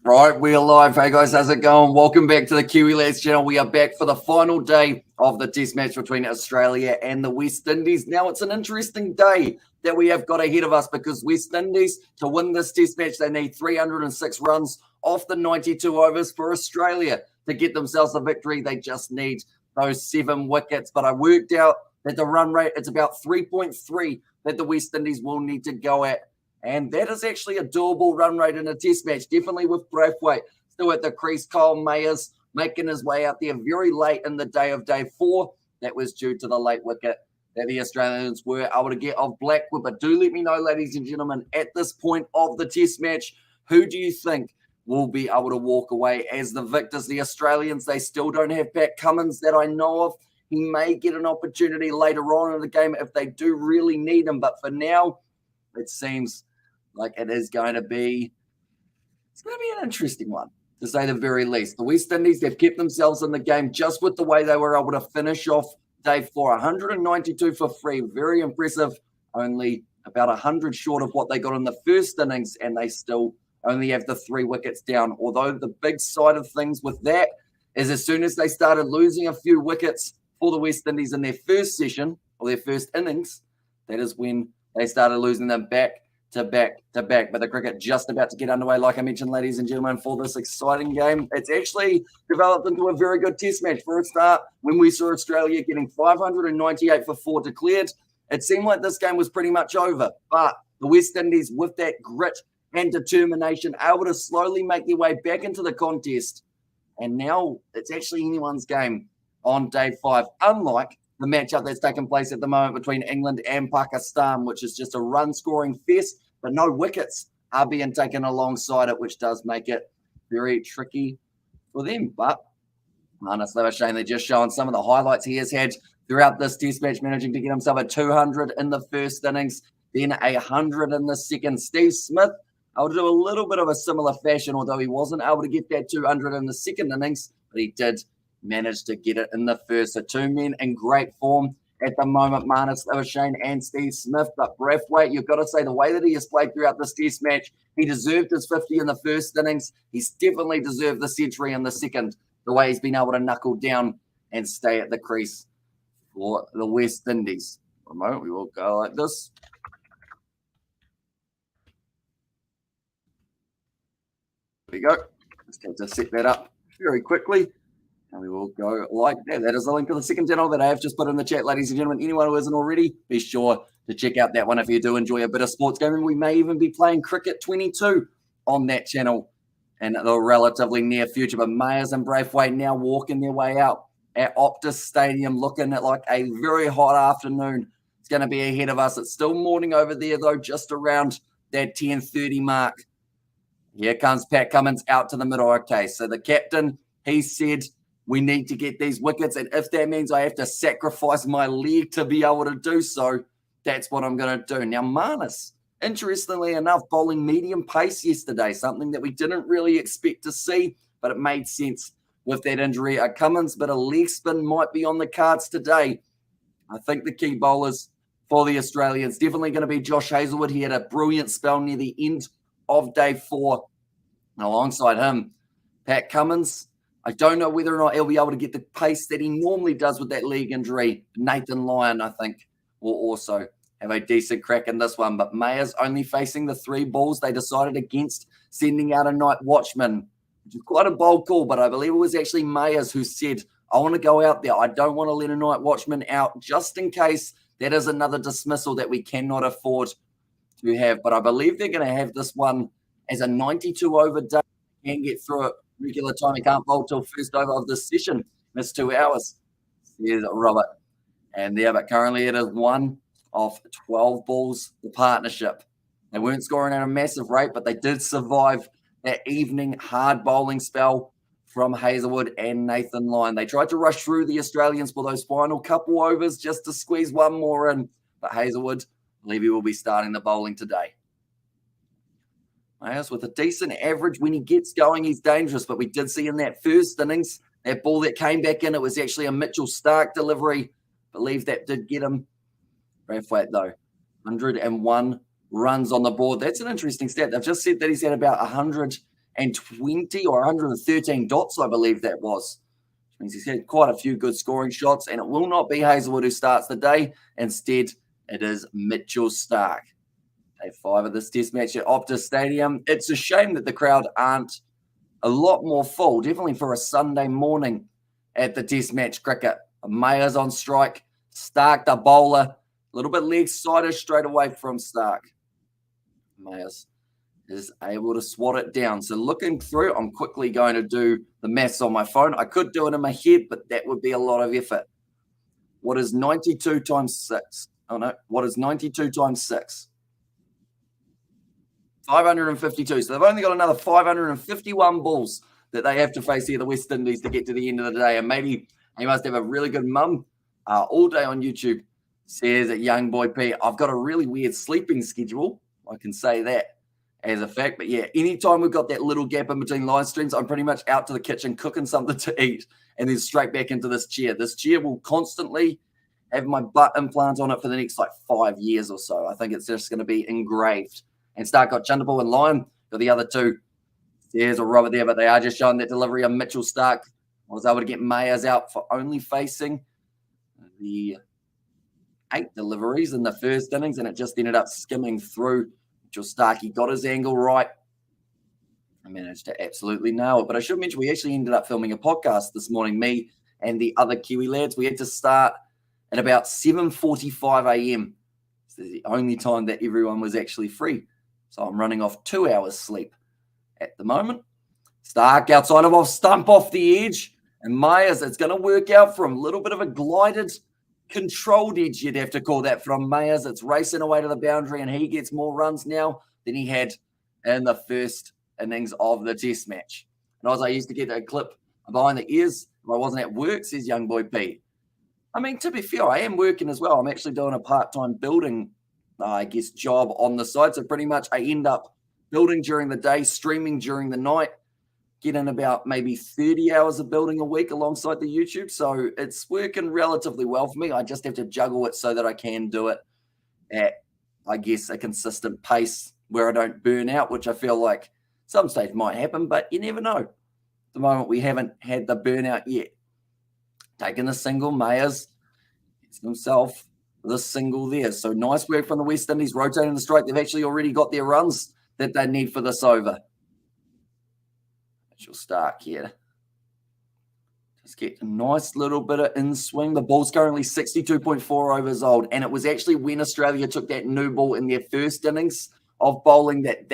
Right, we are live. Hey guys, how's it going? Welcome back to the Kiwi Lads channel. We are back for the final day of the test match between Australia and the West Indies. Now, it's an interesting day that we have got ahead of us because West Indies, to win this test match, they need 306 runs off the 92 overs. For Australia to get themselves a victory, they just need those 7 wickets. But I worked out that the run rate, it's about 3.3 that the West Indies will need to go at. And that is actually a doable run rate in a test match, definitely with Braithwaite still at the crease. Kyle Mayers making his way out there very late in the day of day 4. That was due to the late wicket that the Australians were able to get off Blackwood. But do let me know, ladies and gentlemen, at this point of the test match, who do you think will be able to walk away as the victors? The Australians, they still don't have Pat Cummins that I know of. He may get an opportunity later on in the game if they do really need him. But for now, it seems like it's going to be an interesting one, to say the very least. The West Indies, they've kept themselves in the game just with the way they were able to finish off day 4. 192 for free, very impressive. Only about 100 short of what they got in the first innings, and they still only have the 3 wickets down. Although the big side of things with that is as soon as they started losing a few wickets for the West Indies in their first session or their first innings, that is when they started losing them back to back. But the cricket just about to get underway, like I mentioned, ladies and gentlemen, for this exciting game. It's actually developed into a very good test match. For a start, when we saw Australia getting 598 for 4 declared, it seemed like this game was pretty much over. But the West Indies, with that grit and determination, able to slowly make their way back into the contest. And now it's actually anyone's game on day 5, unlike the matchup that's taking place at the moment between England and Pakistan, which is just a run-scoring fest, but no wickets are being taken alongside it, which does make it very tricky for them. But Marnus Labuschagne, they're just showing some of the highlights he has had throughout this test match, managing to get himself a 200 in the first innings, then 100 in the second. Steve Smith, able to do a little bit of a similar fashion, although he wasn't able to get that 200 in the second innings, but he did managed to get it in the first. So 2 men in great form at the moment, Marnus Labuschagne and Steve Smith. But Braithwaite, you've got to say, the way that he has played throughout this test match, he deserved his 50 in the first innings. He's definitely deserved the century in the second, the way he's been able to knuckle down and stay at the crease for the West Indies. For a moment, we will go like this. There we go. Just have to set that up very quickly. And we will go like that. That is the link to the second channel that I have just put in the chat, ladies and gentlemen. Anyone who isn't already, be sure to check out that one if you do enjoy a bit of sports gaming. We may even be playing Cricket 22 on that channel in the relatively near future. But Mayers and Braithwaite now walking their way out at Optus Stadium, looking at like a very hot afternoon. It's going to be ahead of us. It's still morning over there, though, just around that 10:30 mark. Here comes Pat Cummins out to the middle. Okay, so the captain, he said, we need to get these wickets, and if that means I have to sacrifice my leg to be able to do so, that's what I'm going to do. Now, Marnus, interestingly enough, bowling medium pace yesterday, something that we didn't really expect to see, but it made sense with that injury. Cummins, but a leg spin might be on the cards today. I think the key bowlers for the Australians definitely going to be Josh Hazlewood. He had a brilliant spell near the end of day 4. And alongside him, Pat Cummins. I don't know whether or not he'll be able to get the pace that he normally does with that leg injury. Nathan Lyon, I think, will also have a decent crack in this one. But Mayers only facing the 3 balls. They decided against sending out a night watchman, which is quite a bold call, but I believe it was actually Mayers who said, I want to go out there. I don't want to let a night watchman out just in case that is another dismissal that we cannot afford to have. But I believe they're going to have this one as a 92 over day. Can get through it. Regular time, he can't bowl till first over of this session. Missed 2 hours. Here's Robert. And there, but currently it is 1 of 12 balls, the partnership. They weren't scoring at a massive rate, but they did survive that evening hard bowling spell from Hazlewood and Nathan Lyon. They tried to rush through the Australians for those final couple overs just to squeeze one more in. But Hazlewood, I believe he will be starting the bowling today. Mayers with a decent average. When he gets going, he's dangerous. But we did see in that first innings, that ball that came back in, it was actually a Mitchell Starc delivery. I believe that did get him. Braithwaite, though, 101 runs on the board. That's an interesting stat. They've just said that he's had about 120 or 113 dots, I believe that was. Which means he's had quite a few good scoring shots, and it will not be Hazelwood who starts the day. Instead, it is Mitchell Starc. Day 5 of this test match at Optus Stadium. It's a shame that the crowd aren't a lot more full, definitely for a Sunday morning at the test match cricket. Mayer's on strike. Starc, the bowler, a little bit leg-sided straight away from Starc. Mayers is able to swat it down. So looking through, I'm quickly going to do the maths on my phone. I could do it in my head, but that would be a lot of effort. What is 92 times 6? Oh, no. What is 92 times 6? 552. So they've only got another 551 balls that they have to face here, the West Indies, to get to the end of the day. And maybe he must have a really good mum all day on YouTube. Says that young boy Pete, I've got a really weird sleeping schedule. I can say that as a fact. But yeah, anytime we've got that little gap in between live streams, I'm pretty much out to the kitchen cooking something to eat and then straight back into this chair. This chair will constantly have my butt implant on it for the next 5 years or so. I think it's just going to be engraved. And Starc got Chundabal and Lyon for the other two. There's a Robert there, but they are just showing that delivery of Mitchell Starc. I was able to get Mayers out for only facing the 8 deliveries in the first innings, and it just ended up skimming through. Mitchell Starc, he got his angle right. I managed to absolutely nail it. But I should mention, we actually ended up filming a podcast this morning, me and the other Kiwi lads. We had to start at about 7:45 a.m. So the only time that everyone was actually free. So I'm running off 2 hours sleep at the moment. Starc outside of off stump off the edge. And Mayers, it's going to work out for him. A little bit of a glided, controlled edge, you'd have to call that from Mayers. It's racing away to the boundary, and he gets more runs now than he had in the first innings of the test match. And as I used to get that clip behind the ears, if I wasn't at work, says young boy Pete. I mean, to be fair, I am working as well. I'm actually doing a part-time building, job on the side. So pretty much I end up building during the day, streaming during the night, getting about maybe 30 hours of building a week alongside the YouTube. So it's working relatively well for me. I just have to juggle it so that I can do it at, a consistent pace where I don't burn out, which I feel like some stage might happen, but you never know. At the moment, we haven't had the burnout yet. Taking the single, Mayers gets himself the single there. So nice work from the West Indies, rotating the strike. They've actually already got their runs that they need for this over. Mitchell Starc here. Just get a nice little bit of in swing. The ball's currently 62.4 overs old, and it was actually when Australia took that new ball in their first innings of bowling that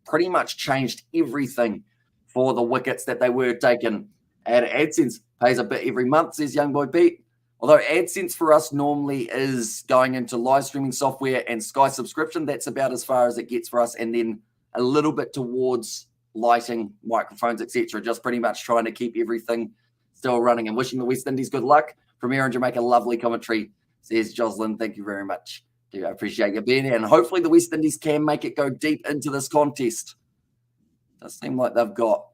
pretty much changed everything for the wickets that they were taking. And AdSense pays a bit every month, says young boy Pete. Although AdSense for us normally is going into live streaming software and Sky subscription, that's about as far as it gets for us. And then a little bit towards lighting, microphones, etc. Just pretty much trying to keep everything still running and wishing the West Indies good luck. From here in Jamaica, lovely commentary, says Jocelyn. Thank you very much. I appreciate you being here. And hopefully the West Indies can make it go deep into this contest. Does seem like they've got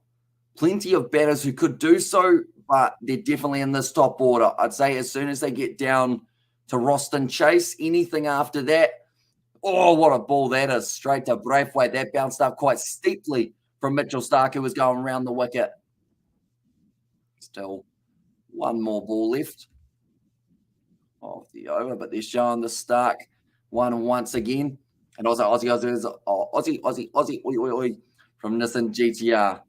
plenty of batters who could do so, but they're definitely in this top order. I'd say as soon as they get down to Roston Chase, anything after that, oh, what a ball that is. Straight to Braithwaite. That bounced up quite steeply from Mitchell Starc, who was going around the wicket. Still one more ball left of the over, but they're showing the Starc one once again. And also Aussie, oi, from Nissan GTR.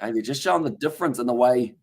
Okay, they're just showing the difference in the way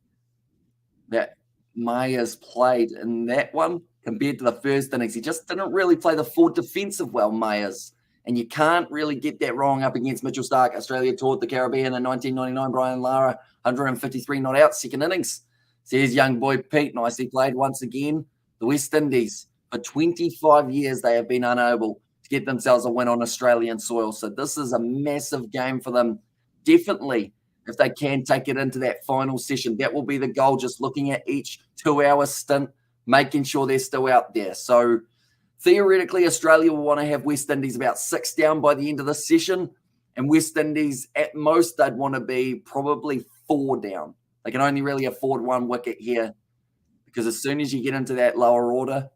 that Mayers played in that one compared to the first innings. He just didn't really play the full defensive well, Mayers. And you can't really get that wrong up against Mitchell Starc. Australia toured the Caribbean in 1999. Brian Lara, 153 not out, second innings. Says young boy Pete, nicely played once again. The West Indies, for 25 years, they have been unable to get themselves a win on Australian soil. So this is a massive game for them. Definitely, if they can take it into that final session, that will be the goal, just looking at each 2-hour stint, making sure they're still out there. So theoretically, Australia will want to have West Indies about 6 down by the end of this session. And West Indies, at most, they'd want to be probably 4 down. They can only really afford 1 wicket here because as soon as you get into that lower order,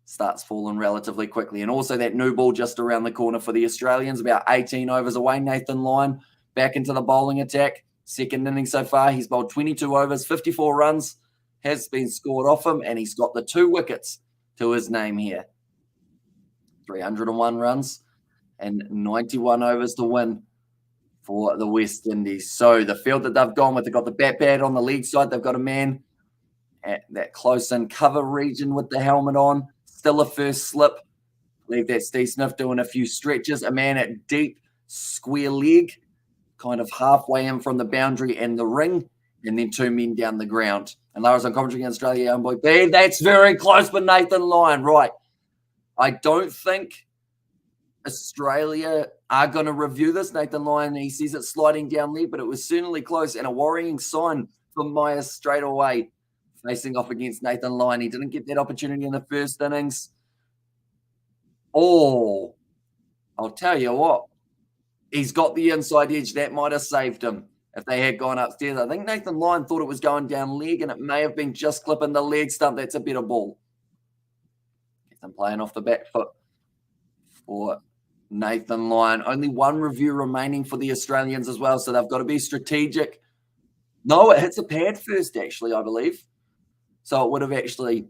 starts falling relatively quickly. And also that new ball just around the corner for the Australians, about 18 overs away. Nathan Lyon back into the bowling attack. Second inning so far, he's bowled 22 overs, 54 runs, has been scored off him, and he's got the 2 wickets to his name here. 301 runs and 91 overs to win for the West Indies. So the field that they've gone with, they've got the bat pad on the leg side. They've got a man at that close-in cover region with the helmet on. Still a first slip. I believe that's Steve Smith doing a few stretches. A man at deep square leg, kind of halfway in from the boundary and the ring, and then 2 men down the ground. And Lara's on commentary against Australia, young boy. That's very close for Nathan Lyon. Right. I don't think Australia are going to review this. Nathan Lyon, he sees it sliding down leg, but it was certainly close and a worrying sign for Myers straight away, facing off against Nathan Lyon. He didn't get that opportunity in the first innings. Oh, I'll tell you what. He's got the inside edge. That might have saved him if they had gone upstairs. I think Nathan Lyon thought it was going down leg, and it may have been just clipping the leg stump. That's a better ball. I'm playing off the back foot for Nathan Lyon. Only 1 review remaining for the Australians as well, so they've got to be strategic. No, it hits a pad first, actually, I believe. So it would have actually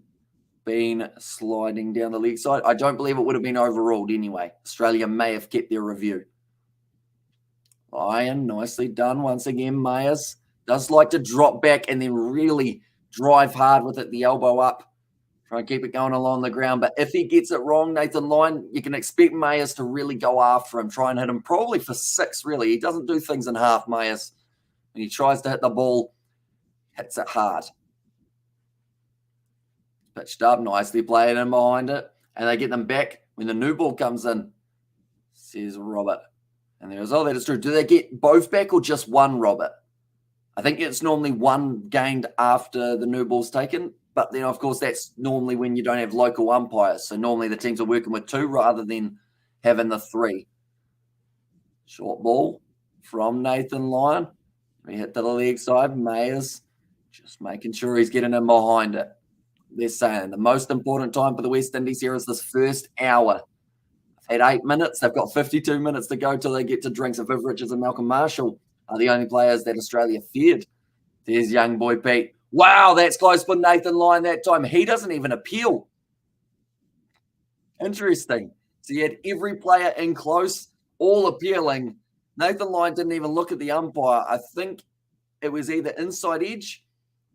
been sliding down the leg side. I don't believe it would have been overruled anyway. Australia may have kept their review. Lyon, nicely done once again. Myers does like to drop back and then really drive hard with it, the elbow up. Try and keep it going along the ground. But if he gets it wrong, Nathan Lyon, you can expect Myers to really go after him, try and hit him probably for 6, really. He doesn't do things in half, Myers. When he tries to hit the ball, hits it hard. Pitched up, nicely played in behind it. And they get them back when the new ball comes in, says Robert. And there's, that is true. Do they get both back or just one, Robert? I think it's normally 1 gained after the new ball's taken. But then, of course, that's normally when you don't have local umpires. So normally the teams are working with 2 rather than having the 3. Short ball from Nathan Lyon. We hit to the leg side. Mayers just making sure he's getting in behind it. They're saying the most important time for the West Indies here is this first hour. At 8 minutes, they've got 52 minutes to go till they get to drinks. And Viv Richards and Malcolm Marshall are the only players that Australia feared. There's young boy Pete. Wow, that's close for Nathan Lyon that time. He doesn't even appeal. Interesting. So you had every player in close, all appealing. Nathan Lyon didn't even look at the umpire. I think it was either inside edge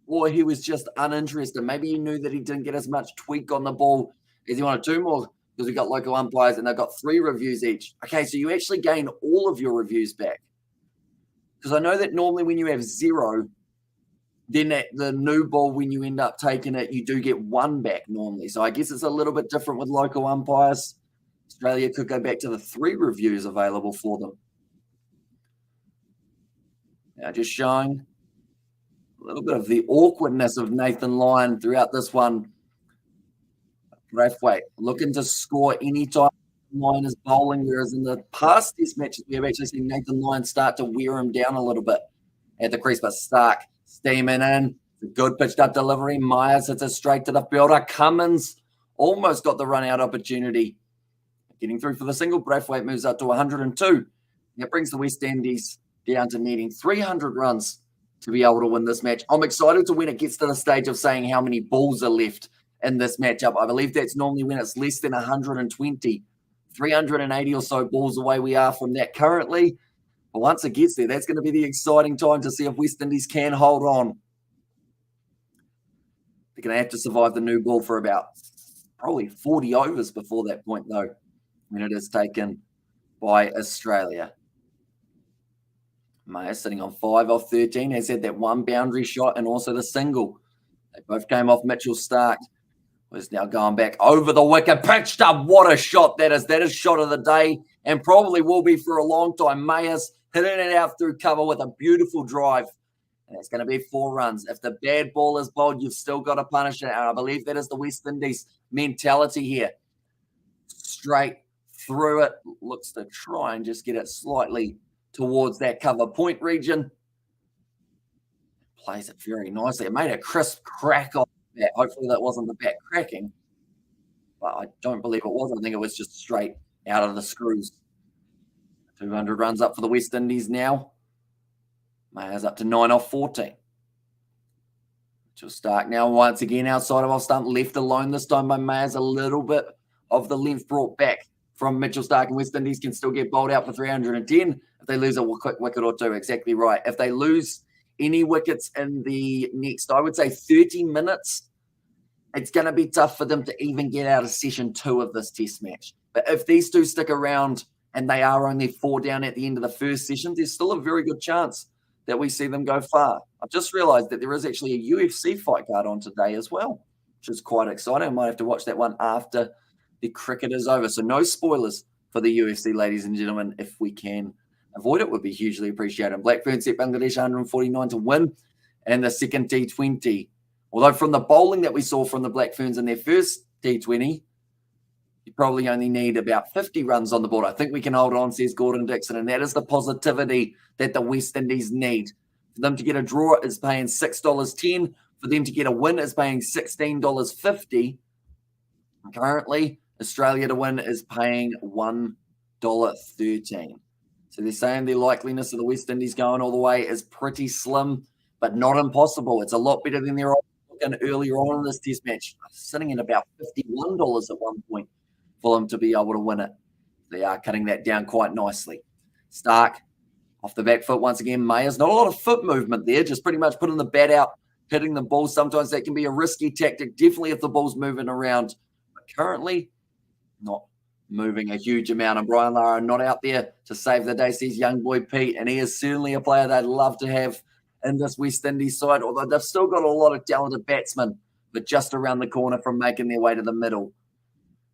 or he was just uninterested. Maybe he knew that he didn't get as much tweak on the ball as he wanted to more because we got local umpires and they've got 3 reviews each. Okay, so you actually gain all of your reviews back. Because I know that normally when you have 0, then at the new ball, when you end up taking it, you do get 1 back normally. So I guess it's a little bit different with local umpires. Australia could go back to the 3 reviews available for them. Now just showing a little bit of the awkwardness of Nathan Lyon throughout this one. Braithwaite looking to score any time Lyon is bowling, whereas in the past Test matches, we have actually seen Nathan Lyon start to wear him down a little bit at the crease, but Stark steaming in. Good pitched up delivery. Myers hits it straight to the fielder. Cummins almost got the run out opportunity. Getting through for the single. Braithwaite moves up to 102. That brings the West Indies down to needing 300 runs to be able to win this match. I'm excited to when it gets to the stage of saying how many balls are left in this matchup. I believe that's normally when it's less than 120. 380 or so balls away we are from that currently. But once it gets there, that's going to be the exciting time to see if West Indies can hold on. They're going to have to survive the new ball for about probably 40 overs before that point, though, when it is taken by Australia. Mayer sitting on 5 off 13, has had that 1 boundary shot and also the single. They both came off Mitchell Stark. Was now going back over the wicket, pitched up. What a shot that is. That is shot of the day and probably will be for a long time. Mayers hitting it out through cover with a beautiful drive. And it's going to be 4 runs. If the bad ball is bowled, you've still got to punish it. And I believe that is the West Indies mentality here. Straight through it. Looks to try and just get it slightly towards that cover point region. Plays it very nicely. It made a crisp crack off that. Hopefully that wasn't the bat cracking. But I don't believe it was. I think it was just straight out of the screws. 200 runs up for the West Indies now. Mayer's up to 9 off 14. Mitchell Stark now once again outside of off stump, left alone this time by Mayers. A little bit of the length brought back from Mitchell Stark, and West Indies can still get bowled out for 310 if they lose a quick wicket or two. Exactly right. If they lose any wickets in the next, I would say 30 minutes, it's going to be tough for them to even get out of session 2 of this test match. But if these two stick around and they are only 4 down at the end of the first session, there's still a very good chance that we see them go far. I've just realized that there is actually a UFC fight card on today as well, which is quite exciting. I might have to watch that one after the cricket is over. So no spoilers for the UFC, ladies and gentlemen. If we can avoid it, would be hugely appreciated. Blackburn set Bangladesh 149 to win and the second T20. Although from the bowling that we saw from the Black Ferns in their first T20, you probably only need about 50 runs on the board. I think we can hold on, says Gordon Dixon, and that is the positivity that the West Indies need. For them to get a draw is paying $6.10. For them to get a win is paying $16.50. Currently, Australia to win is paying $1.13. So they're saying the likeliness of the West Indies going all the way is pretty slim, but not impossible. It's a lot better than their earlier on in this test match, sitting at about $51 at one point for them to be able to win it. They are cutting that down quite nicely. Stark off the back foot once again. Mayers, not a lot of foot movement there, just pretty much putting the bat out, hitting the ball. Sometimes that can be a risky tactic, definitely if the ball's moving around. But currently, not moving a huge amount. And Brian Lara not out there to save the day, sees young boy Pete, and he is certainly a player they'd love to have in this West Indies side, although they've still got a lot of talented batsmen, but just around the corner from making their way to the middle.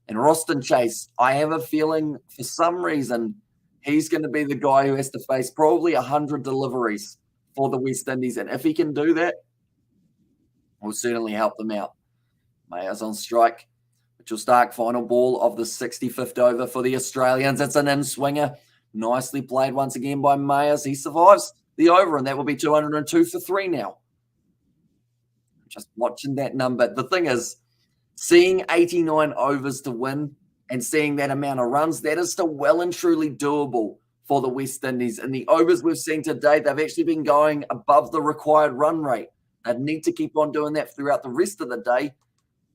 And Roston Chase, I have a feeling for some reason he's going to be the guy who has to face probably 100 deliveries for the West Indies. And if he can do that, will certainly help them out. Mayers on strike. Mitchell Stark, final ball of the 65th over for the Australians. It's an in-swinger. Nicely played once again by Mayers. He survives the over, and that will be 202 for 3 now. Just watching that number. The thing is, seeing 89 overs to win and seeing that amount of runs, that is still well and truly doable for the West Indies. And the overs we've seen today, they've actually been going above the required run rate. They'd need to keep on doing that throughout the rest of the day.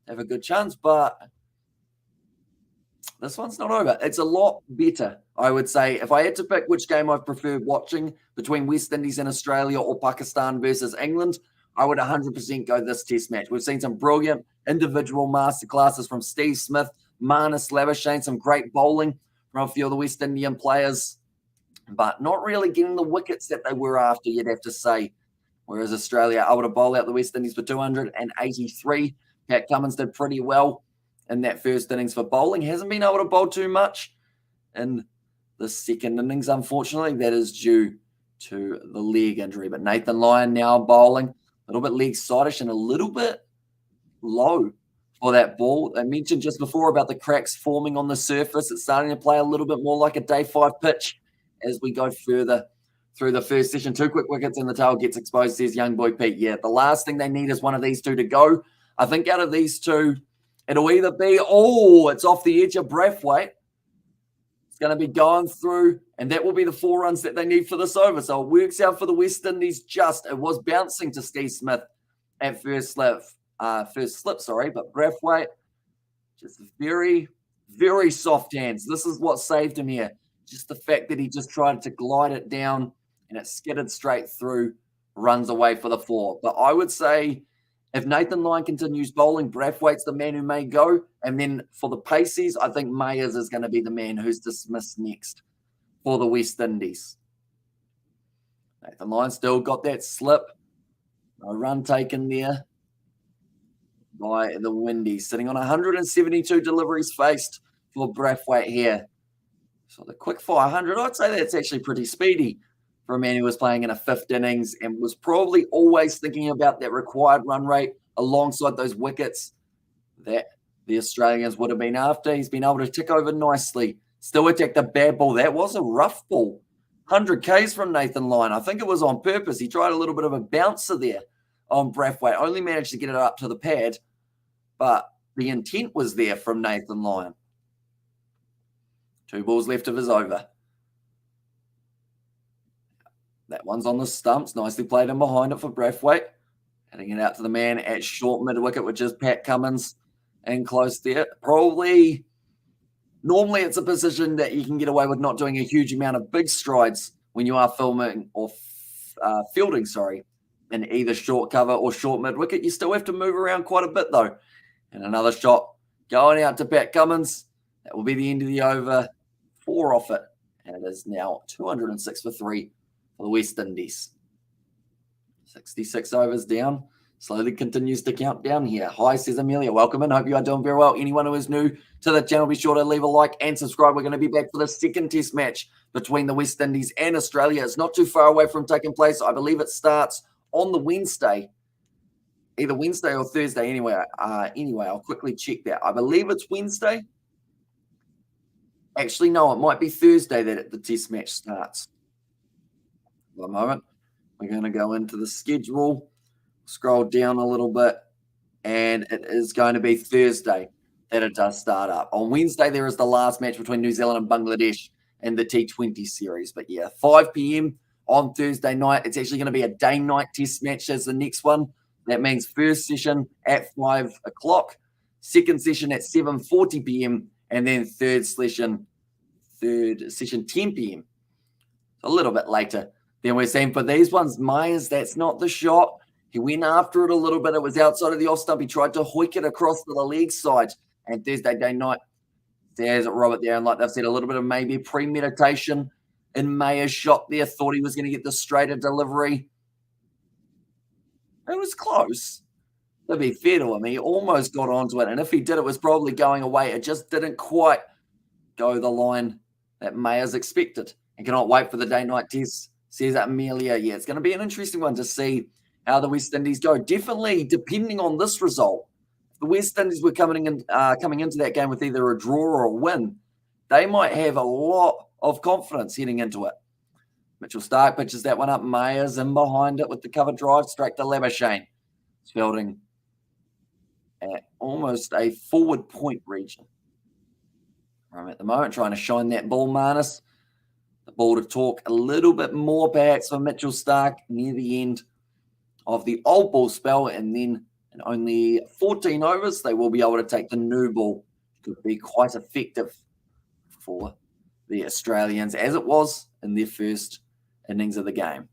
Have a good chance, but this one's not over. It's a lot better, I would say. If I had to pick which game I've preferred watching between West Indies and Australia or Pakistan versus England, I would 100% go this test match. We've seen some brilliant individual masterclasses from Steve Smith, Marnus Labuschagne, some great bowling from a few of the West Indian players, but not really getting the wickets that they were after, you'd have to say. Whereas Australia able to bowl out the West Indies for 283. Pat Cummins did pretty well in that first innings for bowling. Hasn't been able to bowl too much in the second innings, unfortunately. That is due to the leg injury. But Nathan Lyon now bowling, a little bit leg sidish and a little bit low for that ball. I mentioned just before about the cracks forming on the surface. It's starting to play a little bit more like a day 5 pitch as we go further through the first session. 2 quick wickets and the tail gets exposed, says young boy Pete. Yeah, the last thing they need is one of these two to go. I think out of these two, it'll either be, it's off the edge of Braithwaite. It's going to be going through, and that will be the 4 runs that they need for this over. So it works out for the West Indies just. It was bouncing to Steve Smith at first slip, but Braithwaite, just very, very soft hands. This is what saved him here. Just the fact that he just tried to glide it down and it skidded straight through, runs away for the 4. But I would say if Nathan Lyon continues bowling, Braithwaite's the man who may go. And then for the paces, I think Mayers is going to be the man who's dismissed next for the West Indies. Nathan Lyon still got that slip. No run taken there by the Windies. Sitting on 172 deliveries faced for Braithwaite here. So the quick 400, I'd say that's actually pretty speedy for a man who was playing in a 5th innings and was probably always thinking about that required run rate alongside those wickets that the Australians would have been after. He's been able to tick over nicely. Still attacked the bad ball. That was a rough ball. 100 Ks from Nathan Lyon. I think it was on purpose. He tried a little bit of a bouncer there on Braithwaite. Only managed to get it up to the pad, but the intent was there from Nathan Lyon. 2 balls left of his over. That one's on the stumps. Nicely played in behind it for Braithwaite. Heading it out to the man at short mid-wicket, which is Pat Cummins. And close there. Probably, normally it's a position that you can get away with not doing a huge amount of big strides when you are fielding, in either short cover or short mid-wicket. You still have to move around quite a bit, though. And another shot going out to Pat Cummins. That will be the end of the over. 4 off it. And it is now 206 for 3 for the West Indies. 66 overs down. Slowly continues to count down here. Hi, says Amelia. Welcome in. Hope you are doing very well. Anyone who is new to the channel, be sure to leave a like and subscribe. We're going to be back for the second test match between the West Indies and Australia. It's not too far away from taking place. I believe it starts on the Wednesday, either Wednesday or Thursday. Anyway, I'll quickly check that. I believe it's Wednesday. Actually, no, it might be Thursday that the test match starts. For a moment, we're going to go into the schedule, scroll down a little bit, and it is going to be Thursday that it does start up. On Wednesday, there is the last match between New Zealand and Bangladesh in the T20 series. But yeah, 5 p.m. on Thursday night. It's actually going to be a day-night test match as the next one. That means first session at 5 o'clock, second session at 7:40 p.m., and then third session 10 p.m. A little bit later than we're seeing for these ones. Myers, that's not the shot. He went after it a little bit. It was outside of the off stump. He tried to hoik it across to the leg side. And Thursday day night, there's Robert there. And like they've said, a little bit of maybe premeditation in Mayer's shot there. Thought he was going to get the straighter delivery. It was close. To be fair to him, he almost got onto it. And if he did, it was probably going away. It just didn't quite go the line that Mayer's expected. And cannot wait for the day-night test, says Amelia. Yeah, it's going to be an interesting one to see how the West Indies go. Definitely, depending on this result, if the West Indies were coming into that game with either a draw or a win, they might have a lot of confidence heading into it. Mitchell Starc pitches that one up. Mayer's in behind it with the cover drive straight to Labuschagne. It's fielding at almost a forward point region. I'm at the moment trying to shine that ball, Marnus. The ball to talk a little bit more perhaps for Mitchell Starc near the end of the old ball spell, and then in only 14 overs, they will be able to take the new ball. Could be quite effective for the Australians, as it was in their first innings of the game.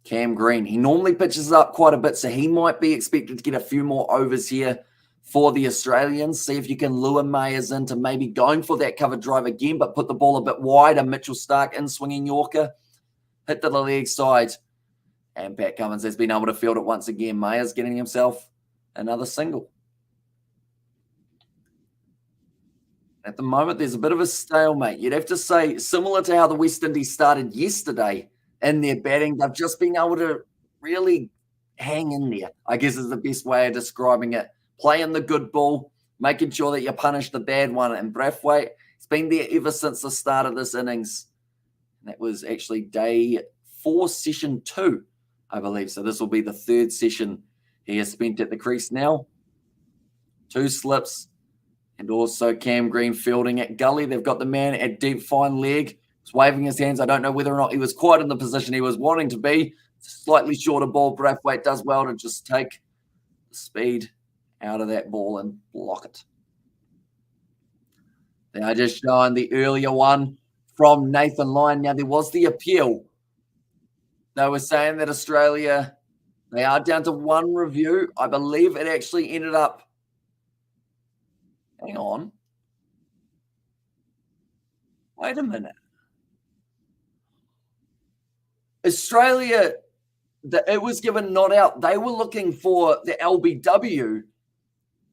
Cam Green, he normally pitches up quite a bit, so he might be expected to get a few more overs here for the Australians. See if you can lure Mayers into maybe going for that cover drive again, but put the ball a bit wider. Mitchell Starc in swinging Yorker. Hit to the leg side. And Pat Cummins has been able to field it once again. Mayers getting himself another single. At the moment, there's a bit of a stalemate. You'd have to say, similar to how the West Indies started yesterday in their batting, they've just been able to really hang in there, I guess is the best way of describing it. Playing the good ball, making sure that you punish the bad one. And Braithwaite, it's been there ever since the start of this innings. And that was actually day 4, session 2, I believe. So this will be the third session he has spent at the crease now. 2 slips. And also Cam Green fielding at gully. They've got the man at deep fine leg. He's waving his hands. I don't know whether or not he was quite in the position he was wanting to be. Slightly shorter ball. Braithwaite does well to just take the speed out of that ball and block it. They are just showing the earlier one from Nathan Lyon. Now, there was the appeal. They were saying that Australia, they are down to 1 review. I believe it actually ended up, hang on. Wait a minute. Australia, it was given not out. They were looking for the LBW.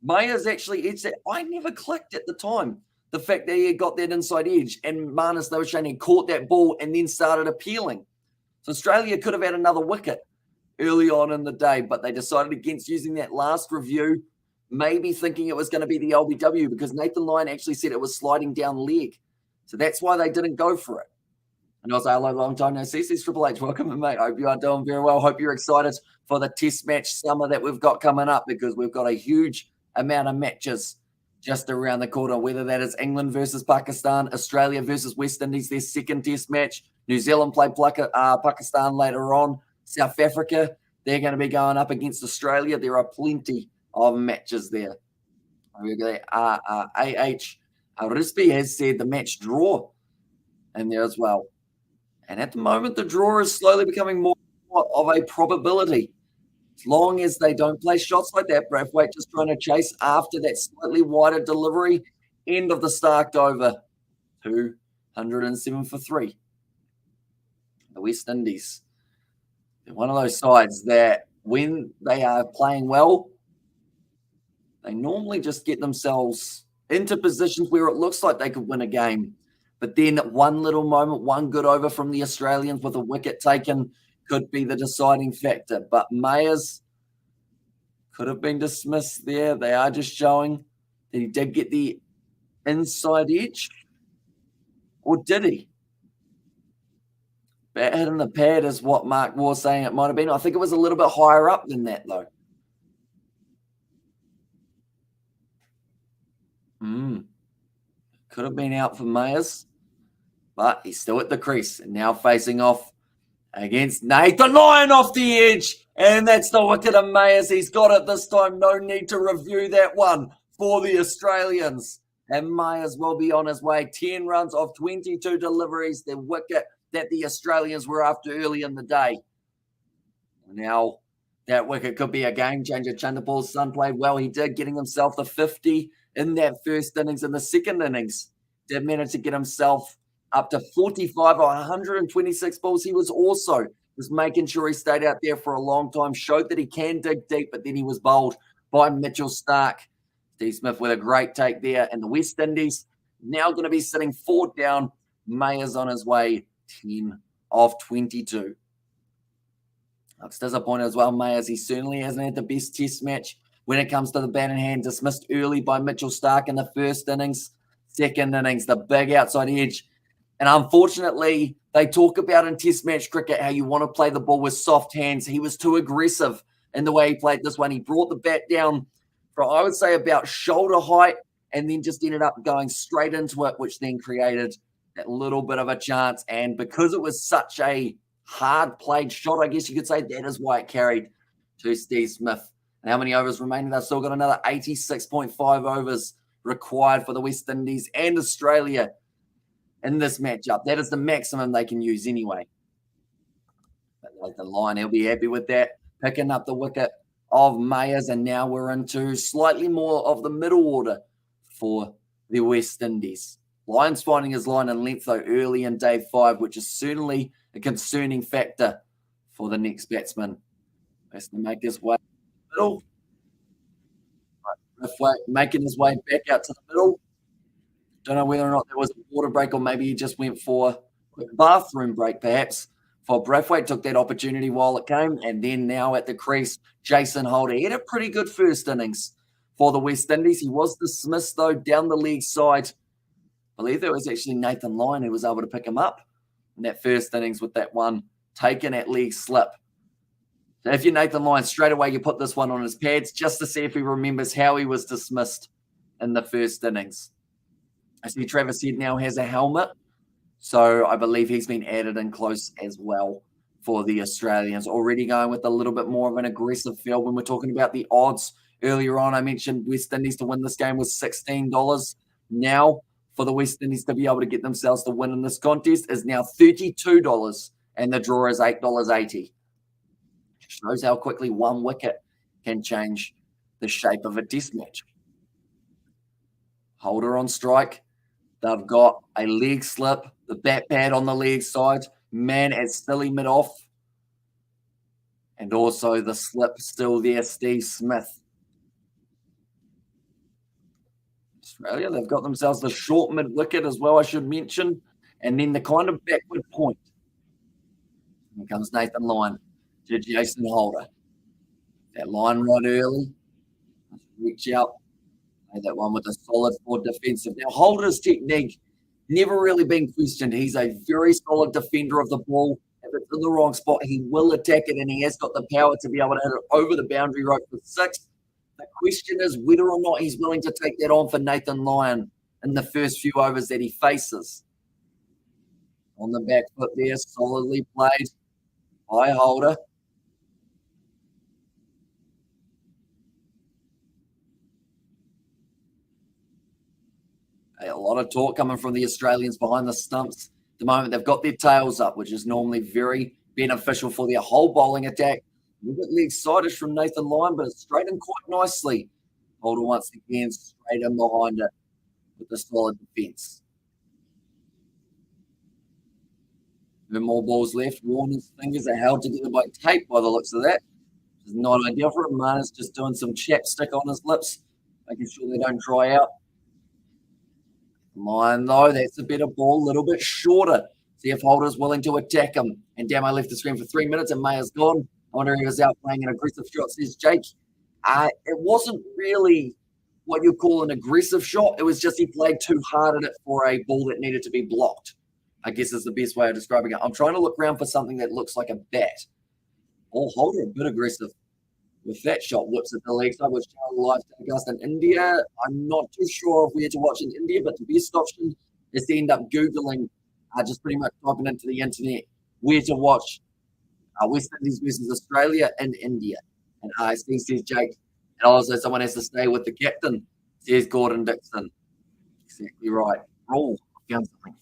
Mayer's actually edged that. I never clicked at the time. The fact that he had got that inside edge, and Marnus, they were saying he caught that ball and then started appealing. So Australia could have had another wicket early on in the day, but they decided against using that last review, maybe thinking it was going to be the LBW, because Nathan Lyon actually said it was sliding down leg. So that's why they didn't go for it. And I was like, hello, long time no see. Says Triple H, welcome, and mate. Hope you are doing very well. Hope you're excited for the test match summer that we've got coming up, because we've got a huge amount of matches just around the corner, whether that is England versus Pakistan, Australia versus West Indies, their second test match, New Zealand play Pakistan later on. South Africa, they're going to be going up against Australia. There are plenty of matches there. A.H. Risby has said the match draw in there as well. And at the moment, the draw is slowly becoming more of a probability. As long as they don't play shots like that, Braithwaite just trying to chase after that slightly wider delivery. End of the Stark over. 207 for 3. The West Indies. They're one of those sides that when they are playing well, they normally just get themselves into positions where it looks like they could win a game. But then one little moment, one good over from the Australians with a wicket taken could be the deciding factor. But Mayers could have been dismissed there. They are just showing that he did get the inside edge. Or did he? Bat hit in the pad is what Mark was saying it might have been. I think it was a little bit higher up than that, though. Could have been out for Mayers, but he's still at the crease and now facing off against Nathan Lyon off the edge. And that's the wicket of Mayers. He's got it this time. No need to review that one for the Australians. And Mayers will be on his way. 10 runs off 22 deliveries. The wicket that the Australians were after early in the day. Now, that wicket could be a game changer. Chanderpaul's son played well. He did, getting himself the 50 in that first innings. In the second innings, did manage to get himself up to 45 or 126 balls. He was also just making sure he stayed out there for a long time, showed that he can dig deep, but then he was bowled by Mitchell Stark. Steve Smith with a great take there. And the West Indies now going to be sitting 4 down. Mayers on his way, 10 of 22. Looks disappointed as well, Mayers. He certainly hasn't had the best test match when it comes to the bat in hand. Dismissed early by Mitchell Stark in the first innings. Second innings, the big outside edge. And unfortunately, they talk about in test match cricket how you want to play the ball with soft hands. He was too aggressive in the way he played this one. He brought the bat down for, I would say, about shoulder height and then just ended up going straight into it, which then created that little bit of a chance. And because it was such a hard played shot, I guess you could say, that is why it carried to Steve Smith. And how many overs remaining? They've still got another 86.5 overs required for the West Indies and Australia in this matchup. That is the maximum they can use anyway. But like the line, he'll be happy with that. Picking up the wicket of Mayers, and now we're into slightly more of the middle order for the West Indies. Lyon's finding his line and length, though, early in day 5, which is certainly a concerning factor for the next batsman. Has to make his way to the middle. Right, making his way back out to the middle. Don't know whether or not there was a water break or maybe he just went for a bathroom break, perhaps. For Braithwaite, took that opportunity while it came. And then now at the crease, Jason Holder. He had a pretty good first innings for the West Indies. He was dismissed, though, down the leg side. I believe there was actually Nathan Lyon who was able to pick him up in that first innings with that one taken at leg slip. So if you're Nathan Lyon, straight away you put this one on his pads just to see if he remembers how he was dismissed in the first innings. I see Travis Head now has a helmet, so I believe he's been added in close as well for the Australians. Already going with a little bit more of an aggressive feel when we're talking about the odds. Earlier on, I mentioned West Indies to win this game was $16. Now, for the West Indies to be able to get themselves to win in this contest is now $32, and the draw is $8.80. Shows how quickly one wicket can change the shape of a test match. Holder on strike. They've got a leg slip, the bat pad on the leg side, man at silly mid-off, and also the slip still there, Steve Smith. Australia, they've got themselves the short mid-wicket as well, I should mention, and then the kind of backward point. Here comes Nathan Lyon to Jason Holder. That line right early. Reach out. That one with a solid forward defensive. Now, Holder's technique never really been questioned. He's a very solid defender of the ball. If it's in the wrong spot, he will attack it, and he has got the power to be able to hit it over the boundary rope for 6. The question is whether or not he's willing to take that on for Nathan Lyon in the first few overs that he faces. On the back foot there, solidly played by Holder. A lot of talk coming from the Australians behind the stumps. At the moment, they've got their tails up, which is normally very beneficial for their whole bowling attack. A little bit leg sidish from Nathan Lyon, but it's straightened quite nicely. Holder once again straight in behind it with a solid defence. No more balls left. Warner's fingers are held together by tape by the looks of that. It's not ideal for him. Mana's just doing some chapstick on his lips, making sure they don't dry out. Mine, though, that's a better ball, a little bit shorter. See if Holder's willing to attack him. And Damo left the screen for 3 minutes and Mayer's gone. I wonder if he was out playing an aggressive shot, says Jake. It wasn't really what you call an aggressive shot. It was just he played too hard at it for a ball that needed to be blocked, I guess is the best way of describing it. I'm trying to look around for something that looks like a bat. Oh, Holder a bit aggressive with that shot. Whips at the leg side, which channel live telecast in India. I'm not too sure if we had to watch in India, but the best option is to end up Googling, just pretty much typing into the internet where to watch West Indies versus Australia in India. And Steve says Jake. And also someone has to stay with the captain, says Gordon Dixon. Exactly right. Oh, I found something.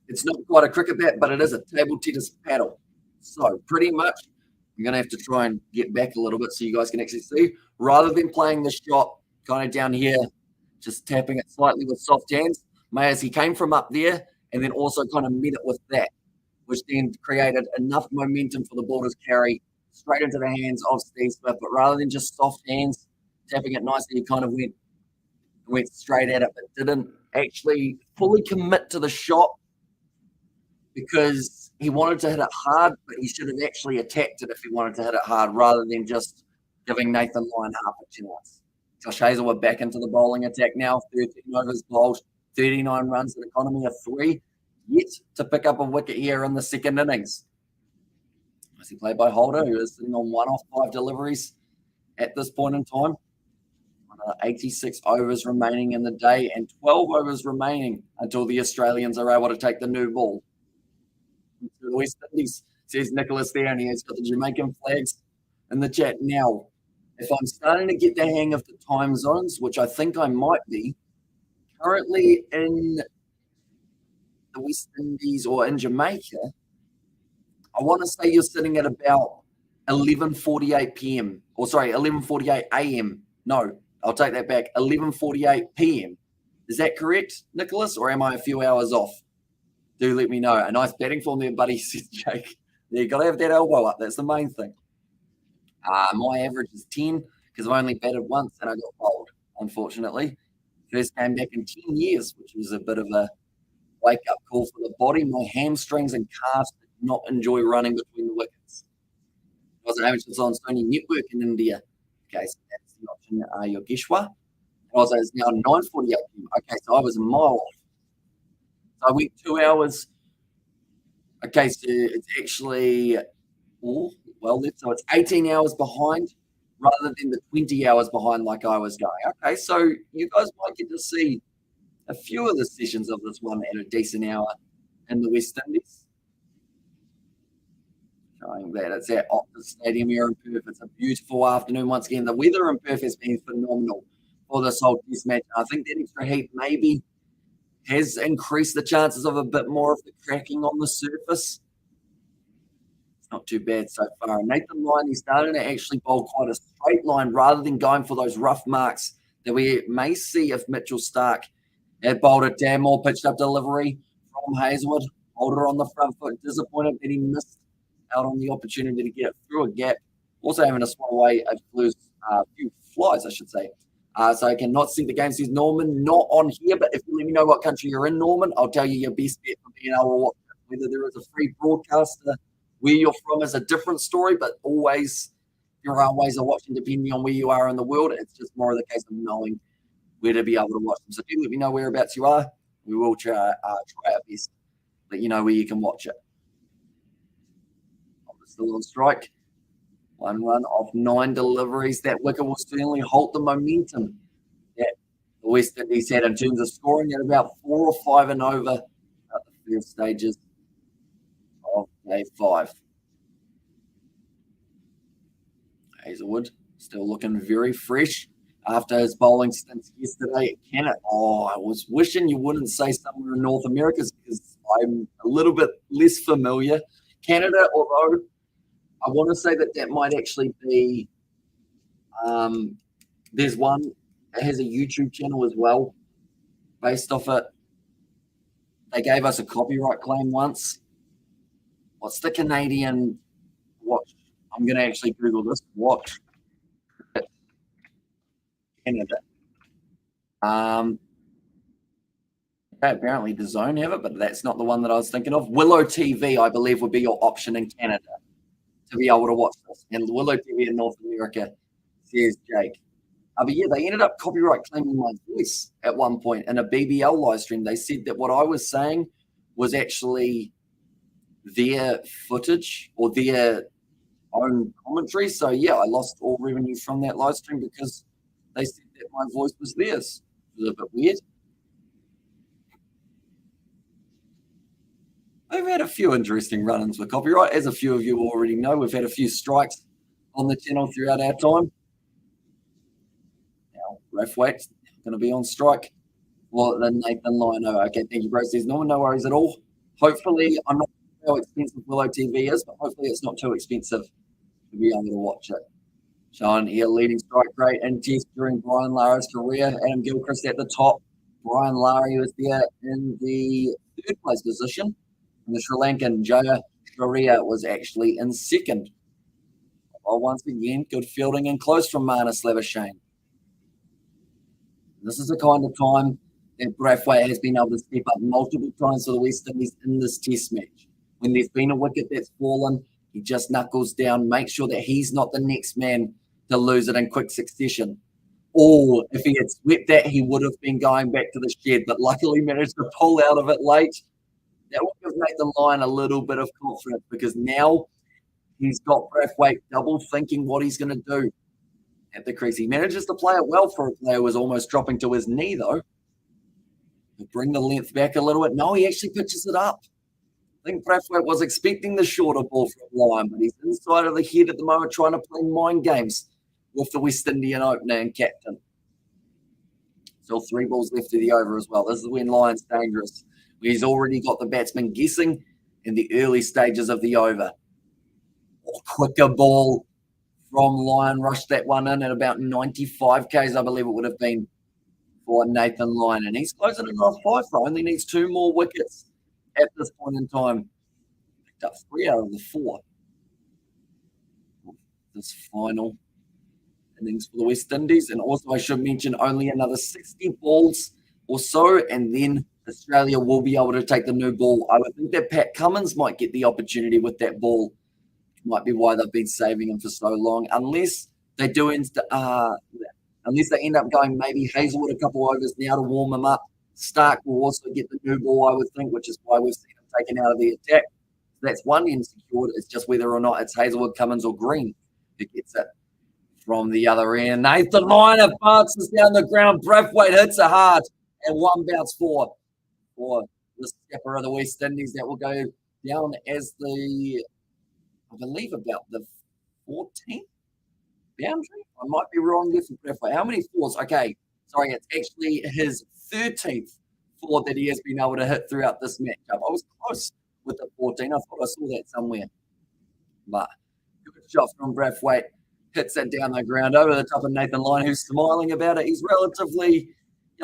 It's not quite a cricket bat, but it is a table tennis paddle. So pretty much, I'm going to have to try and get back a little bit so you guys can actually see. Rather than playing the shot kind of down here, just tapping it slightly with soft hands, Mayers, he came from up there and then also kind of met it with that, which then created enough momentum for the ball to carry straight into the hands of Steve Smith. But rather than just soft hands, tapping it nicely, he kind of went straight at it, but didn't actually fully commit to the shot because he wanted to hit it hard, but he should have actually attacked it if he wanted to hit it hard rather than just giving Nathan Lyon half a chance. Josh Hazelwood back into the bowling attack now, 13 overs bowled, 39 runs, an economy of 3, yet to pick up a wicket here in the second innings. Nicely played by Holder, who is sitting on 1 off 5 deliveries at this point in time. 86 overs remaining in the day and 12 overs remaining until the Australians are able to take the new ball. To the West Indies, says Nicholas there, and he has got the Jamaican flags in the chat. Now, if I'm starting to get the hang of the time zones, which I think I might be, currently in the West Indies or in Jamaica, I want to say you're sitting at about 11:48 p.m. or sorry, 11:48 a.m. No, I'll take that back. 11:48 p.m. Is that correct, Nicholas, or am I a few hours off? Do let me know. A nice batting form there, buddy, says Jake. You got to have that elbow up. That's the main thing. My average is 10 because I've only batted once and I got bowled, unfortunately. First came back in 10 years, which was a bit of a wake-up call for the body. My hamstrings and calves did not enjoy running between the wickets. I was an amateur on Sony Network in India. Okay, so that's the option, Yogeshwar. Also, it's now 9:48 p.m. Okay, so I was a mile off. I went 2 hours. Okay, so it's actually, so it's 18 hours behind rather than the 20 hours behind like I was going. Okay, so you guys might get to see a few of the sessions of this one at a decent hour in the West Indies. Showing that it's at Optus Stadium here in Perth. It's a beautiful afternoon once again. The weather in Perth has been phenomenal for this whole test match. I think that extra heat maybe has increased the chances of a bit more of the cracking on the surface. It's not too bad so far. Nathan Lyon, he's starting to actually bowl quite a straight line rather than going for those rough marks that we may see if Mitchell Stark had bowled a damn more pitched up delivery from Hazelwood. Holder on the front foot, disappointed that he missed out on the opportunity to get it through a gap. Also having to swat away a few flies, I should say. So I cannot see the game, says Norman. Not on here, but if you let me know what country you're in, Norman, I'll tell you your best bet for being able to watch it. Whether there is a free broadcaster where you're from is a different story, but always there are ways of watching depending on where you are in the world. It's just more of the case of knowing where to be able to watch them. So do let me know whereabouts you are. We will try our best. Let you know where you can watch it. Still on strike. 1 run of 9 deliveries. That wicket will certainly halt the momentum that the West Indies had in terms of scoring at about 4 or 5 and over. The first stages of day 5. Hazelwood still looking very fresh after his bowling stints yesterday at Canada. Oh, I was wishing you wouldn't say somewhere in North America because I'm a little bit less familiar. Canada, although I want to say that might actually be, there's one that has a YouTube channel as well based off it. They gave us a copyright claim once. What's the Canadian watch? I'm going to actually Google this. Watch Canada. Apparently the Zone have it, but that's not the one that I was thinking of. Willow TV, I believe, would be your option in Canada to be able to watch this. And Willow TV in North America, says Jake. But yeah, they ended up copyright claiming my voice at one point in a BBL live stream. They said that what I was saying was actually their footage or their own commentary. So yeah, I lost all revenue from that live stream because they said that my voice was theirs. It was a bit weird. We've had a few interesting run-ins with copyright. As a few of you already know, we've had a few strikes on the channel throughout our time. Now, Braithwaite's going to be on strike. Well, then Nathan Lino. Okay, thank you, bro. Says no worries at all. Hopefully, I'm not sure how expensive Willow TV is, but hopefully it's not too expensive to be able to watch it. Sean here leading strike rate and test during Brian Lara's career. Adam Gilchrist at the top. Brian Lara was there in the 3rd place position. And the Sri Lankan Jaya Sharia was actually in 2nd. Well, once again, good fielding and close from Marnus Labuschagne. This is the kind of time that Braithwaite has been able to step up multiple times for the West Indies in this test match. When there's been a wicket that's fallen, he just knuckles down, makes sure that he's not the next man to lose it in quick succession. Or if he had swept that, he would have been going back to the shed, but luckily managed to pull out of it late. That will give Nathan Lyon a little bit of confidence because now he's got Braithwaite double thinking what he's going to do at the crease. He manages to play it well for a player who was almost dropping to his knee, though. He'll bring the length back a little bit. No, he actually pitches it up. I think Braithwaite was expecting the shorter ball from Lyon, but he's inside of the head at the moment trying to play mind games with the West Indian opener and captain. Still 3 balls left to the over as well. This is when Lyon's dangerous. He's already got the batsman guessing in the early stages of the over. Quicker ball from Lyon, rushed that one in at about 95 Ks, I believe it would have been for Nathan Lyon. And he's closing in on 5 for only needs 2 more wickets at this point in time. Picked up 3 out of the 4. This final innings for the West Indies. And also I should mention only another 60 balls or so, and then Australia will be able to take the new ball. I would think that Pat Cummins might get the opportunity with that ball. Might be why they've been saving him for so long, unless they do unless they end up going maybe Hazelwood a couple overs now to warm him up. Stark will also get the new ball, I would think, which is why we've seen him taken out of the attack. That's one end secured. It's just whether or not it's Hazelwood, Cummins, or Green who gets it from the other end. Nathan Lyon advances down the ground. Braithwaite hits it hard, and 1 bounce for the skipper of the West Indies. That will go down as the, I believe, about the 14th boundary. I might be wrong there for Braithwaite. How many 4s? Okay, sorry, it's actually his 13th 4 that he has been able to hit throughout this matchup. I was close with the 14. I thought I saw that somewhere. But good shot from Braithwaite. Hits that down the ground over the top of Nathan Lyon, who's smiling about it. He's relatively,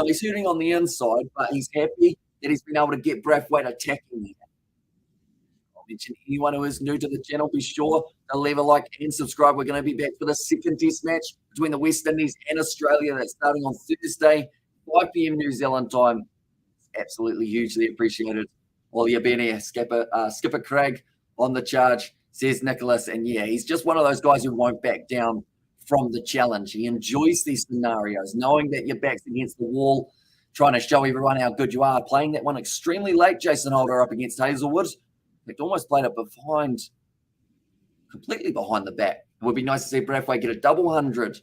he's hurting on the inside, but he's happy that he's been able to get Braithwaite attacking there. I'll mention anyone who is new to the channel, be sure to leave a like and subscribe. We're going to be back for the 2nd test match between the West Indies and Australia. That's starting on Thursday, 5 p.m. New Zealand time. It's absolutely hugely appreciated. All you being here, Skipper Craig on the charge, says Nicholas. And yeah, he's just one of those guys who won't back down from the challenge. He enjoys these scenarios, knowing that your back's against the wall, trying to show everyone how good you are. Playing that one extremely late, Jason Holder up against Hazelwood. It almost played it completely behind the bat. It would be nice to see Braithwaite get a double 100.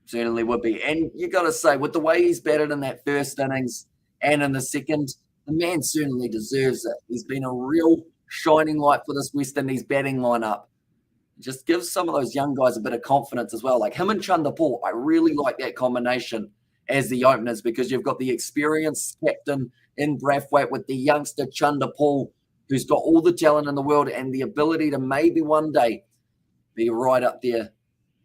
Certainly would be. And you got to say, with the way he's batted in that first innings and in the second, the man certainly deserves it. He's been a real shining light for this West Indies batting lineup. Just gives some of those young guys a bit of confidence as well. Like him and Chanderpaul, I really like that combination as the openers because you've got the experienced captain in Brathwaite with the youngster Chanderpaul, who's got all the talent in the world and the ability to maybe one day be right up there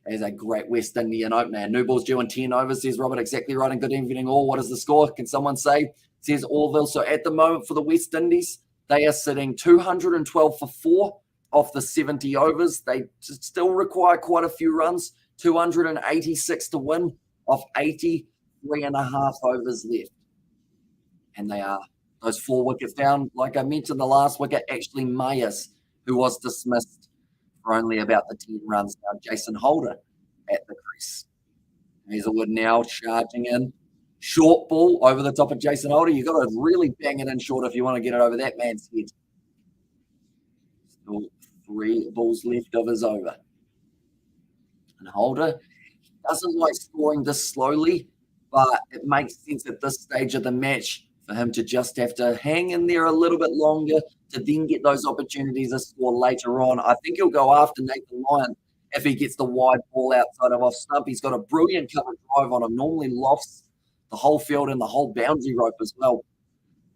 as a great West Indian opener. New ball's due in 10 overs, says Robert. Exactly right. And good evening all. What is the score? Can someone say? Says Orville. So at the moment for the West Indies, they are sitting 212 for 4 off the 70 overs. They still require quite a few runs. 286 to win off 83.5 overs left. And they are those 4 wickets down. Like I mentioned, the last wicket, actually Mayers, who was dismissed for only about the 10 runs. Now Jason Holder at the crease. Hazelwood now charging in. Short ball over the top of Jason Holder. You've got to really bang it in short if you want to get it over that man's head. Still 3 balls left of his over. And Holder doesn't like scoring this slowly, but it makes sense at this stage of the match for him to just have to hang in there a little bit longer to then get those opportunities to score later on. I think he'll go after Nathan Lyon if he gets the wide ball outside of off stump. He's got a brilliant cover drive on him, normally lofts the whole field and the whole boundary rope as well.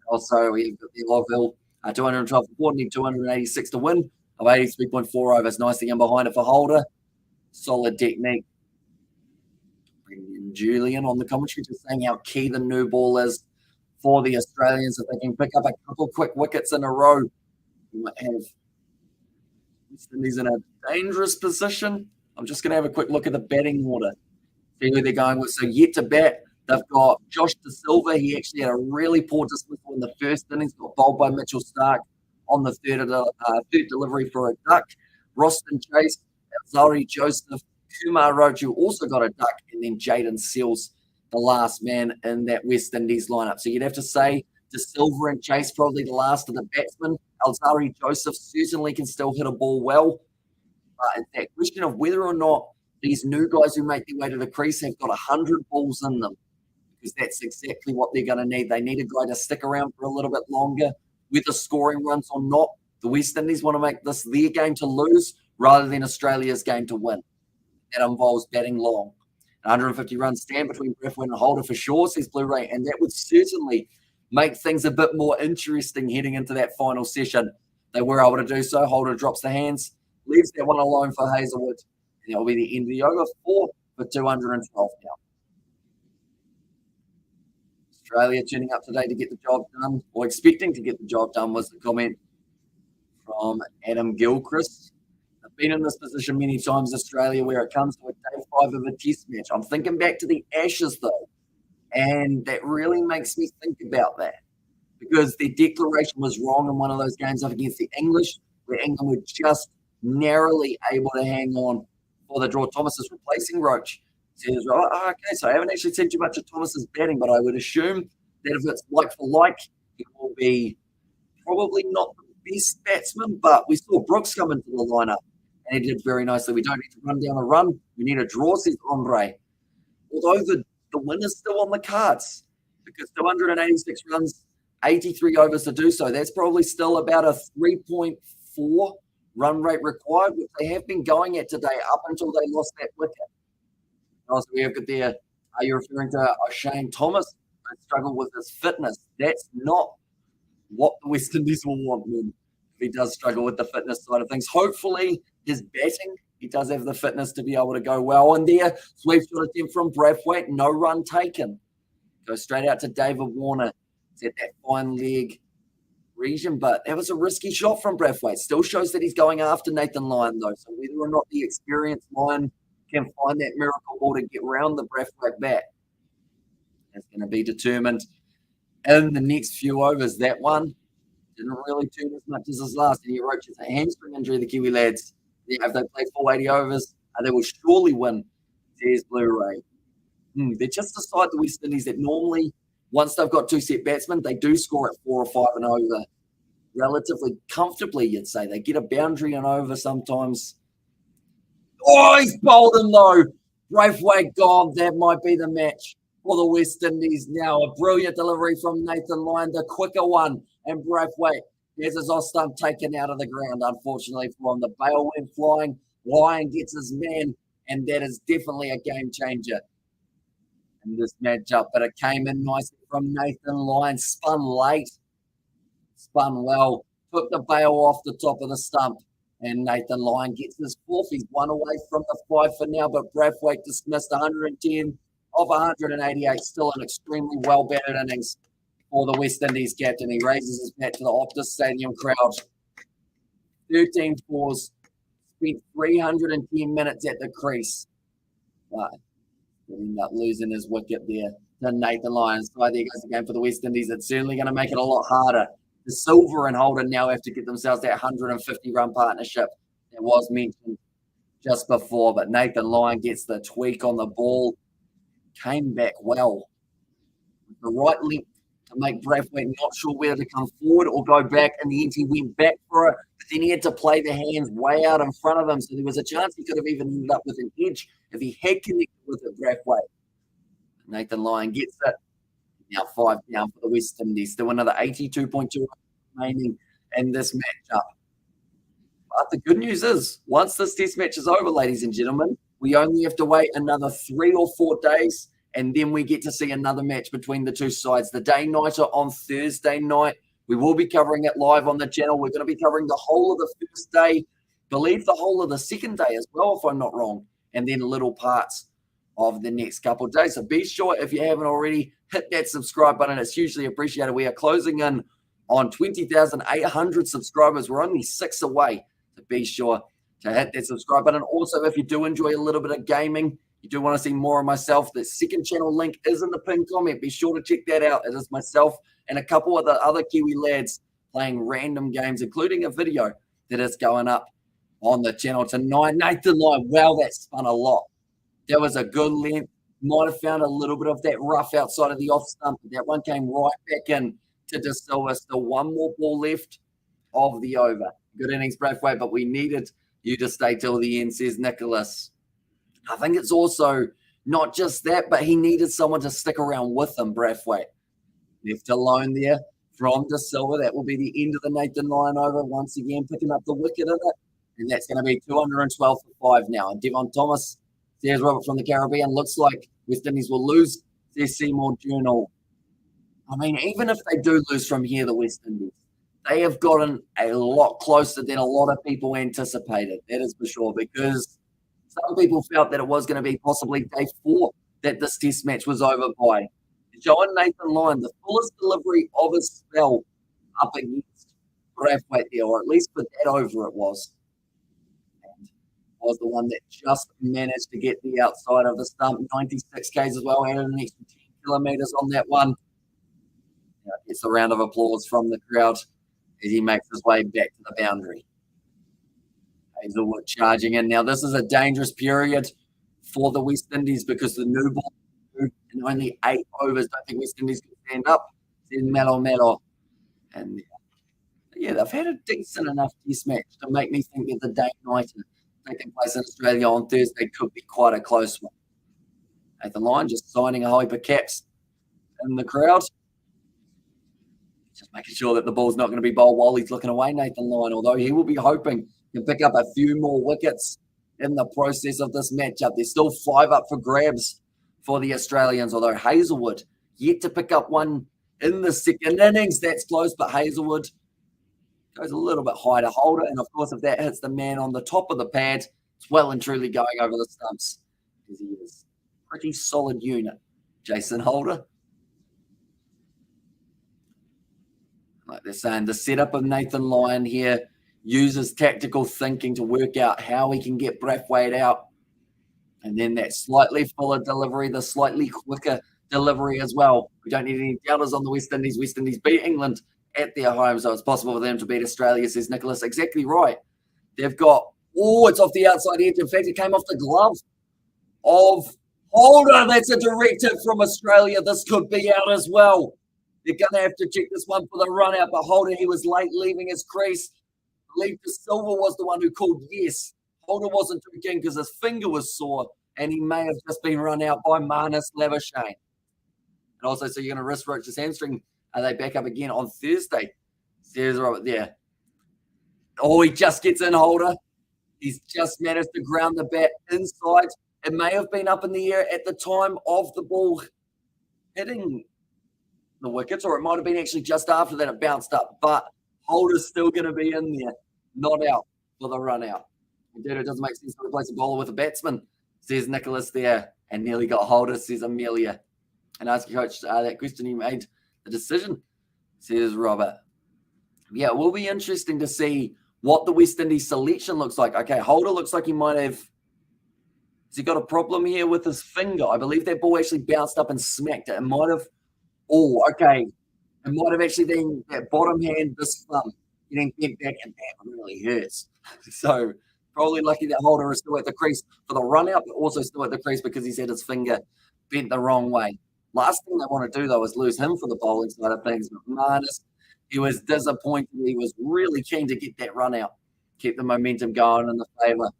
Also, we've got the Loveville 212 for 4, need 286 to win of 83.4 overs. Nicely in behind it for Holder. Solid technique. Bringing in Julian on the commentary, just saying how key the new ball is for the Australians. If they can pick up a couple quick wickets in a row, you might have West Indies in a dangerous position. I'm just going to have a quick look at the batting order, see who they're going with. So yet to bat, they've got Josh De Silva. He actually had a really poor dismissal in the first innings, got bowled by Mitchell Starc on the third delivery for a duck. Roston Chase, Zari Joseph, Kumar Roju also got a duck, and then Jaden Seals, the last man in that West Indies lineup. So you'd have to say De Silva and Chase probably the last of the batsmen. Alzari Joseph certainly can still hit a ball well. But it's that question of whether or not these new guys who make their way to the crease have got 100 balls in them, because that's exactly what they're going to need. They need a guy to stick around for a little bit longer, whether scoring runs or not. The West Indies want to make this their game to lose rather than Australia's game to win. That involves batting long. 150 runs stand between Brathwaite and Holder for sure, says Blu-ray, and that would certainly make things a bit more interesting heading into that final session. They were able to do so. Holder drops the hands, leaves that one alone for Hazelwood, and that will be the end of the over. 4 for 212 now. Australia turning up today to get the job done, or expecting to get the job done, was the comment from Adam Gilchrist. I've been in this position many times, Australia, where it comes to a day 5 of a test match. I'm thinking back to the Ashes, though, and that really makes me think about that, because their declaration was wrong in one of those games up against the English, where England were just narrowly able to hang on for the draw. Thomas is replacing Roach. Says, okay, so I haven't actually seen too much of Thomas's batting, but I would assume that if it's like for like, he will be probably not the best batsman, but we saw Brooks come into the lineup, and he did very nicely. We don't need to run down a run. We need a draw, says Andre. Although the win is still on the cards, because 286 runs, 83 overs to do so. That's probably still about a 3.4 run rate required, which they have been going at today up until they lost that wicket. Also, we have got there, are you referring to Shane Thomas? Struggle with his fitness. That's not what the West Indies will want him if he does struggle with the fitness side of things. Hopefully, his batting, he does have the fitness to be able to go well. And there, sweep shot attempt from Brathwaite, no run taken. Goes straight out to David Warner. It's at that fine leg region, but that was a risky shot from Brathwaite. Still shows that he's going after Nathan Lyon, though. So whether or not the experienced Lyon can find that miracle ball to get round the Brathwaite bat, that's going to be determined in the next few overs. That one didn't really turn as much as his last. And he wrote a hamstring injury, the Kiwi lads. If they play 480 overs, they will surely win, says Blu-ray. They're just the side, the West Indies, that normally, once they've got 2 set batsmen, they do score at 4 or 5 and over relatively comfortably, you'd say. They get a boundary and over sometimes. Oh, he's bowled him, though. Brathwaite gone. That might be the match. for the West Indies now. A brilliant delivery from Nathan Lyon, the quicker one. And Braithwaite, there's his off stump taken out of the ground, unfortunately, for him. The bail went flying. Lyon gets his man, and that is definitely a game changer in this matchup. But it came in nicely from Nathan Lyon. Spun late, spun well, took the bail off the top of the stump. And Nathan Lyon gets his fourth. He's one away from the 5 for now, but Braithwaite dismissed 110 of 188. Still an extremely well-batted innings for the West Indies captain. He raises his bat to the Optus Stadium crowd. 13 fours, spent 310 minutes at the crease. But he ended up losing his wicket there to Nathan Lyon. So there goes the game for the West Indies. It's certainly going to make it a lot harder. The Silver and Holden now have to get themselves that 150-run partnership that was mentioned just before. But Nathan Lyon gets the tweak on the ball. Came back well. The right length to make Braithwaite not sure whether to come forward or go back. In the end, he went back for it. But then he had to play the hands way out in front of him. So there was a chance he could have even ended up with an edge if he had connected with it, Braithwaite. Nathan Lyon gets it. Now 5 down for the West Indies. Still another 82.2 remaining in this matchup. But the good news is, once this test match is over, ladies and gentlemen, we only have to wait another 3 or 4 days, and then we get to see another match between the two sides. The day-nighter on Thursday night. We will be covering it live on the channel. We're going to be covering the whole of the first day, believe the whole of the second day as well, if I'm not wrong, and then little parts of the next couple of days. So be sure, if you haven't already, hit that subscribe button. It's hugely appreciated. We are closing in on 20,800 subscribers. We're only 6 away. So be sure to hit that subscribe button. Also, if you do enjoy a little bit of gaming, you do want to see more of myself, the second channel link is in the pinned comment. Be sure to check that out. It is myself and a couple of the other Kiwi lads playing random games, including a video that is going up on the channel tonight. Nathan Lyon, wow, that spun a lot. That was a good length. Might have found a little bit of that rough outside of the off stump. That one came right back in to De Silva. Still one more ball left of the over. Good innings, Braithwaite, but we needed you to stay till the end, says Nicholas. I think it's also not just that, but he needed someone to stick around with him, Braithwaite. Left alone there from De Silva. That will be the end of the Nathan Lyon over. Once again, picking up the wicket in it. And that's going to be 212 for 5 now. And Devon Thomas, there's Robert from the Caribbean. Looks like West Indies will lose. There's Seymour Journal. I mean, even if they do lose from here, the West Indies, they have gotten a lot closer than a lot of people anticipated. That is for sure, because some people felt that it was going to be possibly day 4 that this test match was over by. Showing Nathan Lyon the fullest delivery of his spell up against Braithwaite there, or at least for that over it was. And was the one that just managed to get the outside of the stump. 96 Ks as well, added an extra 10 kilometres on that one. Gets a round of applause from the crowd as he makes his way back to the boundary. Hazelwood charging in. Now, this is a dangerous period for the West Indies because the new ball and only 8 overs. Don't think West Indies can stand up. Then Melo. And yeah, they've had a decent enough test match to make me think that the day-nighter taking place in Australia on Thursday could be quite a close one. Nathan Lyon just signing a whole heap of caps in the crowd. Just making sure that the ball's not going to be bowled while he's looking away, Nathan Lyon, although he will be hoping to pick up a few more wickets in the process of this matchup. There's still 5 up for grabs for the Australians, although Hazelwood yet to pick up one in the second innings. That's close, but Hazelwood goes a little bit high to Holder. And, of course, if that hits the man on the top of the pad, it's well and truly going over the stumps because he is a pretty solid unit. Jason Holder. Like they're saying, the setup of Nathan Lyon here uses tactical thinking to work out how he can get Braithwaite out. And then that slightly fuller delivery, the slightly quicker delivery as well. We don't need any doubters on the West Indies. West Indies beat England at their home, so it's possible for them to beat Australia, says Nicholas. Exactly right. They've got, it's off the outside edge. In fact, it came off the glove of Holder. That's a direct hit from Australia. This could be out as well. They're going to have to check this one for the run out, but Holder, he was late leaving his crease. I believe De Silva was the one who called yes. Holder wasn't too keen because his finger was sore, and he may have just been run out by Marnus Labuschagne. And also, so you're going to risk Roach's hamstring. Are they back up again on Thursday? Says Robert there. Oh, he just gets in, Holder. He's just managed to ground the bat inside. It may have been up in the air at the time of the ball hitting the wickets, or it might have been actually just after that it bounced up. But Holder's still going to be in there, not out for the run out. Indeed, it doesn't make sense to replace a bowler with a batsman, says Nicholas there, and nearly got Holder, says Amelia. And ask your coach that question, he made the decision, says Robert. Yeah, it will be interesting to see what the West Indies selection looks like. Okay, Holder looks like he might have. Has he got a problem here with his finger? I believe that ball actually bounced up and smacked it. It might have. Oh, okay. It might have actually been that bottom hand, this thumb, getting bent back, and that really hurts. So probably lucky that Holder is still at the crease for the run out, but also still at the crease because he's had his finger bent the wrong way. Last thing they want to do, though, is lose him for the bowling side of things. But Marnus, he was disappointed. He was really keen to get that run out, keep the momentum going in the favour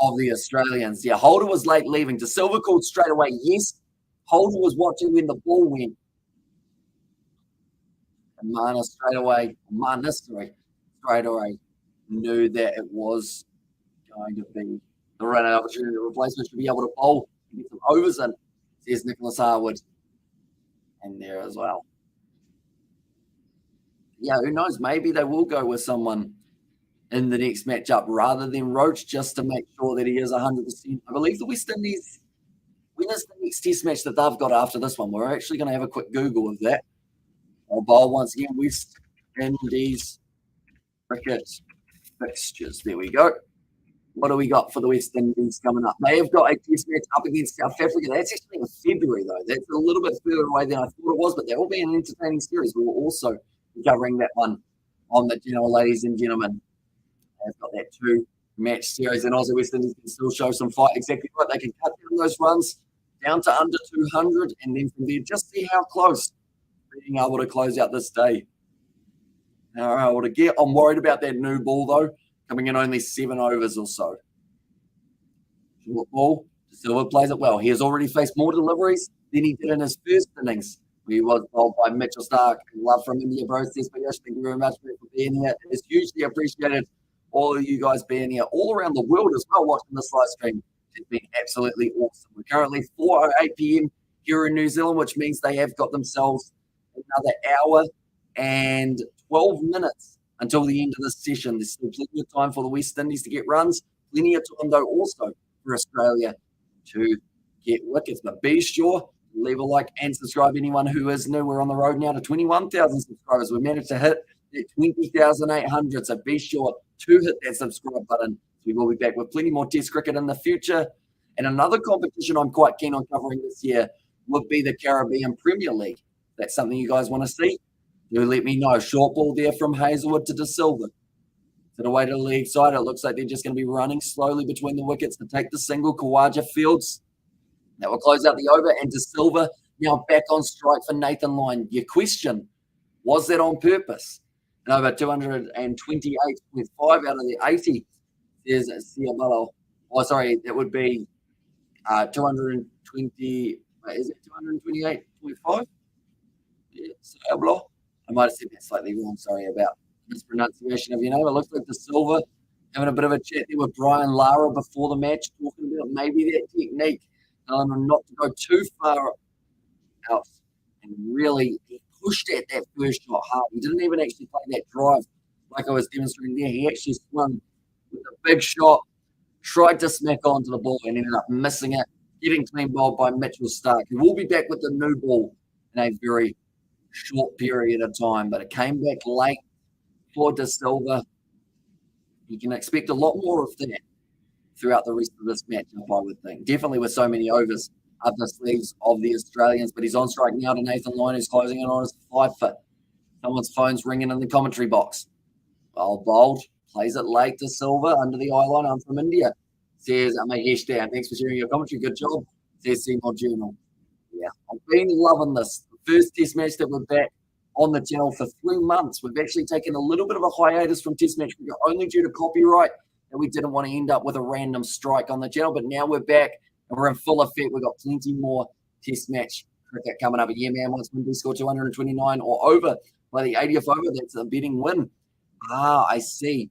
of the Australians. Yeah, Holder was late leaving. De Silva called straight away, yes. Holder was watching when the ball went. And Marnus straight away knew that it was going to be the run out opportunity. The replacement should be able to bowl and get some overs in, says Nicholas Harwood. And there as well. Yeah, who knows? Maybe they will go with someone in the next matchup rather than Roach, just to make sure that he is 100%. I believe the West Indies, when is the next test match that they've got after this one? We're actually going to have a quick Google of that. I'll bowl once again, West Indies cricket fixtures. There we go. What do we got for the West Indies coming up? They have got a test match up against South Africa. That's actually in February, though. That's a little bit further away than I thought it was, but that will be an entertaining series. We will also be covering that one on the channel, ladies and gentlemen. They've got that 2-match series, and also West Indies can still show some fight. Exactly right. They can cut down those runs down to under 200, and then from there, just see how close being able to close out this day. All right, well, to get, I'm worried about that new ball, though, coming in only 7 overs or so. Short ball, De Silva plays it well. He has already faced more deliveries than he did in his first innings. He was bowled by Mitchell Stark. Love from India, bro. Thank you very much for being here. It is hugely appreciated. All of you guys being here all around the world as well, watching this live stream. It's been absolutely awesome. We're currently 4:08 p.m. here in New Zealand, which means they have got themselves another hour and 12 minutes until the end of this session. There's still plenty of time for the West Indies to get runs. Plenty of time, though, also for Australia to get wickets. But be sure to leave a like and subscribe. Anyone who is new, we're on the road now to 21,000 subscribers. We managed to hit 20,800. So be sure to hit that subscribe button. We will be back with plenty more Test cricket in the future. And another competition I'm quite keen on covering this year would be the Caribbean Premier League. If that's something you guys want to see, do let me know. Short ball there from Hazelwood to De Silva. To the way to the league side, it looks like they're just going to be running slowly between the wickets to take the single. Kawaja Fields. That will close out the over. And De Silva now back on strike for Nathan Lyon. Your question, was that on purpose? And over 228.5 out of the 80 is Ciabello. Oh, sorry, that would be 220. Is it 228.5? Yeah, Ciabello. I might have said that slightly wrong. Sorry about mispronunciation of your name. It looks like De Silva having a bit of a chat there with Brian Lara before the match, talking about maybe that technique, not to go too far out. And really, he pushed at that first shot hard. He didn't even actually play that drive like I was demonstrating there. He actually swung with a big shot, tried to smack onto the ball and ended up missing it, getting clean bowled by Mitchell Stark. He will be back with the new ball in a very short period of time, but it came back late for De Silva. You can expect a lot more of that throughout the rest of this matchup, I would think. Definitely with so many overs up the sleeves of the Australians, but he's on strike now to Nathan Lyon, who's closing in on his 5 foot. Someone's phone's ringing in the commentary box. Well bowled, plays it late to Silva under the eye line. I'm from India. Says Mahesh down. Thanks for sharing your commentary. Good job. Says Seymour Journal. Yeah, I've been loving this. The first test match that we're back on the channel for 3 months. We've actually taken a little bit of a hiatus from test match cricket only due to copyright, and we didn't want to end up with a random strike on the channel, but now we're back and we're in full effect. We've got plenty more test match cricket coming up. Yeah, man, once Windies score 229 or over by the 80th over, that's a betting win. Ah, I see.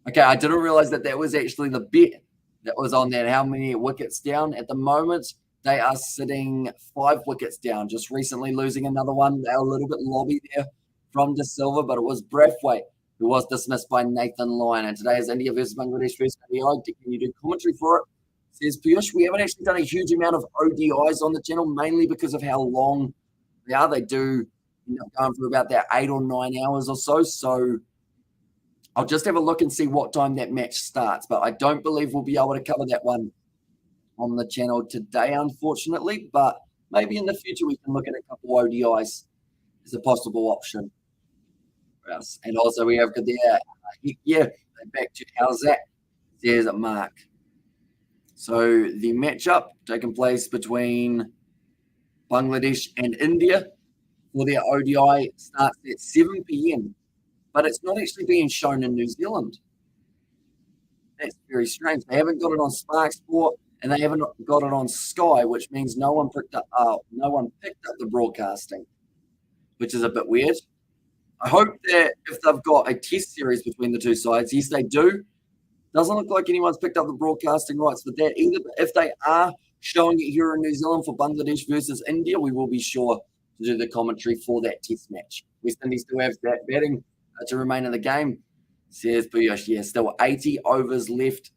Okay, I didn't realize that was actually the bet that was on that. How many wickets down at the moment? They are sitting 5 wickets down, just recently losing another one. They're a little bit lobby there from De Silva, but it was Brathwaite who was dismissed by Nathan Lyon. And today is India versus Bangladesh first ODI. Can you do commentary for it? Says Piyush. We haven't actually done a huge amount of ODIs on the channel, mainly because of how long they are. They do going for about that 8 or 9 hours or so. So I'll just have a look and see what time that match starts. But I don't believe we'll be able to cover that one on the channel today, unfortunately. But maybe in the future we can look at a couple of ODIs as a possible option for us. And also we have there, back to how's that? There's Mark. So the matchup taking place between Bangladesh and India for their ODI starts at 7 p.m. But it's not actually being shown in New Zealand. That's very strange. They haven't got it on Spark Sport and they haven't got it on Sky, which means no one picked up the broadcasting, which is a bit weird. I hope that if they've got a test series between the two sides, yes, they do. Doesn't look like anyone's picked up the broadcasting rights for that either. But if they are showing it here in New Zealand for Bangladesh versus India, we will be sure to do the commentary for that test match. West Indies still have that batting to remain in the game. Says Piyush, yeah, still 80 overs left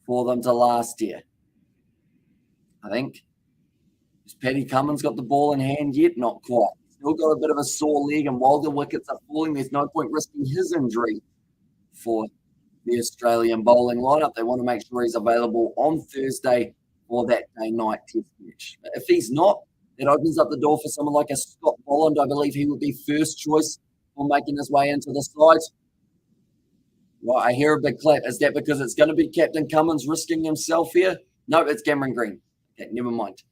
for them to last year. I think. Has Paddy Cummins got the ball in hand yet? Not quite. Still got a bit of a sore leg, and while the wickets are falling, there's no point risking his injury for the Australian bowling lineup. They want to make sure he's available on Thursday for that day-night test match. But if he's not, it opens up the door for someone like a Scott Bolland. I believe he would be first choice for making his way into the side. Well, I hear a big clap. Is that because it's going to be Captain Cummins risking himself here? No, it's Cameron Green. Okay, never mind.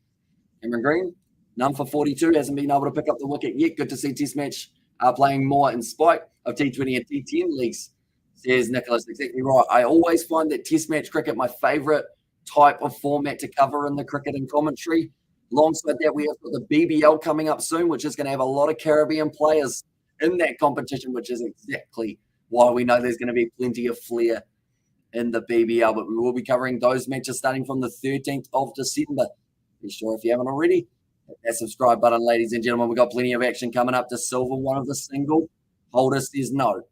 Cameron Green, none for 42, hasn't been able to pick up the wicket yet. Good to see Test match playing more in spite of T20 and T10 leagues, says Nicholas. Exactly right. I always find that Test match cricket my favourite type of format to cover in the cricket and commentary. Alongside that, we have got the BBL coming up soon, which is going to have a lot of Caribbean players in that competition, which is exactly why we know there's going to be plenty of flair in the BBL. But we will be covering those matches starting from the 13th of December. Be sure if you haven't already, hit that subscribe button, ladies and gentlemen. We've got plenty of action coming up. To Silver, one of the single holders, says no.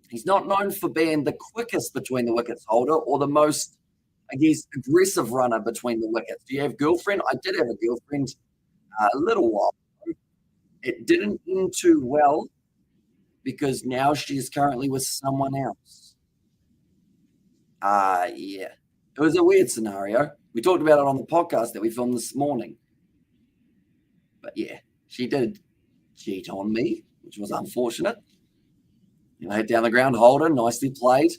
He's not known for being the quickest between the wickets holder or the most, I guess, aggressive runner between the wickets. Do you have girlfriend? I did have a girlfriend a little while ago. It didn't end too well because now she's currently with someone else. Yeah. It was a weird scenario. We talked about it on the podcast that we filmed this morning. But yeah, she did cheat on me, which was unfortunate. Hit down the ground, holder, nicely played.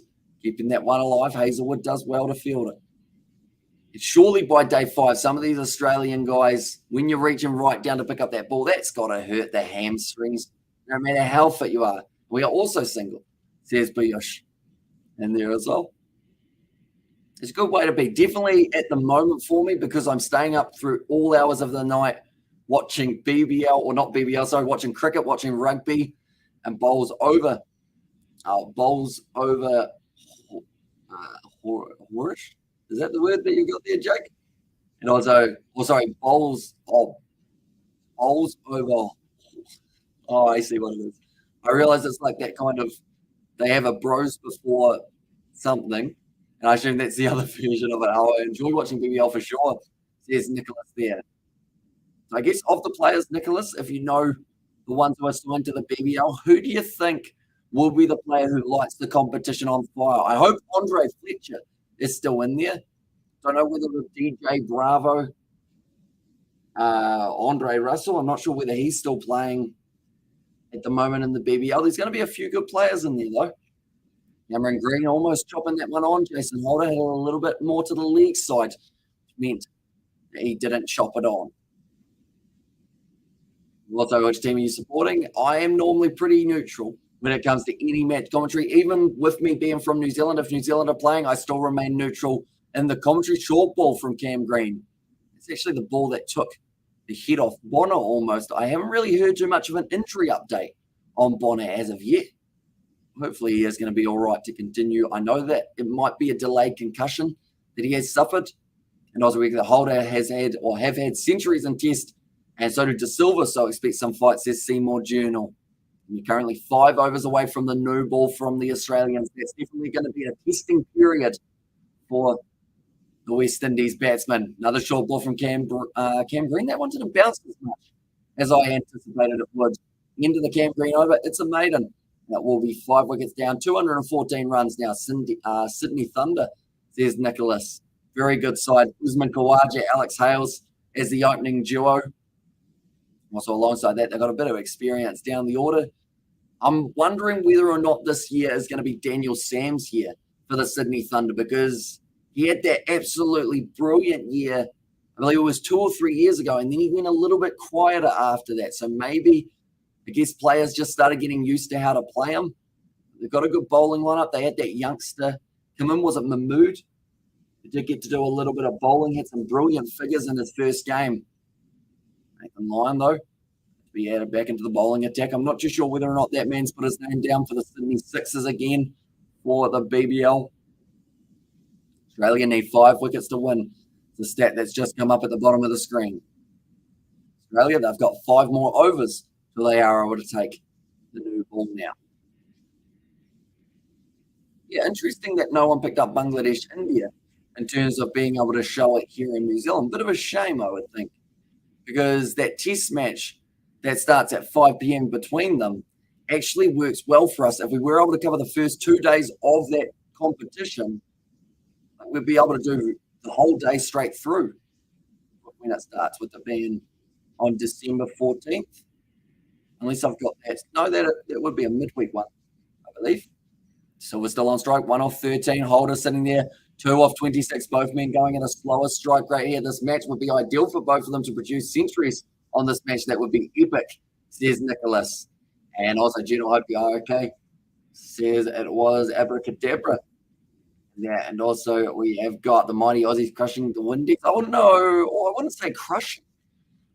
Keeping that one alive. Hazelwood does well to field it. It's surely by day 5, some of these Australian guys, when you're reaching right down to pick up that ball, that's got to hurt the hamstrings, no matter how fit you are. We are also single, says Piyush. And there as well. It's a good way to be. Definitely at the moment for me because I'm staying up through all hours of the night watching BBL, or not BBL, sorry, watching cricket, watching rugby, and bowls over Horish? Is that the word that you got there, Jake? And also, bowls over. Oh, I see what it is. I realize it's like that kind of, they have a bros before something, and I assume that's the other version of it. I enjoy watching BBL for sure, says Nicholas there. So I guess of the players, Nicholas, if you know the ones who are signed to the BBL, who do you think will be the player who lights the competition on fire? I hope Andre Fletcher is still in there. Don't know whether with DJ Bravo, Andre Russell, I'm not sure whether he's still playing at the moment in the BBL. There's going to be a few good players in there, though. Cameron Green almost chopping that one on. Jason Holder had a little bit more to the leg side, which meant that he didn't chop it on. Also, which team are you supporting? I am normally pretty neutral when it comes to any match commentary. Even with me being from New Zealand, if New Zealand are playing, I still remain neutral in the commentary. Short ball from Cam Green. It's actually the ball that took the head off Bonner almost. I haven't really heard too much of an injury update on Bonner as of yet. Hopefully he is going to be all right to continue. I know that it might be a delayed concussion that he has suffered. And also the Holder has had or have had centuries in test, and so did De Silva, so expect some fights, says Seymour Journal. And you're currently 5 overs away from the new ball from the Australians. That's definitely going to be a testing period for the West Indies batsman. Another short ball from Cam Green. That one didn't bounce as much as I anticipated it would. Into the Cam Green over. It's a maiden. That will be 5 wickets down. 214 runs now. Sydney Thunder, says Nicholas. Very good side. Usman Khawaja, Alex Hales as the opening duo. Also alongside that, they've got a bit of experience down the order. I'm wondering whether or not this year is going to be Daniel Sam's year for the Sydney Thunder, because he had that absolutely brilliant year. I believe it was 2 or 3 years ago, and then he went a little bit quieter after that. So maybe, I guess, players just started getting used to how to play him. They've got a good bowling lineup. They had that youngster come in. Was it Mahmood? He did get to do a little bit of bowling. Had some brilliant figures in his first game. Nathan Lyon, though, to be added back into the bowling attack. I'm not too sure whether or not that man's put his name down for the Sydney Sixers again for the BBL. Australia need 5 wickets to win. It's a stat that's just come up at the bottom of the screen. Australia, they've got 5 more overs till they are able to take the new ball now. Yeah, interesting that no one picked up Bangladesh, India in terms of being able to show it here in New Zealand. Bit of a shame, I would think, because that test match that starts at 5 p.m. between them actually works well for us. If we were able to cover the first 2 days of that competition, we'd be able to do the whole day straight through when it starts, with the ban on December 14th. Unless I've got that. No, that would be a midweek one, I believe. So we're still on strike. 1 off 13. Holder sitting there. 2 off 26. Both men going in a slower strike rate here. This match would be ideal for both of them to produce centuries on this match. That would be epic, says Nicholas. And also, Gino, hope you are okay. Says it was abracadabra. Yeah, and also we have got the mighty Aussies crushing the Windies. Oh, no. Oh, I wouldn't say crushing.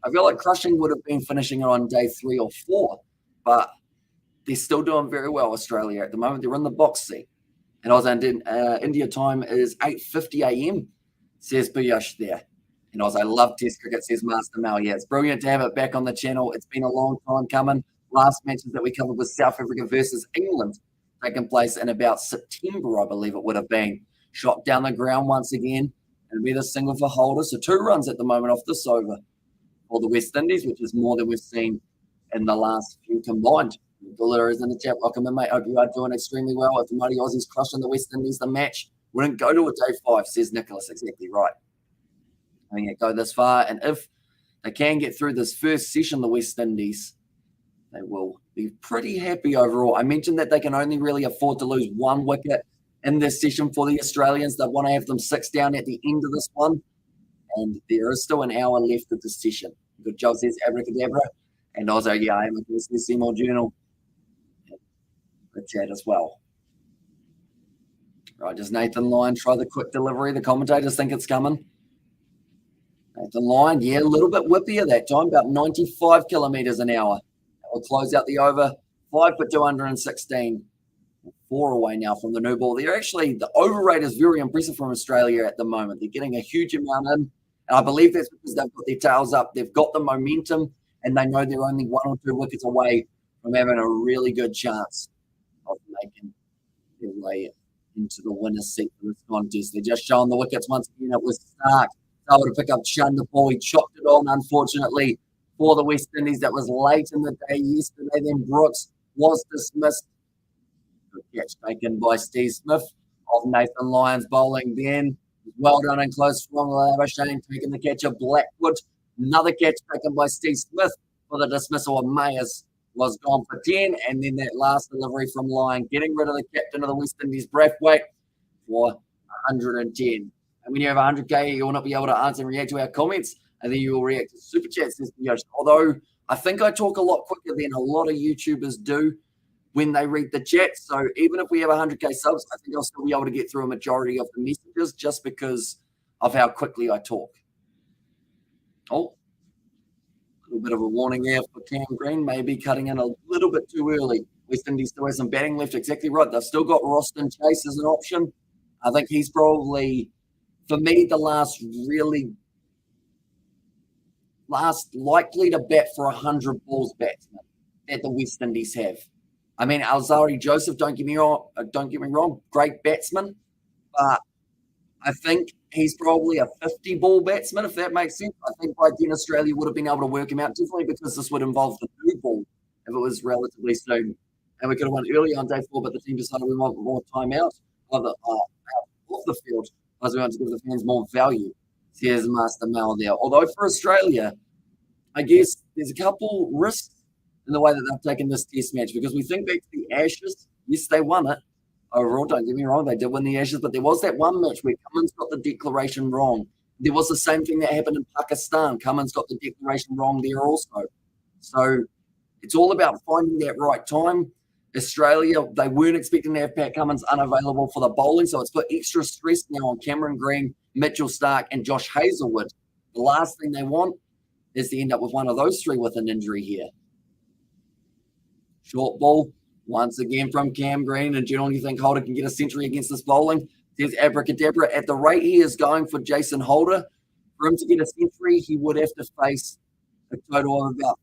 I feel like crushing would have been finishing on day 3 or 4. But they're still doing very well, Australia. At the moment, they're in the box seat. And also, India time is 8:50 a.m., says Piyush there. And also, I love Test cricket, says Master Mel. Yeah, it's brilliant to have it back on the channel. It's been a long time coming. Last matches that we covered was South Africa versus England, taking place in about September, I believe it would have been. Shot down the ground once again. And be the single for Holder. So 2 runs at the moment off this over for the West Indies, which is more than we've seen in the last few combined. Buller is in the chat. Welcome in, mate. Hope you are doing extremely well. If the mighty Aussies crushing the West Indies, the match wouldn't go to a day 5, says Nicholas. Exactly right. I think it go this far. And if they can get through this first session, the West Indies, they will be pretty happy overall. I mentioned that they can only really afford to lose 1 wicket in this session for the Australians. They want to have them 6 down at the end of this one. And there is still an hour left of the session. Good job, says Abracadabra. And also, yeah, I'm a Seymour Journal. The chat as well. Right, does Nathan Lyon try the quick delivery? The commentators think it's coming. Nathan Lyon, yeah, a little bit whippier that time, about 95 kilometres an hour. That will close out the over. 5 for 216. 4 away now from the new ball. They're actually, the over rate is very impressive from Australia at the moment. They're getting a huge amount in. And I believe that's because they've got their tails up. They've got the momentum, and they know they're only 1 or 2 wickets away from having a really good chance of making their way into the winner's seat for this contest. They're just showing the wickets once again. It was Stark able to pick up Chanderpaul. He chopped it on, unfortunately, for the West Indies. That was late in the day yesterday. Then Brooks was dismissed. Good catch taken by Steve Smith of Nathan Lyon's bowling then. Well done and close from Labuschagne, taking the catch of Blackwood. Another catch taken by Steve Smith for the dismissal of Mayers. Was gone for 10, and then that last delivery from Lyon, getting rid of the captain of the West Indies, Brathwaite, for 110. And when you have 100k, you will not be able to answer and react to our comments, and then you will react to super chats, says Yosh. Although I think I talk a lot quicker than a lot of YouTubers do when they read the chat. So even if we have 100k subs, I think I'll still be able to get through a majority of the messages just because of how quickly I talk. Oh, little bit of a warning there for Cam Green, maybe cutting in a little bit too early. West Indies still has some batting left, exactly right. They've still got Roston Chase as an option. I think he's probably, for me, the last likely to bat for 100 balls batsman that the West Indies have. I mean, Alzari Joseph, don't get me wrong, great batsman, but I think he's probably a 50-ball batsman, if that makes sense. I think by then Australia would have been able to work him out, definitely because this would involve the new ball if it was relatively soon. And we could have won early on day 4, but the team decided we want more time out of the field because we want to give the fans more value. Here's Master Mal there. Although for Australia, I guess there's a couple risks in the way that they've taken this test match, because we think back to the Ashes. Yes, they won it. Overall, don't get me wrong, they did win the Ashes, but there was that one match where Cummins got the declaration wrong. There was the same thing that happened in Pakistan. Cummins got the declaration wrong there also. So it's all about finding that right time. Australia, they weren't expecting to have Pat Cummins unavailable for the bowling, so it's put extra stress now on Cameron Green, Mitchell Starc, and Josh Hazlewood. The last thing they want is to end up with one of those three with an injury here. Short ball, once again from Cam Green, and generally you think Holder can get a century against this bowling. There's abracadabra. At the rate he is going for Jason Holder, for him to get a century, he would have to face a total of about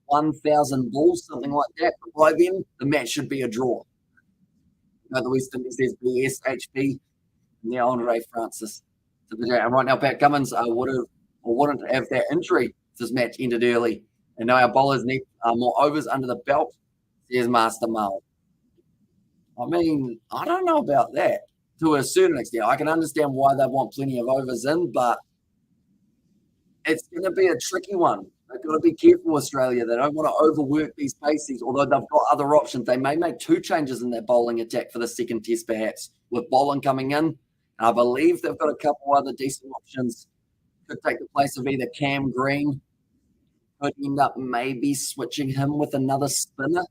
1,000 balls, something like that. But by then, the match should be a draw. The West Indies, there's BS, HP, and now Andre Francis. And right now, Pat Cummins wouldn't have that injury if this match ended early. And now our bowlers need more overs under the belt. There's Master Mal. I mean, I don't know about that to a certain extent. I can understand why they want plenty of overs in, but it's going to be a tricky one. They've got to be careful, Australia. They don't want to overwork these paces, although they've got other options. They may make 2 changes in their bowling attack for the second test, perhaps, with Boland coming in. And I believe they've got a couple other decent options. Could take the place of either Cam Green. Could end up maybe switching him with another spinner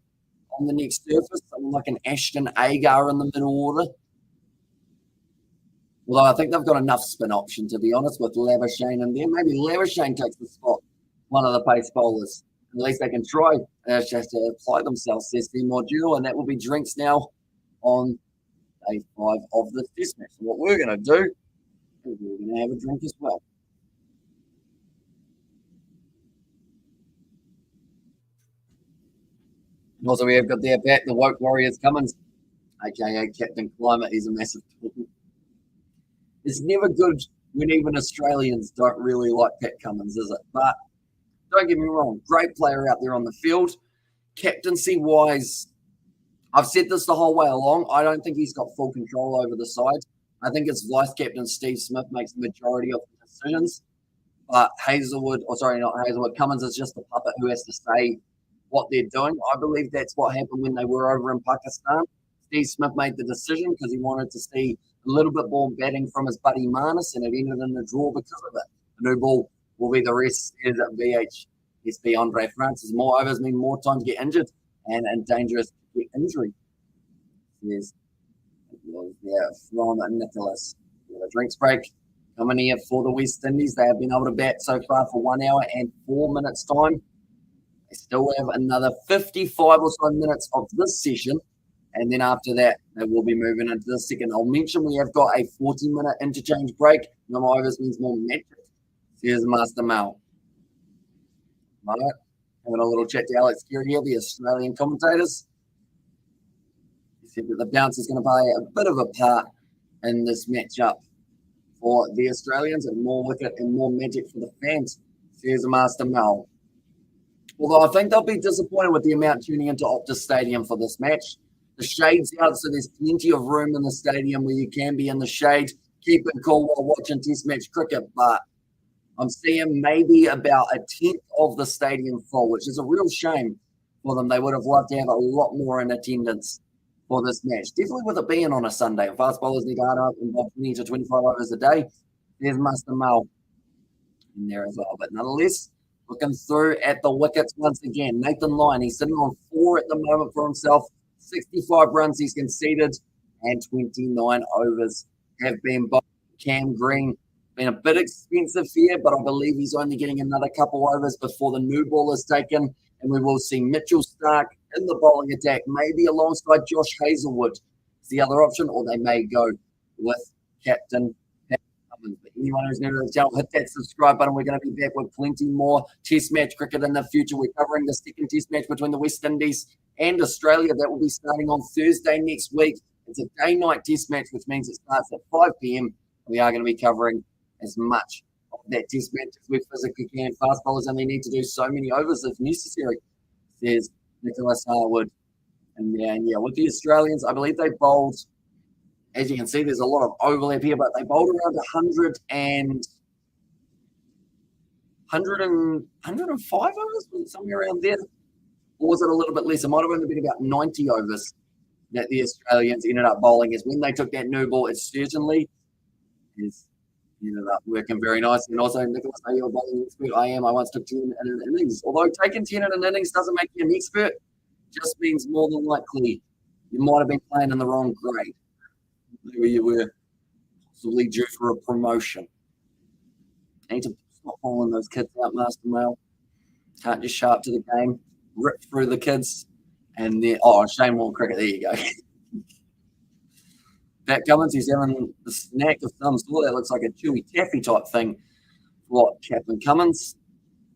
on the next surface, someone like an Ashton Agar in the middle order. Although I think they've got enough spin option, to be honest, with Labuschagne in there. Maybe Labuschagne takes the spot, one of the pace bowlers. At least they can try. They just have to apply themselves, says Seymour Duel, and that will be drinks now on day 5 of this test match. So what we're going to do is we're going to have a drink as well. And also, we have got there back the Woke Warriors Cummins, aka Captain Climate. He's a massive talker. It's never good when even Australians don't really like Pat Cummins, is it? But don't get me wrong, great player out there on the field. Captaincy-wise, I've said this the whole way along. I don't think he's got full control over the side. I think it's vice-captain Steve Smith makes the majority of the decisions. But Cummins is just a puppet who has to say what they're doing. I believe that's what happened when they were over in Pakistan. Steve Smith made the decision because he wanted to see a little bit more batting from his buddy Marnus, and it ended in a draw because of it. A new ball will be the rest. Is at VHSB Andre Francis. More overs mean more time to get injured and dangerous to get injury. Yes. From Nicholas. A drinks break coming here for the West Indies. They have been able to bat so far for 1 hour and 4 minutes time. They still have another 55 or so minutes of this session. And then after that, they will be moving into the second. I'll mention we have got a 40-minute interchange break. No more overs means more magic. Here's Master Mal. All right. Having a little chat to Alex Geary here, the Australian commentators. He said that the bounce is going to play a bit of a part in this matchup for the Australians, and more wicket and more magic for the fans. Here's Master Mal. Although I think they'll be disappointed with the amount tuning into Optus Stadium for this match. The shade's out, so there's plenty of room in the stadium where you can be in the shade. Keep it cool while watching test match cricket, but I'm seeing maybe about a 10th of the stadium full, which is a real shame for them. They would have loved to have a lot more in attendance for this match. Definitely with it being on a Sunday. Fast bowlers need to hard up and bob 20 to 25 overs a day. There's Master Mal in there as well. But nonetheless, looking through at the wickets once again. Nathan Lyon, he's sitting on 4 at the moment for himself. 65 runs he's conceded, and 29 overs have been bowled. Cam Green Been a bit expensive here, but I believe he's only getting another couple overs before the new ball is taken, and we will see Mitchell Starc in the bowling attack, maybe alongside Josh Hazelwood is the other option, or they may go with Captain Pat Cummins. But anyone who's new to the channel, hit that subscribe button. We're going to be back with plenty more Test match cricket in the future. We're covering the second Test match between the West Indies and Australia. That will be starting on Thursday next week. It's a day-night Test match, which means it starts at 5 p.m. We are going to be covering as much of that Test match as we physically can. Fast bowlers only need to do so many overs if necessary, says Nicholas Harwood. And yeah, with the Australians, I believe they bowled, as you can see, there's a lot of overlap here, but they bowled around 105 overs, somewhere around there. Or was it a little bit less? It might have only been about 90 overs that the Australians ended up bowling. As when they took that new ball, it certainly ended up working very nicely. And also, Nicholas, are you a bowling expert? I am. I once took 10 in an innings. Although taking 10 in an innings doesn't make you an expert, just means more than likely you might have been playing in the wrong grade. Maybe you were possibly due for a promotion. I need to stop calling those kids out, Master Mail. Can't just show up to the game, rip through the kids, and then, Shane Warne cricket. There you go. Pat Cummins, he's having the snack of some sort. That looks like a chewy taffy type thing. What, Captain Cummins?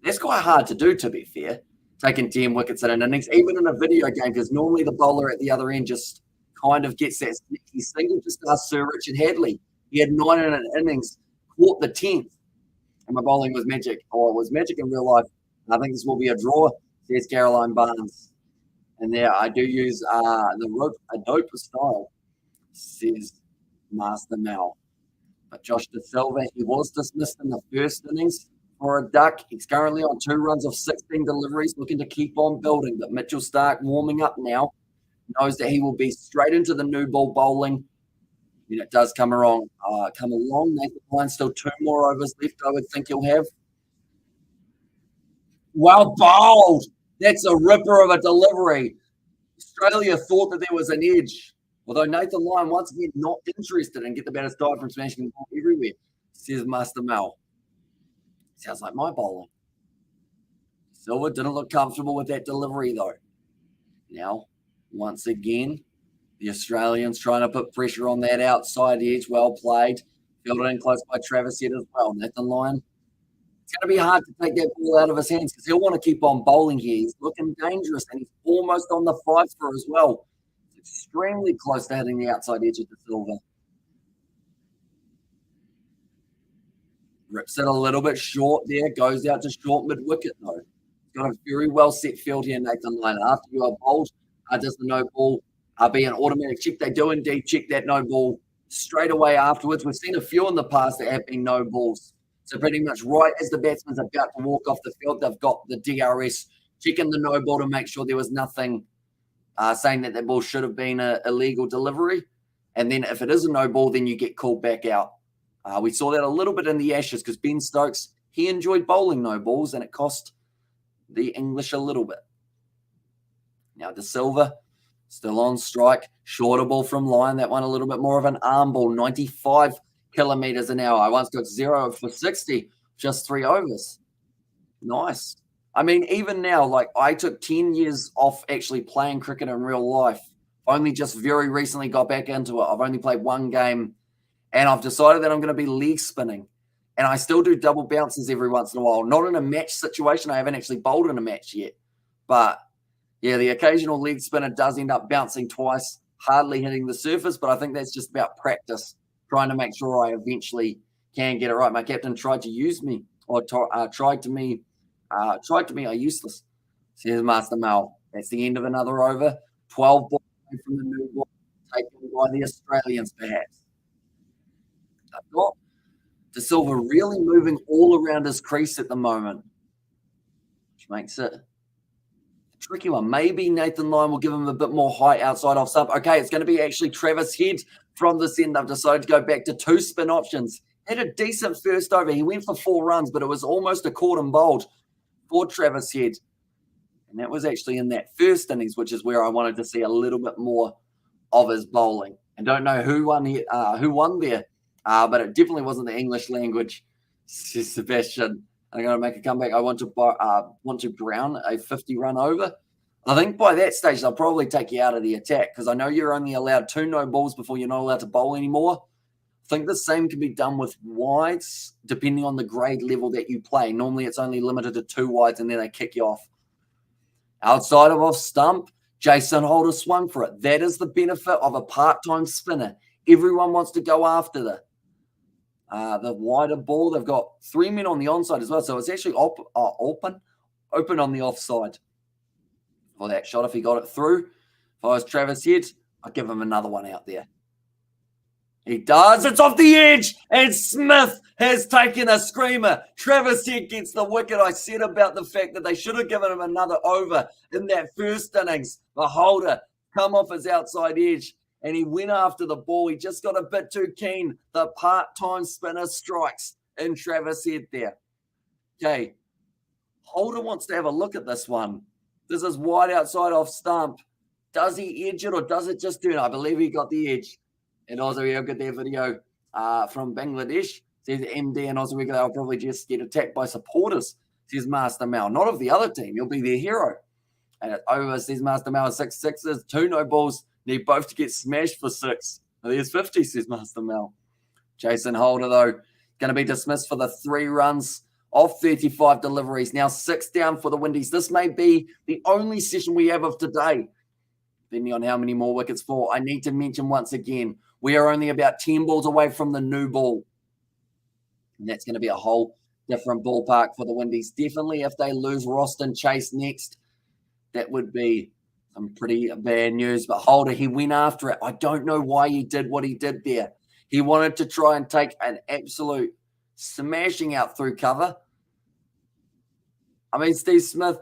That's quite hard to do, to be fair. Taking 10 wickets in an innings, even in a video game, because normally the bowler at the other end just kind of gets that sneaky single. Just ask Sir Richard Hadley. He had 9 in an innings, caught the 10th, and my bowling was magic. Oh, it was magic in real life. I think this will be a draw, says Caroline Barnes. And there, I do use the rope Adobe style, says Master Mel. But Josh De Silva, he was dismissed in the first innings for a duck. He's currently on 2 runs of 16 deliveries, looking to keep on building. But Mitchell Starc warming up now, knows that he will be straight into the new ball bowling. And it does come along. Nathan Lyon, still 2 more overs left, I would think he'll have. Well bowled. That's a ripper of a delivery. Australia thought that there was an edge. Although Nathan Lyon, once again, not interested and get the batters dive from smashing the ball everywhere, says Master Mel. Sounds like my bowling. Silver didn't look comfortable with that delivery, though. Now, once again, the Australians trying to put pressure on that outside edge. Well played. Fielded in close by Travis Head as well. Nathan Lyon. It's going to be hard to take that ball out of his hands because he'll want to keep on bowling here. He's looking dangerous, and he's almost on the 5 for as well. Extremely close to hitting the outside edge of the silver. Rips it a little bit short there. Goes out to short mid-wicket, though. He's got a very well set field here, Nathan Lyon. After you are bowled, does the no ball be an automatic check? They do indeed check that no ball straight away afterwards. We've seen a few in the past that have been no balls. So pretty much right as the batsman's about to walk off the field, they've got the DRS checking the no ball to make sure there was nothing saying that ball should have been an illegal delivery. And then if it is a no ball, then you get called back out. We saw that a little bit in the Ashes because Ben Stokes, he enjoyed bowling no balls and it cost the English a little bit. Now De Silva, still on strike. Shorter ball from Lyon. That one a little bit more of an arm ball, 95 kilometers an hour. I once got 0 for 60, just 3 overs. Nice. I mean, even now, like I took 10 years off actually playing cricket in real life. Only just very recently got back into it. I've only played 1 game and I've decided that I'm going to be leg spinning. And I still do double bounces every once in a while. Not in a match situation. I haven't actually bowled in a match yet. But yeah, the occasional leg spinner does end up bouncing twice, hardly hitting the surface. But I think that's just about practice, trying to make sure I eventually can get it right. My captain tried to use me, or tried to me are useless. Says Master Mel. That's the end of another over. 12 balls from the new ball, taken by the Australians, perhaps. I've got De Silva really moving all around his crease at the moment, which makes it a tricky one. Maybe Nathan Lyon will give him a bit more height outside off stump. Okay, it's going to be actually Travis Head from this end. I've decided to go back to 2 spin options. Had a decent first over. He went for 4 runs, but it was almost a caught and bowled for Travis Head. And that was actually in that first innings, which is where I wanted to see a little bit more of his bowling. And don't know who won there. but it definitely wasn't the English language. Says Sebastian. I'm going to make a comeback. I want to ground a 50 run over. I think by that stage, they'll probably take you out of the attack because I know you're only allowed 2 no balls before you're not allowed to bowl anymore. I think the same can be done with wides, depending on the grade level that you play. Normally, it's only limited to 2 wides, and then they kick you off. Outside of off stump, Jason Holder swung for it. That is the benefit of a part-time spinner. Everyone wants to go after the wider ball. They've got 3 men on the onside as well, so it's actually open on the offside for that shot if he got it through. If I was Travis Head, I'd give him another one out there. He does. It's off the edge, and Smith has taken a screamer. Travis Head gets the wicket. I said about the fact that they should have given him another over in that first innings. The Holder come off his outside edge, and he went after the ball. He just got a bit too keen. The part-time spinner strikes in Travis Head there. Okay, Holder wants to have a look at this one. This is wide outside off stump. Does he edge it, or does it just turn? I believe he got the edge. And also, we have got their video from Bangladesh. Says MD and also they'll probably just get attacked by supporters, says Master Mal. Not of the other team. You'll be their hero. And it's over, says Master Mal. 6 sixes, 2 no balls. Need both to get smashed for 6. Well, there's 50, says Master Mal. Jason Holder, though, going to be dismissed for the 3 runs off 35 deliveries. Now 6 down for the Windies. This may be the only session we have of today, depending on how many more wickets fall. I need to mention once again, we are only about 10 balls away from the new ball. And that's going to be a whole different ballpark for the Windies. Definitely if they lose Roston Chase next, that would be some pretty bad news. But Holder, he went after it. I don't know why he did what he did there. He wanted to try and take an absolute smashing out through cover. I mean, Steve Smith,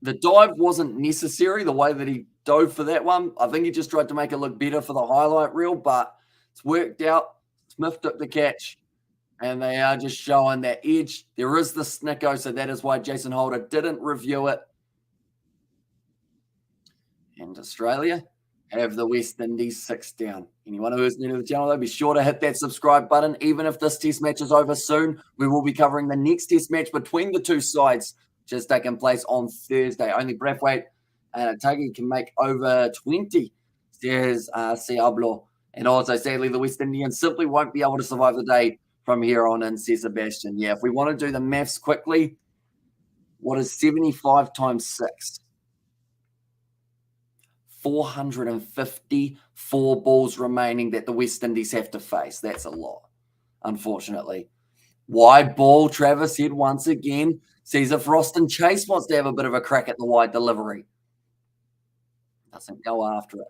the dive wasn't necessary the way that he dove for that one. I think he just tried to make it look better for the highlight reel, but it's worked out. Smith took the catch, and they are just showing that edge. There is the snicko, so that is why Jason Holder didn't review it. And Australia have the West Indies 6 down. Anyone who is new to the channel, though, be sure to hit that subscribe button. Even if this test match is over soon, we will be covering the next test match between the 2 sides, which is taking place on Thursday. Only Brathwaite and Tuggy can make over 20, says Ciablo. And also, sadly, the West Indians simply won't be able to survive the day from here on in, says Sebastian. Yeah, if we want to do the maths quickly, what is 75 times 6? 454 balls remaining that the West Indies have to face. That's a lot, unfortunately. Wide ball, Travis Head once again. Sees if Roston Chase wants to have a bit of a crack at the wide delivery. Doesn't go after it.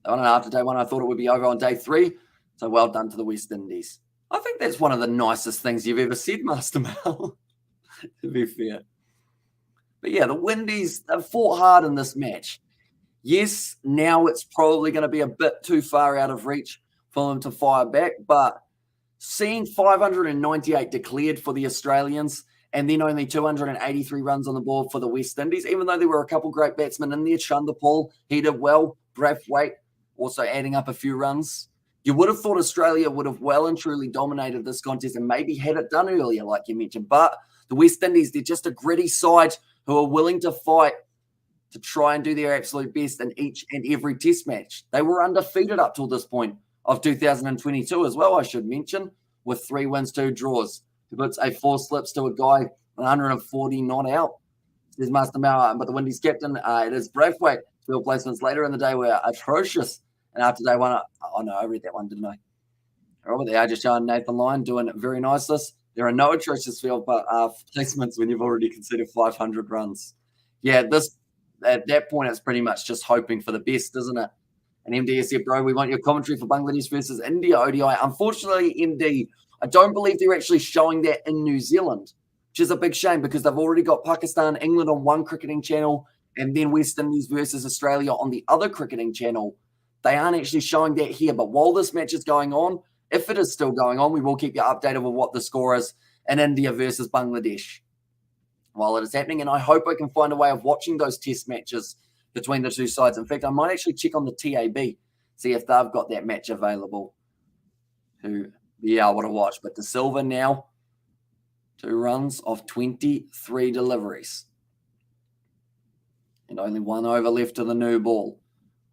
They won it after day 1. I thought it would be over on day 3. So well done to the West Indies. I think that's one of the nicest things you've ever said, Master Mel, to be fair. But yeah, the Windies, they've fought hard in this match. Yes, now it's probably going to be a bit too far out of reach for them to fire back. But seeing 598 declared for the Australians, and then only 283 runs on the board for the West Indies, even though there were a couple great batsmen in there. Chanderpaul, he did well. Brathwaite also adding up a few runs. You would have thought Australia would have well and truly dominated this contest and maybe had it done earlier, like you mentioned. But the West Indies, they're just a gritty side who are willing to fight to try and do their absolute best in each and every test match. They were undefeated up till this point of 2022 as well, I should mention, with 3 wins, 2 draws. He puts a 4 slips to a guy 140 not out. There's Master Mauer, but the Windies captain, it is Brathwaite. Field placements later in the day were atrocious. And after day 1, oh no, I read that one, didn't I? Robert, they are just showing Nathan Lyon doing it very nicely. There are no atrocious field placements when you've already conceded 500 runs. Yeah, this at that point, it's pretty much just hoping for the best, isn't it? And MD said, bro, we want your commentary for Bangladesh versus India ODI. Unfortunately, MD, I don't believe they're actually showing that in New Zealand, which is a big shame because they've already got Pakistan, England on one cricketing channel, and then West Indies versus Australia on the other cricketing channel. They aren't actually showing that here. But while this match is going on, if it is still going on, we will keep you updated with what the score is in India versus Bangladesh while it is happening. And I hope I can find a way of watching those test matches between the 2 sides. In fact, I might actually check on the TAB, see if they've got that match available. to be able to watch. But De Silva now, 2 runs off 23 deliveries. And only 1 over left to the new ball.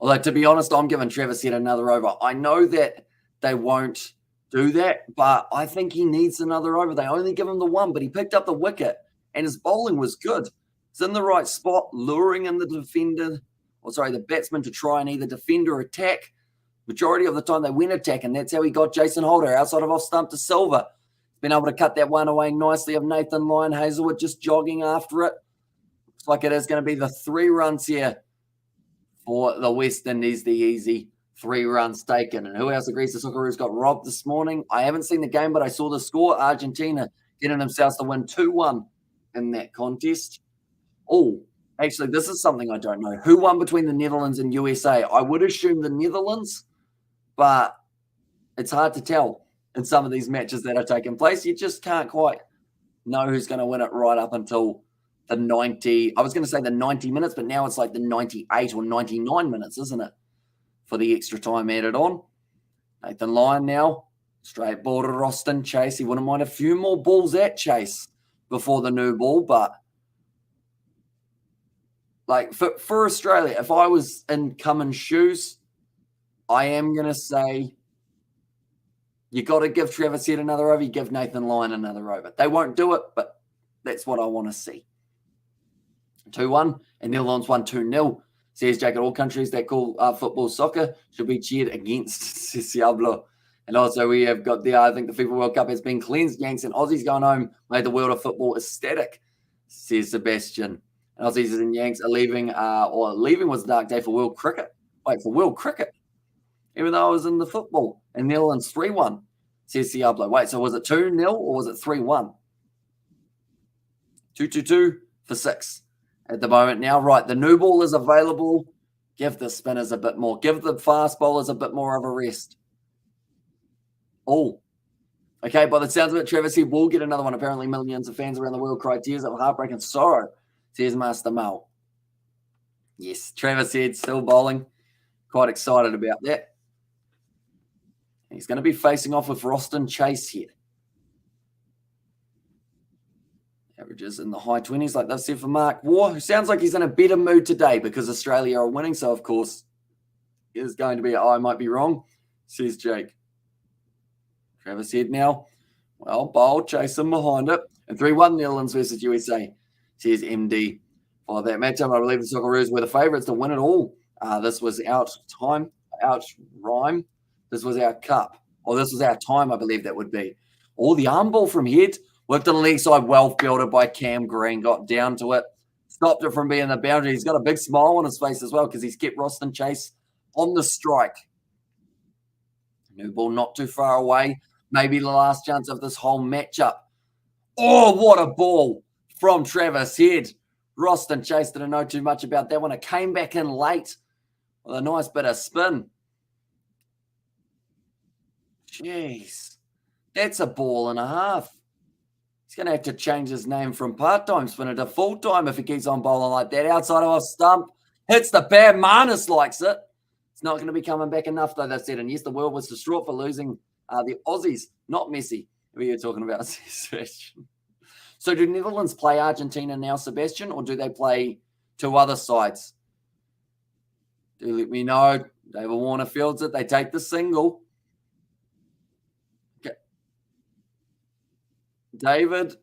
Although, to be honest, I'm giving Travis Head another over. I know that they won't do that, but I think he needs another over. They only give him the 1, but he picked up the wicket, and his bowling was good. It's in the right spot, luring in the batsman to try and either defend or attack. Majority of the time they went attack, and that's how he got Jason Holder outside of off stump to Silva. Been able to cut that one away nicely of Nathan Lyon. Hazelwood just jogging after it. Looks like it is going to be the 3 runs here for the West Indies, the easy 3 runs taken. And who else agrees? The Socceroos got robbed this morning. I haven't seen the game, but I saw the score. Argentina getting themselves to win 2-1 in that contest. Oh, actually, this is something I don't know. Who won between the Netherlands and USA? I would assume the Netherlands, but it's hard to tell in some of these matches that are taking place. You just can't quite know who's going to win it right up until the 90. I was going to say the 90 minutes, but now it's like the 98 or 99 minutes, isn't it? For the extra time added on. Nathan Lyon now, straight ball to Roston Chase. He wouldn't mind a few more balls at Chase before the new ball, but like for Australia, if I was in Cummins' shoes, I am going to say you got to give Travis Head another over. You give Nathan Lyon another over. They won't do it, but that's what I want to see. 2-1, and Netherlands won 2-0. Says Jack, all countries that call football soccer should be cheered against, says Diablo. And also we have got the, I think the FIFA World Cup has been cleansed. Yanks and Aussies going home made the world of football ecstatic, says Sebastian. And Aussies and Yanks are leaving, or leaving was a dark day for world cricket. Wait, for world cricket? Even though I was in the football. And Netherlands 3-1, says Diablo. Wait, so was it 2-0 or was it 3-1? 2-2-2 for 6 at the moment now. Right, the new ball is available. Give the spinners a bit more. Give the fast bowlers a bit more of a rest. Oh, okay, by the sounds of it, Travis Head will get another one. Apparently millions of fans around the world cry tears of heartbreak and sorrow, says Master Mal. Yes, Travis Head still bowling. Quite excited about that. He's going to be facing off with Roston Chase here. Averages in the high 20s, like they've said for Mark Waugh, who sounds like he's in a better mood today because Australia are winning. So, of course, is going to be, I might be wrong, says Jake. Travis Head now. Well, bowled, chase him behind it. And 3-1 Netherlands versus USA, says MD. For that matchup, I believe the Socceroos were the favourites to win it all. This was our rhyme. This was our cup. Or this was our time, I believe that would be. Or the arm ball from Head. Worked on the leg side, well fielded by Cam Green. Got down to it. Stopped it from being the boundary. He's got a big smile on his face as well because he's kept Roston Chase on the strike. New ball not too far away. Maybe the last chance of this whole matchup. Oh, what a ball from Travis Head. Roston Chase didn't know too much about that one. It came back in late with a nice bit of spin. Jeez. That's a ball and a half. He's going to have to change his name from part-time spinner to full-time if he keeps on bowling like that. Outside of a stump. Hits the pad. Marnus likes it. It's not going to be coming back enough, though, they've said. And yes, the world was distraught for losing the Aussies, not Messi, who you're talking about, Sebastian. So do Netherlands play Argentina now, Sebastian, or do they play 2 other sides? Do let me know. David Warner fields it. They take the single. Okay. David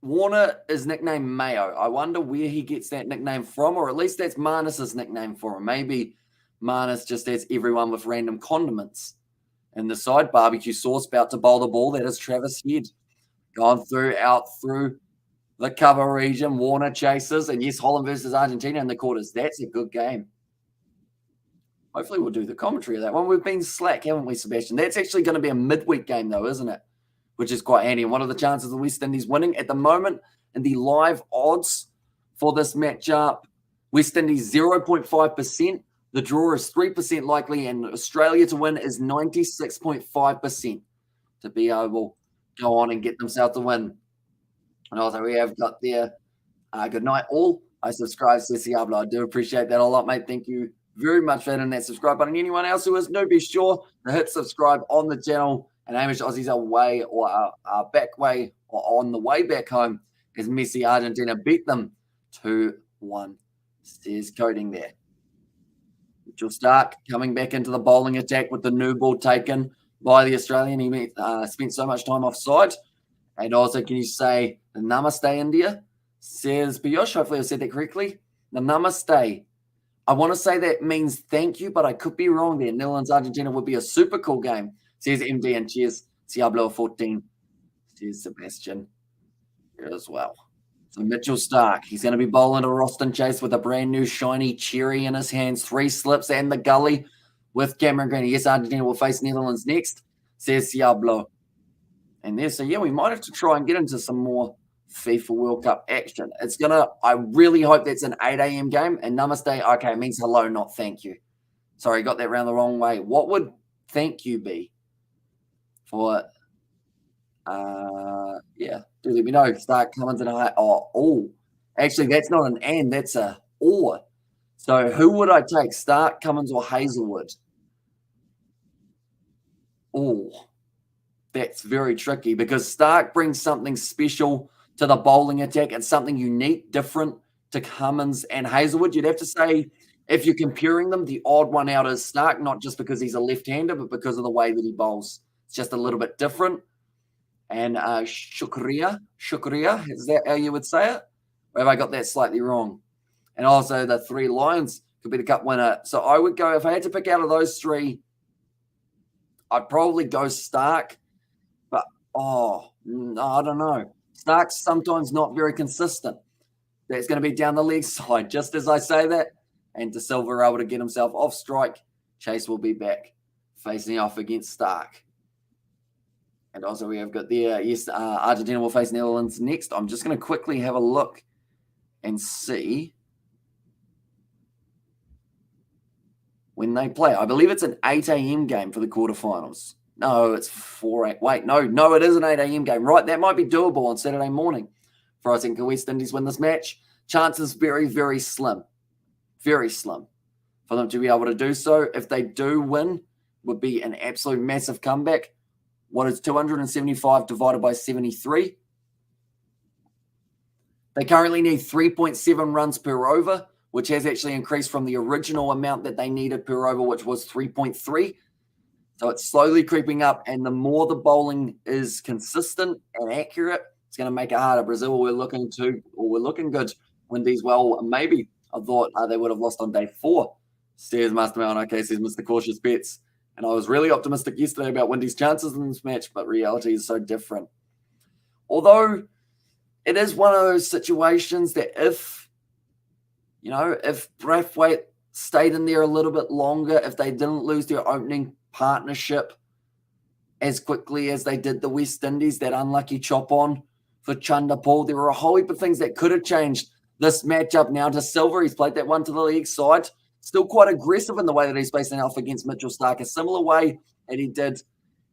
Warner is nicknamed Mayo. I wonder where he gets that nickname from, or at least that's Marnus's nickname for him. Maybe Marnus just has everyone with random condiments in the side. Barbecue sauce about to bowl the ball. That is Travis Head. Gone through, out through the cover region. Warner chases. And yes, Holland versus Argentina in the quarters. That's a good game. Hopefully we'll do the commentary of that one. We've been slack, haven't we, Sebastian? That's actually going to be a midweek game, though, isn't it? Which is quite handy. And what are the chances of the West Indies winning? At the moment, in the live odds for this matchup, West Indies 0.5%. The draw is 3% likely, and Australia to win is 96.5% to be able to go on and get themselves to win. And also we have got there, good night all. I subscribe to Diablo. I do appreciate that a lot, mate. Thank you very much for hitting that subscribe button. Anyone else who is new, be sure to hit subscribe on the channel and Amish Aussies away or are back way or on the way back home as Messi Argentina beat them 2-1. Says coding there. Mitchell Stark coming back into the bowling attack with the new ball taken by the Australian. He spent so much time offside. And also, can you say the Namaste India? Says Piyush. Hopefully I said that correctly. The Namaste. I want to say that means thank you, but I could be wrong there. Netherlands Argentina would be a super cool game. Says MD and cheers. Ciablo 14. Says Sebastian here as well. So Mitchell Stark, he's going to be bowling to Roston Chase with a brand new shiny cherry in his hands, 3 slips and the gully with Cameron Green. Yes, Argentina will face Netherlands next, says Ciablo. And there, so yeah, we might have to try and get into some more FIFA World Cup action. It's going to, I really hope that's an 8 a.m. game. And Namaste, okay, it means hello, not thank you. Sorry, got that round the wrong way. What would thank you be for... yeah, do let me know. Stark, Cummins, and I. Oh, actually, that's not an and, that's a or. So who would I take, Stark, Cummins, or Hazelwood? Oh, that's very tricky because Stark brings something special to the bowling attack and something unique, different to Cummins and Hazelwood. You'd have to say, if you're comparing them, the odd one out is Stark, not just because he's a left-hander, but because of the way that he bowls. It's just a little bit different. And Shukriya, is that how you would say it? Or have I got that slightly wrong? And also the 3 Lions could be the cup winner. So I would go, if I had to pick out of those 3, I'd probably go Stark. But, no, I don't know. Stark's sometimes not very consistent. That's going to be down the leg side, just as I say that. And De Silva able to get himself off strike. Chase will be back facing off against Stark. And also we have got there, yes, Argentina will face Netherlands next. I'm just going to quickly have a look and see when they play. I believe it's an 8 a.m. game for the quarterfinals. No, it's 4 8. Wait, no, it is an 8 a.m. game. Right, that might be doable on Saturday morning for I think the West Indies win this match. Chances very, very slim. Very slim for them to be able to do so. If they do win, would be an absolute massive comeback. What is 275 divided by 73? They currently need 3.7 runs per over, which has actually increased from the original amount that they needed per over, which was 3.3. So it's slowly creeping up, and the more the bowling is consistent and accurate, it's going to make it harder. Brazil, we're looking good. Windies, well, maybe. I thought they would have lost on day 4. Says Masterman, okay, says Mr. Cautious Bets. And I was really optimistic yesterday about Windies' chances in this match, but reality is so different. Although it is one of those situations that if Braithwaite stayed in there a little bit longer, if they didn't lose their opening partnership as quickly as they did the West Indies, that unlucky chop on for Chanderpaul, there were a whole heap of things that could have changed this matchup. Now to Silver, he's played that one to the leg side. Still quite aggressive in the way that he's facing off against Mitchell Stark, a similar way that he did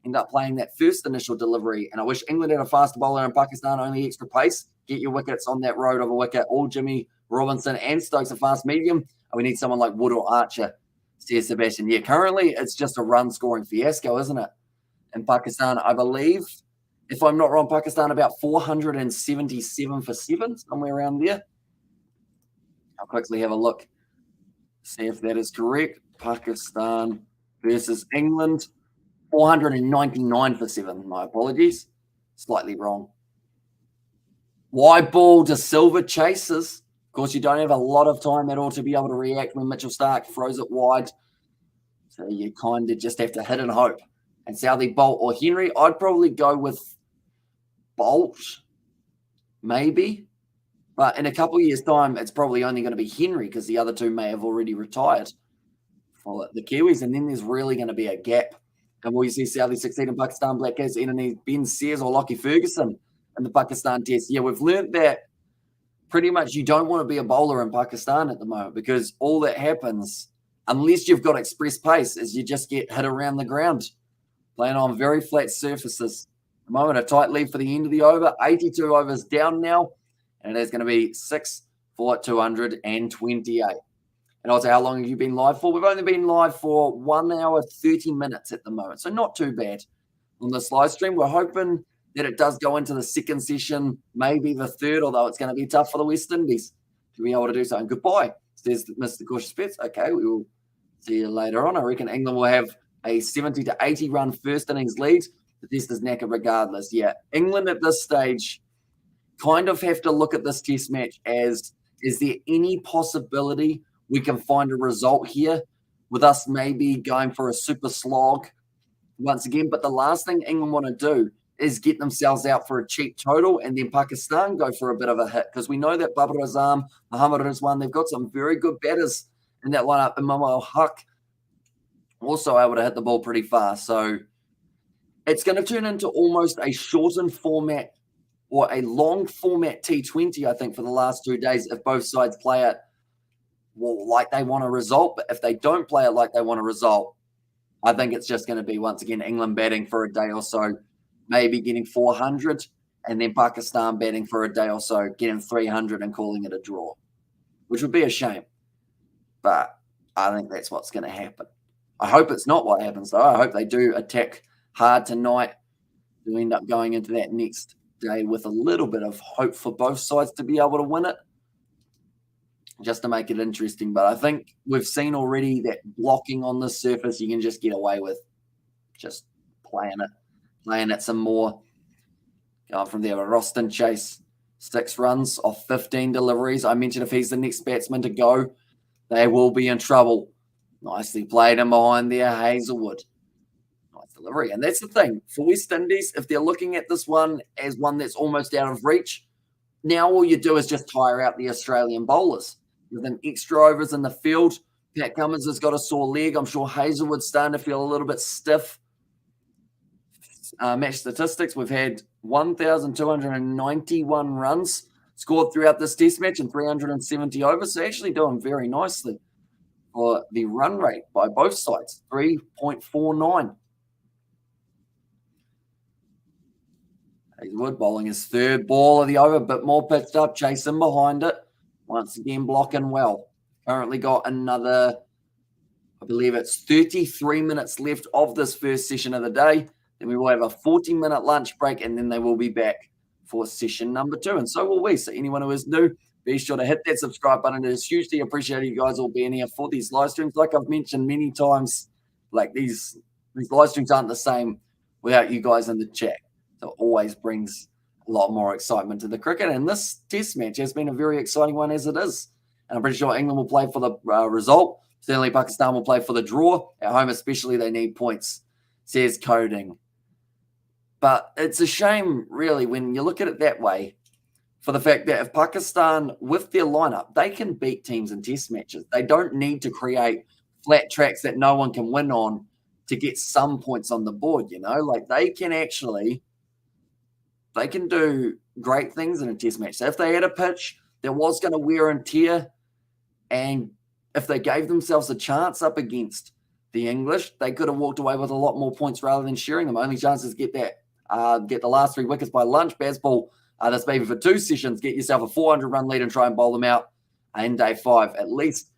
end up playing that first initial delivery. And I wish England had a faster bowler and Pakistan only extra pace. Get your wickets on that road of a wicket. All Jimmy Robinson and Stokes are fast medium. And we need someone like Wood or Archer, says Sebastian. Yeah, currently it's just a run-scoring fiasco, isn't it? In Pakistan, I believe, if I'm not wrong, Pakistan about 477 for 7, somewhere around there. I'll quickly have a look. See if that is correct. Pakistan versus England, 499 for 7. My apologies. Slightly wrong. Wide ball to Silver chases. Of course, you don't have a lot of time at all to be able to react when Mitchell Stark throws it wide. So you kind of just have to hit and hope. And Southie, Bolt, or Henry, I'd probably go with Bolt, maybe. But in a couple of years' time, it's probably only going to be Henry because the other 2 may have already retired for the Kiwis. And then there's really going to be a gap. And will you see Southie succeed in Pakistan, Black Cats, Indonesia, Ben Sears, or Lockie Ferguson in the Pakistan test? Yeah, we've learned that pretty much you don't want to be a bowler in Pakistan at the moment because all that happens, unless you've got express pace, is you just get hit around the ground, playing on very flat surfaces. At the moment, a tight lead for the end of the over. 82 overs down now. And it is going to be 6 for 228. And also, how long have you been live for? We've only been live for 1 hour, 30 minutes at the moment. So not too bad. on this live stream. We're hoping that it does go into the second session, maybe the third, although it's going to be tough for the West Indies to be able to do something. Goodbye, says Mr. Cautious Bets. Okay, we will see you later on. I reckon England will have a 70 to 80 run first innings lead. The test is knackered regardless. Yeah, England at this stage kind of have to look at this test match as, is there any possibility we can find a result here with us maybe going for a super slog once again? But the last thing England want to do is get themselves out for a cheap total and then Pakistan go for a bit of a hit, because we know that Babar Azam, Muhammad Rizwan, they've got some very good batters in that lineup. Imam al-Haq also able to hit the ball pretty fast. So it's going to turn into almost a shortened format or a long format T20, I think, for the last 2 days if both sides play it like they want a result. But if they don't play it like they want a result, I think it's just going to be, once again, England batting for a day or so, maybe getting 400, and then Pakistan batting for a day or so, getting 300 and calling it a draw, which would be a shame. But I think that's what's going to happen. I hope it's not what happens, though. I hope they do attack hard tonight to end up going into that next day with a little bit of hope for both sides to be able to win it, just to make it interesting. But I think we've seen already that blocking on this surface, you can just get away with just playing it some more. Going from there, Roston Chase, 6 runs off 15 deliveries. I mentioned if he's the next batsman to go, they will be in trouble. Nicely played in behind there, Hazelwood. Nice delivery. And that's the thing. For West Indies, if they're looking at this one as one that's almost out of reach, now all you do is just tire out the Australian bowlers. With an extra overs in the field, Pat Cummins has got a sore leg. I'm sure Hazelwood's starting to feel a little bit stiff. Match statistics, we've had 1,291 runs scored throughout this test match and 370 overs. So actually doing very nicely for the run rate by both sides, 3.49. Hazelwood bowling his third ball of the over, a bit more pitched up, chasing behind it. Once again, blocking well. Currently got another, I believe it's 33 minutes left of this first session of the day. Then we will have a 40-minute lunch break, and then they will be back for session number 2. And so will we. So anyone who is new, be sure to hit that subscribe button. It is hugely appreciated you guys all being here for these live streams. Like I've mentioned many times, like these live streams aren't the same without you guys in the chat. So it always brings a lot more excitement to the cricket. And this test match has been a very exciting one as it is. And I'm pretty sure England will play for the result. Certainly Pakistan will play for the draw. At home especially, they need points, says Coding. But it's a shame, really, when you look at it that way, for the fact that if Pakistan, with their lineup, they can beat teams in test matches. They don't need to create flat tracks that no one can win on to get some points on the board, you know? Like, they can do great things in a test match. So if they had a pitch that was going to wear and tear, and if they gave themselves a chance up against the English, they could have walked away with a lot more points rather than sharing them. Only chances get that. Get the last 3 wickets by lunch. Bazball, that's maybe for 2 sessions. Get yourself a 400-run lead and try and bowl them out in day 5. At least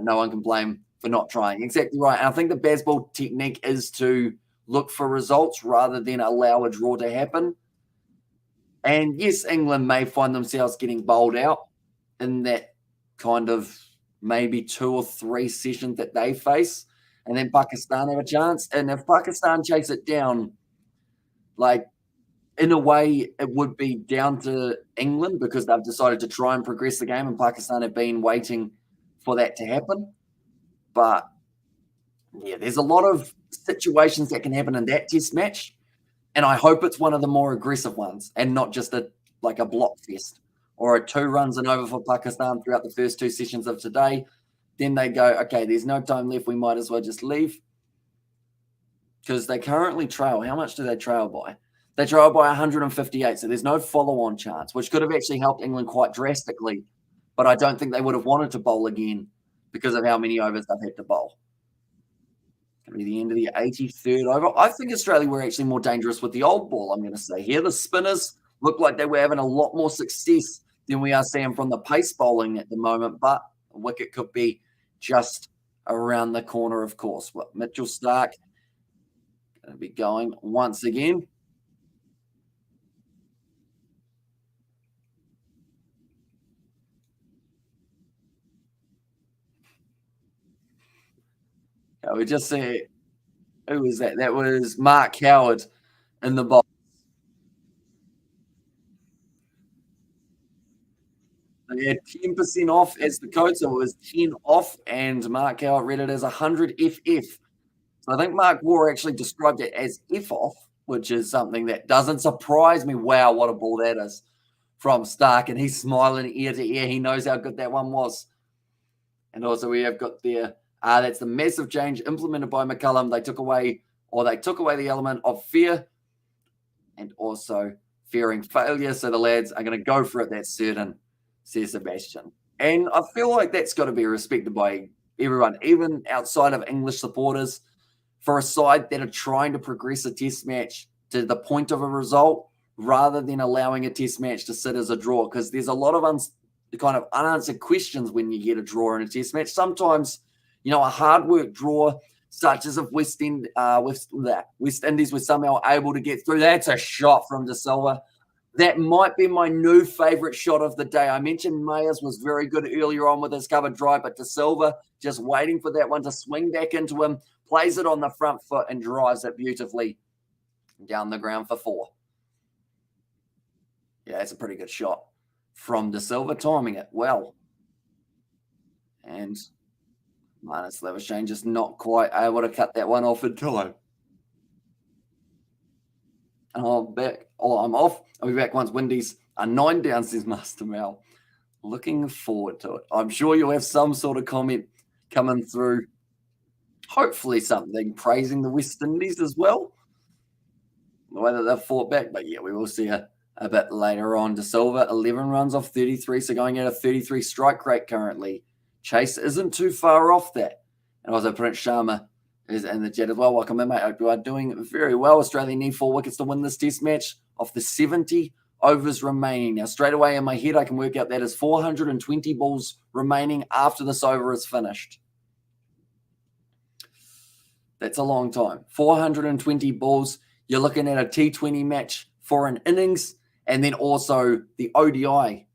no one can blame for not trying. Exactly right. And I think the Bazball technique is to look for results rather than allow a draw to happen. And yes, England may find themselves getting bowled out in that kind of maybe 2 or 3 sessions that they face. And then Pakistan have a chance. And if Pakistan chase it down, like, in a way, it would be down to England because they've decided to try and progress the game, and Pakistan have been waiting for that to happen. But, yeah, there's a lot of situations that can happen in that test match, and I hope it's one of the more aggressive ones and not just a block fest or a 2 runs and over for Pakistan throughout the first 2 sessions of today. Then they go, okay, there's no time left. We might as well just leave. Because they currently trail. How much do they trail by? They trail by 158, so there's no follow-on chance, which could have actually helped England quite drastically. But I don't think they would have wanted to bowl again because of how many overs they've had to bowl. It's going to be the end of the 83rd over. I think Australia were actually more dangerous with the old ball, I'm going to say here. The spinners look like they were having a lot more success than we are seeing from the pace bowling at the moment, but a wicket could be just around the corner, of course. Mitchell Starc Going to be going once again. We just see who was that? That was Mark Howard in the box. They had 10% off as the code, so it was 10 off, and Mark Howard read it as 100 FF. So I think Mark War actually described it as F off, which is something that doesn't surprise me. Wow, what a ball that is from Stark, and he's smiling ear to ear. He knows how good that one was. And also we have got there, that's the massive change implemented by McCullum. They took away the element of fear and also fearing failure. So the lads are going to go for it. That's certain, says Sebastian. And I feel like that's got to be respected by everyone, even outside of English supporters, for a side that are trying to progress a test match to the point of a result rather than allowing a test match to sit as a draw. Because there's a lot of kind of unanswered questions when you get a draw in a test match. Sometimes, a hard work draw, such as if West Indies were somehow able to get through. That's a shot from De Silva. That might be my new favourite shot of the day. I mentioned Mayers was very good earlier on with his cover drive, but De Silva just waiting for that one to swing back into him, plays it on the front foot and drives it beautifully down the ground for 4. Yeah, that's a pretty good shot from De Silva, timing it well. And Marnus Labuschagne just not quite able to cut that one off in time. And I'm back. I'm off. I'll be back once Windies are 9 down, says Master Mal. Looking forward to it. I'm sure you'll have some sort of comment coming through. Hopefully something praising the West Indies as well. The way that they've fought back. But yeah, we will see a bit later on. De Silva, 11 runs off 33, so going at a 33 strike rate currently. Chase isn't too far off that. And also Prince Sharma is in the jet as well. Welcome in, mate. Hope you are doing very well. Australia need 4 wickets to win this test match off the 70 overs remaining. Now, straight away in my head, I can work out that is 420 balls remaining after this over is finished. That's a long time. 420 balls. You're looking at a T20 match for an innings and then also the ODI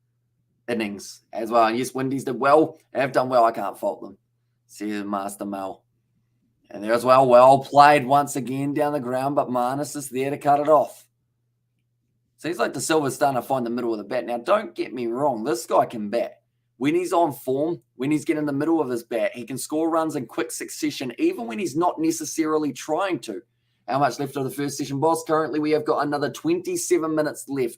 innings as well. And yes, Windies did well. They have done well. I can't fault them. Says Master Mel. And there as well played once again down the ground, but Marnus is there to cut it off. Seems like De Silva's starting to find the middle of the bat. Now, don't get me wrong. This guy can bat. When he's on form, when he's getting in the middle of his bat, he can score runs in quick succession, even when he's not necessarily trying to. How much left of the first session, boss? Currently, we have got another 27 minutes left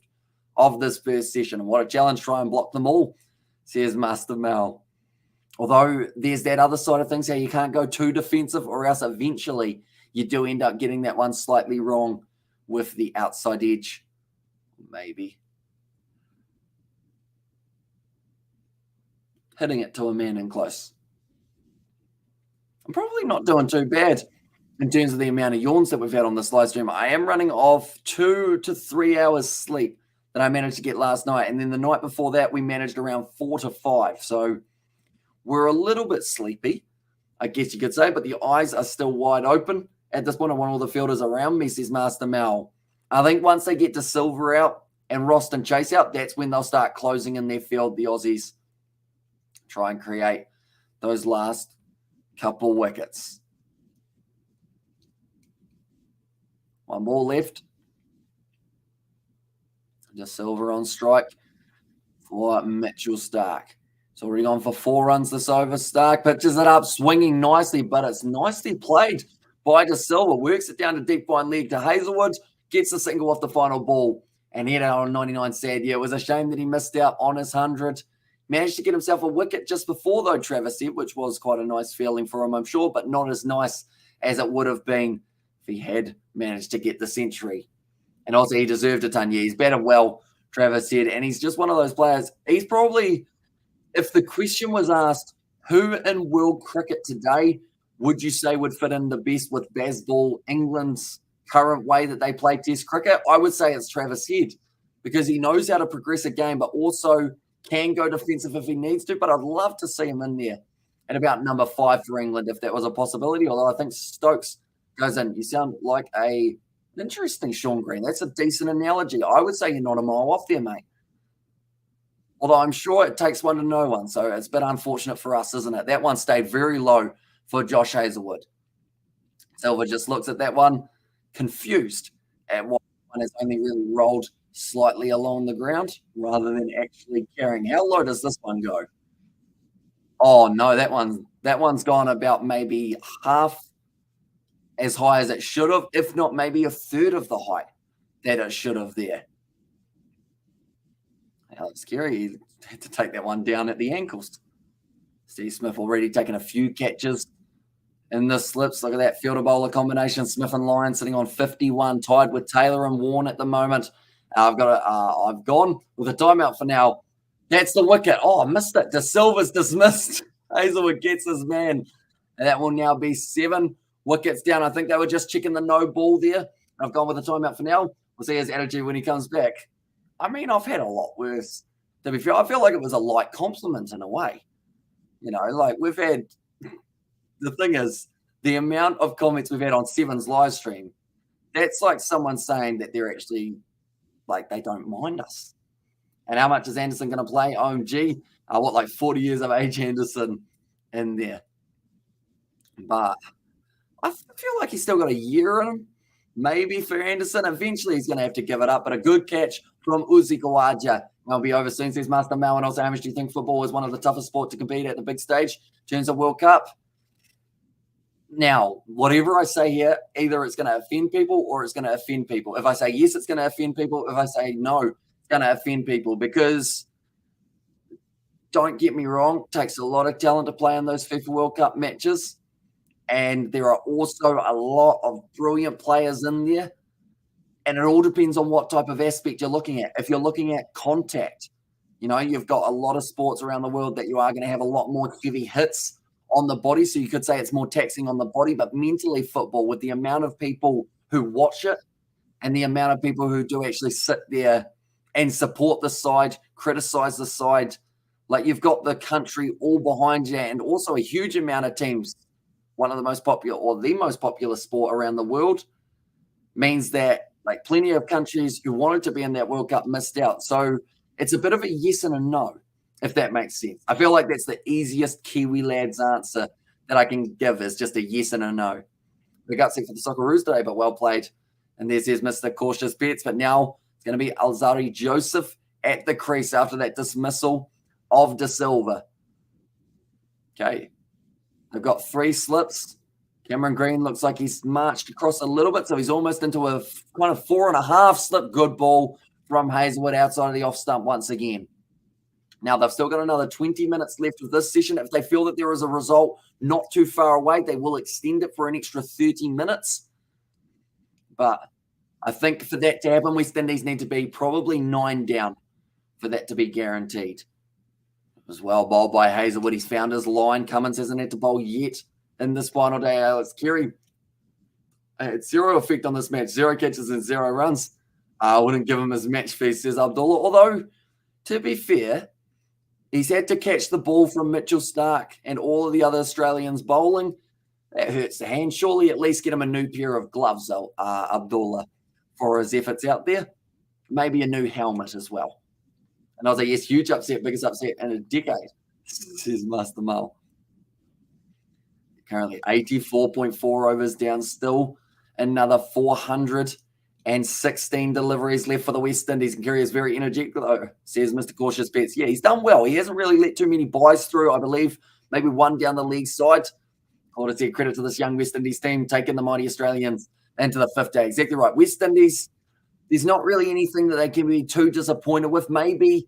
of this first session. And what a challenge, try and block them all, says Master Mel. Although there's that other side of things, how you can't go too defensive or else eventually you do end up getting that one slightly wrong with the outside edge. Maybe. Hitting it to a man in close. I'm probably not doing too bad in terms of the amount of yawns that we've had on this live stream. I am running off 2 to 3 hours sleep that I managed to get last night. And then the night before that, we managed around 4 to 5. So we're a little bit sleepy, I guess you could say, but the eyes are still wide open. At this point, I want all the fielders around me, says Master Mel. I think once they get to Silver out and Roston Chase out, that's when they'll start closing in their field, the Aussies. Try and create those last couple wickets. One ball left. Just Silver on strike for Mitchell Stark. It's already gone for 4 runs this over. Stark pitches it up, swinging nicely, but it's nicely played by De Silva. Works it down to deep fine leg to Hazelwood, gets the single off the final ball, and hit out on 99 sad. Yeah, it was a shame that he missed out on his 100. Managed to get himself a wicket just before, though, Travis said, which was quite a nice feeling for him, I'm sure, but not as nice as it would have been if he had managed to get the century. And also, he deserved a ton. Yeah, he's batted well, Travis said, and he's just one of those players. He's probably, if the question was asked, who in world cricket today would you say would fit in the best with Bazball, England's current way that they play Test cricket? I would say it's Travis Head, because he knows how to progress a game, but also can go defensive if he needs to. But I'd love to see him in there at about number 5 for England if that was a possibility, although I think Stokes goes in. You sound like a interesting Sean Green. That's a decent analogy. I would say you're not a mile off there, mate. Although I'm sure it takes one to know one, so it's a bit unfortunate for us, isn't it? That one stayed very low for Josh Hazelwood. Silva just looks at that one, confused at what one has only really rolled slightly along the ground rather than actually carrying. How low does this one go? Oh no, that one's gone about maybe half as high as it should have, if not maybe a third of the height that it should have there. Alex Carey had to take that one down at the ankles. Steve Smith already taken a few catches in the slips. Look at that fielder bowler combination. Smith and Lyon sitting on 51, tied with Taylor and Warren at the moment. I've gone with a timeout for now. That's the wicket. Oh, I missed it. De Silva's dismissed. Hazelwood gets his man. And that will now be 7 wickets down. I think they were just checking the no ball there. I've gone with a timeout for now. We'll see his attitude when he comes back. I mean, I've had a lot worse. To be fair, I feel like it was a light compliment in a way. You know, like we've had, the thing is, the amount of comments we've had on Seven's live stream, that's like someone saying that they're actually, like, they don't mind us. And how much is Anderson going to play? OMG, like 40 years of age Anderson in there. But I feel like he's still got a year in him. Maybe for Anderson. Eventually he's going to have to give it up. But a good catch from Uzi Kawaja. I'll be over soon, says Master Mel. And also, how much do you think football is one of the toughest sports to compete at the big stage in terms of World Cup? Now, whatever I say here, either it's going to offend people or it's going to offend people. If I say yes, it's going to offend people. If I say no, it's going to offend people. Because, don't get me wrong, it takes a lot of talent to play in those FIFA World Cup matches. And there are also a lot of brilliant players in there. And it all depends on what type of aspect you're looking at. If you're looking at contact, you know, you've got a lot of sports around the world that you are going to have a lot more heavy hits on the body. So you could say it's more taxing on the body, but mentally football, with the amount of people who watch it and the amount of people who do actually sit there and support the side, criticize the side, like you've got the country all behind you, and also a huge amount of teams. One of the most popular, or the most popular sport around the world, means that like plenty of countries who wanted to be in that World Cup missed out. So it's a bit of a yes and a no, if that makes sense. I feel like that's the easiest Kiwi lads answer that I can give, is just a yes and a no. We got sick for the Socceroos today, but well played. And there's Mr. Cautious Bets. But now it's going to be Alzari Joseph at the crease after that dismissal of De Silva. Okay. They've got 3 slips. Cameron Green looks like he's marched across a little bit, so he's almost into a kind of 4.5 slip. Good ball from Hazelwood outside of the off stump once again. Now, they've still got another 20 minutes left of this session. If they feel that there is a result not too far away, they will extend it for an extra 30 minutes. But I think for that to happen, West Indies need to be probably 9 down for that to be guaranteed. It was well bowled by Hazelwood. He's found his line. Cummins hasn't had to bowl yet in this final day. Alex Carey had 0 effect on this match. 0 catches and 0 runs. I wouldn't give him his match fee, says Abdullah. Although, to be fair, he's had to catch the ball from Mitchell Starc and all of the other Australians bowling. That hurts the hand. Surely at least get him a new pair of gloves, Abdullah, for his efforts out there. Maybe a new helmet as well. And I was like, yes, huge upset, biggest upset in a decade, says Master Mal. Currently 84.4 overs down still. Another 416 deliveries left for the West Indies. And Kerry is very energetic, though, says Mr. Cautious Bets. Yeah, he's done well. He hasn't really let too many buys through, I believe. Maybe one down the league side. I want to say credit to this young West Indies team, taking the mighty Australians into the 5th day. Exactly right. West Indies, there's not really anything that they can be too disappointed with. Maybe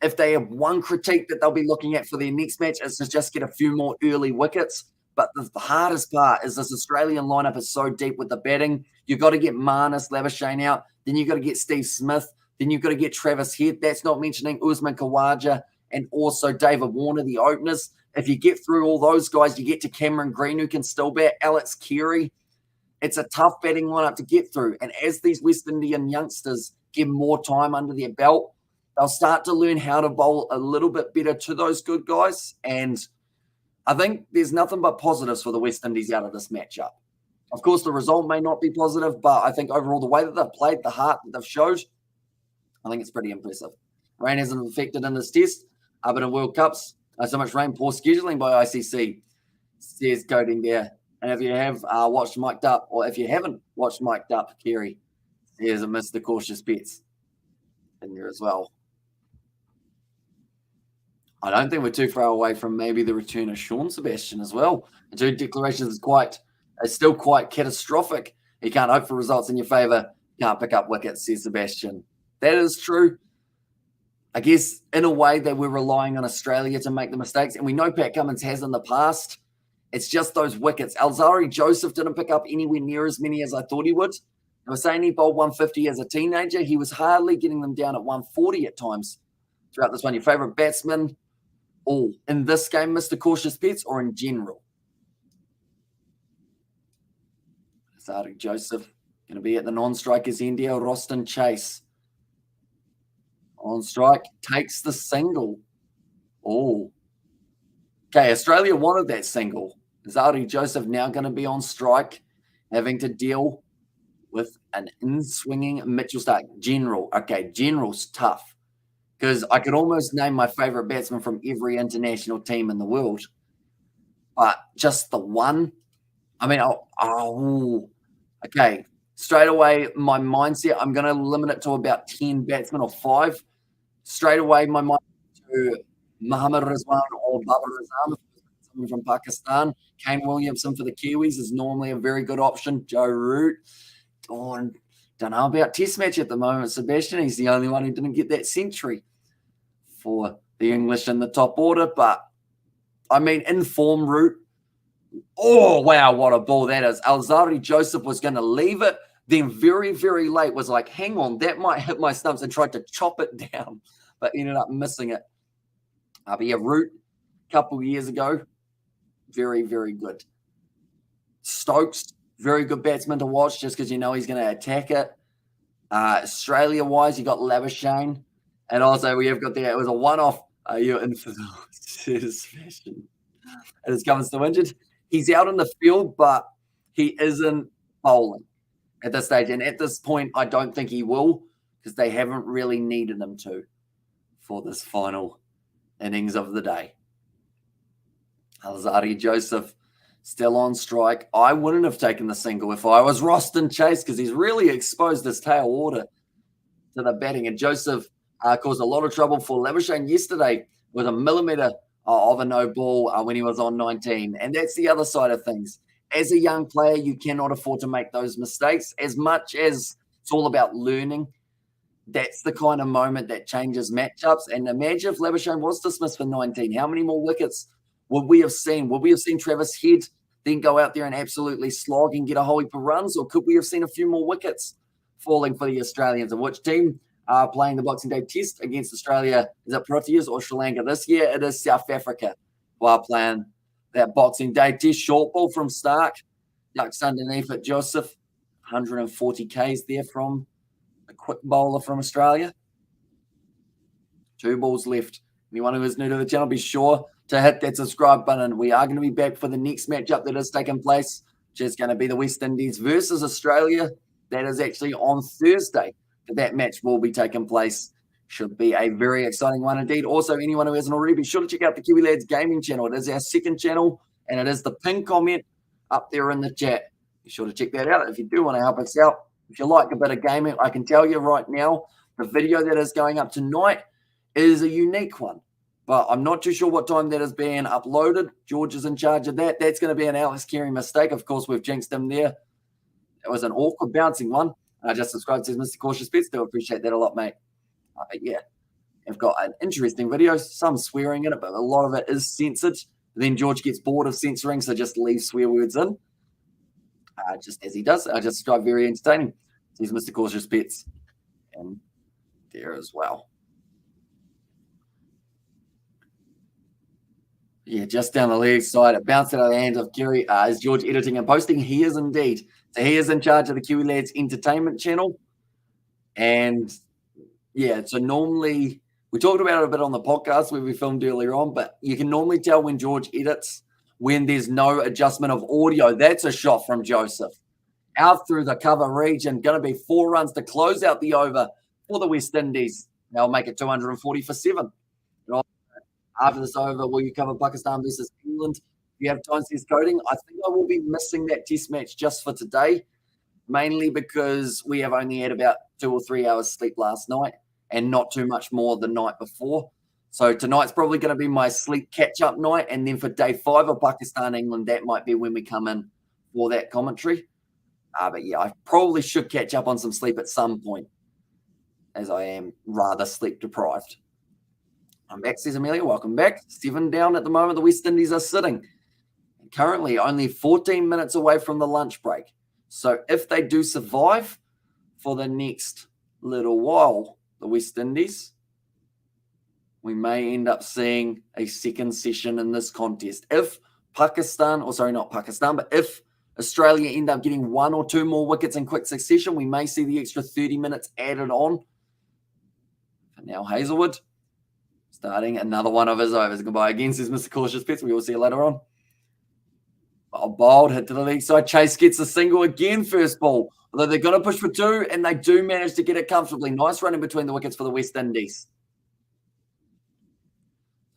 if they have one critique that they'll be looking at for their next match, is to just get a few more early wickets. But the hardest part is this Australian lineup is so deep with the batting. You've got to get Marnus, Labuschagne out. Then you've got to get Steve Smith. Then you've got to get Travis Head. That's not mentioning Usman Khawaja and also David Warner, the openers. If you get through all those guys, you get to Cameron Green, who can still bat, Alex Carey. It's a tough batting lineup to get through. And as these West Indian youngsters get more time under their belt, they'll start to learn how to bowl a little bit better to those good guys. And I think there's nothing but positives for the West Indies out of this matchup. Of course, the result may not be positive, but I think overall the way that they've played, the heart that they've showed, I think it's pretty impressive. Rain hasn't affected in this test, but in World Cups, so much rain, poor scheduling by ICC, says coding there. And if you have watched Mic'd Up, or if you haven't watched Mic'd Up, Kerry, here's a Mr. Cautious Bets in there as well. I don't think we're too far away from maybe the return of Sean Sebastian as well. The two declarations is still quite catastrophic. You can't hope for results in your favour. Can't pick up wickets, says Sebastian. That is true. I guess in a way that we're relying on Australia to make the mistakes, and we know Pat Cummins has in the past. It's just those wickets. Alzari Joseph didn't pick up anywhere near as many as I thought he would. I was saying he bowled 150 as a teenager. He was hardly getting them down at 140 at times throughout this one. Your favourite batsman? Oh, in this game, Mr. Cautious Bets, or in general? Alzari Joseph going to be at the non-strikers end here. Roston Chase on strike, takes the single. Oh. Okay, Australia wanted that single. Alzari Joseph now going to be on strike, having to deal with an in-swinging Mitchell Starc. General. Okay, General's tough. Because I could almost name my favourite batsman from every international team in the world. But just the one. I mean, okay. Straight away, my mindset, I'm going to limit it to about 10 batsmen or 5. Straight away, my mind to Muhammad Rizwan or Babar Azam, someone from Pakistan. Kane Williamson for the Kiwis is normally a very good option. Joe Root. Oh, don't know about Test match at the moment, Sebastian. He's the only one who didn't get that century for the English in the top order. But, I mean, in form, Root. Oh, wow, what a ball that is. Alzari Joseph was going to leave it. Then very, very late was like, hang on, that might hit my stumps, and tried to chop it down, but ended up missing it. But yeah, Root, a couple of years ago, very, very good. Stokes, very good batsman to watch just because you know he's going to attack it. Australia-wise, you got Labuschagne. And also we have got there, it was a one-off. You're in for the fashion. And it's coming still injured. He's out in the field, but he isn't bowling at this stage. And at this point, I don't think he will because they haven't really needed him to for this final innings of the day. Alzari Joseph still on strike. I wouldn't have taken the single if I was Roston Chase because he's really exposed his tail order to the batting. And Joseph caused a lot of trouble for Labuschagne yesterday with a millimetre of a no ball when he was on 19. And that's the other side of things. As a young player, you cannot afford to make those mistakes. As much as it's all about learning, that's the kind of moment that changes matchups. And imagine if Labuschagne was dismissed for 19. How many more wickets would we have seen? Would we have seen Travis Head then go out there and absolutely slog and get a whole heap of runs? Or could we have seen a few more wickets falling for the Australians? And which team are playing the Boxing Day Test against Australia? Is it Proteas or Sri Lanka? This year, it is South Africa who are playing that Boxing Day Test. Short ball from Starc. Ducks underneath it. Joseph, 140 Ks there from a quick bowler from Australia. 2 balls left. Anyone who is new to the channel, be sure to hit that subscribe button. We are going to be back for the next matchup that is taking place, which is going to be the West Indies versus Australia. That is actually on Thursday. That match will be taking place. Should be a very exciting one indeed. Also, anyone who hasn't already, be sure to check out the Kiwi Lads Gaming channel. It is our second channel, and it is the pinned comment up there in the chat. Be sure to check that out if you do want to help us out. If you like a bit of gaming, I can tell you right now, the video that is going up tonight is a unique one. But I'm not too sure what time that is being uploaded. George is in charge of that. That's going to be an Alex Carey mistake. Of course, we've jinxed him there. It was an awkward bouncing one. I just subscribed to Mr. Cautious Bets. Do appreciate that a lot, mate. But yeah, I've got an interesting video. Some swearing in it, but a lot of it is censored. Then George gets bored of censoring, so just leaves swear words in. Just as he does. I just subscribe, very entertaining. He's Mr. Cautious Bets. And there as well. Yeah, just down the leg side. It bounced out of the hands of Kerry. Is George editing and posting? He is indeed. So he is in charge of the Kiwi Lads Entertainment channel. And yeah, so normally, we talked about it a bit on the podcast where we filmed earlier on, but you can normally tell when George edits when there's no adjustment of audio. That's a shot from Joseph. Out through the cover region, going to be 4 runs to close out the over for the West Indies. They'll make it 240 for 7. After this over, will you cover Pakistan versus England? If you have time, says Coding. I think I will be missing that test match just for today, mainly because we have only had about 2 or 3 hours sleep last night and not too much more the night before. So tonight's probably going to be my sleep catch-up night. And then for day 5 of Pakistan, England, that might be when we come in for that commentary. But yeah, I probably should catch up on some sleep at some point, as I am rather sleep deprived. I'm back, says Amelia. Welcome back. 7 down at the moment. The West Indies are sitting. Currently only 14 minutes away from the lunch break. So if they do survive for the next little while, the West Indies, we may end up seeing a second session in this contest. If Pakistan, or sorry, not Pakistan, but if Australia end up getting 1 or 2 more wickets in quick succession, we may see the extra 30 minutes added on. And now Hazelwood starting another one of his overs. Goodbye again, says Mr. Cautious Pets. We will see you later on. Oh, bold hit to the leg side. Chase gets a single again, first ball. Although they're going to push for 2, and they do manage to get it comfortably. Nice running between the wickets for the West Indies.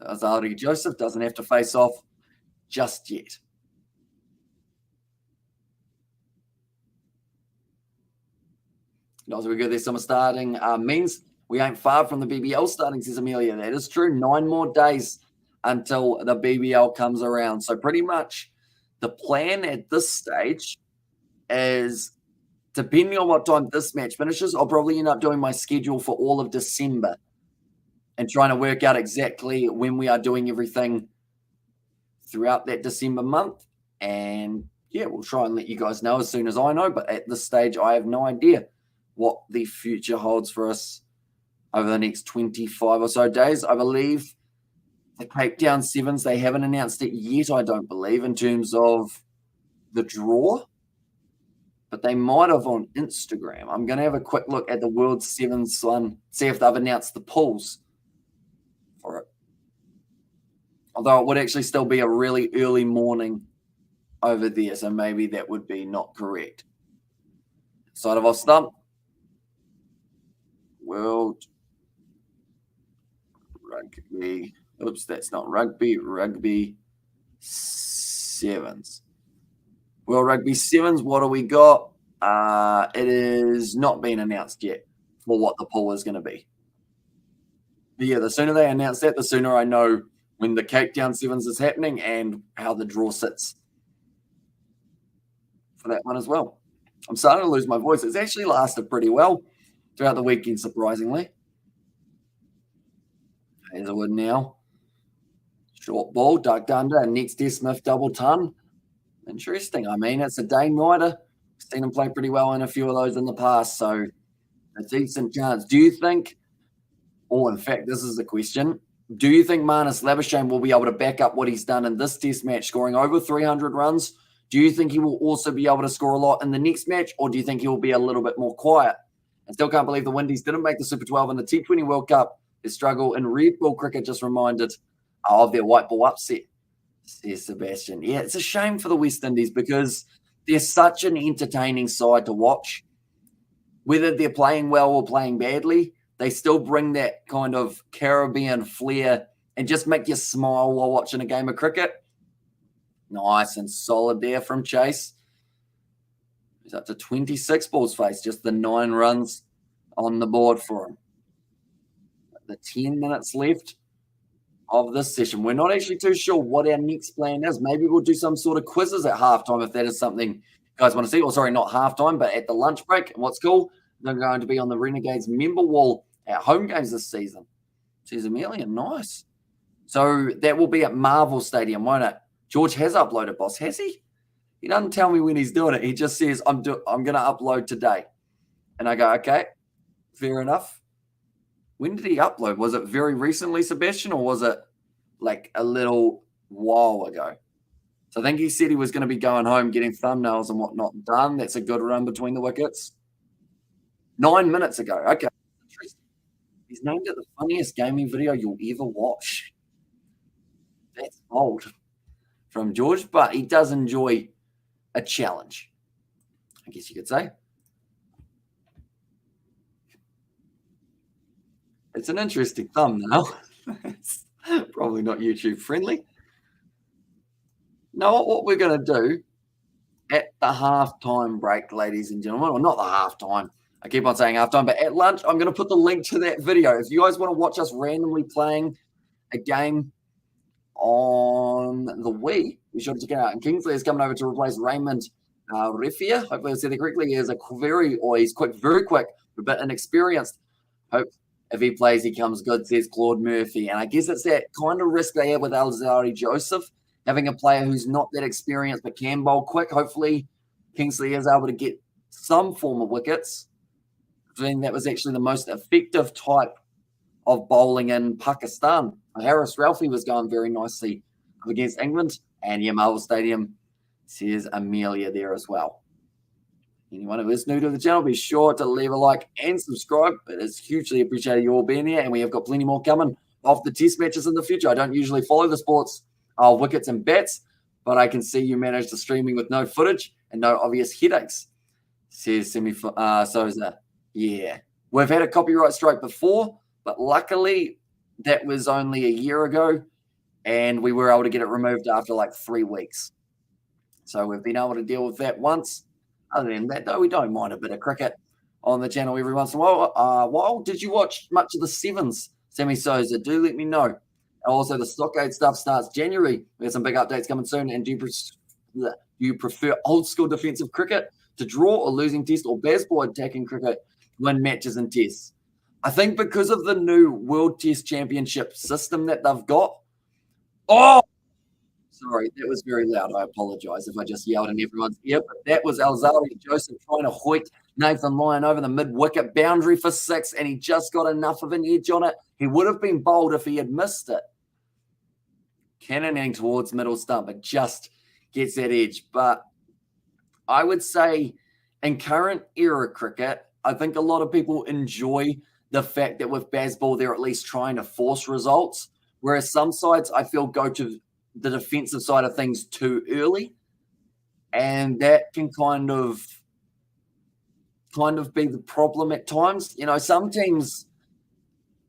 Azari Joseph doesn't have to face off just yet. As we go, there's some starting means we ain't far from the BBL starting, says Amelia. That is true. 9 more days until the BBL comes around. So pretty much the plan at this stage is, depending on what time this match finishes, I'll probably end up doing my schedule for all of December and trying to work out exactly when we are doing everything throughout that December month. And yeah, we'll try and let you guys know as soon as I know. But at this stage, I have no idea what the future holds for us over the next 25 or so days. I believe the Cape Town Sevens, they haven't announced it yet, I don't believe, in terms of the draw, but they might have on Instagram. I'm going to have a quick look at the World Sevens one, see if they've announced the pools for it. Although it would actually still be a really early morning over there, so maybe that would be not correct. Side of off stump. World Rugby. Oops, that's not rugby. Rugby Sevens. World Rugby Sevens, what do we got? It is not been announced yet for what the pool is going to be. But yeah, the sooner they announce that, the sooner I know when the Cape Town Sevens is happening and how the draw sits for that one as well. I'm starting to lose my voice. It's actually lasted pretty well throughout the weekend, surprisingly. Hazelwood now. Short ball, ducked under, and next Des Smith double ton. Interesting. I mean, it's a day-nighter. Seen him play pretty well in a few of those in the past, so a decent chance. Do you think, or in fact, this is the question, do you think Marnus Labuschagne will be able to back up what he's done in this test match, scoring over 300 runs? Do you think he will also be able to score a lot in the next match, or do you think he will be a little bit more quiet? I still can't believe the Windies didn't make the Super 12 in the T20 World Cup. Their struggle in red ball cricket just reminded of their white ball upset, says Sebastian. Yeah, it's a shame for the West Indies because they're such an entertaining side to watch. Whether they're playing well or playing badly, they still bring that kind of Caribbean flair and just make you smile while watching a game of cricket. Nice and solid there from Chase. He's up to 26 balls faced, just the 9 runs on the board for him. The 10 minutes left of this session. We're not actually too sure what our next plan is. Maybe we'll do some sort of quizzes at halftime if that is something you guys want to see. Or sorry, not halftime, but at the lunch break. And what's cool, they're going to be on the Renegades member wall at home games this season. Says Amelia, nice. So that will be at Marvel Stadium, won't it? George has uploaded, boss, has he? He doesn't tell me when he's doing it. He just says, I'm going to upload today. And I go, okay, fair enough. When did he upload? Was it very recently, Sebastian, or was it like a little while ago? So I think he said he was going to be going home, getting thumbnails and whatnot done. That's a good run between the wickets. 9 minutes ago. Okay. Interesting. He's named it the funniest gaming video you'll ever watch. That's bold. from George, but he does enjoy a challenge, I guess you could say. It's an interesting thumbnail. It's probably not YouTube friendly. Now, what we're going to do at the halftime break, ladies and gentlemen, or not the halftime. I keep on saying halftime, but at lunch, I'm going to put the link to that video. If you guys want to watch us randomly playing a game on the Wii, you should check it out. And Kingsley is coming over to replace Raymond Refia. Hopefully I said that correctly. He's quick, very quick, a bit inexperienced. Hope if he plays, he comes good, says Claude Murphy. And I guess it's that kind of risk they have with Alzari Joseph, having a player who's not that experienced but can bowl quick. Hopefully Kingsley is able to get some form of wickets. I think that was actually the most effective type of bowling in Pakistan. Harris Ralphie was going very nicely against England. And Optus Stadium, says Amelia there as well. Anyone who is new to the channel, be sure to leave a like and subscribe. It is hugely appreciated you all being here, and we have got plenty more coming off the test matches in the future. I don't usually follow the sports of wickets and bats, but I can see you managed the streaming with no footage and no obvious headaches, says Soza. Yeah. We've had a copyright strike before, but luckily that was only a year ago, and we were able to get it removed after like 3 weeks. So we've been able to deal with that once. Other than that, though, we don't mind a bit of cricket on the channel every once in a while. Did you watch much of the Sevens, Sammy Sosa? Do let me know. Also, the Stockade stuff starts January. We have some big updates coming soon. And do you prefer old school defensive cricket to draw or losing test, or baseball attacking cricket to win matches and tests? I think because of the new World Test Championship system that they've got. Oh, sorry, that was very loud. I apologise if I just yelled in everyone's ear. But that was Alzari Joseph trying to hoik Nathan Lyon over the mid-wicket boundary for 6, and he just got enough of an edge on it. He would have been bowled if he had missed it. Cannoning towards middle stump, it just gets that edge. But I would say in current era cricket, I think a lot of people enjoy the fact that with Bazball, they're at least trying to force results, whereas some sides, I feel, go to the defensive side of things too early, and that can kind of be the problem at times. You know, some teams,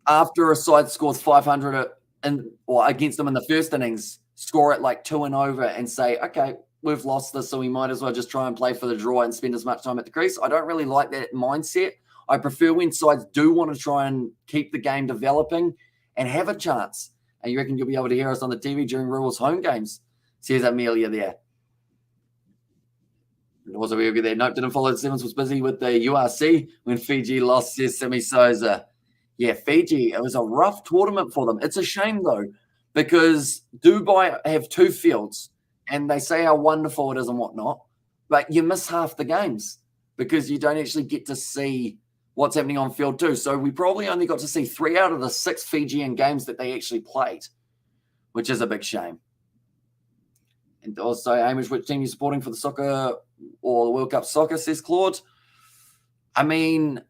after a side scores 500 or against them in the first innings, score it like 2 and over and say, okay, we've lost this, so we might as well just try and play for the draw and spend as much time at the crease. I don't really like that mindset. I prefer when sides do want to try and keep the game developing and have a chance. And you reckon you'll be able to hear us on the TV during Rules home games, says Amelia there. And also, we get there. Nope, didn't follow the Sevens, was busy with the URC when Fiji lost, says Sammy Sosa. Yeah, Fiji, it was a rough tournament for them. It's a shame, though, because Dubai have 2 fields, and they say how wonderful it is and whatnot, but you miss half the games because you don't actually get to see what's happening on field 2. So we probably only got to see 3 out of the 6 Fijian games that they actually played, which is a big shame. And also, Hamish, which team are you supporting for the soccer or the World Cup soccer, says Claude? I mean,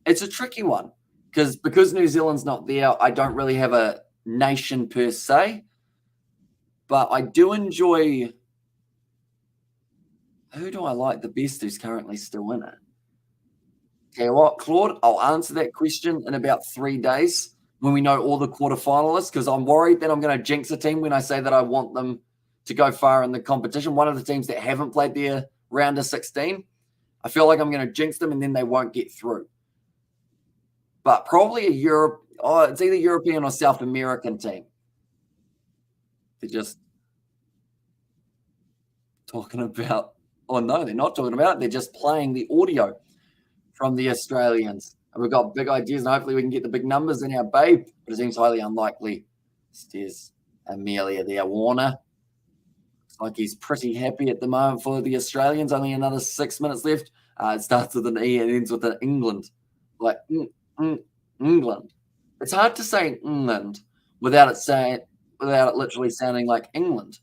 it's a tricky one because New Zealand's not there. I don't really have a nation per se, but I do enjoy. Who do I like the best who's currently still in it? Okay, what, Claude? I'll answer that question in about 3 days when we know all the quarterfinalists, because I'm worried that I'm going to jinx a team when I say that I want them to go far in the competition. One of the teams that haven't played their round of 16, I feel like I'm going to jinx them and then they won't get through. But probably it's either European or South American team. They're just talking about, oh no, they're not talking about it. They're just playing the audio from the Australians. And we've got big ideas, and hopefully we can get the big numbers in our babe, but it seems highly unlikely. There's Amelia there. Warner. Looks like he's pretty happy at the moment for the Australians. Only another 6 minutes left. It starts with an E and ends with an England. Like, England. It's hard to say England without it literally sounding like England.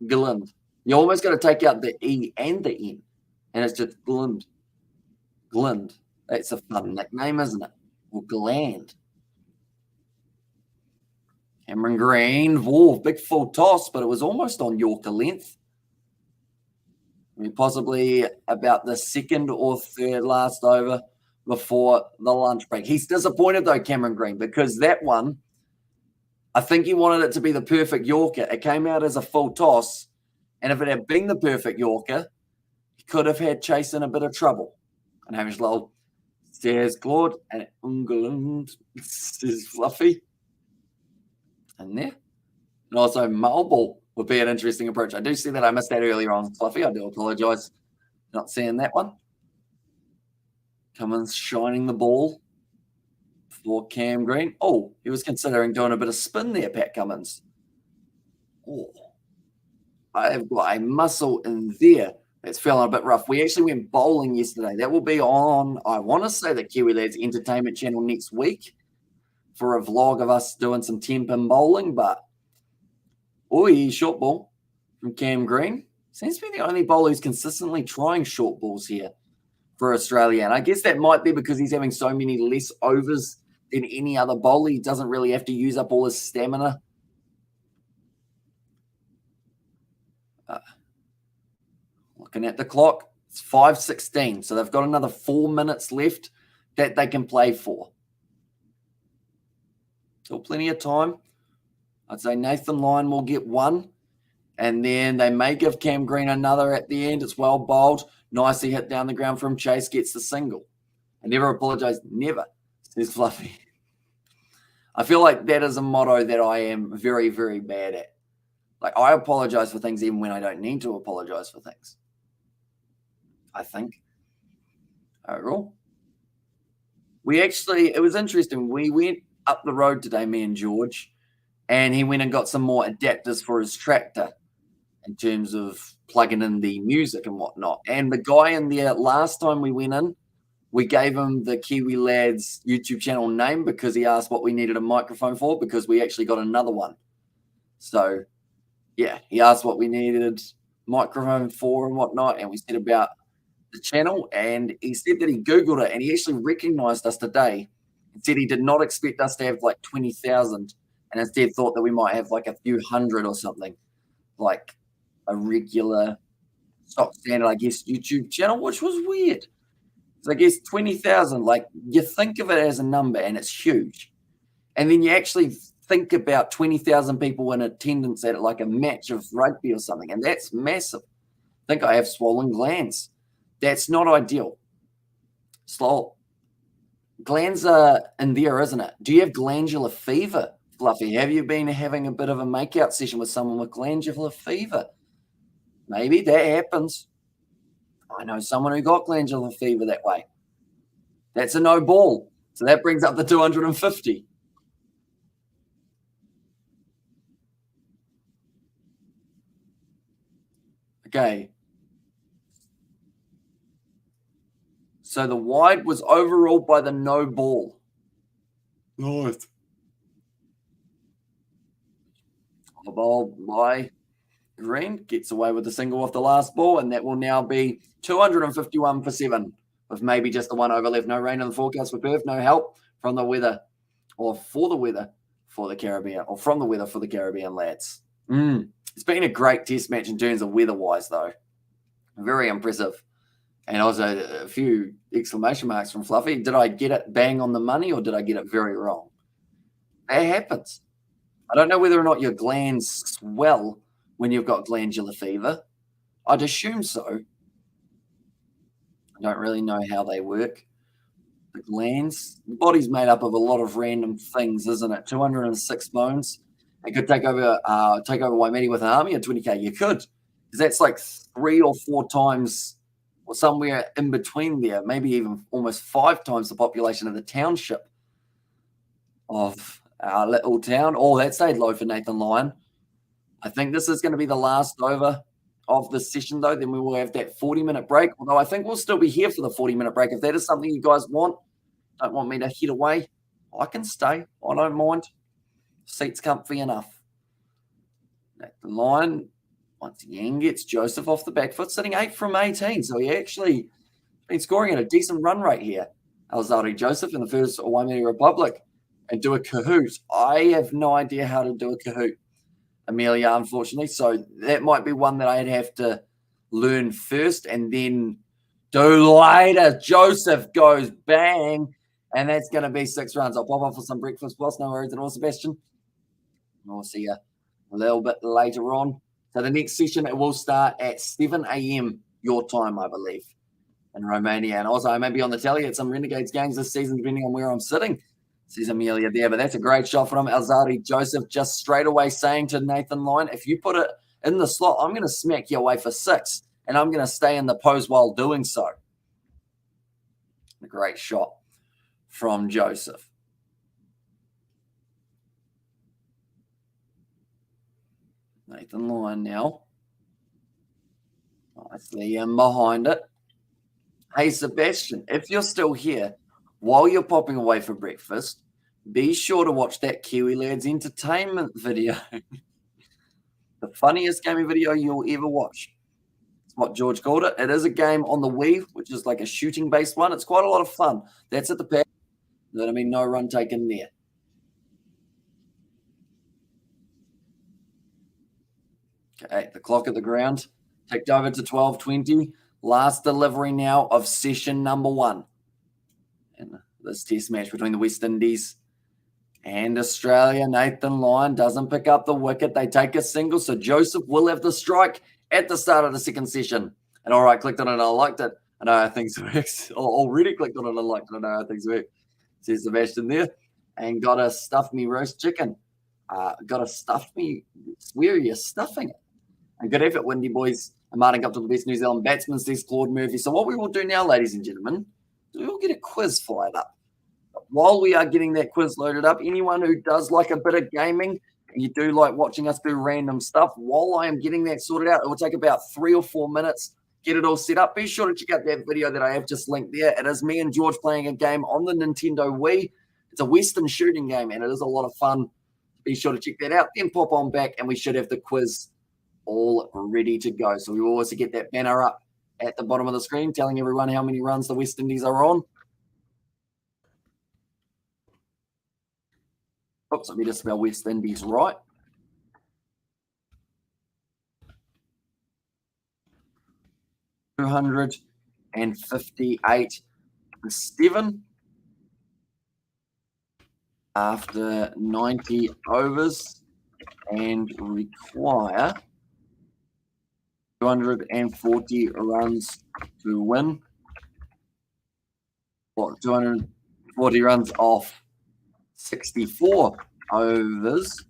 Gland. You almost got to take out the E and the N, and it's just Gland. Glend. That's a fun nickname, isn't it? Or Gland. Cameron Green, whoa, big full toss, but it was almost on Yorker length. I mean, possibly about the second or third last over before the lunch break. He's disappointed though, Cameron Green, because that one, I think he wanted it to be the perfect Yorker. It came out as a full toss, and if it had been the perfect Yorker, he could have had Chase in a bit of trouble. And Hamish Lowell says Claude and Ungland says Fluffy. And there. And also Mulball would be an interesting approach. I do see that. I missed that earlier on, Fluffy. I do apologise not seeing that one. Cummins shining the ball for Cam Green. Oh, he was considering doing a bit of spin there, Pat Cummins. Oh, I've got a muscle in there that's feeling a bit rough. We actually went bowling yesterday. That will be on, I want to say, the Kiwi Lads Entertainment channel next week for a vlog of us doing some 10-pin bowling. But, short ball from Cam Green. Seems to be the only bowler who's consistently trying short balls here for Australia. And I guess that might be because he's having so many less overs than any other bowler. He doesn't really have to use up all his stamina. Looking at the clock, it's 5:16. So they've got another 4 minutes left that they can play for. Still plenty of time. I'd say Nathan Lyon will get one. And then they may give Cam Green another at the end. It's well bowled. Nicely hit down the ground from Chase. Gets the single. I never apologise. Never, says Fluffy. I feel like that is a motto that I am very, very bad at. Like, I apologise for things even when I don't need to apologise for things. I think. Overall. It was interesting. We went up the road today, me and George, and he went and got some more adapters for his tractor in terms of plugging in the music and whatnot. And the guy in there, last time we went in, we gave him the Kiwi Lads YouTube channel name because he asked what we needed a microphone for, because we actually got another one. So, yeah, he asked what we needed microphone for and whatnot, and we said about the channel, and he said that he Googled it, and he actually recognized us today and said he did not expect us to have like 20,000, and instead thought that we might have like a few hundred or something, like a regular stock standard, I guess, YouTube channel, which was weird. So I guess 20,000, like, you think of it as a number and it's huge, and then you actually think about 20,000 people in attendance at like a match of rugby or something, and that's massive. I think I have swollen glands. That's not ideal. Slow. Glands are in there, isn't it? Do you have glandular fever, Fluffy? Have you been having a bit of a makeout session with someone with glandular fever? Maybe that happens. I know someone who got glandular fever that way. That's a no ball. So that brings up the 250. Okay. So the wide was overruled by the no ball. Nice. The ball by Green gets away with the single off the last ball, and that will now be 251 for 7, with maybe just the one over left. No rain in the forecast for Perth, no help from the weather, or for the weather for the Caribbean, or from the weather for the Caribbean lads. It's been a great test match in terms of weather-wise, though. Very impressive. And also a few exclamation marks from Fluffy. Did I get it bang on the money, or did I get it very wrong? That happens. I don't know whether or not your glands swell when you've got glandular fever. I'd assume so. I don't really know how they work. The glands, the body's made up of a lot of random things, isn't it? 206 bones. It could take over Waimea with an army of 20k. You could, because that's like 3 or 4 times, or somewhere in between there, maybe even almost 5 times the population of the township of our little town. Oh, that stayed low for Nathan Lyon. I think this is going to be the last over of the session, though. Then we will have that 40-minute break, although I think we'll still be here for the 40-minute break. If that is something you guys don't want me to head away, I can stay. I don't mind. Seat's comfy enough. Nathan Lyon once again gets Joseph off the back foot, sitting 8 from 18. So he actually been scoring at a decent run rate here. Alzari Joseph in the first Waimea Republic. and do a Kahoot. I have no idea how to do a Kahoot, Amelia, unfortunately. So that might be one that I'd have to learn first and then do later. Joseph goes bang, and that's going to be 6 runs. I'll pop off for some breakfast plus. No worries at all, Sebastian. We'll see you a little bit later on. So the next session, it will start at 7 a.m. your time, I believe, in Romania. And also, I may be on the telly at some Renegades games this season, depending on where I'm sitting. Says Amelia there, but that's a great shot from Alzari. Joseph just straight away saying to Nathan Lyon, if you put it in the slot, I'm going to smack you away for 6, and I'm going to stay in the pose while doing so. A great shot from Joseph. Nathan Lyon now. Nicely in behind it. Hey, Sebastian, if you're still here, while you're popping away for breakfast, be sure to watch that Kiwi Lads entertainment video. The funniest gaming video you'll ever watch. That's what George called it. It is a game on the Wii, which is like a shooting-based one. It's quite a lot of fun. That's at the pack. You know what I mean? No run taken there. Okay, the clock at the ground. Ticked over to 12:20. Last delivery now of session number 1. And this test match between the West Indies and Australia. Nathan Lyon doesn't pick up the wicket. They take a single, so Joseph will have the strike at the start of the second session. And all right, clicked on it and I liked it. I know how things work. Already clicked on it and I liked it. I know how things work. Says Sebastian there. And got a stuffed me roast chicken. Got a stuffed me. Where are you stuffing it? And good effort, Windy boys. And Martin up to the best New Zealand batsman, says Claude Murphy. So what we will do now, ladies and gentlemen, we will get a quiz fired up. While we are getting that quiz loaded up, anyone who does like a bit of gaming and you do like watching us do random stuff, while I am getting that sorted out, it will take about 3 or 4 minutes, get it all set up. Be sure to check out that video that I have just linked there. It is me and George playing a game on the Nintendo Wii. It's a Western shooting game and it is a lot of fun. Be sure to check that out. Then pop on back and we should have the quiz all ready to go. So we will also get that banner up at the bottom of the screen telling everyone how many runs the West Indies are on. Oops, let me just spell West Indies right. $258.7 after 90 overs and require 240 runs to win. What, 240 runs off 64 overs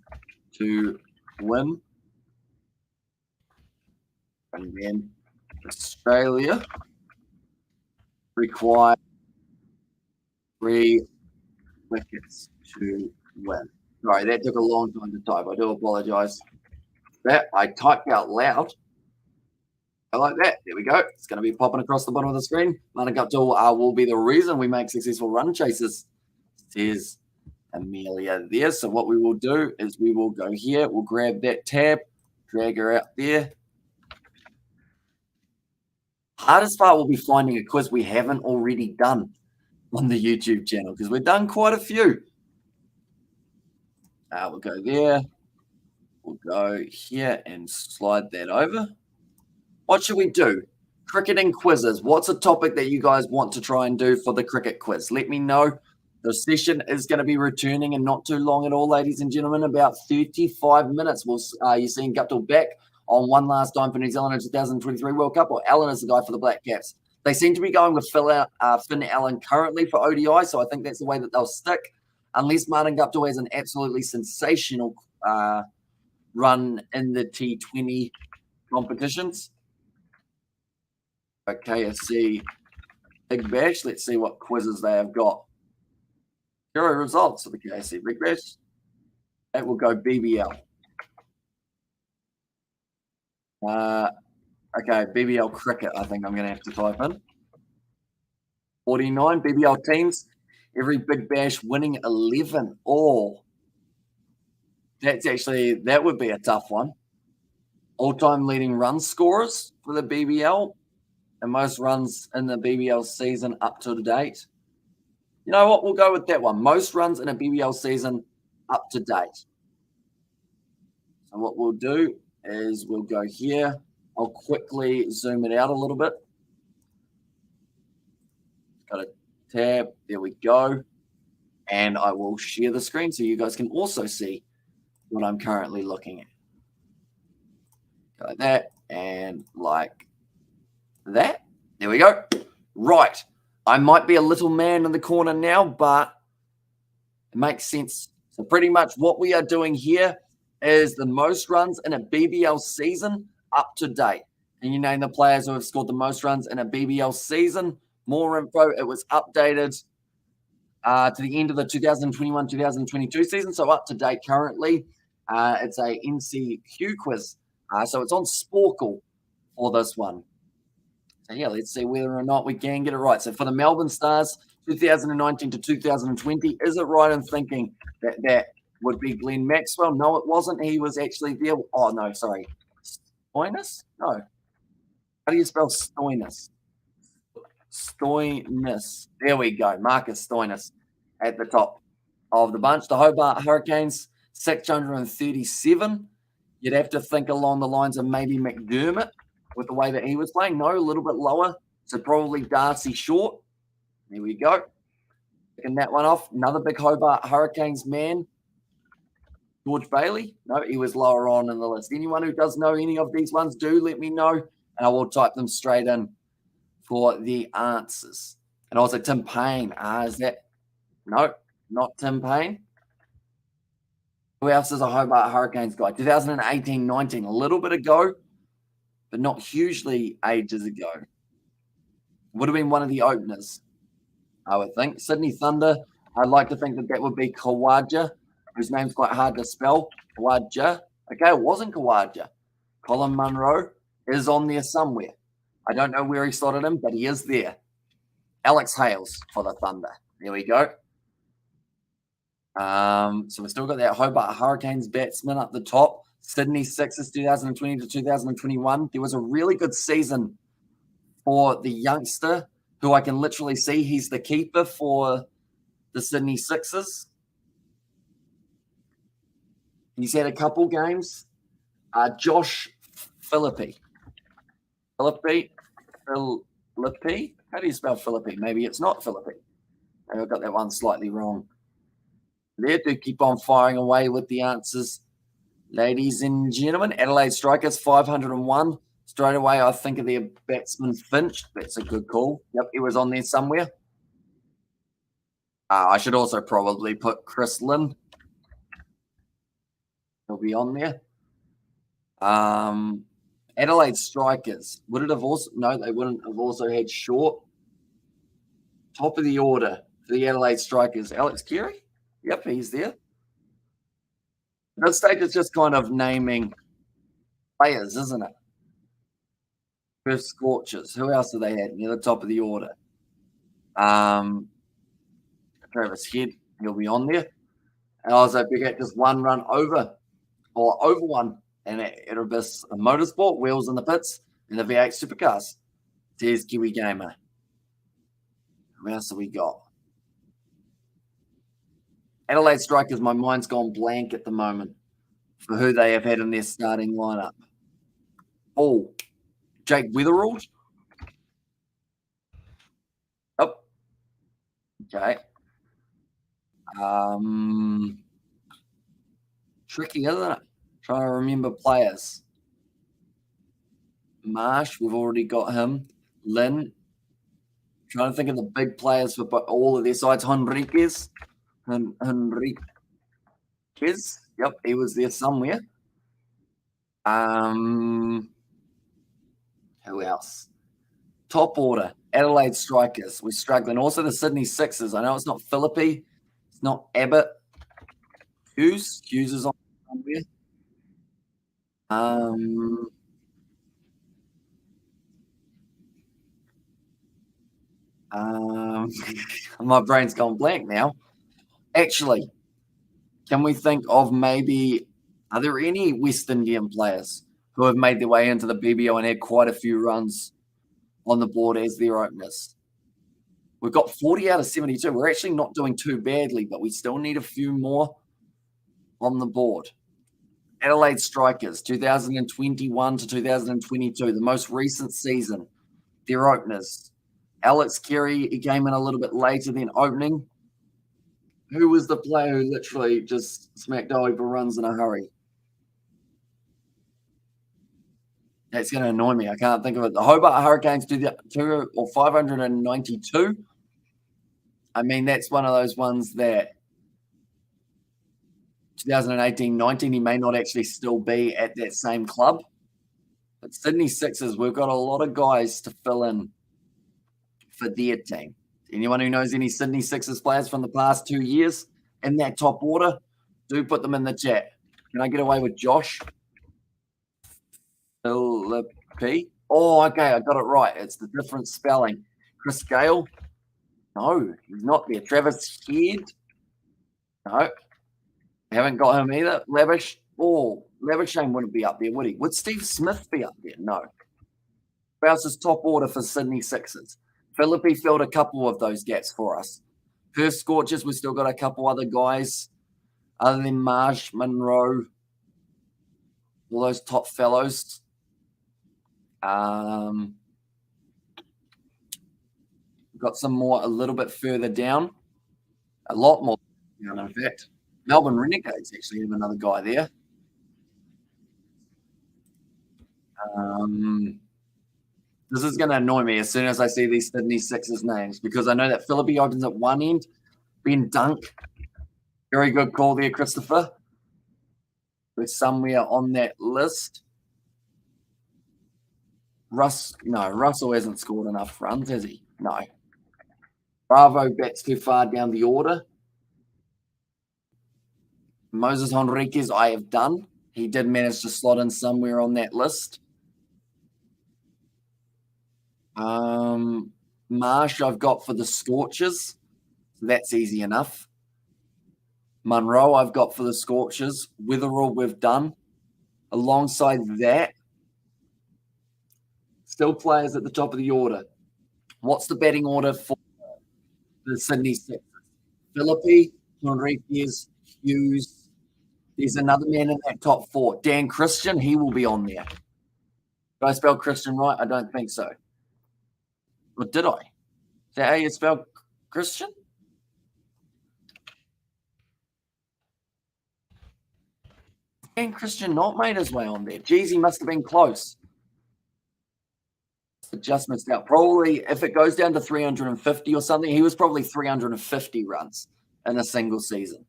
to win. And then Australia require 3 wickets to win. Sorry, that took a long time to type. I do apologize. That I typed out loud. I like that. There we go. It's going to be popping across the bottom of the screen. Mana Guptill will be the reason we make successful run chases, says Amelia there. So what we will do is we will go here. We'll grab that tab, drag her out there. Hardest part will be finding a quiz we haven't already done on the YouTube channel because we've done quite a few. We'll go there. We'll go here and slide that over. What should we do? Cricketing quizzes. What's a topic that you guys want to try and do for the cricket quiz? Let me know. The session is going to be returning in not too long at all, ladies and gentlemen, about 35 minutes. You're seeing Guptill back on one last time for New Zealand in 2023 World Cup, or Allen is the guy for the Black Caps. They seem to be going with Finn Allen currently for ODI, so I think that's the way that they'll stick, unless Martin Guptill has an absolutely sensational run in the T20 competitions. Okay, I see Big Bash. Let's see what quizzes they have got. 0 results for the KFC Big Bash. That will go BBL. Okay, BBL cricket, I think I'm going to have to type in. 49 BBL teams. Every Big Bash winning 11. Oh, that would be a tough one. All-time leading run scorers for the BBL and most runs in the BBL season up to date. You know what? We'll go with that one. Most runs in a BBL season up to date. So what we'll do is we'll go here. I'll quickly zoom it out a little bit. Got a tab. There we go. And I will share the screen so you guys can also see what I'm currently looking at. Like that and like that. There we go. Right. I might be a little man in the corner now, but it makes sense. So pretty much what we are doing here is the most runs in a BBL season up to date. And you name the players who have scored the most runs in a BBL season. More info. It was updated to the end of the 2021-2022 season. So up to date currently. It's a NCQ quiz. So it's on Sporkle for this one. So yeah, let's see whether or not we can get it right. So for the Melbourne Stars, 2019 to 2020, is it right in thinking that that would be Glenn Maxwell? No, it wasn't. He was actually there. Oh, no, sorry. Stoinis? No. How do you spell Stoinis? Stoinis. There we go. Marcus Stoinis at the top of the bunch. The Hobart Hurricanes, 637. You'd have to think along the lines of maybe McDermott with the way that he was playing. No, a little bit lower. So probably Darcy Short. There we go. Picking that one off. Another big Hobart Hurricanes man. George Bailey. No, he was lower on in the list. Anyone who does know any of these ones, do let me know. And I will type them straight in for the answers. And also Tim Payne. Is that? No, not Tim Payne. Who else is a Hobart Hurricanes guy? 2018-19, a little bit ago, but not hugely ages ago. Would have been one of the openers, I would think. Sydney Thunder, I'd like to think that that would be Kawaja, whose name's quite hard to spell. Kawaja. Okay, it wasn't Kawaja. Colin Munro is on there somewhere. I don't know where he slotted him, but he is there. Alex Hales for the Thunder. There we go. So we've still got that Hobart Hurricanes batsman up the top. Sydney Sixers 2020 to 2021. There was a really good season for the youngster who I can literally see. He's the keeper for the Sydney Sixers. He's had a couple games. Josh Philippi. Philippi? How do you spell Philippi? Maybe it's not Philippi. Maybe I got that one slightly wrong. There to keep on firing away with the answers, ladies and gentlemen. Adelaide Strikers 501. Straight away, I think of their batsman Finch. That's a good call. Yep, he was on there somewhere. I should also probably put Chris Lynn. He'll be on there. Adelaide Strikers. Would it have also? No, they wouldn't have also had Short. Top of the order for the Adelaide Strikers. Alex Carey. Yep, he's there. At this stage, it's just kind of naming players, isn't it? First Scorchers. Who else do they have near the top of the order? Travis Head, he'll be on there. And also pick out just one run over or over one. And it'll be a motorsport, wheels in the pits, and the V8 supercars. There's Kiwi Gamer. Who else have we got? Adelaide Strikers, my mind's gone blank at the moment for who they have had in their starting lineup. Oh, Jake Weatherald. Oh, okay. Tricky, isn't it? Trying to remember players. Marsh, we've already got him. Lynn. Trying to think of the big players for all of their sides. Henriquez. Henriquez. Yep, he was there somewhere. Who else? Top order. Adelaide Strikers. We're struggling. Also the Sydney Sixers. I know it's not Philippi. It's not Abbott. Hughes. Hughes is on somewhere. My brain's gone blank now. Actually, can we think of maybe, are there any West Indian players who have made their way into the BBO and had quite a few runs on the board as their openers? We've got 40 out of 72. We're actually not doing too badly, but we still need a few more on the board. Adelaide Strikers, 2021 to 2022, the most recent season. Their openers. Alex Carey, he came in a little bit later than opening. Who was the player who literally just smacked over runs in a hurry? That's going to annoy me. I can't think of it. The Hobart Hurricanes do the 592. I mean, that's one of those ones that 2018-19, he may not actually still be at that same club. But Sydney Sixers, we've got a lot of guys to fill in for their team. Anyone who knows any Sydney Sixers players from the past 2 years in that top order, do put them in the chat. Can I get away with Josh? Philippi? Oh, okay, I got it right. It's the different spelling. Chris Gale? No, he's not there. Travis Head? No. Haven't got him either. Lavish? Oh, Lavishane wouldn't be up there, would he? Would Steve Smith be up there? No. Who else is top order for Sydney Sixers? Philippi filled a couple of those gaps for us. Perth Scorchers, we've still got a couple other guys other than Marsh, Monroe, all those top fellows. We've got some more a little bit further down. A lot more down, in fact. Melbourne Renegades actually have another guy there. This is going to annoy me as soon as I see these Sydney Sixers names, because I know that Philippi opens at one end. Ben Dunk, very good call there, Christopher. We're somewhere on that list. Russell hasn't scored enough runs, has he? No. Bravo bats too far down the order. Moses Henriquez, I have done. He did manage to slot in somewhere on that list. Marsh, I've got for the Scorchers. So that's easy enough. Monroe, I've got for the Scorchers. Witherall, we've done. Alongside that, still players at the top of the order. What's the batting order for the Sydney Sixers? Philippi, Henriquez, Hughes. There's another man in that top four. Dan Christian, he will be on there. Did I spell Christian right? I don't think so. Or did I? Is that how you spell Christian? Dan Christian not made his way on there. Geez, he must have been close. Adjustments out. Probably if it goes down to 350 or something, he was probably 350 runs in a single season.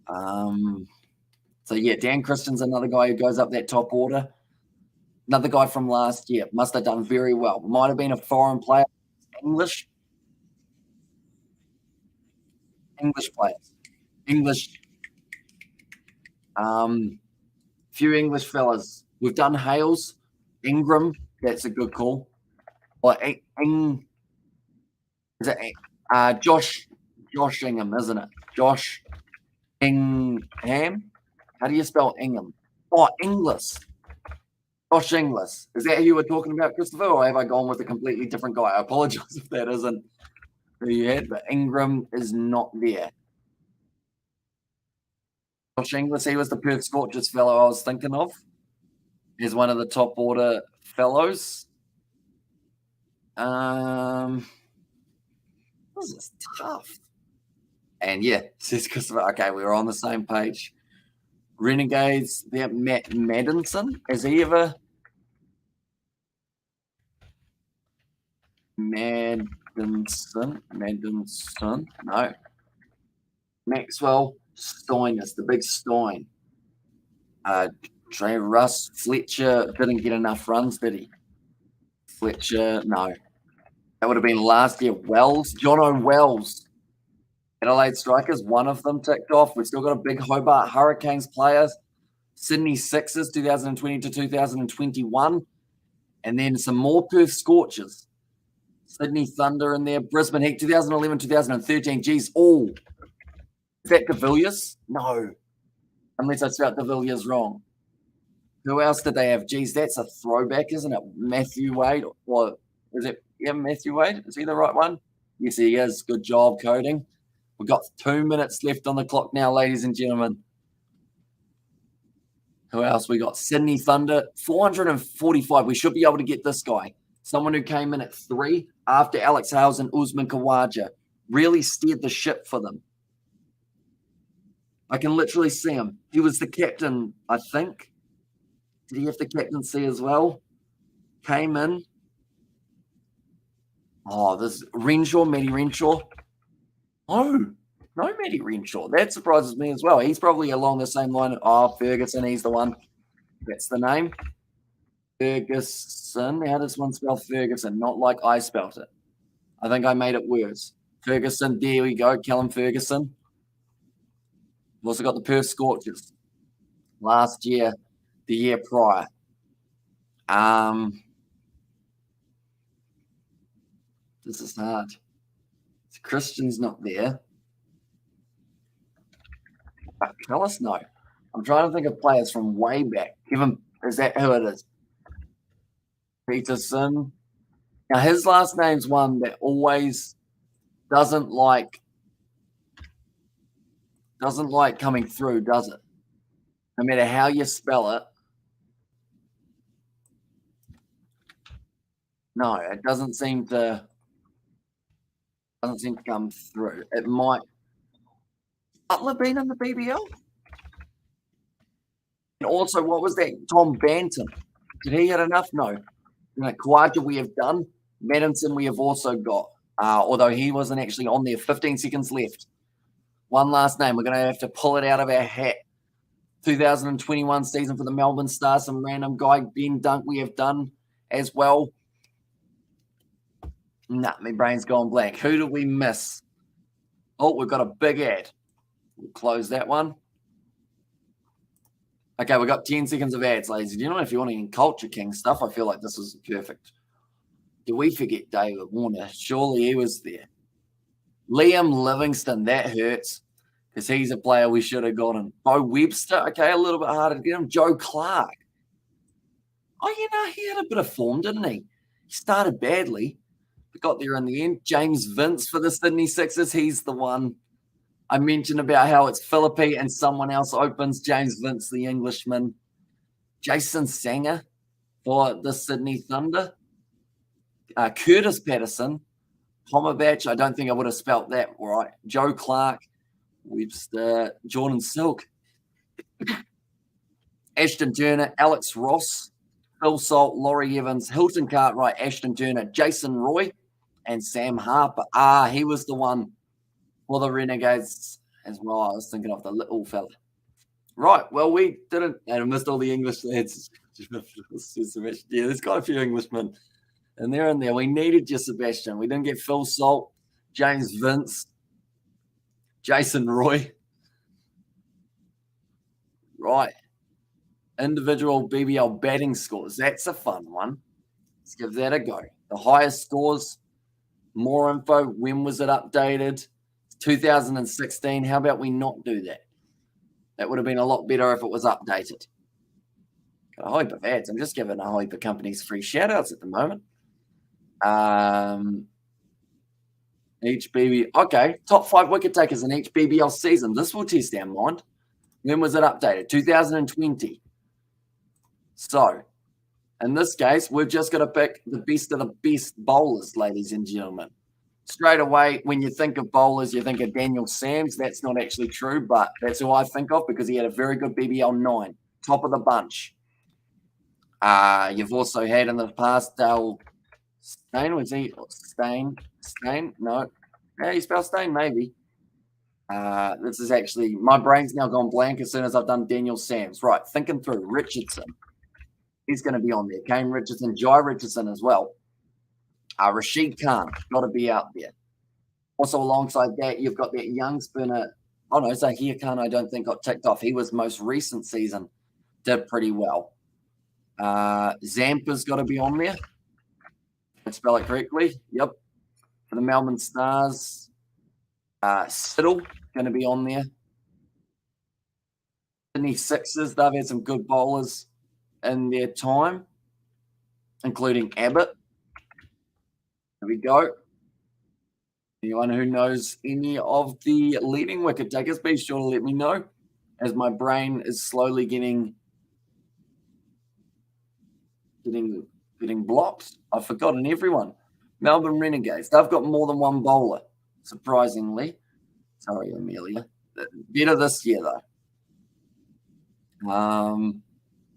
So yeah, Dan Christian's another guy who goes up that top order. Another guy from last year. Must have done very well. Might have been a foreign player. English players. Few English fellas. We've done Hales, Ingram. That's a good call. Or Josh Ingham, isn't it? Josh Ingham. How do you spell Ingham? Oh, Inglis. Josh Inglis. Is that who you were talking about, Christopher? Or have I gone with a completely different guy? I apologize if that isn't who you had, but Ingram is not there. Josh Inglis, he was the Perth Scorchers fellow I was thinking of. He's one of the top order fellows. This is tough. And yeah, says Christopher, okay, we were on the same page. Renegades, there, Matt Maddinson. Has he ever? Maddinson, no. Maxwell Steiners, the big Stein. Trey Russ, Fletcher didn't get enough runs, did he? Fletcher, no. That would have been last year. Wells, Jono Wells. Adelaide Strikers, one of them ticked off. We've still got a big Hobart Hurricanes players. Sydney Sixers, 2020 to 2021. And then some more Perth Scorchers. Sydney Thunder in there. Brisbane Heat, 2011, 2013. Geez, all. Is that de Villiers? No. Unless I spelled de Villiers wrong. Who else did they have? Geez, that's a throwback, isn't it? Matthew Wade, or is it Yeah, Matthew Wade. Is he the right one? Yes, he is. Good job coding. We've got 2 minutes left on the clock now, ladies and gentlemen. Who else? We got Sydney Thunder, 445. We should be able to get this guy. Someone who came in at 3 after Alex Hales and Usman Khawaja. Really steered the ship for them. I can literally see him. He was the captain, I think. Did he have the captaincy as well? Came in. Oh, this Renshaw, Matty Renshaw. Oh, no Matty Renshaw. That surprises me as well. He's probably along the same line. Oh, Ferguson, he's the one. That's the name. Ferguson. How does one spell Ferguson? Not like I spelt it. I think I made it worse. Ferguson, there we go. Callum Ferguson. We've also got the Perth Scorchers. Last year, the year prior. This is hard. Christian's not there. But Kellis, no. I'm trying to think of players from way back. Kevin, is that who it is? Peterson. Now, his last name's one that always doesn't like coming through, does it? No matter how you spell it. No, it doesn't seem to come through. It might. Butler been in the BBL? And also, what was that? Tom Banton. Did he get enough? No. Khawaja we have done. Maddinson we have also got. Although he wasn't actually on there. 15 seconds left. One last name. We're going to have to pull it out of our hat. 2021 season for the Melbourne Stars. Some random guy. Ben Dunk we have done as well. Nah, my brain's gone blank. Who did we miss? Oh, we've got a big ad. We'll close that one. Okay, we've got 10 seconds of ads, ladies. You know, if you want any Culture King stuff, I feel like this is perfect. Did we forget David Warner? Surely he was there. Liam Livingston, that hurts because he's a player we should have gotten. Bo Webster, okay, a little bit harder to get him. Joe Clark. Oh, he had a bit of form, didn't he? He started badly, but got there in the end. James Vince for the Sydney Sixers, he's the one. I mentioned about how it's Philippi and someone else opens. James Vince, the Englishman. Jason Sanger for the Sydney Thunder. Curtis Patterson. Pomerbach, I don't think I would have spelt that right. Joe Clark. Webster. Jordan Silk. Ashton Turner. Alex Ross. Phil Salt. Laurie Evans. Hilton Cartwright. Ashton Turner. Jason Roy. And Sam Harper. He was the one for the Renegades as well. I was thinking of the little fella. Right. Well, we didn't. And I missed all the English lads. Yeah, there's quite a few Englishmen. And they're in there. We needed you, Sebastian. We didn't get Phil Salt, James Vince, Jason Roy. Right. Individual BBL batting scores. That's a fun one. Let's give that a go. The highest scores, more info. When was it updated? 2016. How about we not do that? That would have been a lot better if it was updated. Got a heap of ads. I'm just giving a heap of companies free shout outs at the moment. Each BBL. Okay. Top 5 wicket takers in each BBL season. This will test our mind. When was it updated? 2020. So, in this case, we've just got to pick the best of the best bowlers, ladies and gentlemen. Straight away, when you think of bowlers, you think of Daniel Sams. That's not actually true, but that's who I think of because he had a very good BBL 9, top of the bunch. You've also had in the past Dale Stain. Was he Stain? No. Yeah, he spelled Stain, maybe. This is actually, my brain's now gone blank as soon as I've done Daniel Sams. Right, thinking through. Richardson. He's going to be on there. Kane Richardson, Jai Richardson as well. Rashid Khan, got to be out there. Also, alongside that, you've got that young spinner. Oh, no, Zahir Khan, I don't think got ticked off. He was most recent season. Did pretty well. Zampa's got to be on there. Did I spell it correctly? Yep. For the Melbourne Stars. Siddle, going to be on there. Sydney Sixers, they've had some good bowlers in their time, including Abbott. There we go. Anyone who knows any of the leading wicket takers, be sure to let me know, as my brain is slowly getting blocked. I've forgotten everyone. Melbourne Renegades. They've got more than one bowler, surprisingly. Sorry, Amelia. Better this year, though.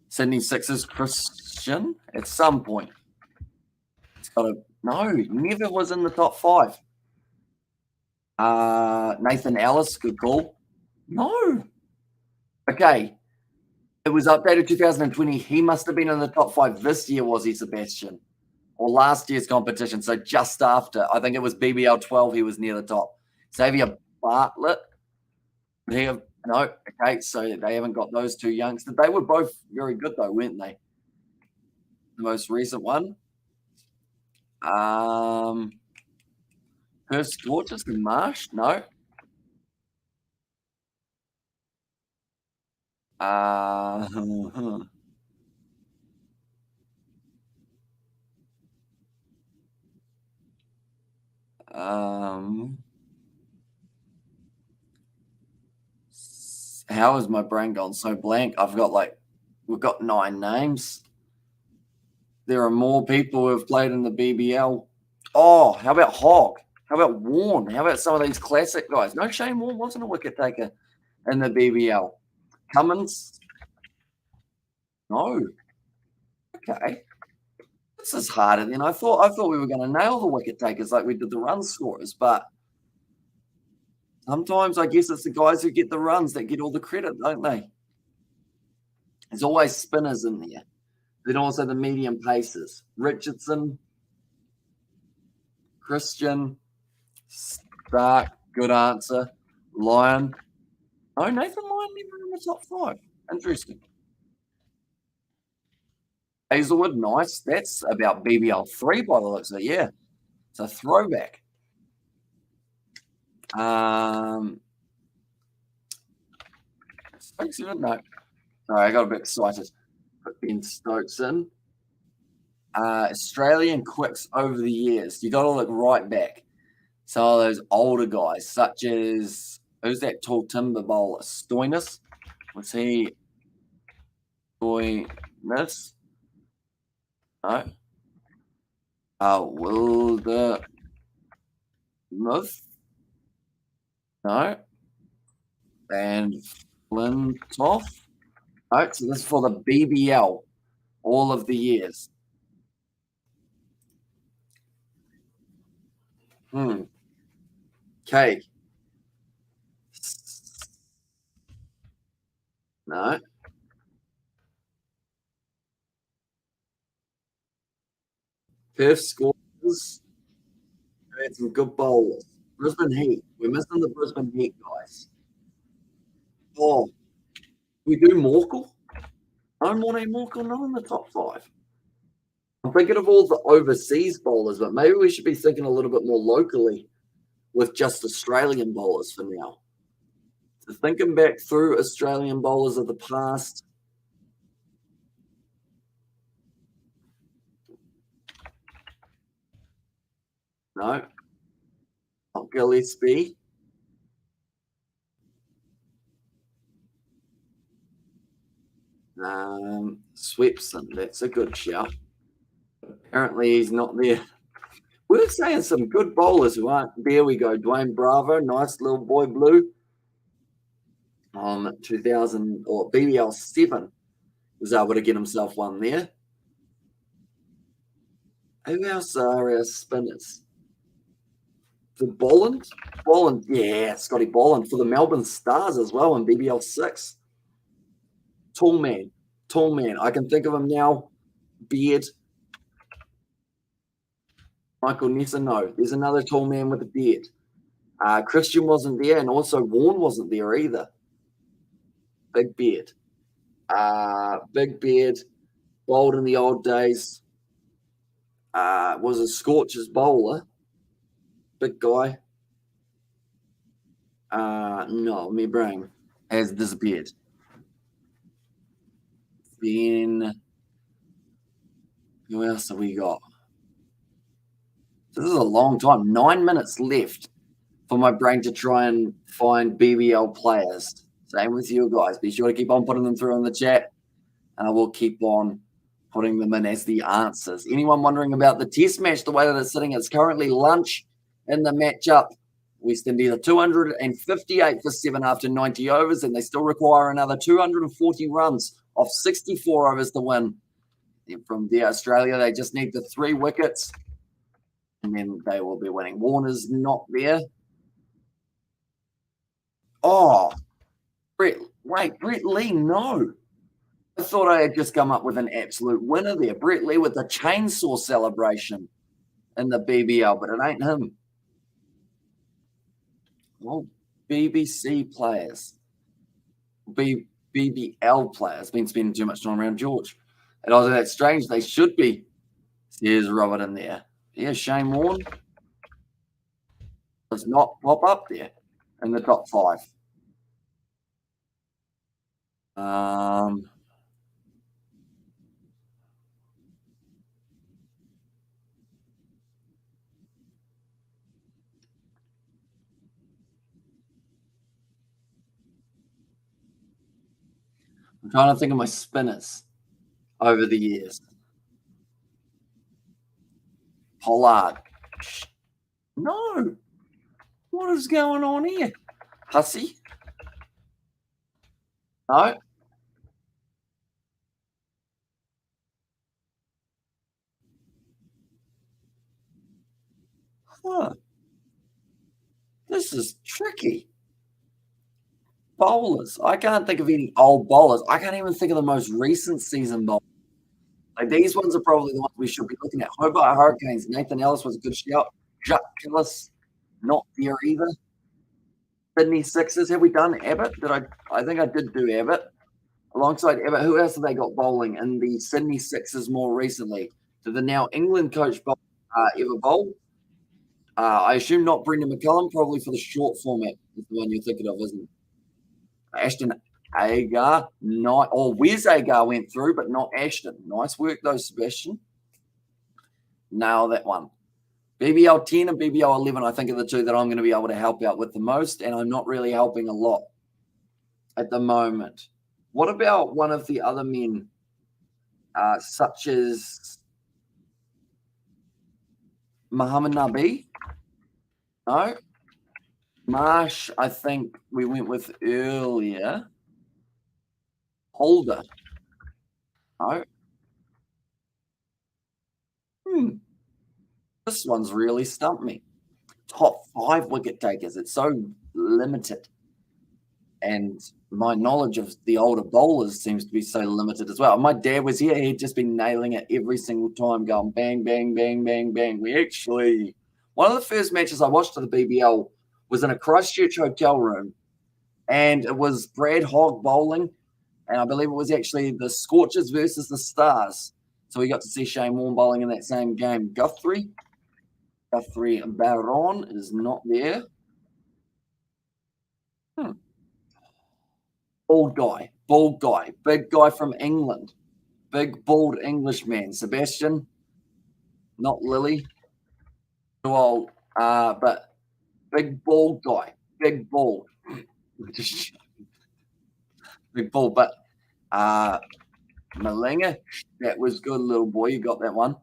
Sydney Sixers Christian at some point. It's got a no, never was in the top 5. Nathan Ellis, good call. No. Okay. It was updated 2020. He must have been in the top 5 this year, was he, Sebastian? Or last year's competition. So just after. I think it was BBL 12. He was near the top. Xavier Bartlett. No. Okay. So they haven't got those two youngsters. They were both very good, though, weren't they? The most recent one. Perth Scorchers and Marsh? No. How has my brain gone so blank? We've got 9 names. There are more people who have played in the BBL. Oh, how about Hogg? How about Warren? How about some of these classic guys? No, Shane Warne wasn't a wicket taker in the BBL. Cummins? No. Okay. This is harder than I thought. I thought we were going to nail the wicket takers like we did the run scorers, but sometimes I guess it's the guys who get the runs that get all the credit, don't they? There's always spinners in there. Then also the medium pacers. Richardson, Christian, Stark, good answer. Lyon. Oh, Nathan Lyon never in the top 5. Interesting. Hazelwood, nice. That's about BBL 3 by the looks of it. Yeah. It's a throwback. No. Sorry, I got a bit excited. Put Ben Stokes in. Australian quicks over the years. You got to look right back. Some of those older guys, such as who's that tall timber bowler? Stoinis? Was he Stoinis? No. Wilder Myth? No. And Flintoff? No, so this is for the BBL, all of the years. Okay. No. Perth Scorchers. We had some good bowlers. Brisbane Heat. We're missing the Brisbane Heat guys. Oh, we do Morkel? No Morne Morkel, not in the top 5. I'm thinking of all the overseas bowlers, but maybe we should be thinking a little bit more locally with just Australian bowlers for now. So thinking back through Australian bowlers of the past. No. Not Gillespie. Swepson, that's a good shout. Apparently he's not there. We're saying some good bowlers who aren't. There we go. Dwayne Bravo, nice little boy blue. 2000 or BBL 7 was able to get himself one there. Who else are our spinners? The Bolland, yeah, Scotty Bolland for the Melbourne Stars as well in BBL 6. Tall man. I can think of him now. Beard. Michael Nessa, no. There's another tall man with a beard. Christian wasn't there, and also Warren wasn't there either. Big beard. Bowled in the old days. Was a Scorchers bowler. Big guy. No, my brain has disappeared. Then who else have we got? This is a long time. 9 minutes left for my brain to try and find BBL players. Same with you guys. Be sure to keep on putting them through in the chat, and I will keep on putting them in as the answers. Anyone wondering about the test match, the way that it's sitting, it's currently lunch in the matchup. West Indies are 258 for 7 after 90 overs, and they still require another 240 runs off 64 overs to win. And from there, Australia, they just need the 3 wickets, and then they will be winning. Warner's not there. Oh, Brett Lee, no. I thought I had just come up with an absolute winner there. Brett Lee with the chainsaw celebration in the BBL, but it ain't him. Well, BBC players, BBL players, been spending too much time around George. And I was that strange. They should be. Here's Robert in there. Yeah, Shane Warne does not pop up there in the top 5. I'm trying to think of my spinners over the years. Pollard. No. What is going on here? Hussey? No. Huh. This is tricky. Bowlers. I can't think of any old bowlers. I can't even think of the most recent season bowlers. Like these ones are probably the ones we should be looking at. Hobart Hurricanes. Nathan Ellis was a good shout. Jack Killis, not there either. Sydney Sixers. Have we done Abbott? I think I did do Abbott. Alongside Abbott, who else have they got bowling in the Sydney Sixers more recently? Did the now England coach ever bowl? I assume not Brendan McCullum, probably for the short format is the one you're thinking of, isn't it? Ashton Agar, Wes Agar went through, but not Ashton. Nice work, though, Sebastian. Nail that one. BBL 10 and BBL 11, I think, are the two that I'm going to be able to help out with the most, and I'm not really helping a lot at the moment. What about one of the other men, such as Muhammad Nabi? No. Marsh, I think we went with earlier. Holder. No. This one's really stumped me. Top 5 wicket takers. It's so limited. And my knowledge of the older bowlers seems to be so limited as well. My dad was here. He'd just been nailing it every single time, going bang, bang, bang, bang, bang. One of the first matches I watched of the BBL was in a Christchurch hotel room, and it was Brad Hogg bowling, and I believe it was actually the Scorchers versus the Stars. So we got to see Shane Warne bowling in that same game. Guthrie Baron is not there. Bald guy, big guy from England, big bald Englishman. Sebastian, not Lily. Too old, but big bald guy, big bald, big bald. But Malinga, that was good, little boy. You got that one.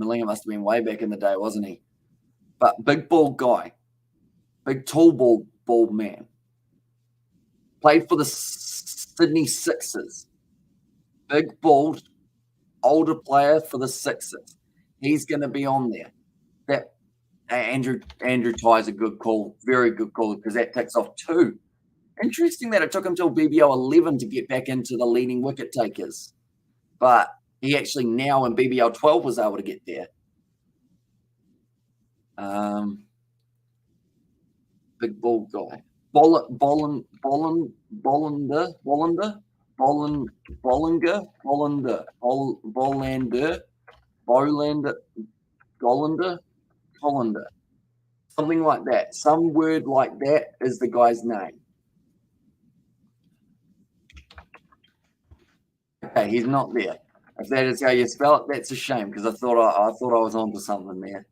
Malinga must have been way back in the day, wasn't he? But big bald guy, big tall bald man. Played for the Sydney Sixers. Big, bald, older player for the Sixers. He's going to be on there. That Andrew Ty's a good call, very good call, because that ticks off 2. Interesting that it took him till BBL 11 to get back into the leading wicket takers, but he actually now in BBL 12 was able to get there. Big bald guy. Bollinger. Something like that. Some word like that is the guy's name. Okay, he's not there. If that is how you spell it, that's a shame, because I thought I was onto something there.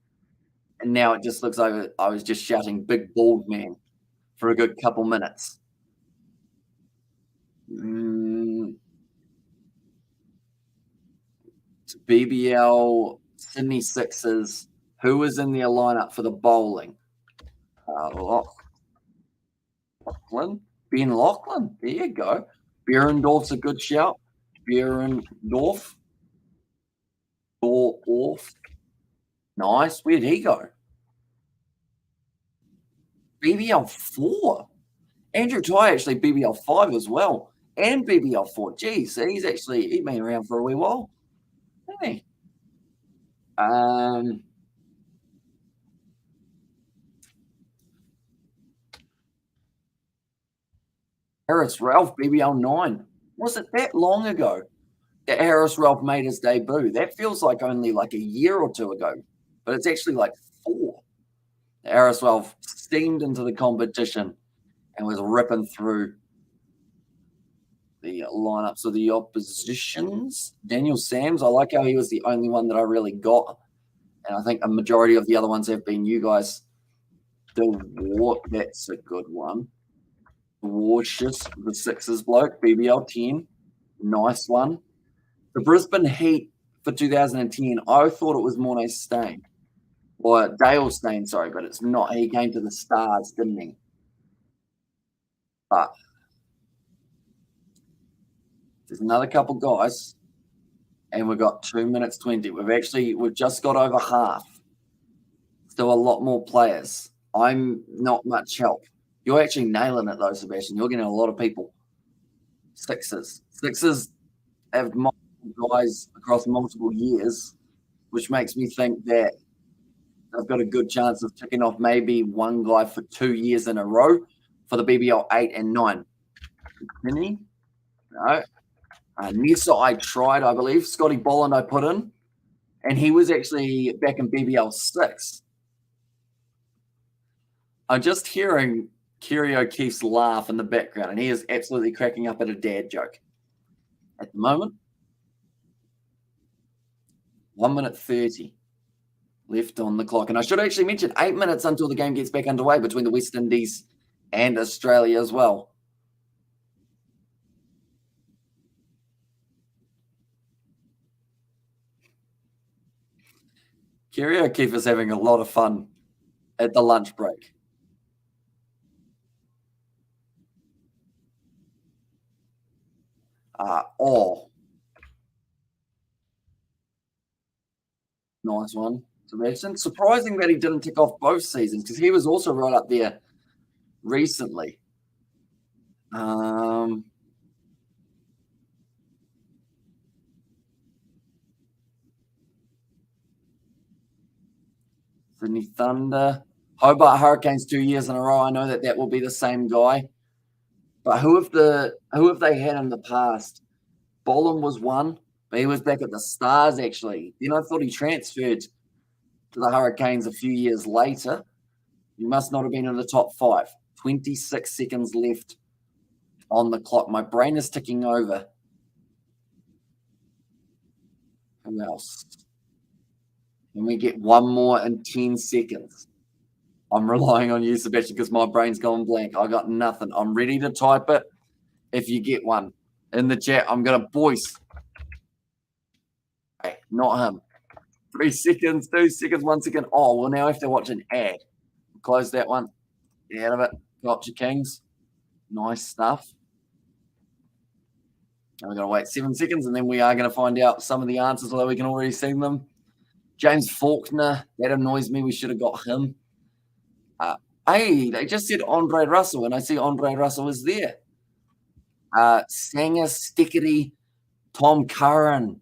And now it just looks like I was just shouting "big bald man" for a good couple minutes. Mm, BBL Sydney Sixers. Who was in their lineup for the bowling? Lachlan, Ben Lachlan. There you go. Behrendorf's a good shout. Behrendorf. Dorf. Nice. Where'd he go? BBL 4. Andrew Ty actually BBL 5 as well. And BBL 4. Geez, he's been around for a wee while, hasn't he? Harris Ralph, BBL 9. Was it that long ago that Harris Ralph made his debut? That feels like only like a year or two ago, but it's actually like 4. Harris Ralph steamed into the competition and was ripping through the lineups of the oppositions. Daniel Sams, I like how he was the only one that I really got. And I think a majority of the other ones have been you guys. The War, that's a good one. Warshus, the Sixers bloke, BBL 10. Nice one. The Brisbane Heat for 2010, I thought it was Mornay Stain. Or Dale Stain, sorry, but it's not. He came to the Stars, didn't he? But there's another couple guys, and we've got 2 minutes 20. We've just got over half. Still a lot more players. I'm not much help. You're actually nailing it though, Sebastian. You're getting a lot of people. Sixers have multiple guys across multiple years, which makes me think that they've got a good chance of ticking off maybe one guy for 2 years in a row for the BBL 8 and 9. Penny? No. Nessa I tried, I believe. Scotty Bolland I put in. And he was actually back in BBL 6. I'm just hearing Kerry O'Keefe's laugh in the background, and he is absolutely cracking up at a dad joke. At the moment, 1 minute 30 left on the clock. And I should actually mention 8 minutes until the game gets back underway between the West Indies and Australia as well. Kerry O'Keefe is having a lot of fun at the lunch break. Nice one. Sebastian. Surprising that he didn't tick off both seasons because he was also right up there recently. Sydney Thunder. Hobart Hurricanes 2 years in a row. I know that will be the same guy. But who have they had in the past? Boland was one, but he was back at the Stars actually. I thought he transferred to the Hurricanes a few years later. You must not have been in the top 5. 26 seconds left on the clock. My brain is ticking over. Who else? Can we get one more in 10 seconds? I'm relying on you, Sebastian, because my brain's gone blank. I got nothing. I'm ready to type it if you get one in the chat. I'm going to voice. Hey, not him. 3 seconds, 2 seconds, 1 second. Oh, well, now I have to watch an ad. Close that one. Get out of it. Gotcha, Kings. Nice stuff. And we're going to wait 7 seconds, and then we are going to find out some of the answers, although we can already see them. James Faulkner. That annoys me. We should have got him. Hey, they just said Andre Russell, and I see Andre Russell is there. Sanger, Stickety, Tom Curran.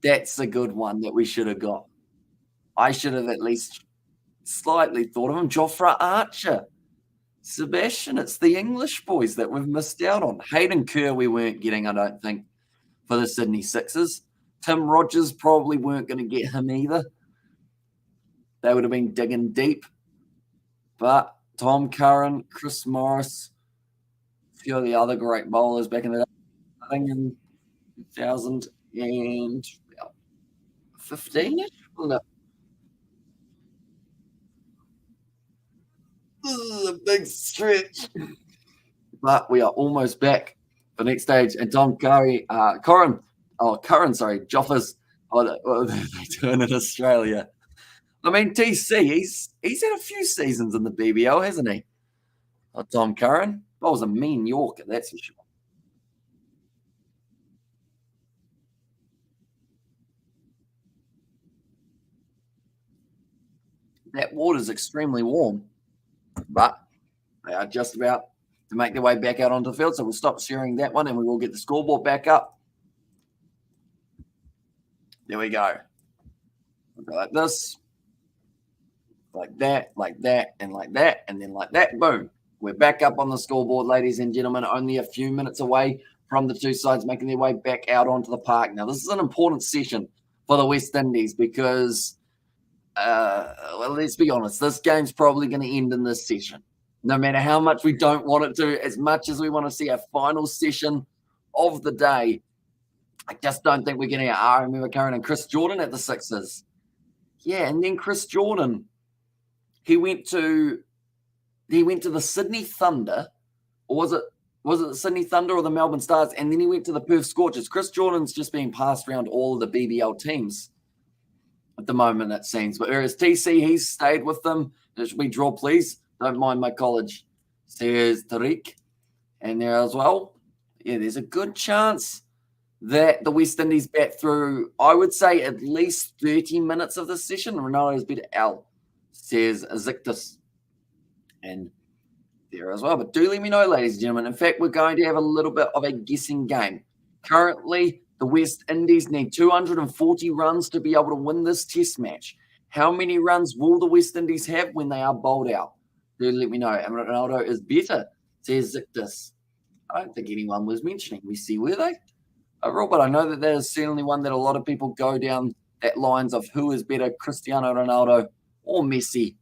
That's a good one that we should have got. I should have at least slightly thought of him. Jofra Archer. Sebastian, it's the English boys that we've missed out on. Hayden Kerr we weren't getting, I don't think, for the Sydney Sixers. Tim Rogers probably weren't going to get him either. They would have been digging deep. But Tom Curran, Chris Morris, a few of the other great bowlers back in the day, I think in 2015-ish? big stretch. But we are almost back for the next stage. And Curran, Joffers, what are they doing in Australia? I mean, TC, he's had a few seasons in the BBL, hasn't he? Oh, Tom Curran. That was a mean Yorker, that's for sure. That water's extremely warm, but they are just about to make their way back out onto the field. So we'll stop sharing that one and we will get the scoreboard back up. There we go. We'll go like this, like that, and like that, and then like that. Boom. We're back up on the scoreboard, ladies and gentlemen, only a few minutes away from the two sides making their way back out onto the park. Now, this is an important session for the West Indies because, well, let's be honest, this game's probably going to end in this session. No matter how much we don't want it to, as much as we want to see a final session of the day, I just don't think we're getting I remember Curran and Chris Jordan at the Sixers. Yeah, and then Chris Jordan, he went to the Sydney Thunder, or was it the Sydney Thunder or the Melbourne Stars? And then he went to the Perth Scorchers. Chris Jordan's just being passed around all of the BBL teams at the moment, it seems. But whereas TC, he's stayed with them. Should we draw, please? Don't mind my college, says Tariq. And there as well. Yeah, there's a good chance that the West Indies bat through, I would say, at least 30 minutes of this session. Ronaldo's better out, says Zictus. And there as well. But do let me know, ladies and gentlemen. In fact, we're going to have a little bit of a guessing game. Currently, the West Indies need 240 runs to be able to win this test match. How many runs will the West Indies have when they are bowled out? Do let me know. And Ronaldo is better, says Zictus. I don't think anyone was mentioning Messi, were they? Overall, but I know that is certainly one that a lot of people go down that lines of who is better, Cristiano Ronaldo or Messi.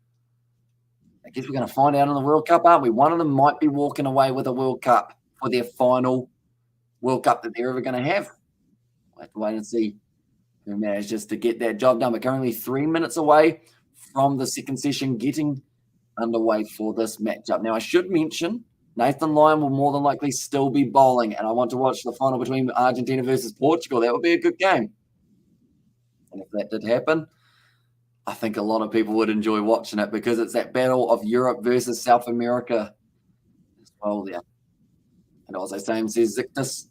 I guess we're going to find out in the World Cup, aren't we? One of them might be walking away with a World Cup for their final World Cup that they're ever going to have. We'll have to wait and see who manages to get that job done. But currently 3 minutes away from the second session getting underway for this matchup. Now, I should mention Nathan Lyon will more than likely still be bowling, and I want to watch the final between Argentina versus Portugal. That would be a good game. And if that did happen, I think a lot of people would enjoy watching it because it's that battle of Europe versus South America as well there. And as I say, says Zictus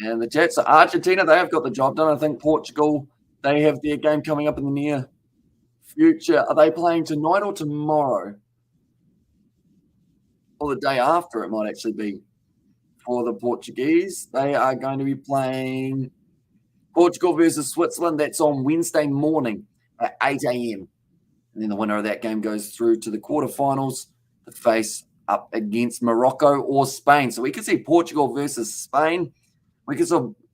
and the chat. So Argentina, they have got the job done. I think Portugal, they have their game coming up in the near future. Are they playing tonight or tomorrow? Or the day after, it might actually be for the Portuguese. They are going to be playing Portugal versus Switzerland. That's on Wednesday morning at 8 a.m. And then the winner of that game goes through to the quarterfinals to face up against Morocco or Spain. So we could see Portugal versus Spain. We could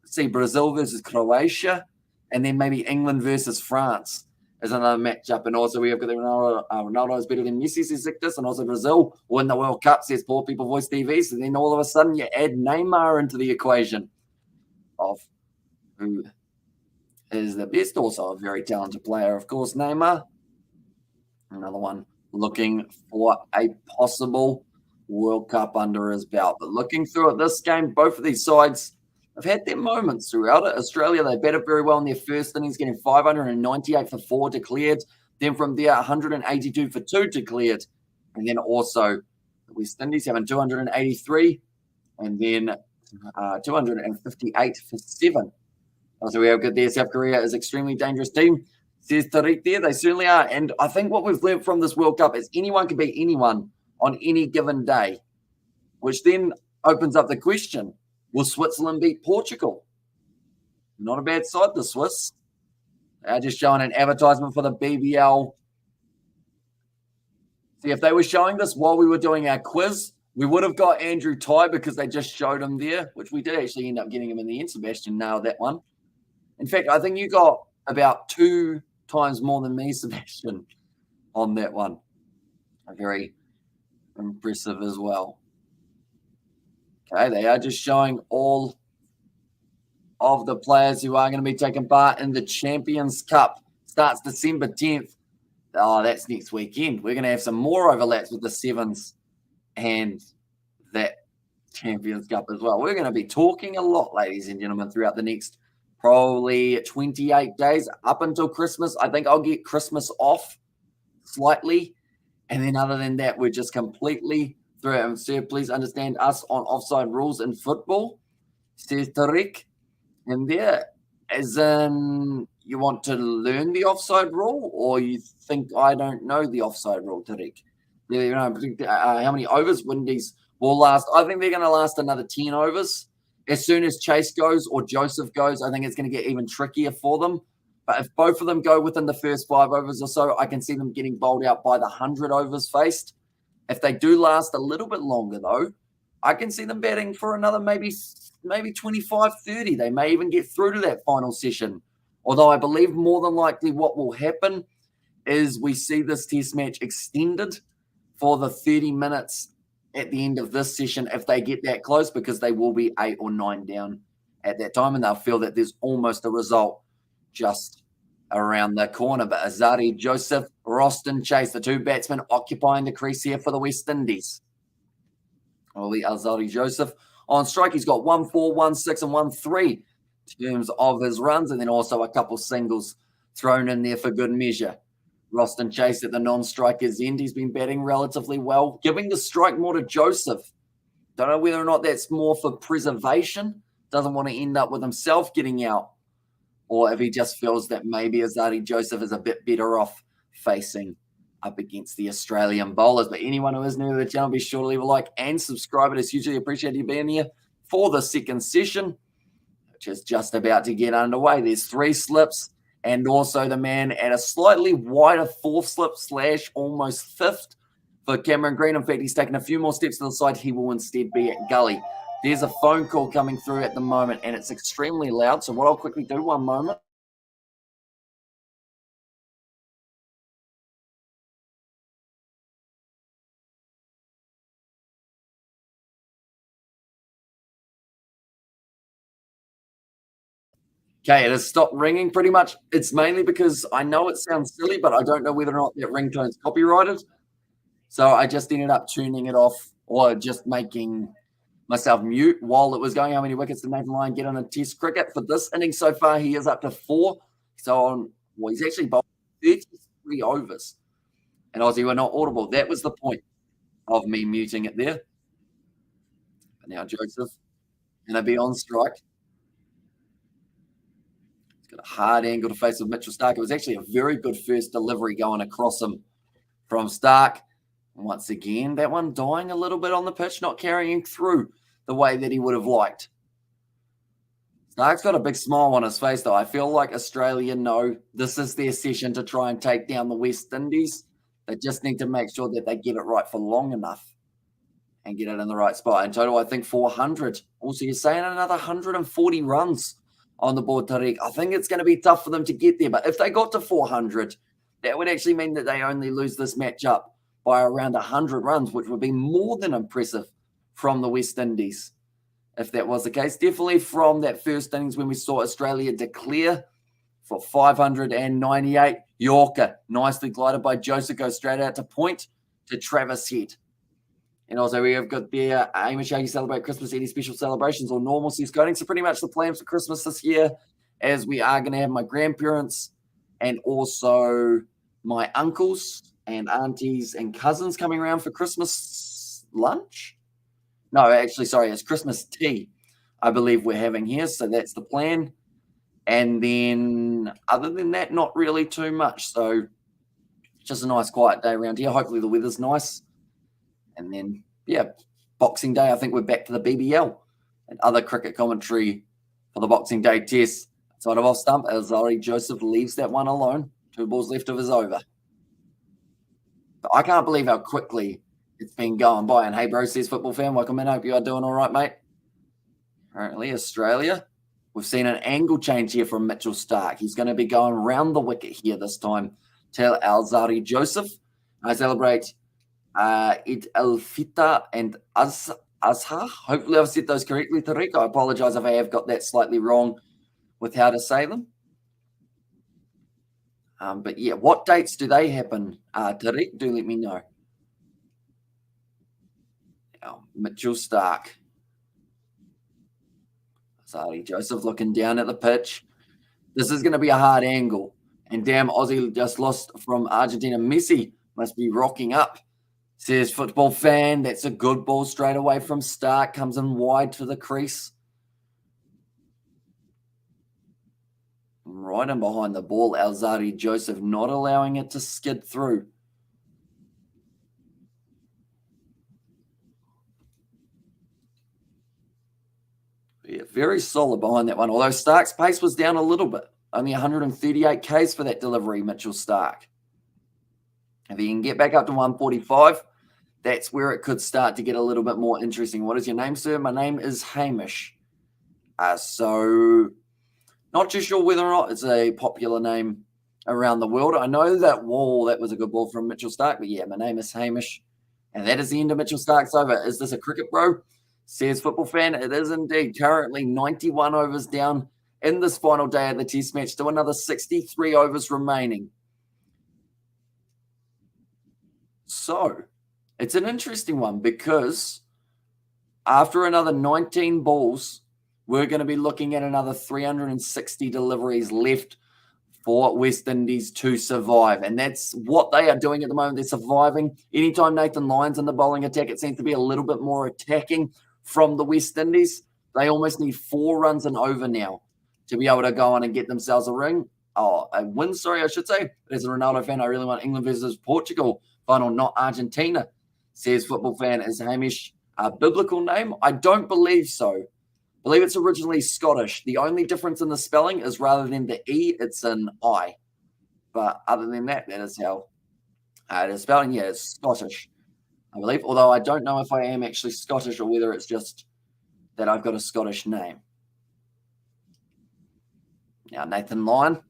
see Brazil versus Croatia. And then maybe England versus France as another matchup. And also we have got the Ronaldo is better than Messi, says Zictus. And also Brazil win the World Cup, says Poor People Voice TV. So then all of a sudden you add Neymar into the equation of who is the best. Also a very talented player, of course, Neymar. Another one looking for a possible World Cup under his belt. But looking through at this game, both of these sides have had their moments throughout it. Australia, they batted very well in their first innings, getting 598 for 4 declared. Then from there, 182 for 2 declared. And then also the West Indies having 283 and then 258 for 7. Also, we have good there. South Korea is an extremely dangerous team, says Tariq there. They certainly are. And I think what we've learned from this World Cup is anyone can beat anyone on any given day, which then opens up the question, will Switzerland beat Portugal? Not a bad side, the Swiss. They're just showing an advertisement for the BBL. See, if they were showing this while we were doing our quiz, we would have got Andrew Ty because they just showed him there, which we did actually end up getting him in the end. Sebastian nailed that one. In fact, I think you got about 2 times more than me, Sebastian, on that one. Very impressive as well. Okay, they are just showing all of the players who are going to be taking part in the Champions Cup. Starts December 10th. Oh, that's next weekend. We're going to have some more overlaps with the sevens and that Champions Cup as well. We're going to be talking a lot, ladies and gentlemen, throughout the next probably 28 days up until Christmas. I think I'll get Christmas off slightly. And then other than that, we're just completely through it. And sir, please understand us on offside rules in football, says Tariq. And there, as in you want to learn the offside rule, or you think I don't know the offside rule, Tariq? You know, how many overs Windies will last? I think they're going to last another 10 overs. As soon as Chase goes or Joseph goes, I think it's going to get even trickier for them. But if both of them go within the first 5 overs or so, I can see them getting bowled out by the 100 overs faced. If they do last a little bit longer, though, I can see them batting for another maybe 25, 30. They may even get through to that final session. Although I believe more than likely what will happen is we see this test match extended for the 30 minutes at the end of this session if they get that close, because they will be 8 or 9 down at that time, and they'll feel that there's almost a result just around the corner. But Azari Joseph, Roston Chase, the 2 batsmen occupying the crease here for the West Indies. Oli Azari Joseph on strike. He's got 1 4, 1 6, and 1 3 in terms of his runs, and then also a couple singles thrown in there for good measure. Roston Chase at the non-striker's end. He's been batting relatively well, giving the strike more to Joseph. Don't know whether or not that's more for preservation. Doesn't want to end up with himself getting out, or if he just feels that maybe Azari Joseph is a bit better off facing up against the Australian bowlers. But anyone who is new to the channel, be sure to leave a like and subscribe. It is hugely appreciated you being here for the second session, which is just about to get underway. There's 3 slips, and also the man at a slightly wider 4th slip / almost 5th for Cameron Green. In fact, he's taken a few more steps to the side. He will instead be at gully. There's a phone call coming through at the moment, and it's extremely loud. So what I'll quickly do, one moment. Okay, it has stopped ringing pretty much. It's mainly because I know it sounds silly, but I don't know whether or not that ringtone's copyrighted. So I just ended up tuning it off, or just making myself mute while it was going. How many wickets did Nathan Lyon get on a test cricket? For this inning so far, he is up to 4. So he's actually bowled 33 overs. And Aussie were not audible. That was the point of me muting it there. But now Joseph going to be on strike. Got a hard angle to face with Mitchell Stark. It was actually a very good first delivery going across him from Stark. And once again, that one dying a little bit on the pitch, not carrying through the way that he would have liked. Stark's got a big smile on his face, though. I feel like Australia know this is their session to try and take down the West Indies. They just need to make sure that they get it right for long enough and get it in the right spot. In total, I think 400. Also, you're saying another 140 runs on the board, Tariq. I think it's going to be tough for them to get there. But if they got to 400, that would actually mean that they only lose this match up by around 100 runs, which would be more than impressive from the West Indies, if that was the case. Definitely from that first innings when we saw Australia declare for 598. Yorker, nicely glided by Joseph, goes straight out to point to Travis Head. And also we have got there, Amish Shaggy celebrate Christmas, any special celebrations or normalcy is going. So pretty much the plans for Christmas this year, as we are going to have my grandparents and also my uncles and aunties and cousins coming around for Christmas lunch. No, actually, sorry, it's Christmas tea, I believe we're having here. So that's the plan. And then other than that, not really too much. So just a nice quiet day around here. Hopefully the weather's nice. And then, yeah, Boxing Day, I think we're back to the BBL and other cricket commentary for the Boxing Day test. Side of off stump, as Azari Joseph leaves that one alone. 2 balls left of his over. But I can't believe how quickly it's been going by. And hey, bro, says football fan, welcome in. Hope you are doing all right, mate. Currently, Australia. We've seen an angle change here from Mitchell Stark. He's going to be going round the wicket here this time. Tell Azari Joseph. I celebrate Eid al-Fitr and Azha. Hopefully I've said those correctly, Tariq. I apologize if I have got that slightly wrong with how to say them. But yeah, what dates do they happen, Tariq? Do let me know. Now, Mitchell Stark. Sorry, Joseph looking down at the pitch. This is going to be a hard angle. And damn, Aussie just lost from Argentina. Messi must be rocking up. Says football fan. That's a good ball straight away from Stark. Comes in wide to the crease. Right in behind the ball, Alzari Joseph not allowing it to skid through. Yeah, very solid behind that one. Although Stark's pace was down a little bit. Only 138 Ks for that delivery, Mitchell Stark. If he can get back up to 145, that's where it could start to get a little bit more interesting. What is your name, sir? My name is Hamish. So not too sure whether or not it's a popular name around the world. I know that was a good ball from Mitchell Stark, but yeah, my name is Hamish. And that is the end of Mitchell Stark's over. Is this a cricket, bro? Says football fan. It is indeed. Currently 91 overs down in this final day of the test match. Still another 63 overs remaining. So it's an interesting one because after another 19 balls, we're going to be looking at another 360 deliveries left for West Indies to survive. And that's what they are doing at the moment. They're surviving. Anytime Nathan Lyon's in the bowling attack, it seems to be a little bit more attacking from the West Indies. They almost need 4 runs and over now to be able to go on and get themselves a win, I should say. As a Ronaldo fan, I really want England versus Portugal final, not Argentina. Says football fan. Is Hamish a biblical name? I don't believe so. I believe it's originally Scottish. The only difference in the spelling is rather than the E, it's an I. But other than that, that is how it is spelling. Yeah, it's Scottish, I believe. Although I don't know if I am actually Scottish or whether it's just that I've got a Scottish name. Now, Nathan Lyon going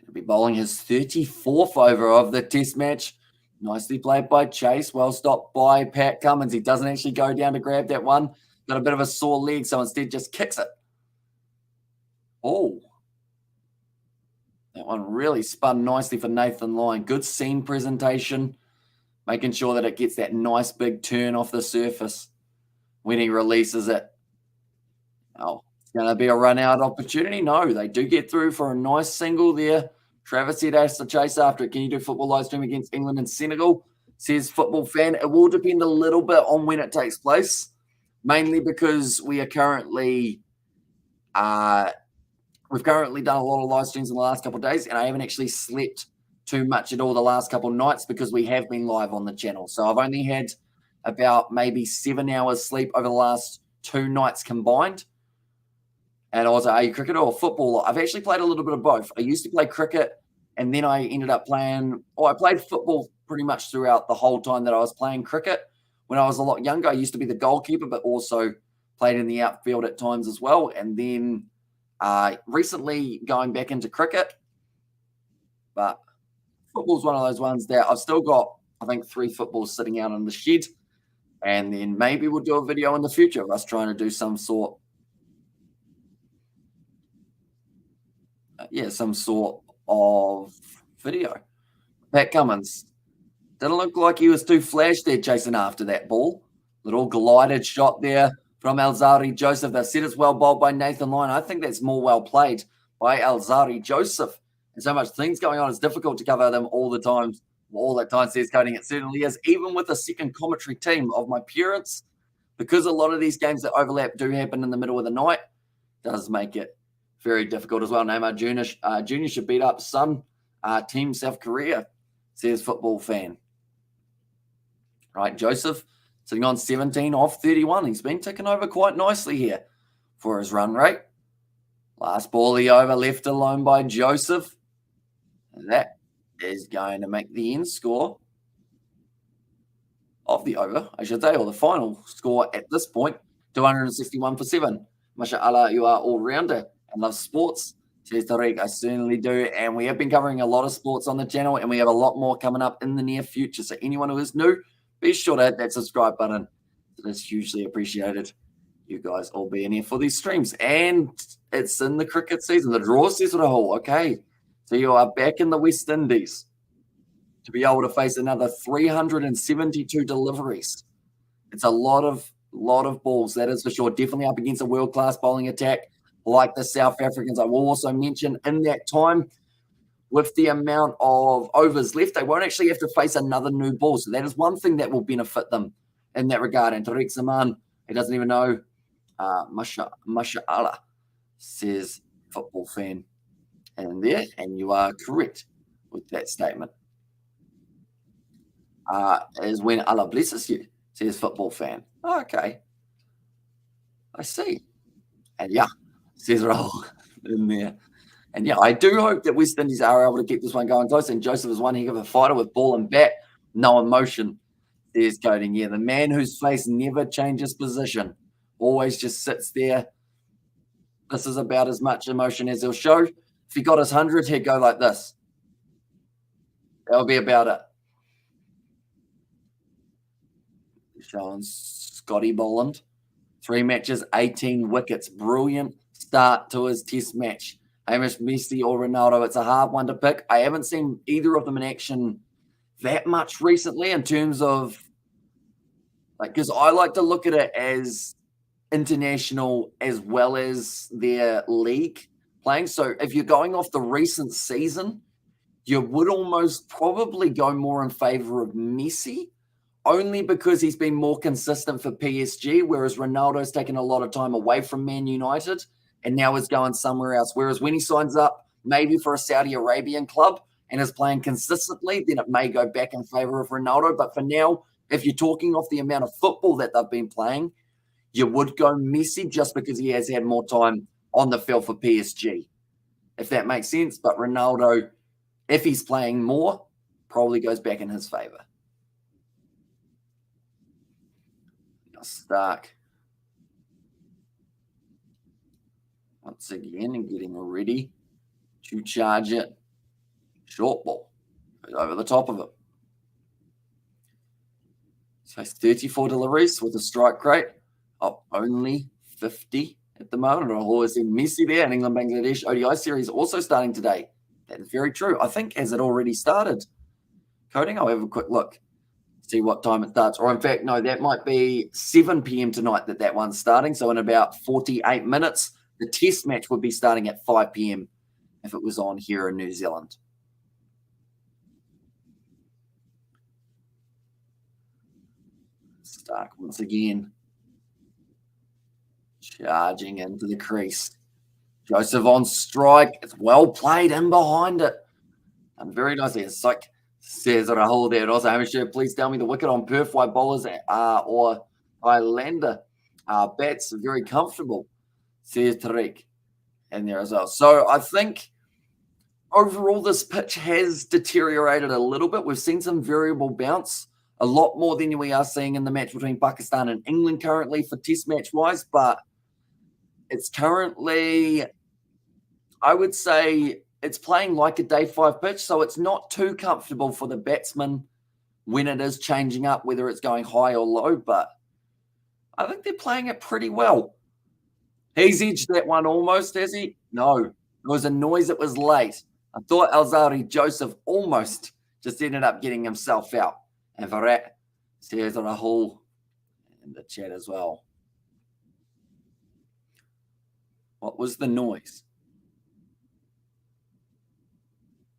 to be bowling his 34th over of the test match. Nicely played by Chase. Well stopped by Pat Cummins. He doesn't actually go down to grab that one. Got a bit of a sore leg, so instead just kicks it. Oh. That one really spun nicely for Nathan Lyon. Good seam presentation. Making sure that it gets that nice big turn off the surface when he releases it. Oh, it's going to be a run-out opportunity. No, they do get through for a nice single there. Travis said has to chase after it. Can you do football live stream against England and Senegal? Says football fan. It will depend a little bit on when it takes place, mainly because we are currently we've currently done a lot of live streams in the last couple of days, and I haven't actually slept too much at all the last couple of nights because we have been live on the channel. So I've only had about maybe 7 hours sleep over the last 2 nights combined. And I was like, are you cricket or football? I've actually played a little bit of both. I used to play cricket, and then I ended up I played football pretty much throughout the whole time that I was playing cricket. When I was a lot younger, I used to be the goalkeeper, but also played in the outfield at times as well. And then recently going back into cricket. But football's one of those ones that I've still got, I think, 3 footballs sitting out in the shed. And then maybe we'll do a video in the future of us trying to do some sort of video. Pat Cummins didn't look like he was too flash there chasing after that ball. Little glided shot there from Alzari Joseph. They said it's well bowled by Nathan Lyon. I think that's more well played by Alzari Joseph. And so much things going on, it's difficult to cover them all the time. All that time, says Coding. It certainly is, even with a second commentary team of my parents, because a lot of these games that overlap do happen in the middle of the night, does make it very difficult as well. Neymar Junior should beat up Sun Team South Korea, says football fan. Right, Joseph sitting on 17 off 31. He's been ticking over quite nicely here for his run rate. Last ball the over, left alone by Joseph. And that is going to make the end score of the over, I should say, or the final score at this point, 261 for 7. Mashallah, you are all-rounder and love sports. Says Tariq, I certainly do. And we have been covering a lot of sports on the channel, and we have a lot more coming up in the near future. So anyone who is new, be sure to hit that subscribe button. It is hugely appreciated. You guys all being here for these streams. And it's in the cricket season. The draw says it all. Okay. So you are back in the West Indies to be able to face another 372 deliveries. It's a lot of balls, that is for sure. Definitely up against a world-class bowling attack like the South Africans. I will also mention in that time, with the amount of overs left, they won't actually have to face another new ball. So that is one thing that will benefit them in that regard. And Tariq Zaman, he doesn't even know. Mashallah, says football fan. And you are correct with that statement. Is when Allah blesses you, says football fan. Oh, okay. I see. And yeah, says Rahul in there. And yeah, I do hope that West Indies are able to keep this one going close. And Joseph is one heck of a fighter with ball and bat, no emotion. There's coding. Yeah, the man whose face never changes position, always just sits there. This is about as much emotion as he'll show. If he got his 100, he'd go like this. That'll be about it. Showing Scotty Boland. 3 matches, 18 wickets. Brilliant start to his test match. Hamish, Messi or Ronaldo, it's a hard one to pick. I haven't seen either of them in action that much recently in terms of, like, because I like to look at it as international as well as their league playing. So if you're going off the recent season, you would almost probably go more in favor of Messi, only because he's been more consistent for PSG, whereas Ronaldo's taken a lot of time away from Man United and now is going somewhere else. Whereas when he signs up maybe for a Saudi Arabian club and is playing consistently, then it may go back in favor of Ronaldo. But for now, if you're talking off the amount of football that they've been playing, you would go Messi just because he has had more time on the field for PSG, if that makes sense. But Ronaldo, if he's playing more, probably goes back in his favor. Stark once again and getting ready to charge it. Short ball over the top of it. So 34 deliveries with a strike rate of only 50 at the moment. I've always seen Messi there, and England-Bangladesh ODI series also starting today. That is very true. I think has it already started? Coding? I'll have a quick look. See what time it starts. Or in fact, no, that might be 7 p.m. tonight that one's starting. So in about 48 minutes, the test match would be starting at 5 p.m. if it was on here in New Zealand. Stark once again. Charging into the crease. Joseph on strike. It's well played in behind it. And very nicely. It's like says Rahul there. Also, Hamish, please tell me the wicket on Perth wide bowlers or Islander bats are very comfortable, says Tariq in there as well. So I think overall this pitch has deteriorated a little bit. We've seen some variable bounce, a lot more than we are seeing in the match between Pakistan and England currently for test match wise, but it's currently, I would say, it's playing like a day 5 pitch, so it's not too comfortable for the batsman when it is changing up, whether it's going high or low, but I think they're playing it pretty well. He's edged that one almost, has he? No, it was a noise. It was late. I thought Alzari Joseph almost just ended up getting himself out. And Virat says Rahul in the chat as well. What was the noise?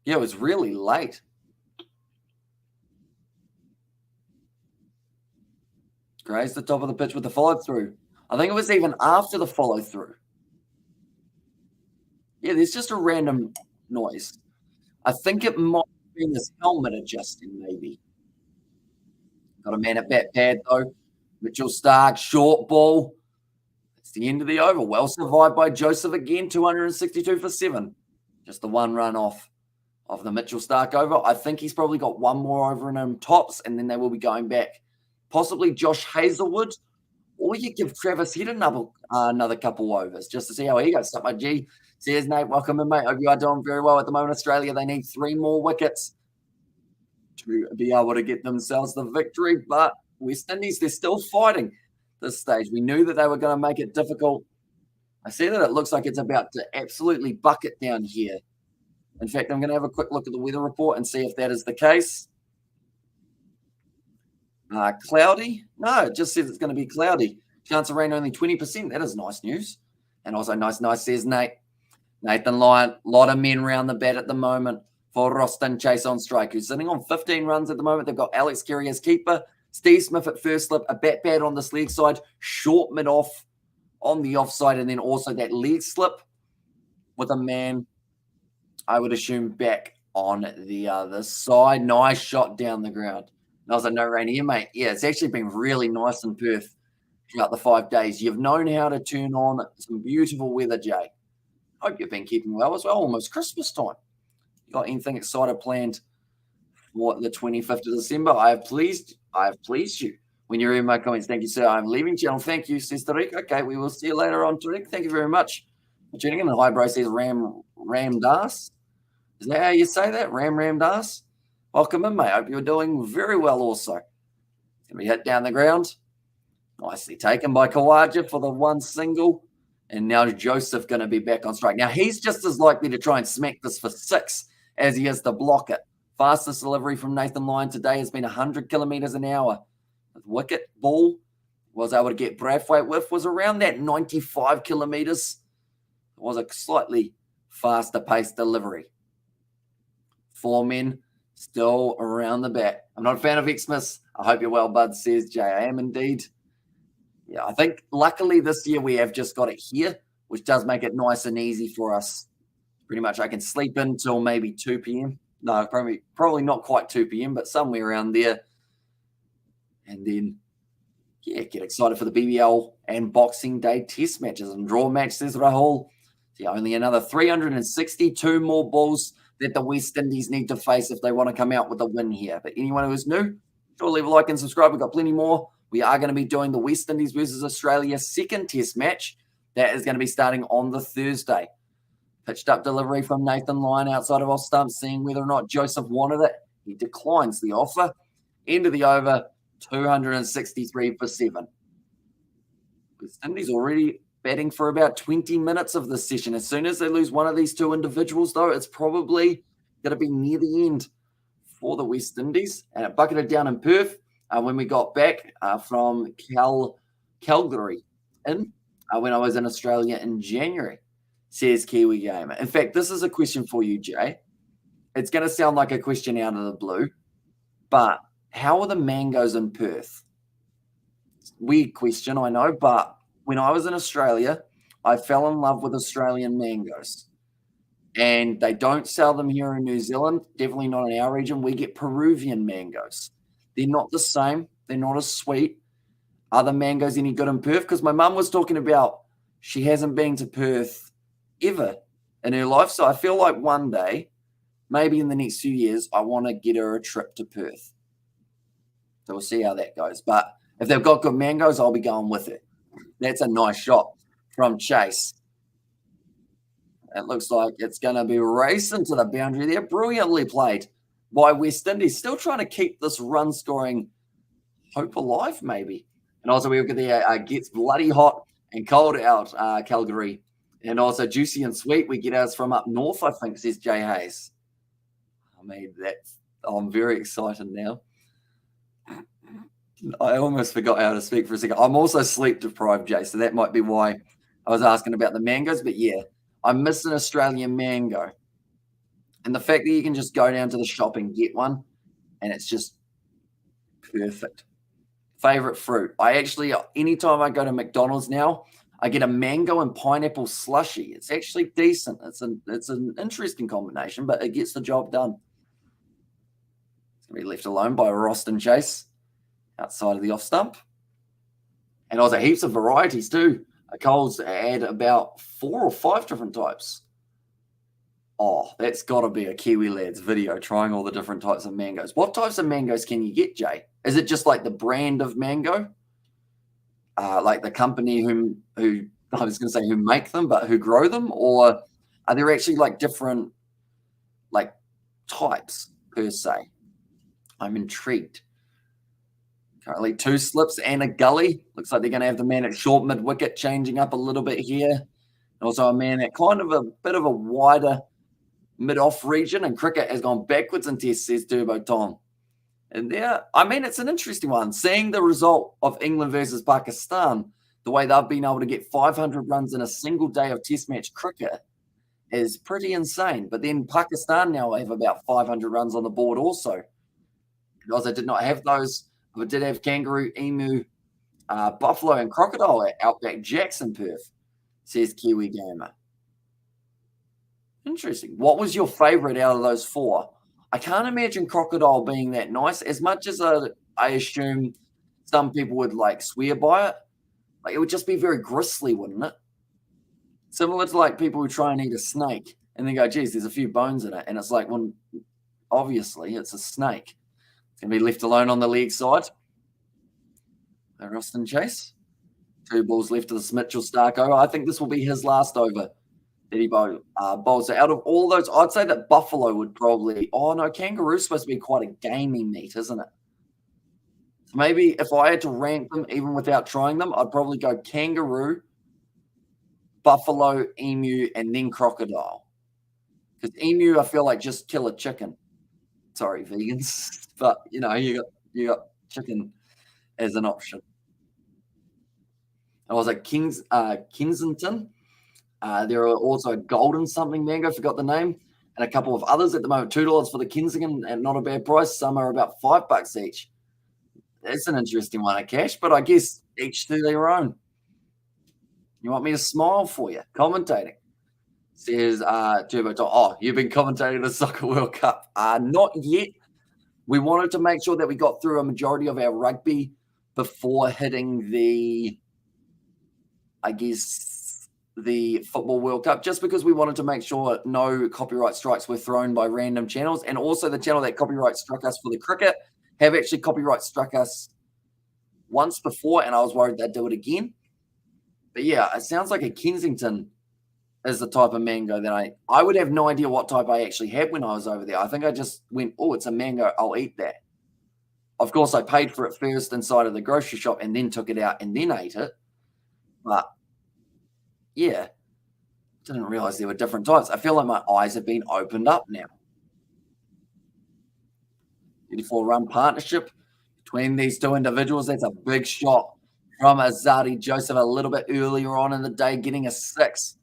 Yeah, it was really late. Grazed the top of the pitch with the follow-through. I think it was even after the follow-through. Yeah, there's just a random noise. I think it might have been his helmet adjusting, maybe. Got a man at bat pad, though. Mitchell Stark, short ball. It's the end of the over. Well survived by Joseph again, 262 for 7. Just the one run off of the Mitchell Stark over. I think he's probably got one more over in him tops, and then they will be going back. Possibly Josh Hazelwood, or you give Travis Head another couple overs just to see how he goes. Up my G. Cheers, Nate. Welcome in, mate. Hope you are doing very well at the moment. Australia, they need 3 more wickets to be able to get themselves the victory. But West Indies, they're still fighting this stage. We knew that they were going to make it difficult. I see that it looks like it's about to absolutely bucket down here. In fact, I'm going to have a quick look at the weather report and see if that is the case. Cloudy? No, it just says it's going to be cloudy. Chance of rain only 20%. That is nice news. And also nice, says Nate. Nathan Lyon, a lot of men round the bat at the moment for Roston Chase on strike, who's sitting on 15 runs at the moment. They've got Alex Carey as keeper, Steve Smith at first slip, a bat pad on this leg side, short mid off on the offside, and then also that leg slip with a man, I would assume, back on the other side. Nice shot down the ground. And I was like, no rain here, mate. Yeah, it's actually been really nice in Perth throughout the 5 days. You've known how to turn on some beautiful weather, Jay. Hope you've been keeping well as well. Almost Christmas time. You got anything excited planned for the 25th of December? I have pleased you. When you read my comments, thank you, sir. I'm leaving channel. Thank you, says Tariq. Okay, we will see you later on, Tariq. Thank you very much for tuning in. And hi, bro, says Ram Das. Is that how you say that? Ram Das? Welcome in, mate. Hope you're doing very well also. It's going to be hit down the ground. Nicely taken by Kawaja for the one single. And now Joseph going to be back on strike. Now, he's just as likely to try and smack this for 6 as he is to block it. Fastest delivery from Nathan Lyon today has been 100 kilometres an hour. The wicket ball was able to get Brathwaite with was around that 95 kilometres. It was a slightly faster paced delivery. 4 men still around the bat. I'm not a fan of Xmas. I hope you're well, bud, says Jay. I am indeed. Yeah, I think luckily this year we have just got it here, which does make it nice and easy for us. Pretty much I can sleep until maybe 2 p.m. No, probably not quite 2 p.m., but somewhere around there. And then, yeah, get excited for the BBL and Boxing Day test matches and draw match, says Rahul. Yeah, only another 362 more balls that the West Indies need to face if they want to come out with a win here. But anyone who is new, sure, leave a like and subscribe. We've got plenty more. We are going to be doing the West Indies versus Australia second test match. That is going to be starting on the Thursday. Pitched up delivery from Nathan Lyon outside of off stump, seeing whether or not Joseph wanted it. He declines the offer. End of the over, 263 for 7. West Indies already batting for about 20 minutes of this session. As soon as they lose one of these two individuals, though, it's probably going to be near the end for the West Indies. And it bucketed down in Perth when we got back from Calgary when I was in Australia in January, says Kiwi Gamer. In fact, this is a question for you, Jay. It's going to sound like a question out of the blue, but how are the mangoes in Perth? Weird question, I know, but when I was in Australia, I fell in love with Australian mangoes. And they don't sell them here in New Zealand, definitely not in our region. We get Peruvian mangoes. They're not the same. They're not as sweet. Are the mangoes any good in Perth? Because my mum was talking about she hasn't been to Perth ever in her life. So I feel like one day, maybe in the next few years, I want to get her a trip to Perth. So we'll see how that goes. But if they've got good mangoes, I'll be going with it. That's a nice shot from Chase. It looks like it's going to be racing to the boundary there. Brilliantly played by West Indies. Still trying to keep this run-scoring hope alive, maybe. And also we've got the gets bloody hot and cold out Calgary. And also juicy and sweet. We get ours from up north, I think, says Jay Hayes. I mean, I'm very excited now. I almost forgot how to speak for a second. I'm also sleep deprived, Jay, so that might be why I was asking about the mangoes. But yeah, I miss an Australian mango. And the fact that you can just go down to the shop and get one, and it's just perfect. Favorite fruit. Anytime I go to McDonald's now, I get a mango and pineapple slushie. It's actually decent. It's an interesting combination, but it gets the job done. It's going to be left alone by Roston Chase outside of the off stump. And also heaps of varieties too. Coles add about 4 or 5 different types. Oh, that's got to be a Kiwi Lads video trying all the different types of mangoes. What types of mangoes can you get, Jay? Is it just like the brand of mango? Like the company who I was going to say who make them, but who grow them? Or are there actually like different like types per se? I'm intrigued. Currently 2 slips and a gully. Looks like they're going to have the man at short mid-wicket changing up a little bit here. And also a man at kind of a bit of a wider mid-off region. And cricket has gone backwards in test, says Turbo Tom. And there, I mean, it's an interesting one. Seeing the result of England versus Pakistan, the way they've been able to get 500 runs in a single day of Test match cricket is pretty insane. But then Pakistan now have about 500 runs on the board also. Because I did not have those, but I did have kangaroo, emu, buffalo, and crocodile at Outback Jackson, Perth, says Kiwi Gamer. Interesting. What was your favourite out of those four? I can't imagine crocodile being that nice. As much as I assume some people would like swear by it, like it would just be very gristly, wouldn't it? Similar to like people who try and eat a snake and then go, geez, there's a few bones in it. And it's like, well, obviously it's a snake. It's going to be left alone on the leg side. Rustin Chase. 2 balls left to the Mitchell Stark over. I think this will be his last over that he bowls. So out of all those, I'd say that Buffalo would probably. Oh no, Kangaroo's supposed to be quite a gaming meat, isn't it? So maybe if I had to rank them, even without trying them, I'd probably go Kangaroo, Buffalo, Emu, and then Crocodile. Because Emu, I feel like just kill a chicken. Sorry, vegans, but you got chicken as an option. I was like Kensington. There are also Golden something mango, forgot the name, and a couple of others at the moment. $2 for the Kensington at not a bad price. Some are about $5 each. That's an interesting one, Cash, but I guess each to their own. You want me to smile for you? Commentating. Says Turbo Top. Oh, you've been commentating the Soccer World Cup. Not yet. We wanted to make sure that we got through a majority of our rugby before hitting the Football World Cup, just because we wanted to make sure no copyright strikes were thrown by random channels. And also the channel that copyright struck us for the cricket have actually copyright struck us once before, and I was worried they'd do it again. But yeah, it sounds like a Kensington is the type of mango that I would have no idea what type I actually had when I was over there. I think I just went, oh, it's a mango, I'll eat that. Of course, I paid for it first inside of the grocery shop and then took it out and then ate it. But yeah, didn't realize there were different types. I feel like my eyes have been opened up now. 34-run partnership between these two individuals. That's a big shot from Azadi Joseph a little bit earlier on in the day, getting a 6.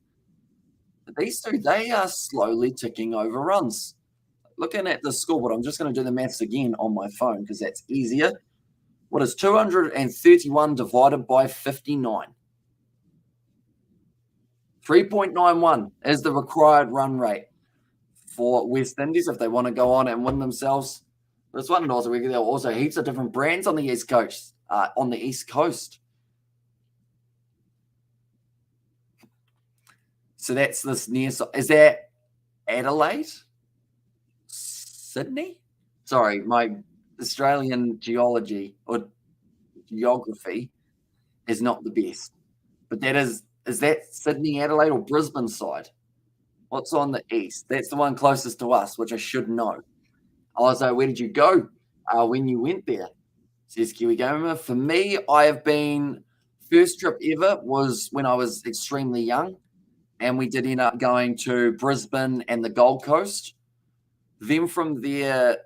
But these two, they are slowly ticking over runs. Looking at the scoreboard, I'm just going to do the maths again on my phone because that's easier. What is 231 divided by 59? 3.91 is the required run rate for West Indies if they want to go on and win themselves this one. And also, there are also heaps of different brands on the East Coast. So that's this near. Is that Adelaide? Sydney? Sorry, my Australian geography is not the best. But that is that Sydney, Adelaide, or Brisbane side? What's on the east? That's the one closest to us, which I should know. Also, where did you go when you went there? Says Kiwi Gamer. For me, I have been, first trip ever was when I was extremely young, and we did end up going to Brisbane and the Gold Coast. Then from there,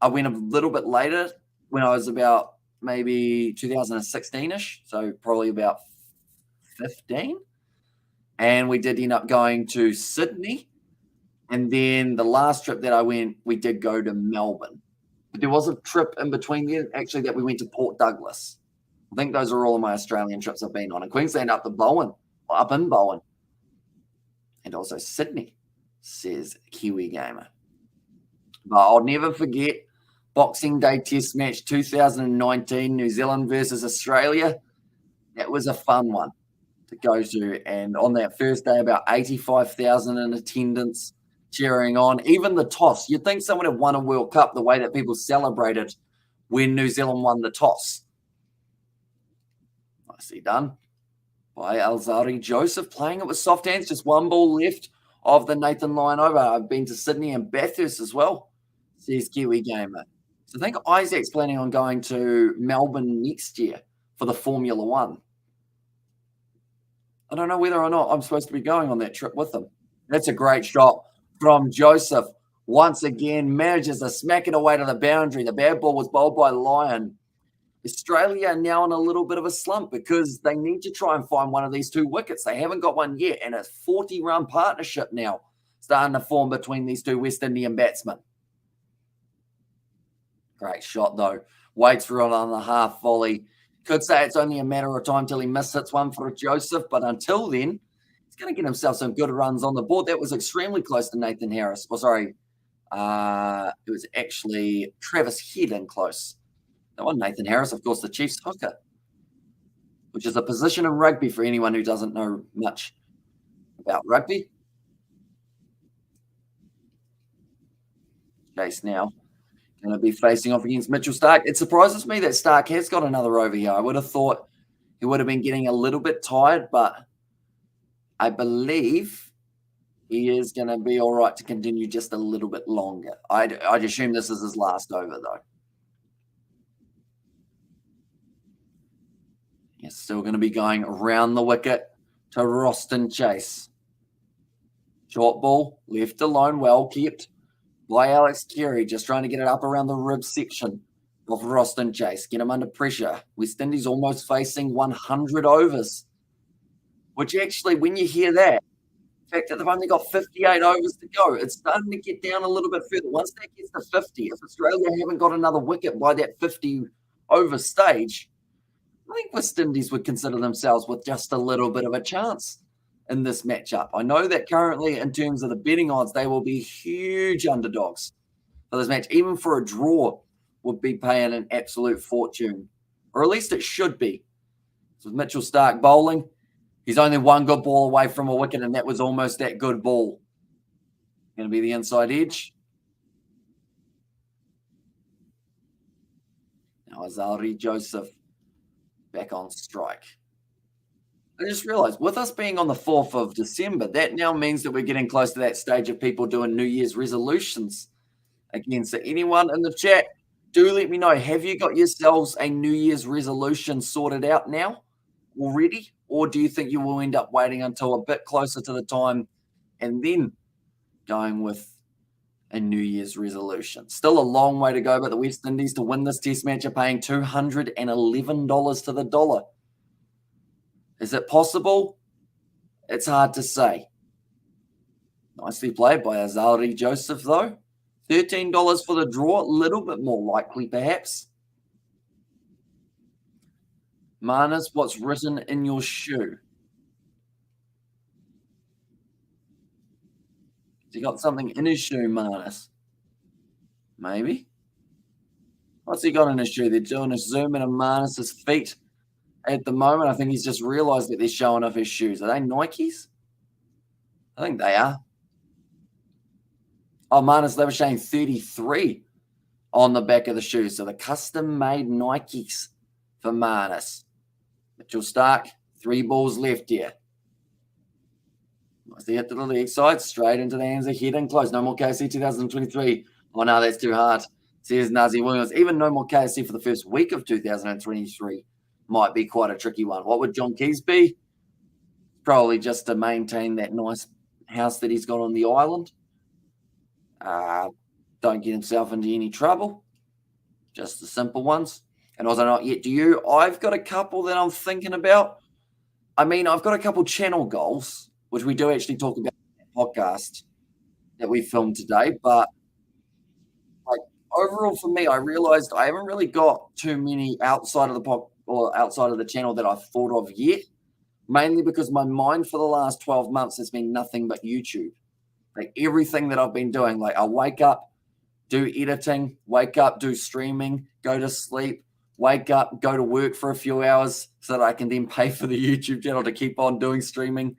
I went a little bit later when I was about maybe 2016-ish, so probably about 15. And we did end up going to Sydney. And then the last trip that I went, we did go to Melbourne. But there was a trip in between there, actually, that we went to Port Douglas. I think those are all of my Australian trips I've been on. And Queensland up in Bowen. And also Sydney, says Kiwi Gamer. But I'll never forget Boxing Day Test match 2019, New Zealand versus Australia. That was a fun one to go to. And on that first day, about 85,000 in attendance cheering on. Even the toss. You'd think someone had won a World Cup the way that people celebrated when New Zealand won the toss. Nicely done by Alzari Joseph, playing it with soft hands. Just one ball left of the Nathan line over. I've been to Sydney and Bathurst as well, says Kiwi Gamer. So I think Isaac's planning on going to Melbourne next year for the Formula One. I don't know whether or not I'm supposed to be going on that trip with them. That's a great shot from Joseph. once again manages to smack it away to the boundary. The bad ball was bowled by Lyon. Australia are now in a little bit of a slump because they need to try and find one of these 2 wickets. They haven't got one yet, and a 40-run partnership now starting to form between these 2 West Indian batsmen. Great shot, though. Waits for it on the half volley. Could say it's only a matter of time till he hits one for Joseph, but until then, he's going to get himself some good runs on the board. That was extremely close to Nathan Harris. Oh, sorry. It was actually Travis Head in close. That one, Nathan Harris, of course, the Chiefs hooker, which is a position in rugby for anyone who doesn't know much about rugby. Chase now going to be facing off against Mitchell Starc. It surprises me that Starc has got another over here. I would have thought he would have been getting a little bit tired, but I believe he is going to be all right to continue just a little bit longer. I'd assume this is his last over, though. He's still going to be going around the wicket to Roston Chase. Short ball, left alone, well kept by Alex Carey, just trying to get it up around the rib section of Roston Chase. Get him under pressure. West Indies almost facing 100 overs, which actually, when you hear that, the fact that they've only got 58 overs to go, it's starting to get down a little bit further. Once that gets to 50, if Australia haven't got another wicket by that 50 over stage, I think West Indies would consider themselves with just a little bit of a chance in this matchup. I know that currently, in terms of the betting odds, they will be huge underdogs for this match. Even for a draw, would be paying an absolute fortune, or at least it should be. So with Mitchell Starc bowling, he's only one good ball away from a wicket, and that was almost that good ball. Going to be the inside edge. Now Azari Joseph back on strike. I just realized, with us being on the 4th of December, that now means that we're getting close to that stage of people doing New Year's resolutions again. So anyone in the chat, do let me know, have you got yourselves a New Year's resolution sorted out now already? Or do you think you will end up waiting until a bit closer to the time and then going with a New Year's resolution? Still a long way to go, but the West Indies to win this test match are paying $211 to the dollar. Is it possible? It's hard to say. Nicely played by Azari Joseph, though. $13 for the draw, a little bit more likely, perhaps. Marnus, what's written in your shoe? Has he got something in his shoe, Marnus? Maybe. What's he got in his shoe? They're doing a zoom in on Marnus's feet at the moment. I think he's just realised that they're showing off his shoes. Are they Nikes? I think they are. Oh, Marnus, they were showing 33 on the back of the shoes. So the custom-made Nikes for Marnus. Mitchell Starc, 3 balls left here. Nicely hit to the leg side, straight into the hands of Head and close. No more KC 2023. Oh, no, that's too hard. Says Nazi Williams. Even no more KC for the first week of 2023 might be quite a tricky one. What would John Keys be? Probably just to maintain that nice house that he's got on the island. Don't get himself into any trouble. Just the simple ones. And also not yet do you. I've got a couple that I'm thinking about. I mean, I've got a couple channel goals, which we do actually talk about in the podcast that we filmed today. But like overall for me, I realized I haven't really got too many outside of the or outside of the channel that I've thought of yet, mainly because my mind for the last 12 months has been nothing but YouTube. Like everything that I've been doing, like I wake up, do editing, wake up, do streaming, go to sleep, wake up, go to work for a few hours so that I can then pay for the YouTube channel to keep on doing streaming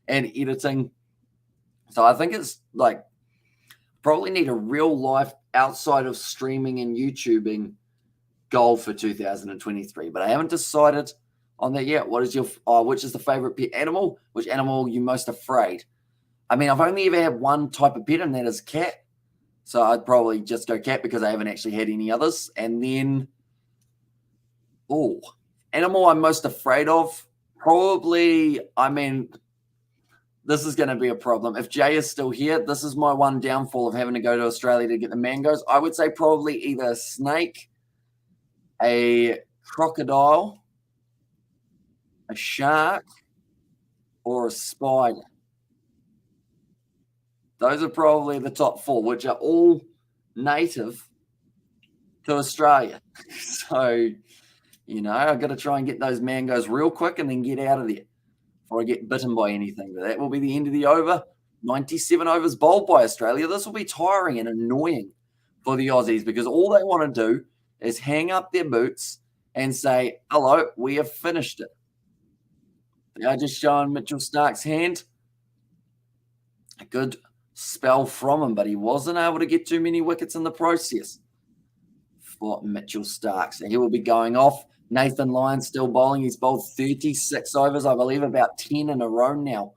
and editing. So I think it's like probably need a real life outside of streaming and YouTubing goal for 2023, but I haven't decided on that yet. What is your which is the favorite pet animal? Which animal are you most afraid? I mean, I've only ever had one type of pet, and that is cat. So I'd probably just go cat because I haven't actually had any others. And then, animal I'm most afraid of, probably, I mean, this is going to be a problem. If Jay is still here, this is my one downfall of having to go to Australia to get the mangoes. I would say probably either a snake, a crocodile, a shark, or a spider. Those are probably the top four, which are all native to Australia. So, I've got to try and get those mangoes real quick and then get out of there before I get bitten by anything. But that will be the end of the over. 97 overs bowled by Australia. This will be tiring and annoying for the Aussies because all they want to do is hang up their boots and say, hello, we have finished it. They are just showing Mitchell Starc's hand. A good spell from him, but he wasn't able to get too many wickets in the process for Mitchell Starc. So he will be going off. Nathan Lyon still bowling. He's bowled 36 overs, I believe, about 10 in a row now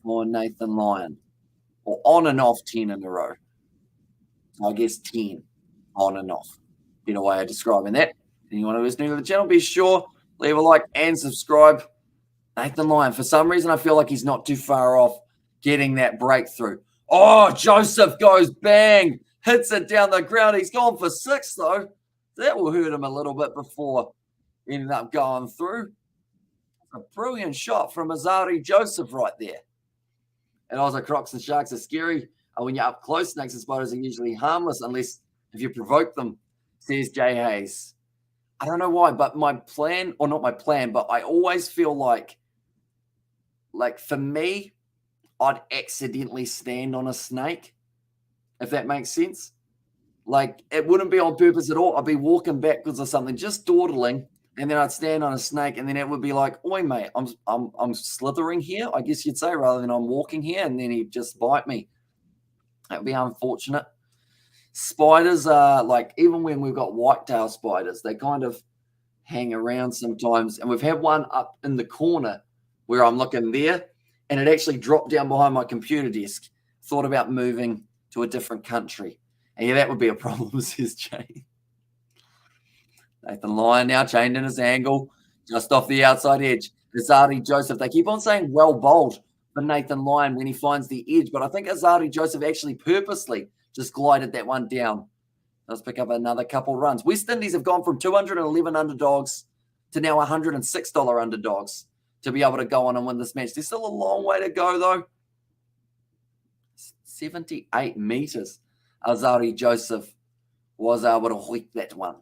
for Nathan Lyon. Or on and off 10 in a row. So I guess 10 on and off. Better way of describing that. Anyone who is new to the channel, be sure, leave a like and subscribe. Nathan Lyon, for some reason, I feel like he's not too far off getting that breakthrough. Oh, Joseph goes bang, hits it down the ground. He's gone for 6, though. That will hurt him a little bit before ending up going through. A brilliant shot from Azari Joseph right there. And also, crocs and sharks are scary. When you're up close, snakes and spiders are usually harmless unless if you provoke them, says Jay Hayes. I don't know why, but my plan, or not my plan, but I always feel like for me, I'd accidentally stand on a snake, if that makes sense. Like, it wouldn't be on purpose at all. I'd be walking backwards or something, just dawdling, and then I'd stand on a snake, and then it would be like, oi, mate, I'm slithering here, I guess you'd say, rather than I'm walking here, and then he'd just bite me. That would be unfortunate. Spiders are, like, even when we've got whitetail spiders, they kind of hang around sometimes. And we've had one up in the corner where I'm looking there, and it actually dropped down behind my computer desk. Thought about moving to a different country. And yeah, that would be a problem, says Jay. Nathan Lyon now chained in his angle, just off the outside edge. Azari Joseph, they keep on saying well bowled for Nathan Lyon when he finds the edge, but I think Azari Joseph actually purposely just glided that one down. Let's pick up another couple runs. West Indies have gone from 211 underdogs to now $106 underdogs to be able to go on and win this match. There's still a long way to go, though. 78 meters. Azari Joseph was able to hoik that one.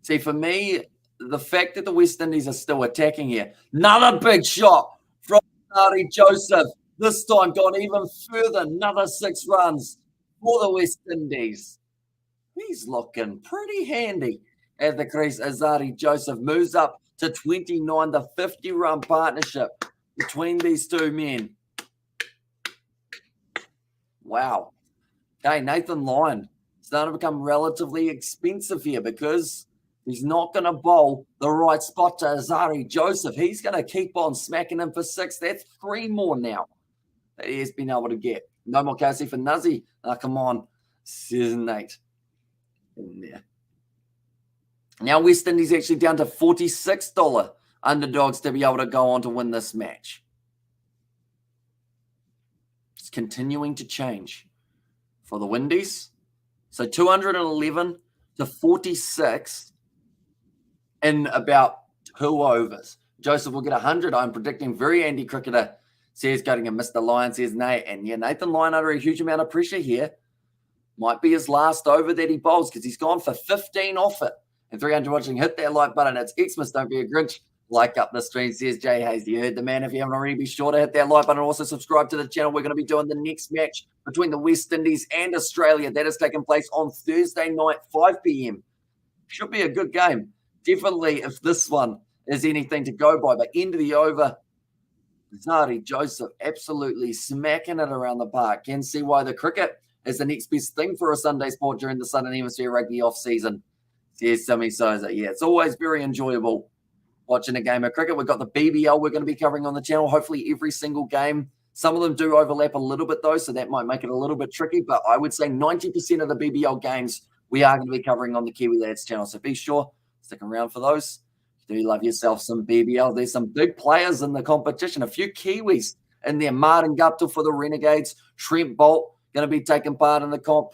See, for me, the fact that the West Indies are still attacking here, another big shot from Azari Joseph. This time gone even further, another 6 runs for the West Indies. He's looking pretty handy at the crease. Azari Joseph moves up to 29, the 50-run partnership between these two men. Wow. Okay, Nathan Lyon starting to become relatively expensive here because he's not going to bowl the right spot to Azari Joseph. He's going to keep on smacking him for 6. That's 3 more now that he has been able to get. No more Cassie for Nuzzy. Come on, says Nate in there. Now West Indies actually down to $46 underdogs to be able to go on to win this match. It's continuing to change for the Windies. So 211 to 46 in about 2 overs. Joseph will get 100. I'm predicting very Andy cricketer. Says going to Mr. Lyon, says Nate. And yeah, Nathan Lyon under a huge amount of pressure here. Might be his last over that he bowls because he's gone for 15 off it. And 300 watching, hit that like button. It's Xmas, don't be a Grinch. Like up the stream, says Jay Hayes. You heard the man. If you haven't already, be sure to hit that like button. Also subscribe to the channel. We're going to be doing the next match between the West Indies and Australia. That is taking place on Thursday night, 5 p.m. Should be a good game. Definitely if this one is anything to go by. But end of the over, Azari Joseph absolutely smacking it around the park. Can see why the cricket is the next best thing for a Sunday sport during the Southern Hemisphere rugby off season. Says Simi Souza. Yeah, it's always very enjoyable watching a game of cricket. We've got the BBL we're going to be covering on the channel, hopefully every single game. Some of them do overlap a little bit, though, so that might make it a little bit tricky. But I would say 90% of the BBL games we are going to be covering on the Kiwi Lads channel. So be sure, stick around for those. Do you love yourself some BBL? There's some big players in the competition, a few Kiwis in there. Martin Guptill for the Renegades, Trent Bolt going to be taking part in the comp.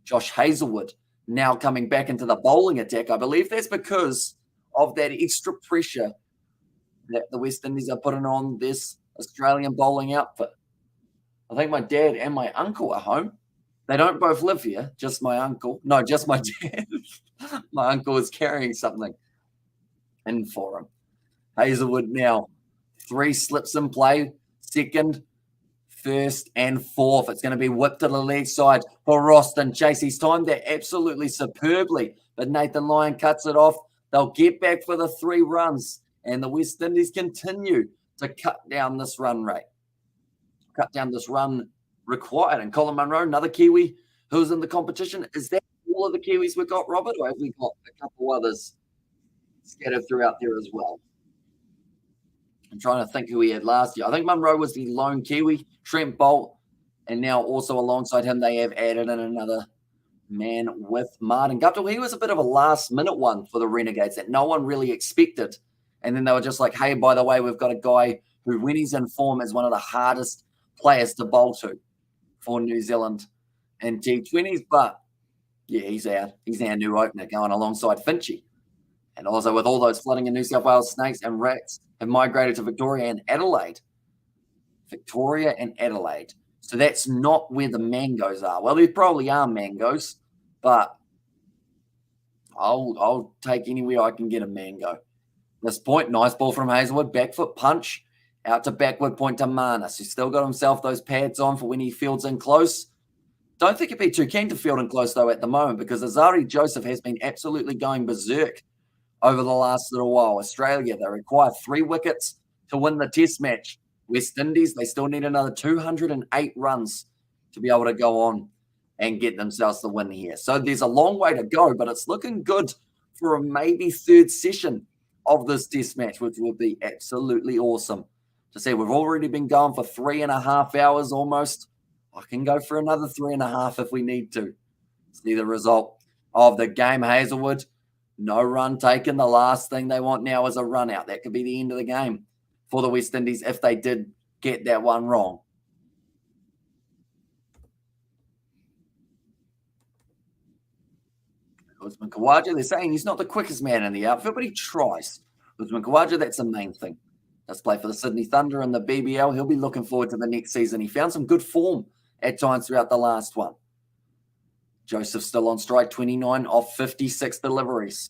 Josh Hazelwood now coming back into the bowling attack. I believe that's because of that extra pressure that the West Indies are putting on this Australian bowling outfit. I think my dad and my uncle are home. They don't both live here, just my uncle. No, just my dad. My uncle is carrying something in for him. Hazelwood now, 3 slips in play, second, first, and fourth. It's going to be whipped to the leg side for Roston Chase. He's timed that absolutely superbly, but Nathan Lyon cuts it off. They'll get back for the 3 runs, and the West Indies continue to cut down this run rate, cut down this run required. And Colin Munro, another Kiwi who's in the competition. Is that all of the Kiwis we've got, Robert, or have we got a couple others scattered throughout there as well? I'm trying to think who he had last year. I think Munro was the lone Kiwi, Trent Bolt, and now also alongside him they have added in another man with Martin Guptill. He was a bit of a last-minute one for the Renegades that no one really expected. And then they were just like, hey, by the way, we've got a guy who, when he's in form, is one of the hardest players to bowl to for New Zealand in T20s. But, yeah, he's our new opener going alongside Finchy. And also with all those flooding in New South Wales, snakes and rats have migrated to Victoria and Adelaide. Victoria and Adelaide. So that's not where the mangoes are. Well, there probably are mangoes, but I'll take anywhere I can get a mango. This point, nice ball from Hazelwood, back foot punch, out to backward point to Marnus. He's still got himself those pads on for when he fields in close. Don't think he'd be too keen to field in close, though, at the moment, because Azari Joseph has been absolutely going berserk over the last little while. Australia, they require 3 wickets to win the test match. West Indies, they still need another 208 runs to be able to go on and get themselves the win here. So there's a long way to go, but it's looking good for a maybe 3rd session of this test match, which would be absolutely awesome to see. We've already been going for 3.5 hours almost. I can go for another 3.5 if we need to. See the result of the game. Hazelwood, no run taken. The last thing they want now is a run out. That could be the end of the game for the West Indies if they did get that one wrong. Usman Khawaja, they're saying he's not the quickest man in the outfit, but he tries. Usman Khawaja, that's the main thing. Does play for the Sydney Thunder and the BBL. He'll be looking forward to the next season. He found some good form at times throughout the last one. Joseph still on strike, 29 off 56 deliveries.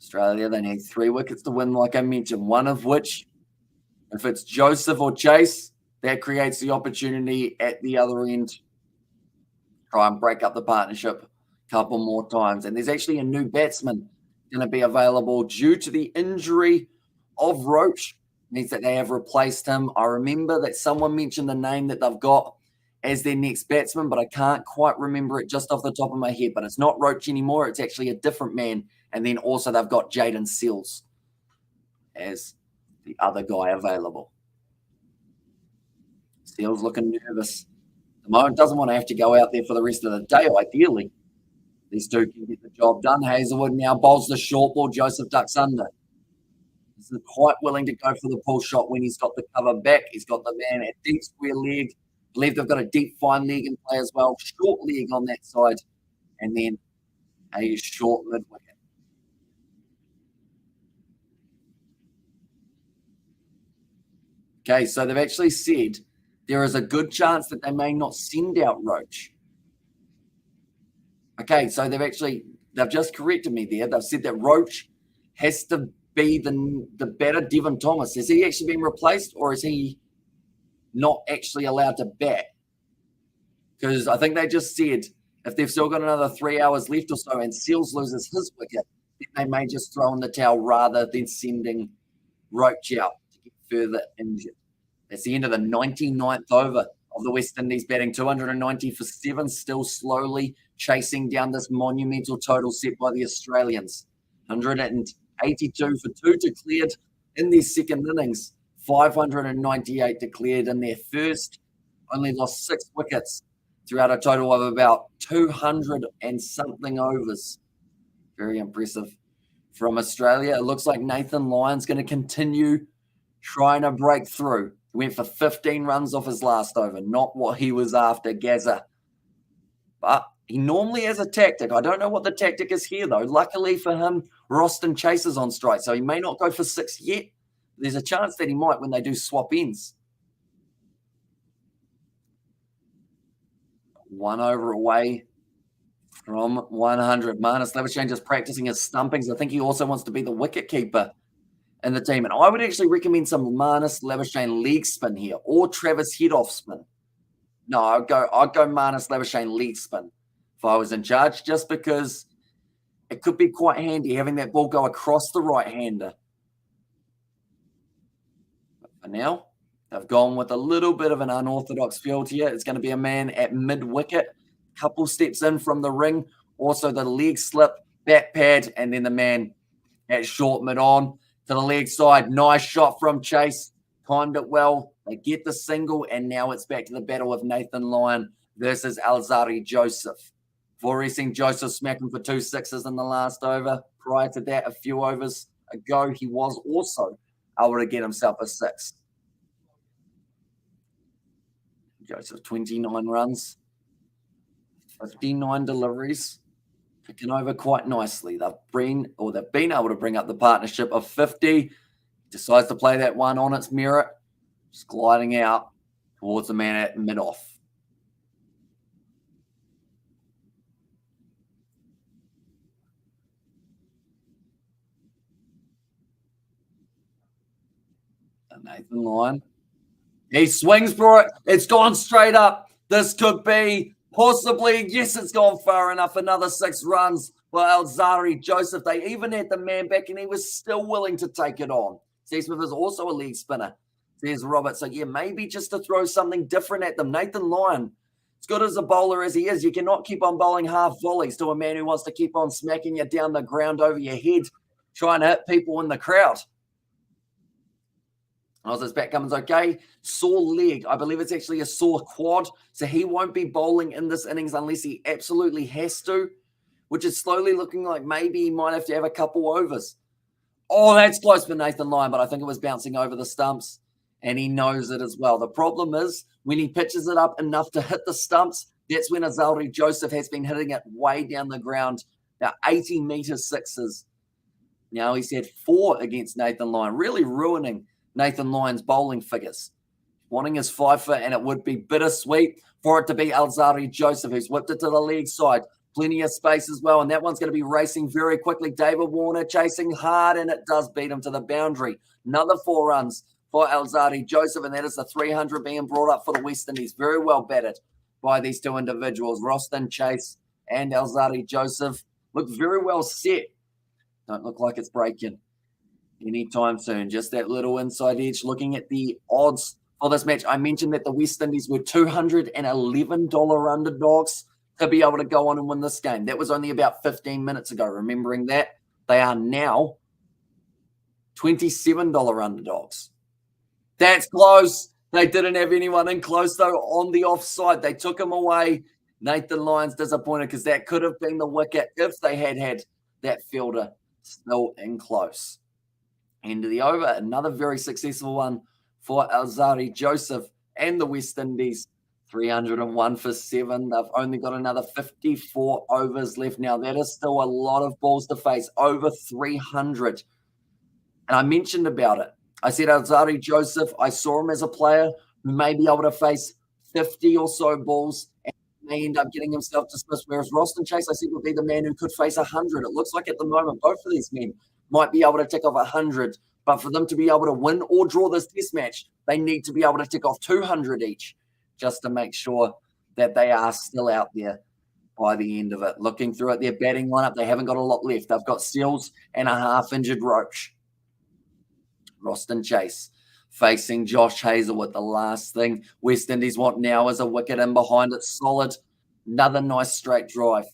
Australia, they need 3 wickets to win, like I mentioned, one of which, if it's Joseph or Chase, that creates the opportunity at the other end. Try and break up the partnership a couple more times. And there's actually a new batsman going to be available due to the injury of Roach. Means that they have replaced him. I remember that someone mentioned the name that they've got as their next batsman, but I can't quite remember it just off the top of my head. But it's not Roach anymore. It's actually a different man. And then also they've got Jaden Seals as the other guy available. Seals looking nervous. The moment doesn't want to have to go out there for the rest of the day, ideally. These two can get the job done. Hazelwood now bowls the short ball. Joseph ducks under. He's quite willing to go for the pull shot when he's got the cover back. He's got the man at deep square leg. I believe they've got a deep fine leg in play as well. Short leg on that side. And then a short mid wicket. Okay, so they've actually said there is a good chance that they may not send out Roach. Okay, so they've just corrected me there. They've said that Roach has to be the better Devon Thomas. Has he actually been replaced, or is he not actually allowed to bat? Because I think they just said if they've still got another 3 hours left or so and Seals loses his wicket, they may just throw in the towel rather than sending Roach out to get further injured. That's the end of the 99th over of the West Indies batting 290 for 7, still slowly chasing down this monumental total set by the Australians. 182 for 2 declared in their second innings, 598 declared in their first, only lost 6 wickets throughout a total of about 200 and something overs. Very impressive from Australia. It looks like Nathan Lyon's going to continue trying to break through. He went for 15 runs off his last over, not what he was after, Gazza. But he normally has a tactic. I don't know what the tactic is here, though. Luckily for him, Roston Chase is on strike, so he may not go for 6 yet. There's a chance that he might when they do swap ends. 1 over away from 100. Marnus Labuschagne just practicing his stumpings. I think he also wants to be the wicket keeper in the team. And I would actually recommend some Marnus Labuschagne leg spin here or Travis head off spin. No, I'd go Marnus Labuschagne leg spin if I was in charge, just because it could be quite handy having that ball go across the right-hander. But for now, they've gone with a little bit of an unorthodox field here. It's going to be a man at mid-wicket, couple steps in from the ring, also the leg slip, bat pad, and then the man at short mid-on to the leg side. Nice shot from Chase. Timed it well. They get the single, and now it's back to the battle of Nathan Lyon versus Alzarri Joseph. Before seen Joseph smacking for 2 sixes in the last over. Prior to that, a few overs ago, he was also able to get himself a 6. Joseph, 29 runs, 59 deliveries, picking over quite nicely. They've been able to bring up the partnership of 50. Decides to play that one on its merit, just gliding out towards the man at mid-off. And Nathan Lyon, he swings for it. It's gone straight up. This could be possibly, yes, it's gone far enough. Another 6 runs for Alzarri Joseph. They even had the man back, and he was still willing to take it on. Steve Smith is also a leg spinner, says Robert. So, yeah, maybe just to throw something different at them. Nathan Lyon, as good as a bowler as he is, you cannot keep on bowling half volleys to a man who wants to keep on smacking you down the ground over your head, trying to hit people in the crowd. His back comes okay. Sore leg. I believe it's actually a sore quad. So he won't be bowling in this innings unless he absolutely has to, which is slowly looking like maybe he might have to have a couple overs. Oh, that's close for Nathan Lyon, but I think it was bouncing over the stumps, and he knows it as well. The problem is when he pitches it up enough to hit the stumps, that's when Alzarri Joseph has been hitting it way down the ground, about 80-meter sixes. Now he's had 4 against Nathan Lyon, really ruining Nathan Lyon's bowling figures. Wanting his 5 foot, and it would be bittersweet for it to be Alzarri Joseph, who's whipped it to the leg side. Plenty of space as well, and that one's going to be racing very quickly. David Warner chasing hard, and it does beat him to the boundary. Another 4 runs for Alzarri Joseph, and that is the 300 being brought up for the West Indies. Very well batted by these 2 individuals. Roston Chase and Alzarri Joseph look very well set. Don't look like it's breaking anytime soon. Just that little inside edge. Looking at the odds for this match, I mentioned that the West Indies were $211 underdogs to be able to go on and win this game. That was only about 15 minutes ago. Remembering that, they are now $27 underdogs. That's close. They didn't have anyone in close, though, on the offside. They took him away. Nathan Lyon's disappointed because that could have been the wicket if they had had that fielder still in close. End of the over. Another very successful one for Alzarri Joseph and the West Indies. 301 for 7. They've only got another 54 overs left now. That is still a lot of balls to face. Over 300. And I mentioned about it. I said Alzarri Joseph, I saw him as a player who may be able to face 50 or so balls and may end up getting himself dismissed. Whereas Roston Chase, I said, would be the man who could face 100. It looks like at the moment, both of these men might be able to tick off 100. But for them to be able to win or draw this test match, they need to be able to tick off 200 each just to make sure that they are still out there by the end of it. Looking through at their batting lineup, they haven't got a lot left. They've got Seals and a half-injured Roach. Roston Chase facing Josh Hazlewood. The last thing West Indies want now is a wicket in behind it. Solid. Another nice straight drive.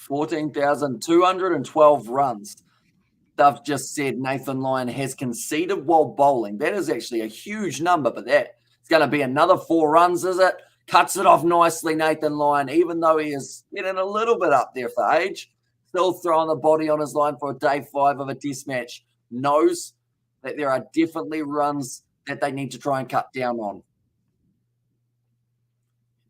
14,212 runs. They've just said Nathan Lyon has conceded while bowling. That is actually a huge number, but that is going to be another 4 runs, is it? Cuts it off nicely, Nathan Lyon, even though he is getting a little bit up there for age. Still throwing the body on his line for a day 5 of a test match. Knows that there are definitely runs that they need to try and cut down on.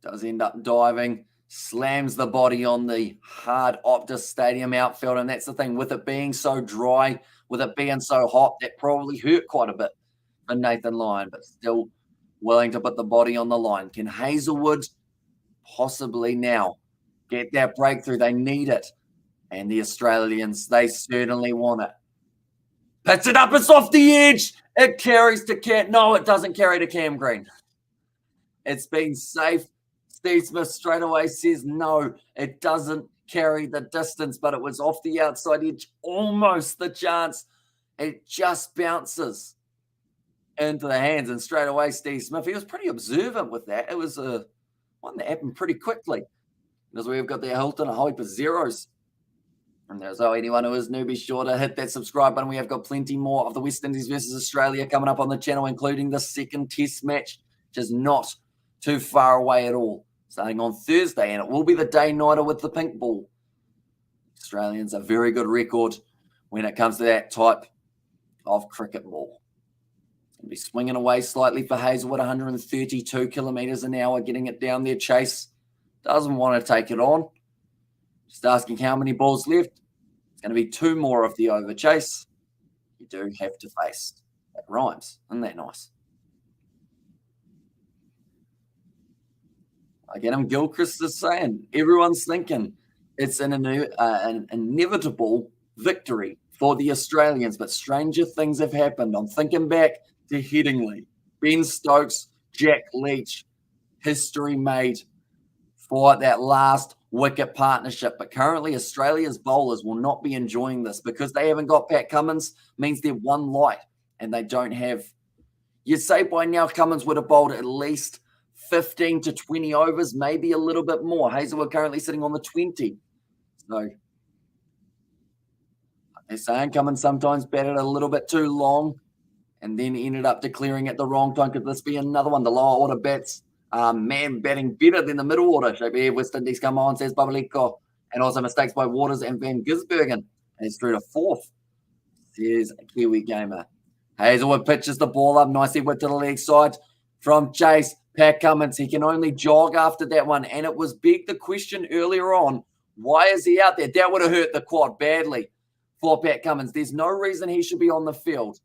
Does end up diving. Slams the body on the hard Optus Stadium outfield. And that's the thing, with it being so dry, with it being so hot, that probably hurt quite a bit for Nathan Lyon, but still willing to put the body on the line. Can Hazelwood possibly now get that breakthrough? They need it. And the Australians, they certainly want it. Picks it up, it's off the edge. It carries to Cam. No, it doesn't carry to Cam Green. It's been safe. Steve Smith straight away says no, it doesn't carry the distance, but it was off the outside edge, almost the chance. It just bounces into the hands, and straight away Steve Smith, he was pretty observant with that. It was one that happened pretty quickly. Because we've got the Hilton, a hope of zeros. And there's anyone who is new, be sure to hit that subscribe button. We have got plenty more of the West Indies versus Australia coming up on the channel, including the second test match, which is not too far away at all, starting on Thursday, and it will be the day-nighter with the pink ball. Australians, a very good record when it comes to that type of cricket ball. It's going to be swinging away slightly for Hazelwood, 132 kilometres an hour, getting it down there. Chase doesn't want to take it on. Just asking how many balls left. It's going to be 2 more of the over. Chase, you do have to face. That rhymes. Isn't that nice? Again, Gilchrist is saying, everyone's thinking it's an inevitable victory for the Australians, but stranger things have happened. I'm thinking back to Headingley, Ben Stokes, Jack Leach, history made for that last wicket partnership. But currently, Australia's bowlers will not be enjoying this because they haven't got Pat Cummins, means they're one light, and they don't have. You'd say by now Cummins would have bowled at least 15 to 20 overs, maybe a little bit more. Hazelwood currently sitting on the 20. So they're saying Cummins sometimes batted a little bit too long and then ended up declaring at the wrong time. Could this be another one? The lower order bats, man, batting better than the middle order. So here West Indies come on, says Babaliko. And also mistakes by Waters and Van Gisbergen. And it's through to 4th, says Kiwi Gamer. Hazelwood pitches the ball up nicely with to the leg side from Chase. Pat Cummins, he can only jog after that one. And it was big the question earlier on, why is he out there? That would have hurt the quad badly for Pat Cummins. There's no reason he should be on the field.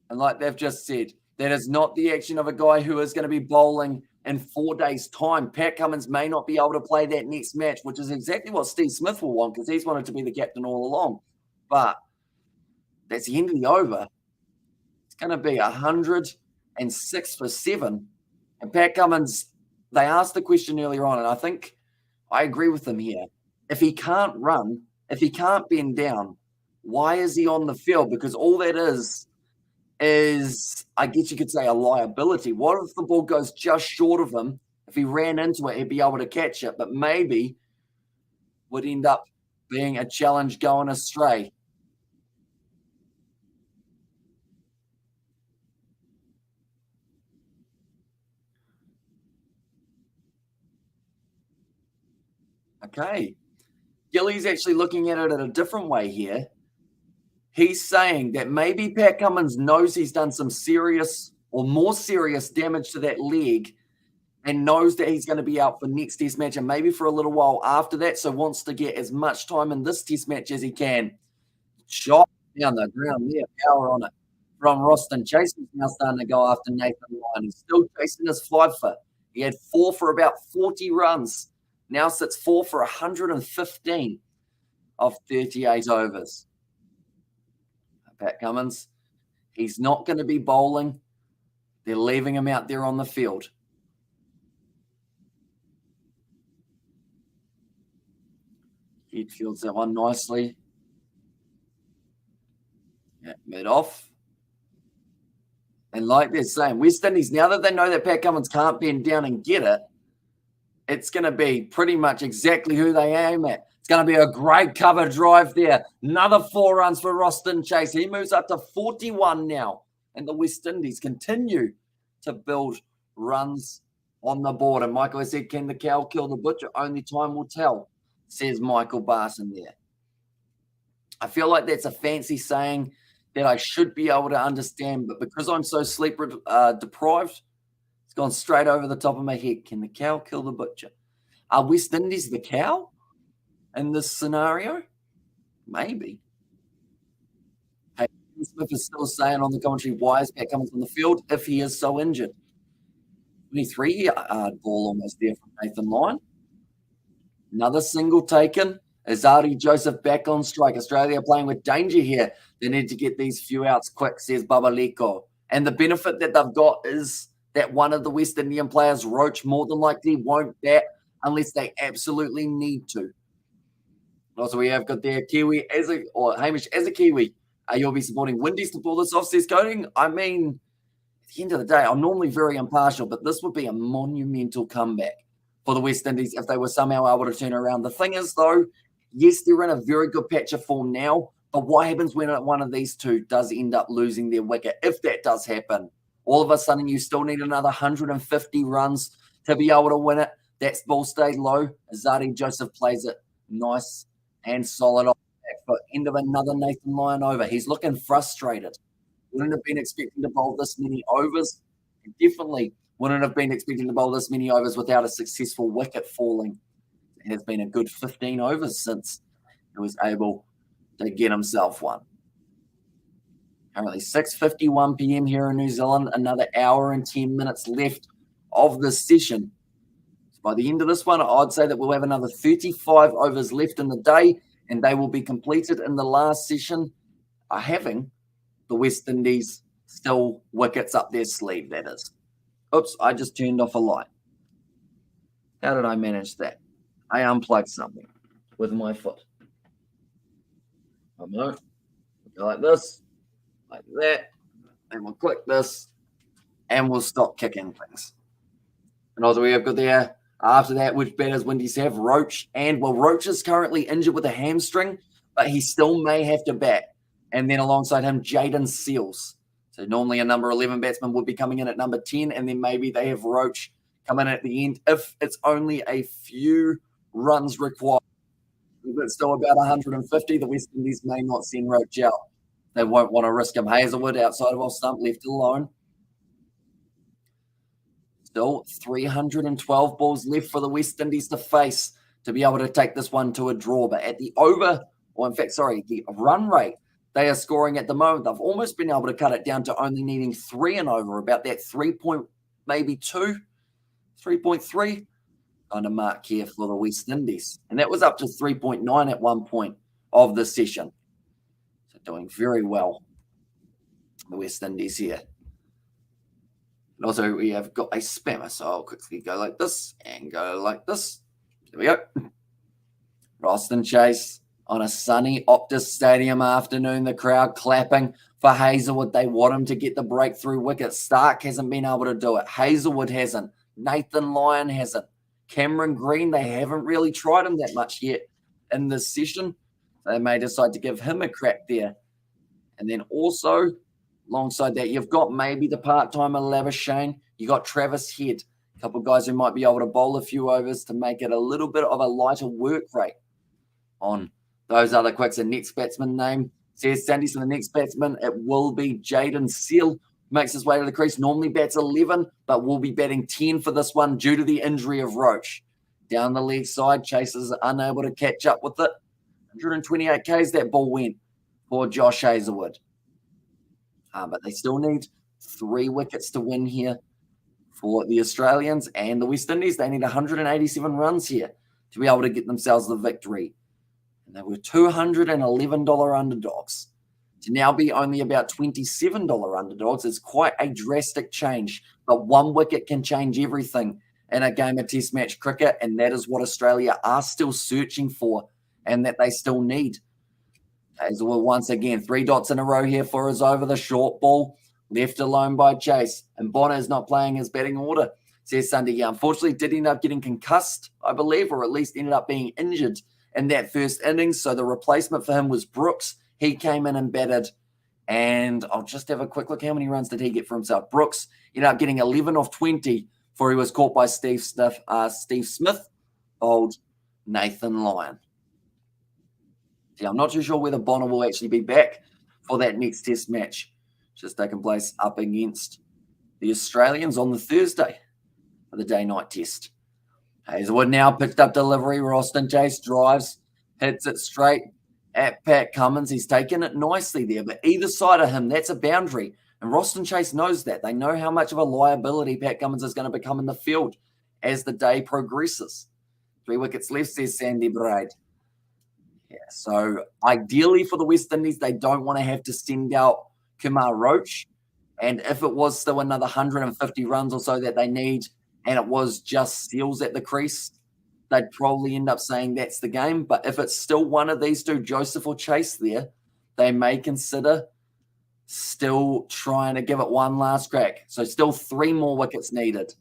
And like they've just said, that is not the action of a guy who is going to be bowling in 4 days' time. Pat Cummins may not be able to play that next match, which is exactly what Steve Smith will want because he's wanted to be the captain all along. But that's the end of the over. Going to be 106 for 7. And Pat Cummins, they asked the question earlier on, and I think I agree with them here. If he can't run, if he can't bend down, why is he on the field? Because all that is, I guess you could say, a liability. What if the ball goes just short of him? If he ran into it, he'd be able to catch it, but maybe would end up being a challenge going astray. Okay. Gilly's actually looking at it in a different way here. He's saying that maybe Pat Cummins knows he's done some serious or more serious damage to that leg and knows that he's going to be out for next test match and maybe for a little while after that, so wants to get as much time in this test match as he can. Shot down the ground there, power on it from Roston. Chase is now starting to go after Nathan Lyon. He's still chasing his 5-foot. He had 4 for about 40 runs. Now sits 4 for 115 of 38 overs. Pat Cummins, he's not going to be bowling. They're leaving him out there on the field. He fields that one nicely. Yeah, mid off. And like they're saying, West Indies, now that they know that Pat Cummins can't bend down and get it, it's going to be pretty much exactly who they aim at. It's going to be a great cover drive there. Another 4 runs for Roston Chase. He moves up to 41 now. And the West Indies continue to build runs on the board. And Michael has said, can the cow kill the butcher? Only time will tell, says Michael Barson there. I feel like that's a fancy saying that I should be able to understand, but because I'm so sleep deprived, it's gone straight over the top of my head. Can the cow kill the butcher? Are West Indies the cow in this scenario? Maybe. Hey, Smith is still saying on the commentary, why is Pat Cummins on the field if he is so injured? 23-yard ball almost there from Nathan Lyon. Another single taken. Azadi Joseph back on strike. Australia playing with danger here. They need to get these few outs quick, says Babaleko. And the benefit that they've got is that one of the West Indian players, Roach, more than likely won't bat unless they absolutely need to. Also, we have got there Kiwi or Hamish as a Kiwi. You'll be supporting Windies to pull this off, says Coding. I mean, at the end of the day, I'm normally very impartial, but this would be a monumental comeback for the West Indies if they were somehow able to turn around. The thing is, though, yes, they're in a very good patch of form now, but what happens when one of these two does end up losing their wicket? If that does happen, all of a sudden you still need another 150 runs to be able to win it. That ball stayed low. Azadi Joseph plays it nice and solid off the back foot. End of another Nathan Lyon over. He's looking frustrated. Wouldn't have been expecting to bowl this many overs. Definitely wouldn't have been expecting to bowl this many overs without a successful wicket falling. It has been a good 15 overs since he was able to get himself one. Currently 6:51 p.m. here in New Zealand. Another hour and 10 minutes left of this session. So by the end of this one, I'd say that we'll have another 35 overs left in the day, and they will be completed in the last session, having the West Indies still wickets up their sleeve, that is. Oops, I just turned off a light. How did I manage that? I unplugged something with my foot. I know. Go like this, like that, and we'll click this, and we'll stop kicking things. And also we have got there, after that, which batters Windies have? Roach. And, well, Roach is currently injured with a hamstring, but he still may have to bat. And then alongside him, Jaden Seals. So normally a number 11 batsman would be coming in at number 10, and then maybe they have Roach come in at the end if it's only a few runs required. If it's still about 150, the West Indies may not send Roach out. They won't want to risk him. Hazelwood outside of off stump, left alone. Still 312 balls left for the West Indies to face to be able to take this one to a draw. But at the the run rate they are scoring at the moment, they've almost been able to cut it down to only needing 3 and over, about that 3.3 kind of mark here for the West Indies. And that was up to 3.9 at one point of the session. So doing very well, the West Indies here. And also we have got a spammer, so I'll quickly go like this and go like this. There we go. Roston Chase on a sunny Optus Stadium afternoon. The crowd clapping for Hazelwood. They want him to get the breakthrough wicket. Stark hasn't been able to do it. Hazelwood hasn't. Nathan Lyon hasn't. Cameron Green, they haven't really tried him that much yet in this session. They may decide to give him a crack there. And then also, alongside that, you've got maybe the part-timer Labuschagne. You got Travis Head, a couple of guys who might be able to bowl a few overs to make it a little bit of a lighter work rate on those other quicks. And next batsman name says Sandy. So the next batsman, it will be Jaden Seal. Makes his way to the crease. Normally bats 11, but will be batting 10 for this one due to the injury of Roach. Down the leg side, Chase is unable to catch up with it. 128 Ks that ball went for Josh Hazelwood. But they still need 3 wickets to win here for the Australians and the West Indies. They need 187 runs here to be able to get themselves the victory. And they were $211 underdogs. To now be only about $27 underdogs is quite a drastic change. But 1 wicket can change everything in a game of Test match cricket, and that is what Australia are still searching for and that they still need. Hazelwood once again, 3 dots in a row here for his over the short ball, left alone by Chase. And Bonner's not playing his batting order. says Sunday. Unfortunately, did end up getting concussed, I believe, or at least ended up being injured in that first innings. So the replacement for him was Brooks. He came in and batted. And I'll just have a quick look. How many runs did he get for himself? Brooks ended up getting 11 off 20 before he was caught by Steve Smith, old Nathan Lyon. Yeah, I'm not too sure whether Bonner will actually be back for that next test match, just taking place up against the Australians on the Thursday for the day-night test. Hazelwood now picked up delivery. Roston Chase drives, hits it straight at Pat Cummins. He's taken it nicely there, but either side of him, that's a boundary. And Roston Chase knows that. They know how much of a liability Pat Cummins is going to become in the field as the day progresses. 3 wickets left, says Sandy Braid. Yeah, so ideally for the West Indies, they don't want to have to send out Kumar Roach. And if it was still another 150 runs or so that they need, and it was just Steels at the crease, they'd probably end up saying that's the game. But if it's still one of these two, Joseph or Chase there, they may consider still trying to give it one last crack. So still 3 more wickets needed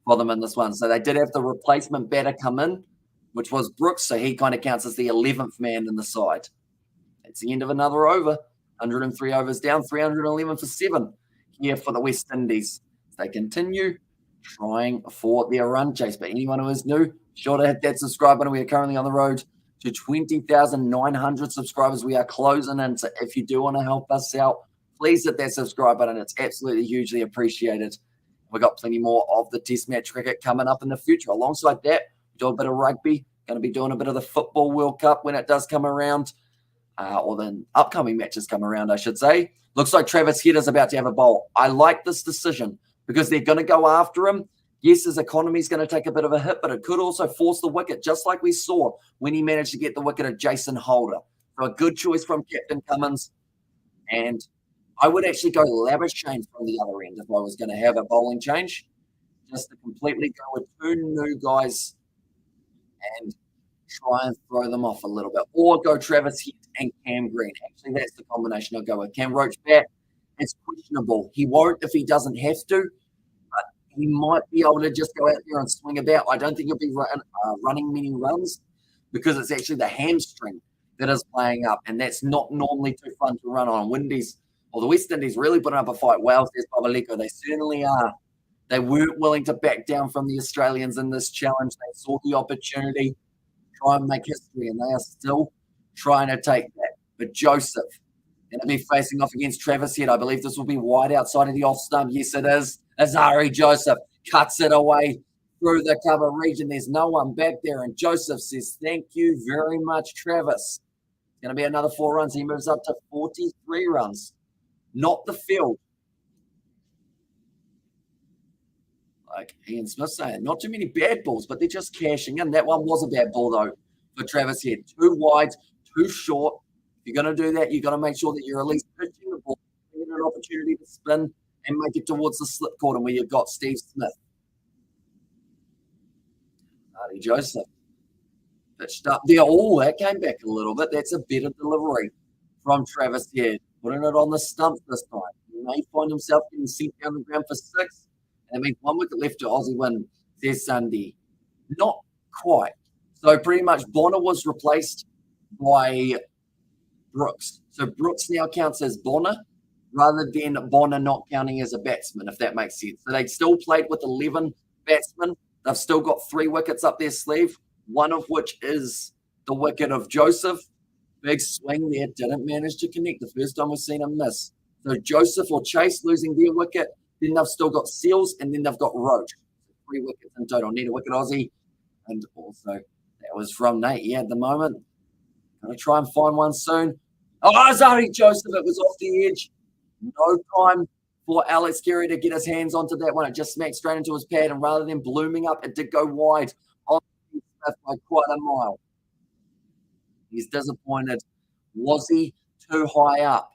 for them in this one. So they did have the replacement batter come in, which was Brooks. So he kind of counts as the 11th man in the side. It's the end of another over. 103 overs down, 311 for 7 here for the West Indies. They continue trying for their run chase. But anyone who is new, sure to hit that subscribe button. We are currently on the road to 20,900 subscribers. We are closing in. So if you do want to help us out, please hit that subscribe button. It's absolutely hugely appreciated. We've got plenty more of the test match cricket coming up in the future. Alongside that, we do a bit of rugby. Going to be doing a bit of the Football World Cup when it does come around. Or the upcoming matches come around, I should say. Looks like Travis Head is about to have a bowl. I like this decision because they're going to go after him. Yes, his economy is going to take a bit of a hit, but it could also force the wicket, just like we saw when he managed to get the wicket of Jason Holder. So a good choice from Captain Cummins. And I would actually go Labuschagne from the other end if I was going to have a bowling change, just to completely go with 2 new guys and try and throw them off a little bit. Or go Travis Head and Cam Green. Actually, that's the combination I'll go with. Cam Roach back, it's questionable. He won't if he doesn't have to, but he might be able to just go out there and swing about. I don't think he'll be running many runs because it's actually the hamstring that is playing up, and that's not normally too fun to run on. Windies, or the West Indies, really putting up a fight. Well, says Babaleko, they certainly are. They weren't willing to back down from the Australians in this challenge. They saw the opportunity, try and make history, and they are still trying to take that. But Joseph going to be facing off against Travis Head. I believe this will be wide outside of the off stump. Yes, it is. Azari Joseph cuts it away through the cover region. There's no one back there, and Joseph says, thank you very much, Travis. It's going to be another 4 runs. He moves up to 43 runs. Not the field. Like Ian Smith saying, not too many bad balls, but they're just cashing in. That one was a bad ball, though, for Travis Head. Too wide, too short. If you're going to do that, you've got to make sure that you're at least pitching the ball, giving it an opportunity to spin and make it towards the slip corner where you've got Steve Smith. Hardy Joseph pitched up there. Oh, that came back a little bit. That's a better delivery from Travis Head. Putting it on the stump this time. He may find himself getting sent down the ground for 6. And that means 1 wicket left to Aussie win, says Sunday. Not quite. So pretty much Bonner was replaced by Brooks. So Brooks now counts as Bonner rather than Bonner not counting as a batsman, if that makes sense. So they still played with 11 batsmen. They've still got 3 wickets up their sleeve, one of which is the wicket of Joseph. Big swing there, didn't manage to connect. The first time we've seen him miss. So Joseph or Chase losing their wicket. Then they've still got Seals, and then they've got Roach. 3 wickets in total. Need a wicket, Aussie. And also, that was from Nate. Yeah, at the moment. Going to try and find one soon. Oh, Azari Joseph. It was off the edge. No time for Alex Carey to get his hands onto that one. It just smacked straight into his pad, and rather than blooming up, it did go wide on by quite a mile. He's disappointed. Was he too high up?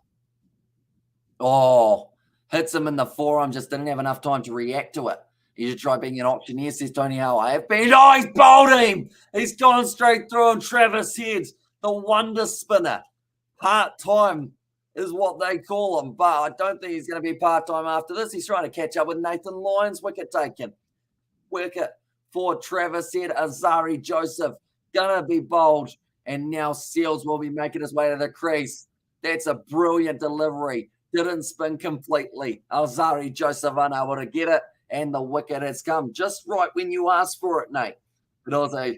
Oh, hits him in the forearm, just didn't have enough time to react to it. He should try being an auctioneer, says Tony Howe. I have been. Oh, he's bowled him. He's gone straight through on Travis Head, the wonder spinner. Part-time is what they call him, but I don't think he's going to be part-time after this. He's trying to catch up with Nathan Lyon's wicket taken. wicket for Travis Head. Azari Joseph gonna be bowled, and now Seals will be making his way to the crease. That's a brilliant delivery. Didn't spin completely. Azari Joseph unable to get it, and the wicket has come just right when you asked for it, Nate. But also,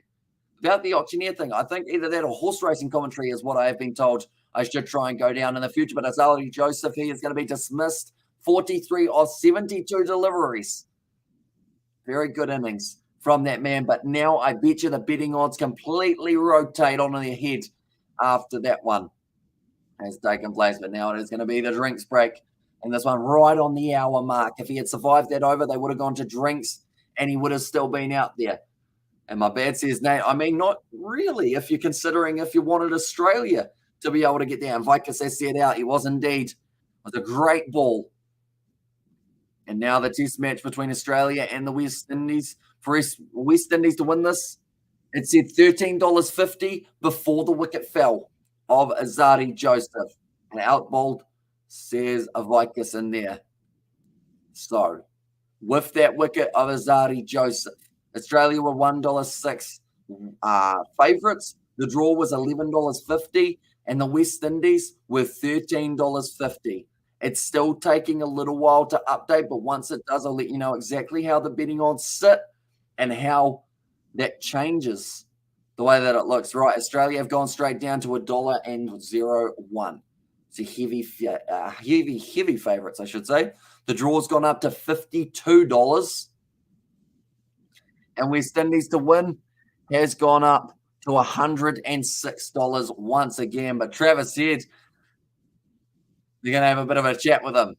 about the auctioneer thing, I think either that or horse racing commentary is what I have been told I should try and go down in the future. But Azari Joseph, he is going to be dismissed. 43 of 72 deliveries. Very good innings from that man. But now I bet you the betting odds completely rotate on their head after that one has taken place. But now it is going to be the drinks break. And this one right on the hour mark. If he had survived that over, they would have gone to drinks and he would have still been out there. And my bad says, Nate, I mean, not really if you're considering if you wanted Australia to be able to get down. Vikas has said out. He was indeed. It was a great ball. And now the test match between Australia and the West Indies. For West Indies to win this, it said $13.50 before the wicket fell of Azari Joseph. And outbowled says a Vikas in there. So, with that wicket of Azari Joseph, Australia were $1.06 favourites. The draw was $11.50, and the West Indies were $13.50. It's still taking a little while to update, but once it does, I'll let you know exactly how the betting odds sit and how that changes the way that it looks. Right, Australia have gone straight down to $1.01. It's a heavy favourites, I should say. The draw's gone up to $52. And West Indies to win has gone up to $106 once again. But Travis said they're going to have a bit of a chat with him.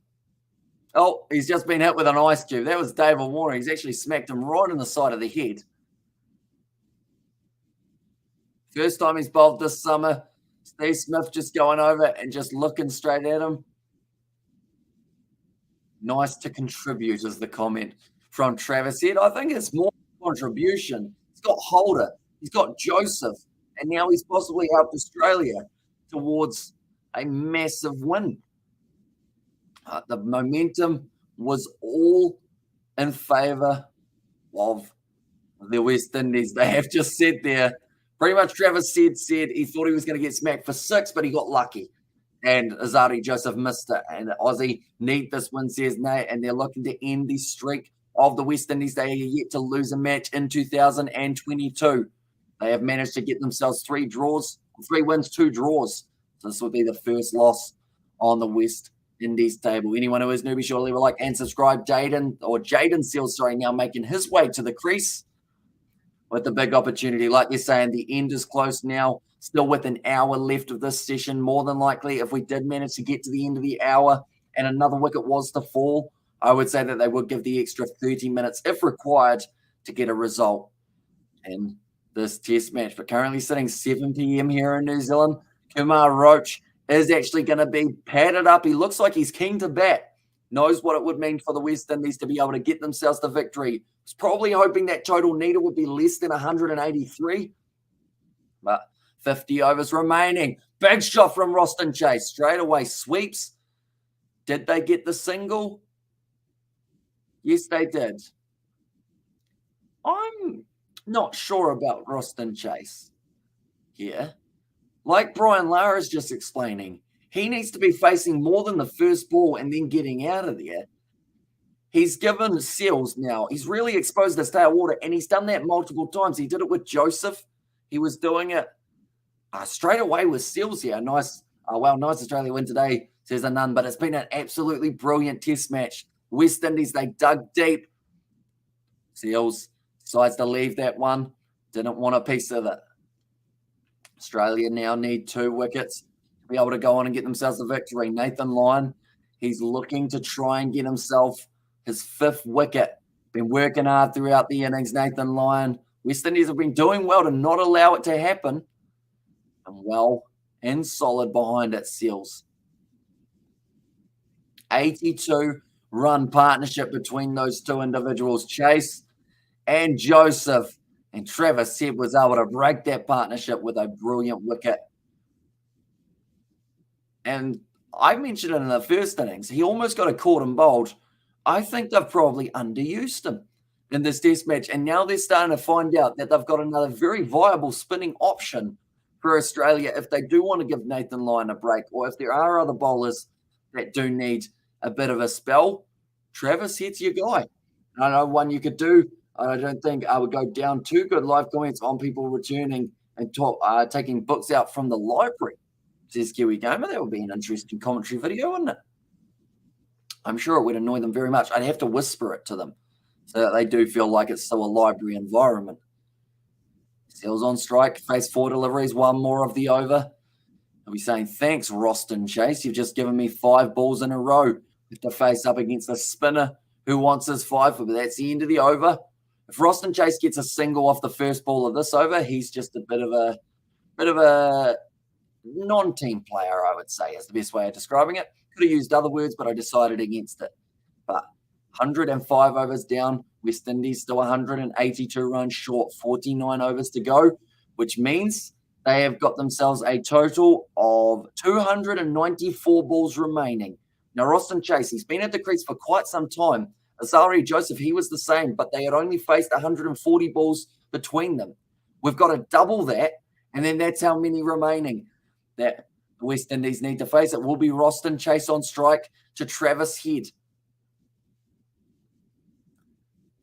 Oh, he's just been hit with an ice cube. That was David Warner. He's actually smacked him right in the side of the head. First time he's bowled this summer. Steve Smith just going over and just looking straight at him. Nice to contribute is the comment from Travis Head. I think it's more contribution. He's got Holder, he's got Joseph, and now he's possibly helped Australia towards a massive win. The momentum was all in favour of the West Indies. They have just said there, pretty much Travis said he thought he was going to get smacked for 6, but he got lucky. And Azari Joseph missed it. And Aussie need this win, says Nate, and they're looking to end the streak of the West Indies. They are yet to lose a match in 2022. They have managed to get themselves 3 wins, 2 draws. So this will be the first loss on the West Indies table. Anyone who is newbie, sure leave a like and subscribe. Jaden Seals, now making his way to the crease with the big opportunity. Like you're saying, the end is close now. Still with an hour left of this session. More than likely, if we did manage to get to the end of the hour and another wicket was to fall, I would say that they would give the extra 30 minutes, if required, to get a result in this test match. But currently sitting 7 p.m. here in New Zealand, Kumar Roach is actually going to be padded up. He looks like he's keen to bat. Knows what it would mean for the West Indies to be able to get themselves the victory. He's probably hoping that total needed would be less than 183. But 50 overs remaining. Big shot from Roston Chase. Straight away sweeps. Did they get the single? Yes, they did. I'm not sure about Roston Chase here. Like Brian Lara is just explaining, he needs to be facing more than the first ball and then getting out of there. He's given Seals now. He's really exposed his tail water, and he's done that multiple times. He did it with Joseph. He was doing it straight away with Seals here. Nice Australia win today, says a none, but it's been an absolutely brilliant test match. West Indies, they dug deep. Seals decides to leave that one. Didn't want a piece of it. Australia now need 2 wickets to be able to go on and get themselves the victory. Nathan Lyon, he's looking to try and get himself his 5th wicket. Been working hard throughout the innings, Nathan Lyon. West Indies have been doing well to not allow it to happen. And well and solid behind it, Seals. 82-run partnership between those 2 individuals, Chase and Joseph. And Travis Head was able to break that partnership with a brilliant wicket. And I mentioned it in the first innings. He almost got a caught and bowled. I think they've probably underused him. in this test match. And now they're starting to find out that they've got another very viable spinning option for Australia if they do want to give Nathan Lyon a break, or if there are other bowlers that do need a bit of a spell. Travis, here's your guy. I know one you could do. I don't think I would go down too good. Live comments on people returning and taking books out from the library. Says Kiwi Gamer. That would be an interesting commentary video, wouldn't it? I'm sure it would annoy them very much. I'd have to whisper it to them so that they do feel like it's still a library environment. Seals on strike, face 4 deliveries, 1 more of the over. I'll be saying, thanks, Roston Chase. You've just given me 5 balls in a row to face up against a spinner who wants his 5, but that's the end of the over. If Roston Chase gets a single off the first ball of this over, he's just a bit of a non-team player, I would say, is the best way of describing it. Could have used other words, but I decided against it. But 105 overs down. West Indies still 182 runs short, 49 overs to go, which means they have got themselves a total of 294 balls remaining. Now, Roston Chase, he's been at the crease for quite some time. Azari Joseph, he was the same, but they had only faced 140 balls between them. We've got to double that, and then that's how many remaining that the West Indies need to face. It will be Roston Chase on strike to Travis Head.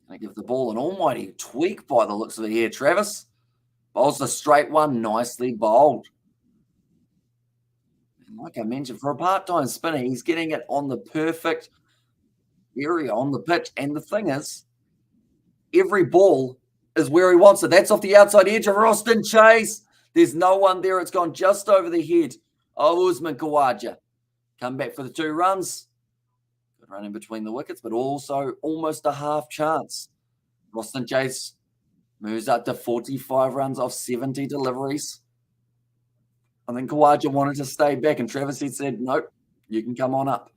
They give the ball an almighty tweak by the looks of it here. Travis bowls the straight one, nicely bowled. And like I mentioned, for a part-time spinner, he's getting it on the perfect area on the pitch. And the thing is, every ball is where he wants it. That's off the outside edge of Roston Chase. There's no one there. It's gone just over the head of Usman Khawaja. Come back for the 2 runs. Good run in between the wickets, but also almost a half chance. Roston Chase moves up to 45 runs off 70 deliveries. I think Khawaja wanted to stay back, and Travis said, nope, you can come on up.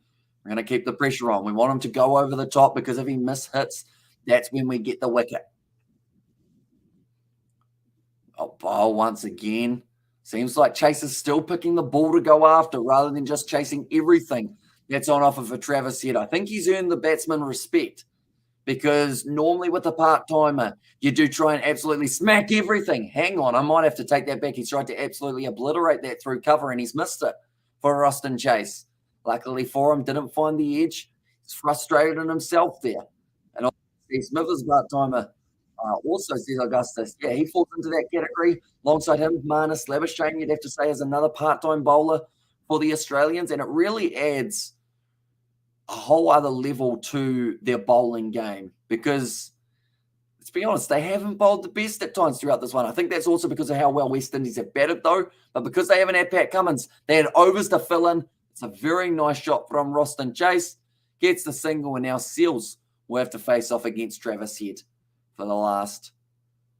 We're going to keep the pressure on. We want him to go over the top, because if he mishits, that's when we get the wicket. Oh, bowl once again. Seems like Chase is still picking the ball to go after rather than just chasing everything that's on offer for Travis Head. I think he's earned the batsman respect, because normally with a part-timer, you do try and absolutely smack everything. Hang on, I might have to take that back. He's tried to absolutely obliterate that through cover, and he's missed it for Roston Chase. Luckily for him, didn't find the edge. He's frustrated in himself there. And Steve Smith is part-timer. Also says Augustus. Yeah, he falls into that category. Alongside him, Marnus Labuschagne, you'd have to say, is another part-time bowler for the Australians. And it really adds a whole other level to their bowling game, because, let's be honest, they haven't bowled the best at times throughout this one. I think that's also because of how well West Indies have batted, though. But because they haven't had Pat Cummins, they had overs to fill in. It's a very nice shot from Roston Chase. Gets the single, and now Seals will have to face off against Travis Head for the last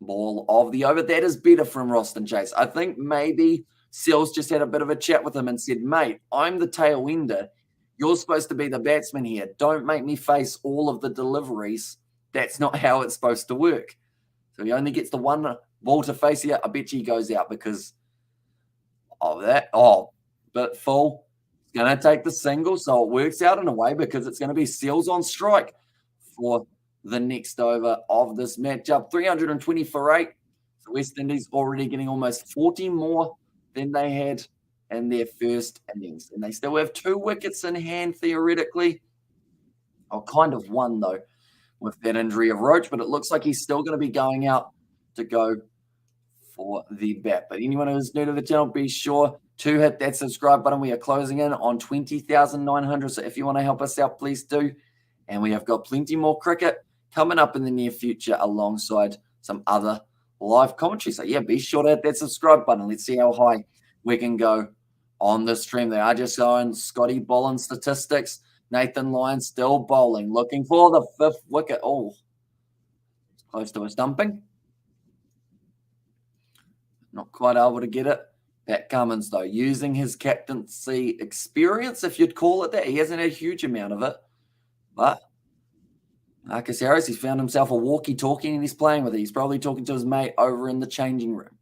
ball of the over. That is better from Roston Chase. I think maybe Seals just had a bit of a chat with him and said, mate, I'm the tail ender. You're supposed to be the batsman here. Don't make me face all of the deliveries. That's not how it's supposed to work. So he only gets the 1 ball to face here. I bet you he goes out because of that. Oh, but full. He's going to take the single, so it works out in a way, because it's going to be Seals on strike for the next over of this matchup. 320 for 8. So West Indies already getting almost 40 more than they had in their first innings. And they still have 2 wickets in hand, theoretically. Oh, kind of 1, though, with that injury of Roach. But it looks like he's still going to be going out to go for the bat. But anyone who's new to the channel, be sure to hit that subscribe button. We are closing in on 20,900. So if you want to help us out, please do. And we have got plenty more cricket coming up in the near future alongside some other live commentary. So, yeah, be sure to hit that subscribe button. Let's see how high we can go on the stream. They are just showing Scotty Boland statistics. Nathan Lyon still bowling, looking for the 5th wicket. Oh, close to a stumping. Not quite able to get it. Pat Cummins, though, using his captaincy experience, if you'd call it that. He hasn't had a huge amount of it. But Marcus Harris, he's found himself a walkie-talkie and he's playing with it. He's probably talking to his mate over in the changing room.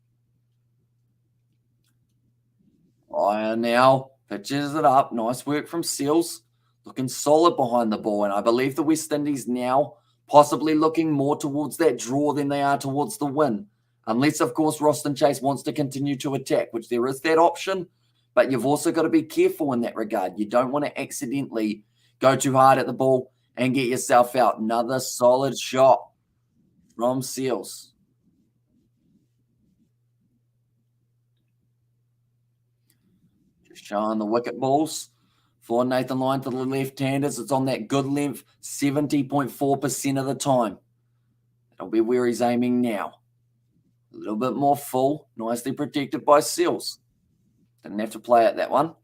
Lyon now pitches it up. Nice work from Seals. Looking solid behind the ball. And I believe the West Indies now possibly looking more towards that draw than they are towards the win. Unless, of course, Roston Chase wants to continue to attack, which there is that option. But you've also got to be careful in that regard. You don't want to accidentally go too hard at the ball and get yourself out. Another solid shot from Seals. Just showing the wicket balls for Nathan Lyon to the left-handers. It's on that good length 70.4% of the time. That'll be where he's aiming now. A little bit more full, nicely protected by Seals. Didn't have to play it, that one.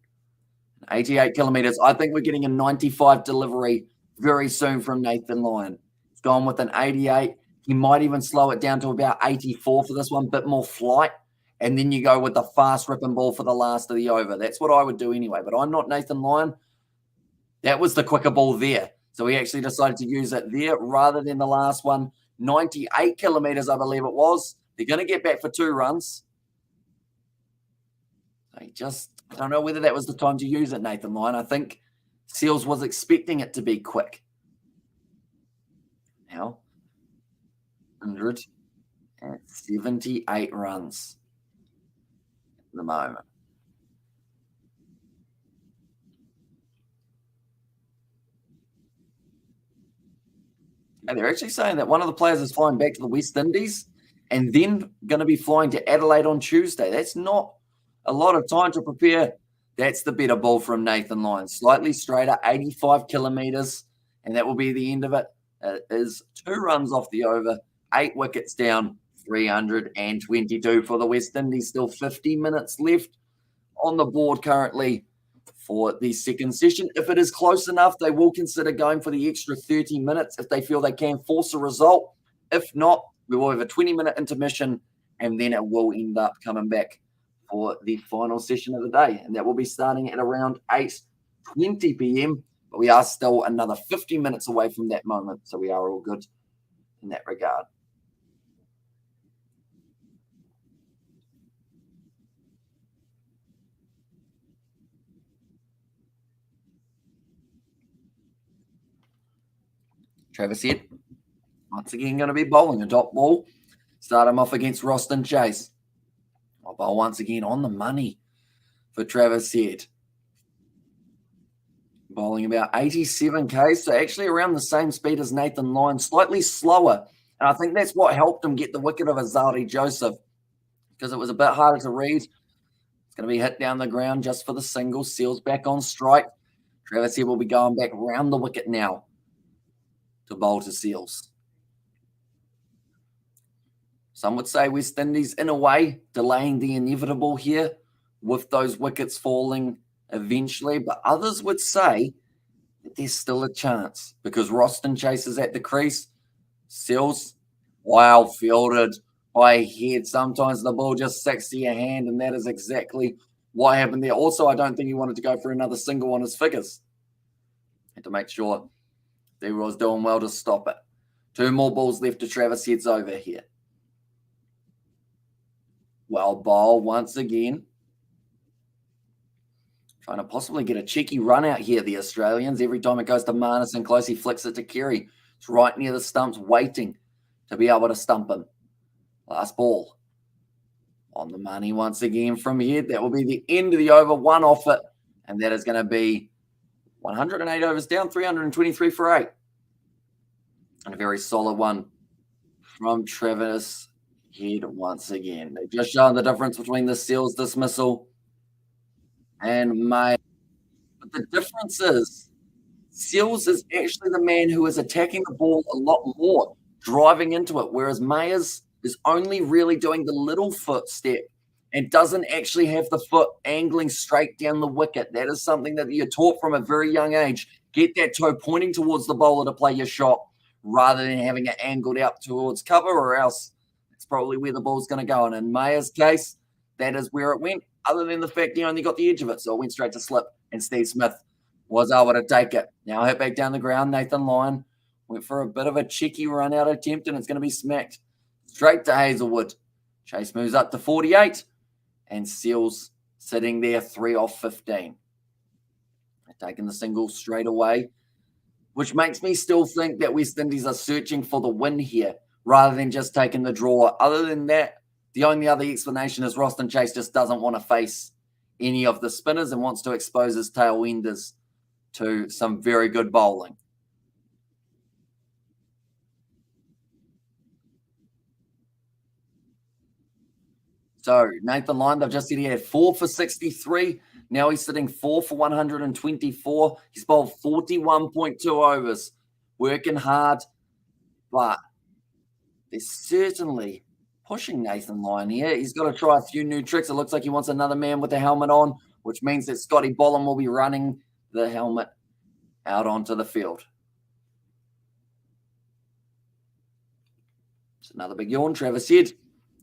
88 kilometres. I think we're getting a 95 delivery very soon from Nathan Lyon. He's gone with an 88. He might even slow it down to about 84 for this one, bit more flight. And then you go with the fast ripping ball for the last of the over. That's what I would do anyway. But I'm not Nathan Lyon. That was the quicker ball there. So he actually decided to use it there rather than the last one. 98 kilometres, I believe it was. They're going to get back for 2 runs. I don't know whether that was the time to use it, Nathan Lyon. I think Seals was expecting it to be quick. Now, 178 runs at the moment. And they're actually saying that one of the players is flying back to the West Indies and then going to be flying to Adelaide on Tuesday. That's not a lot of time to prepare. That's the better ball from Nathan Lyon. Slightly straighter, 85 kilometres, and that will be the end of it. It is 2 runs off the over, 8 wickets down, 322 for the West Indies. Still 50 minutes left on the board currently for the second session. If it is close enough, they will consider going for the extra 30 minutes if they feel they can force a result. If not, we will have a 20-minute intermission, and then it will end up coming back for the final session of the day. And that will be starting at around 8:20 p.m. But we are still another 50 minutes away from that moment. So we are all good in that regard. Travis Head, once again, going to be bowling a dot ball. Start him off against Roston Chase. I'll bowl once again on the money for Travis Head. Bowling about 87 k's, so actually around the same speed as Nathan Lyon, slightly slower. And I think that's what helped him get the wicket of Azari Joseph, because it was a bit harder to read. It's going to be hit down the ground just for the single. Seals back on strike. Travis Head will be going back round the wicket now to bowl to Seals. Some would say West Indies, in a way, delaying the inevitable here with those wickets falling eventually. But others would say that there's still a chance because Roston Chase is at the crease. Seals, wow, fielded by Head. Sometimes the ball just sticks to your hand, and that is exactly what happened there. Also, I don't think he wanted to go for another single on his figures. Had to make sure that he was doing well to stop it. 2 more balls left to Travis Head's over here. Well bowled once again. Trying to possibly get a cheeky run out here, the Australians. Every time it goes to Marnus and close, he flicks it to Kerry. It's right near the stumps, waiting to be able to stump him. Last ball. On the money once again from Head. That will be the end of the over. 1 off it. And that is going to be 108 overs down, 323 for 8. And a very solid one from Travis Head once again. They've just shown the difference between the Seals dismissal and May. But the difference is Seals is actually the man who is attacking the ball a lot more, driving into it, whereas Mayers is only really doing the little footstep and doesn't actually have the foot angling straight down the wicket. That is something that you're taught from a very young age. Get that toe pointing towards the bowler to play your shot rather than having it angled out towards cover, or else it's probably where the ball's going to go. And in Mayer's case, that is where it went, other than the fact he only got the edge of it. So it went straight to slip, and Steve Smith was able to take it. Now hit back down the ground. Nathan Lyon went for a bit of a cheeky run-out attempt, and it's going to be smacked straight to Hazelwood. Chase moves up to 48, and Seals sitting there 3 off 15. Taking the single straight away. which makes me still think that West Indies are searching for the win here rather than just taking the draw. Other than that, the only other explanation is Roston Chase just doesn't want to face any of the spinners and wants to expose his tail enders to some very good bowling. So Nathan Lyon, I've just said he had 4 for 63. Now he's sitting 4 for 124. He's bowled 41.2 overs, working hard, but they're certainly pushing Nathan Lyon here. He's got to try a few new tricks. It looks like he wants another man with the helmet on, which means that Scotty Boland will be running the helmet out onto the field. It's another big yawn, Travis said.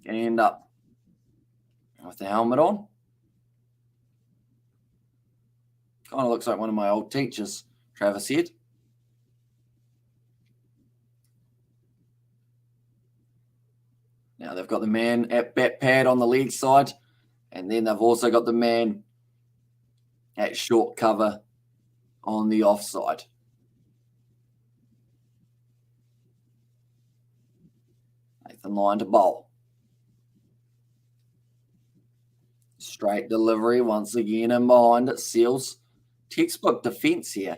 Going to end up with the helmet on. Kind of looks like one of my old teachers, Travis said. Now they've got the man at bat pad on the leg side, and then they've also got the man at short cover on the offside. Nathan Lyon to bowl. Straight delivery once again, and behind it, Seals. Textbook defence here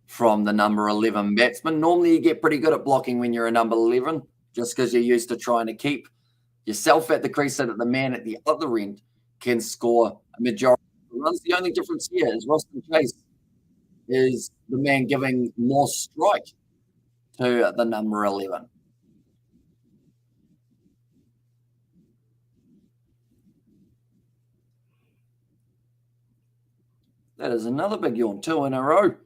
from the number 11 batsman. Normally you get pretty good at blocking when you're a number 11, just because you're used to trying to keep yourself at the crease so that the man at the other end can score a majority of runs. The only difference here is Roston Chase is the man giving more strike to the number 11. That is another big yawn, 2 in a row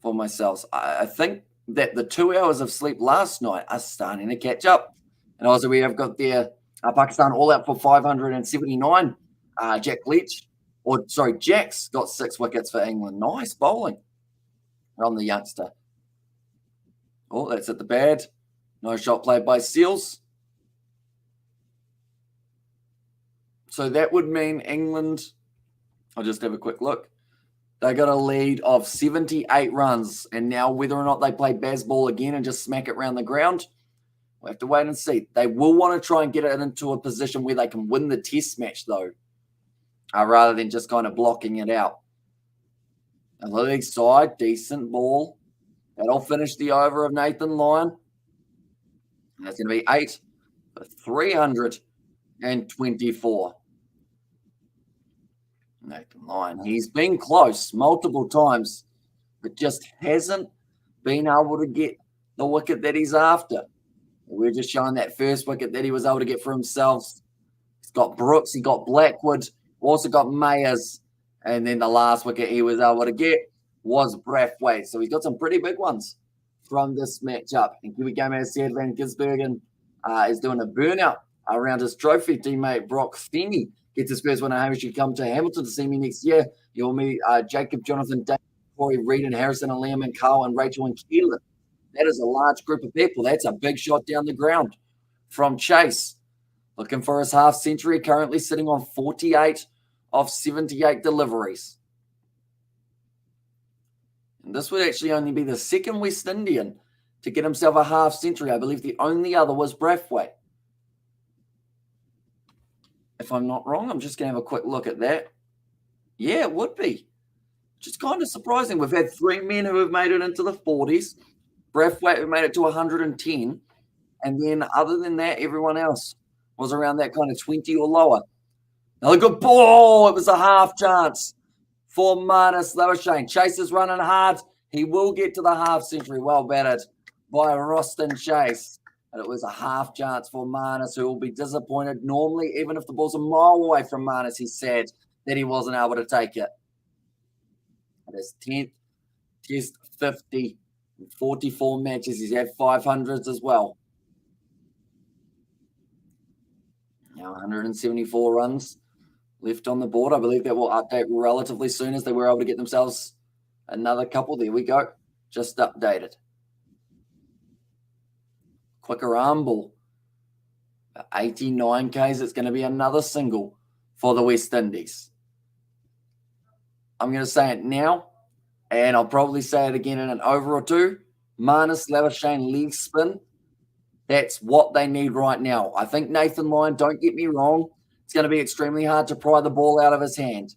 for myself. I think that the 2 hours of sleep last night are starting to catch up. And also we have got there Pakistan all out for 579. Jack's got 6 wickets for England. Nice bowling from the youngster. Oh, that's at the bad. No shot played by Seals. So that would mean England, I'll just have a quick look. They got a lead of 78 runs, and now whether or not they play baseball again and just smack it around the ground, we'll have to wait and see. They will want to try and get it into a position where they can win the test match, though, rather than just kind of blocking it out. And the leg side, decent ball. That'll finish the over of Nathan Lyon. And that's going to be 8 for 324. Nathan Lyon, he's been close multiple times, but just hasn't been able to get the wicket that he's after. We're just showing that first wicket that he was able to get for himself. He's got Brooks, he got Blackwood, also got Mayers, and then the last wicket he was able to get was Brathwaite. So he's got some pretty big ones from this matchup. And Kiwi Game as said, Van Gisbergen is doing a burnout around his trophy teammate Brock Feeney. Gets his first win at home. Should come to Hamilton to see me next year. You'll meet Jacob, Jonathan, Dave, Corey, Reed, and Harrison, and Liam, and Carl, and Rachel, and Keelan. That is a large group of people. That's a big shot down the ground from Chase. Looking for his half century, currently sitting on 48 of 78 deliveries. And this would actually only be the second West Indian to get himself a half century. I believe the only other was Brathwaite. If I'm not wrong, I'm just going to have a quick look at that. Yeah, it would be. Which is kind of surprising. We've had 3 men who have made it into the 40s. Brathwaite who made it to 110. And then other than that, everyone else was around that kind of 20 or lower. Another good ball. It was a half chance for Marnus Labuschagne. Chase is running hard. He will get to the half century. Well batted by Roston Chase. And it was a half chance for Marnus, who will be disappointed. Normally, even if the ball's a mile away from Marnus, he's sad that he wasn't able to take it. At his 10th Test 50 in 44 matches. He's had 500s as well. Now 174 runs left on the board. I believe that will update relatively soon as they were able to get themselves another couple. There we go. Just updated. Quicker arm ball. 89 Ks. It's going to be another single for the West Indies. I'm going to say it now. And I'll probably say it again in an over or two. Marnus Labuschagne leg spin. That's what they need right now. I think Nathan Lyon, don't get me wrong, it's going to be extremely hard to pry the ball out of his hand.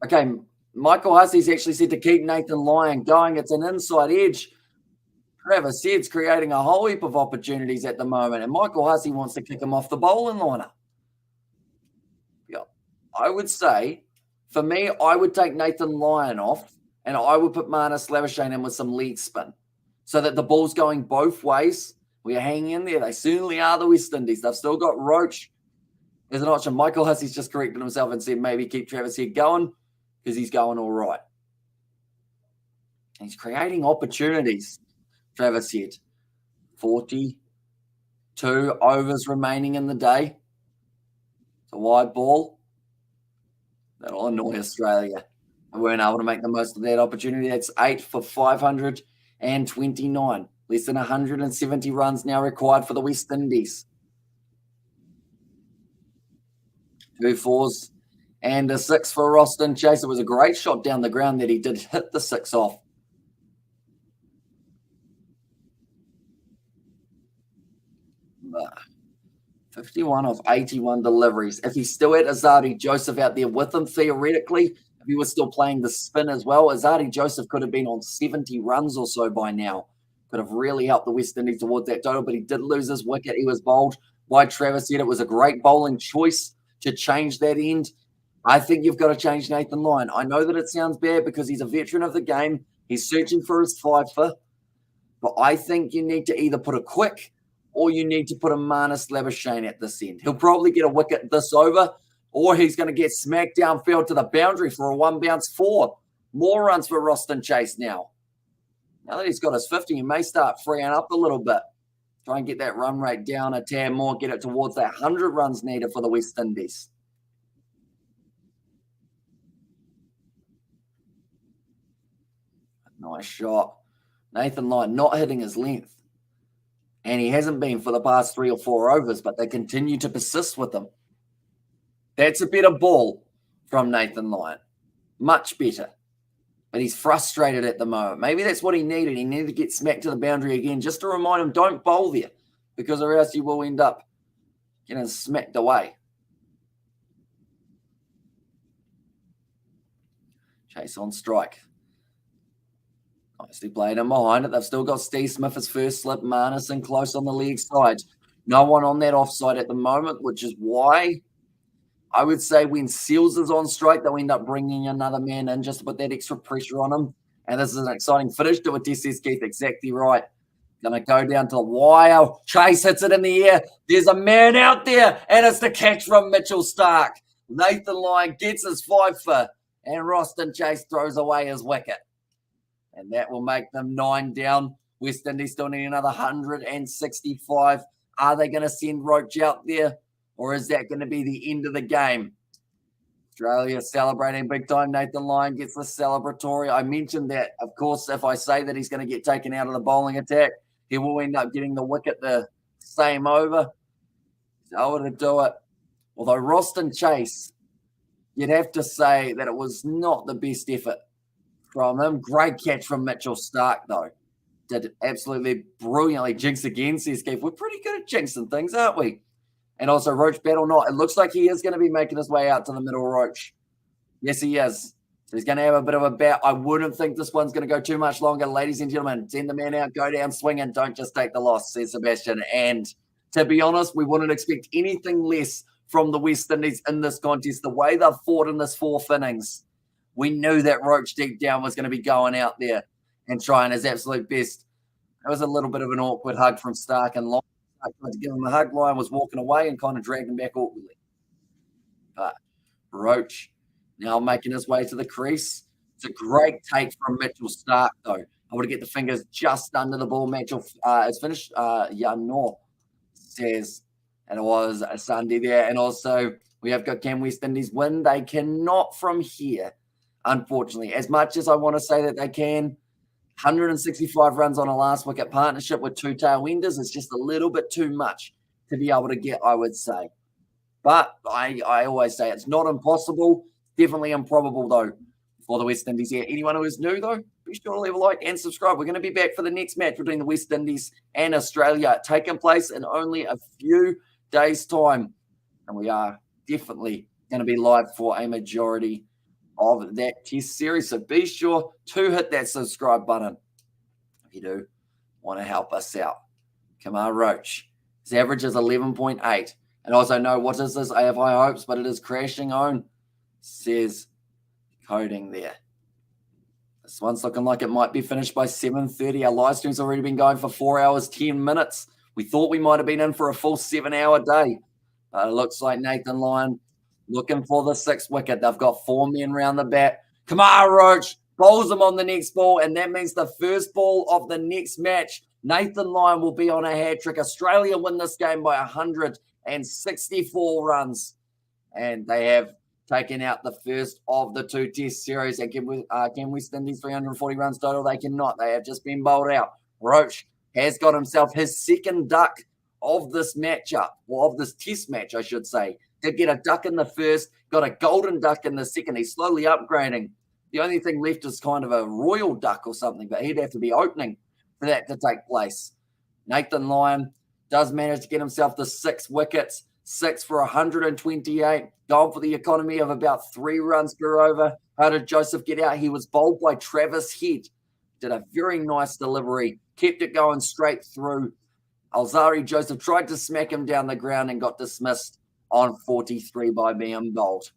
Okay, Michael Hussey's actually said to keep Nathan Lyon going. It's an inside edge. Travis Head's creating a whole heap of opportunities at the moment, and Michael Hussey wants to kick him off the bowling lineup. Yeah, I would say, for me, I would take Nathan Lyon off, and I would put Marnus Labuschagne in with some leg spin, so that the ball's going both ways. We are hanging in there. They certainly are the West Indies. They've still got Roach. There's an option. Michael Hussey's just corrected himself and said maybe keep Travis Head going because he's going all right. He's creating opportunities. Travis Head, 42 overs remaining in the day. It's a wide ball. That'll annoy Australia. We weren't able to make the most of that opportunity. That's 8 for 529. Less than 170 runs now required for the West Indies. 2 fours and a 6 for Roston Chase. It was a great shot down the ground that he did hit the 6 off. But 51 of 81 deliveries. If he still had Azadi Joseph out there with him, theoretically, if he was still playing the spin as well, Azadi Joseph could have been on 70 runs or so by now. Could have really helped the West Indies towards that total, but he did lose his wicket. He was bowled by Travis Head. It was a great bowling choice to change that end. I think you've got to change Nathan Lyon. I know that it sounds bad because he's a veteran of the game. He's searching for his fifer. But I think you need to either put a quick or you need to put a Marnus Labuschagne at this end. He'll probably get a wicket this over, or he's going to get smacked downfield to the boundary for a 1 bounce 4. More runs for Roston Chase now. Now that he's got his 50, he may start freeing up a little bit. Try and get that run rate down a tad more, get it towards that 100 runs needed for the West Indies. Nice shot. Nathan Lyon not hitting his length. And he hasn't been for the past 3 or 4 overs, but they continue to persist with him. That's a better ball from Nathan Lyon. Much better. But he's frustrated at the moment. Maybe that's what he needed. He needed to get smacked to the boundary again just to remind him, don't bowl there, because or else you will end up getting smacked away. Chase on strike. Nicely played in behind it. They've still got Steve Smith as first slip, Marnus and close on the leg side. No one on that offside at the moment, which is why I would say when Seals is on strike, they'll end up bringing another man in just to put that extra pressure on him. And this is an exciting finish to Odysseus Keith. Exactly right. Going to go down to the wire. Chase hits it in the air. There's a man out there, and it's the catch from Mitchell Starc. Nathan Lyon gets his fifer, and Roston Chase throws away his wicket. And that will make them 9 down. West Indies still need another 165. Are they going to send Roach out there? Or is that going to be the end of the game? Australia celebrating big time. Nathan Lyon gets the celebratory. I mentioned that, of course, if I say that he's going to get taken out of the bowling attack, he will end up getting the wicket the same over. He's able to do it. Although Roston Chase, you'd have to say that it was not the best effort from him. Great catch from Mitchell Starc, though. Did absolutely brilliantly. Jinx again, says Keith. We're pretty good at jinxing things, aren't we? And also Roach battle not. It looks like he is going to be making his way out to the middle, Roach. Yes, he is. So he's going to have a bit of a bat. I wouldn't think this one's going to go too much longer. Ladies and gentlemen, send the man out, go down swinging. Don't just take the loss, says Sebastian. And to be honest, we wouldn't expect anything less from the West Indies in this contest. The way they've fought in this 4th innings, we knew that Roach deep down was going to be going out there and trying his absolute best. It was a little bit of an awkward hug from Starc and Lyon. Tried to give him a hug. Lyon was walking away and kind of dragged him back awkwardly. But Roach now making his way to the crease. It's a great take from Mitchell Starc, though. I want to get the fingers just under the ball. Mitchell is finished. No, says, and it was a Sunday there. And also, we have got Can West Indies win? They cannot from here, unfortunately. As much as I want to say that they can, 165 runs on a last wicket partnership with 2 tailwinders is just a little bit too much to be able to get, I would say. But I always say it's not impossible, definitely improbable, though, for the West Indies here. Anyone who is new, though, be sure to leave a like and subscribe. We're going to be back for the next match between the West Indies and Australia, taking place in only a few days' time. And we are definitely going to be live for a majority of that test series. So be sure to hit that subscribe button if you do want to help us out. Kamar Roach. His average is 11.8. And also, no, what is this? I have high hopes, but it is crashing on, says coding there. This one's looking like it might be finished by 7:30. Our live stream's already been going for 4 hours, 10 minutes. We thought we might have been in for a full 7-hour day. But it looks like Nathan Lyon looking for the 6th wicket. They've got 4 men round the bat. Kamar Roach bowls him on the next ball, and that means the first ball of the next match. Nathan Lyon will be on a hat-trick. Australia win this game by 164 runs. And they have taken out the first of the 2 test series. And can West Indies 340 runs total? They cannot. They have just been bowled out. Roach has got himself his 2nd duck of this matchup, or of this test match, I should say. Did get a duck in the first, got a golden duck in the second. He's slowly upgrading. The only thing left is kind of a royal duck or something, but he'd have to be opening for that to take place. Nathan Lyon does manage to get himself the 6 wickets, 6 for 128, going for the economy of about 3 runs per over. How did Joseph get out? He was bowled by Travis Head. Did a very nice delivery, kept it going straight through. Alzari Joseph tried to smack him down the ground and got dismissed on 43 by being bowled.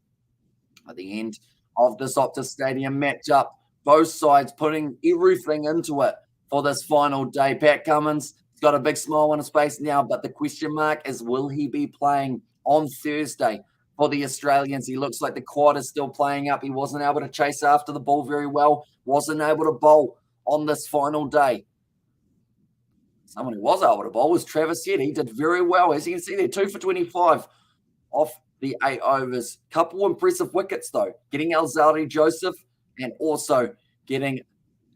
At the end of this Optus Stadium matchup, both sides putting everything into it for this final day. Pat Cummins has got a big smile on his face now, but the question mark is, will he be playing on Thursday for the Australians? He looks like the quad is still playing up. He wasn't able to chase after the ball very well, wasn't able to bowl on this final day. Someone who was able to bowl was Travis Head. He did very well. As you can see there, 2 for 25 off the 8 overs. Couple impressive wickets, though. Getting Alzari Joseph and also getting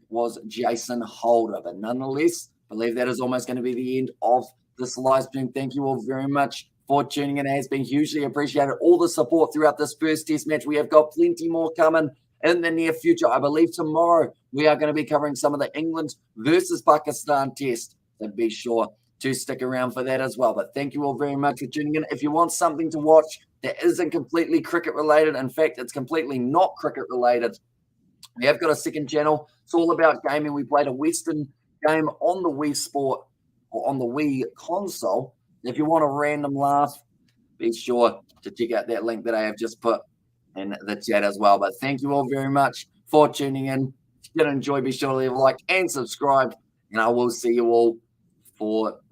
was Jason Holder. But nonetheless, I believe that is almost going to be the end of this live stream. Thank you all very much for tuning in. It has been hugely appreciated. All the support throughout this first test match. We have got plenty more coming in the near future. I believe tomorrow we are going to be covering some of the England versus Pakistan test. So be sure to stick around for that as well. But thank you all very much for tuning in. If you want something to watch that isn't completely cricket related, in fact, it's completely not cricket related, we have got a second channel. It's all about gaming. We played a Western game on the Wii Sport, or on the Wii console. If you want a random laugh, be sure to check out that link that I have just put in the chat as well. But thank you all very much for tuning in. If you did enjoy, be sure to leave a like and subscribe. And I will see you all for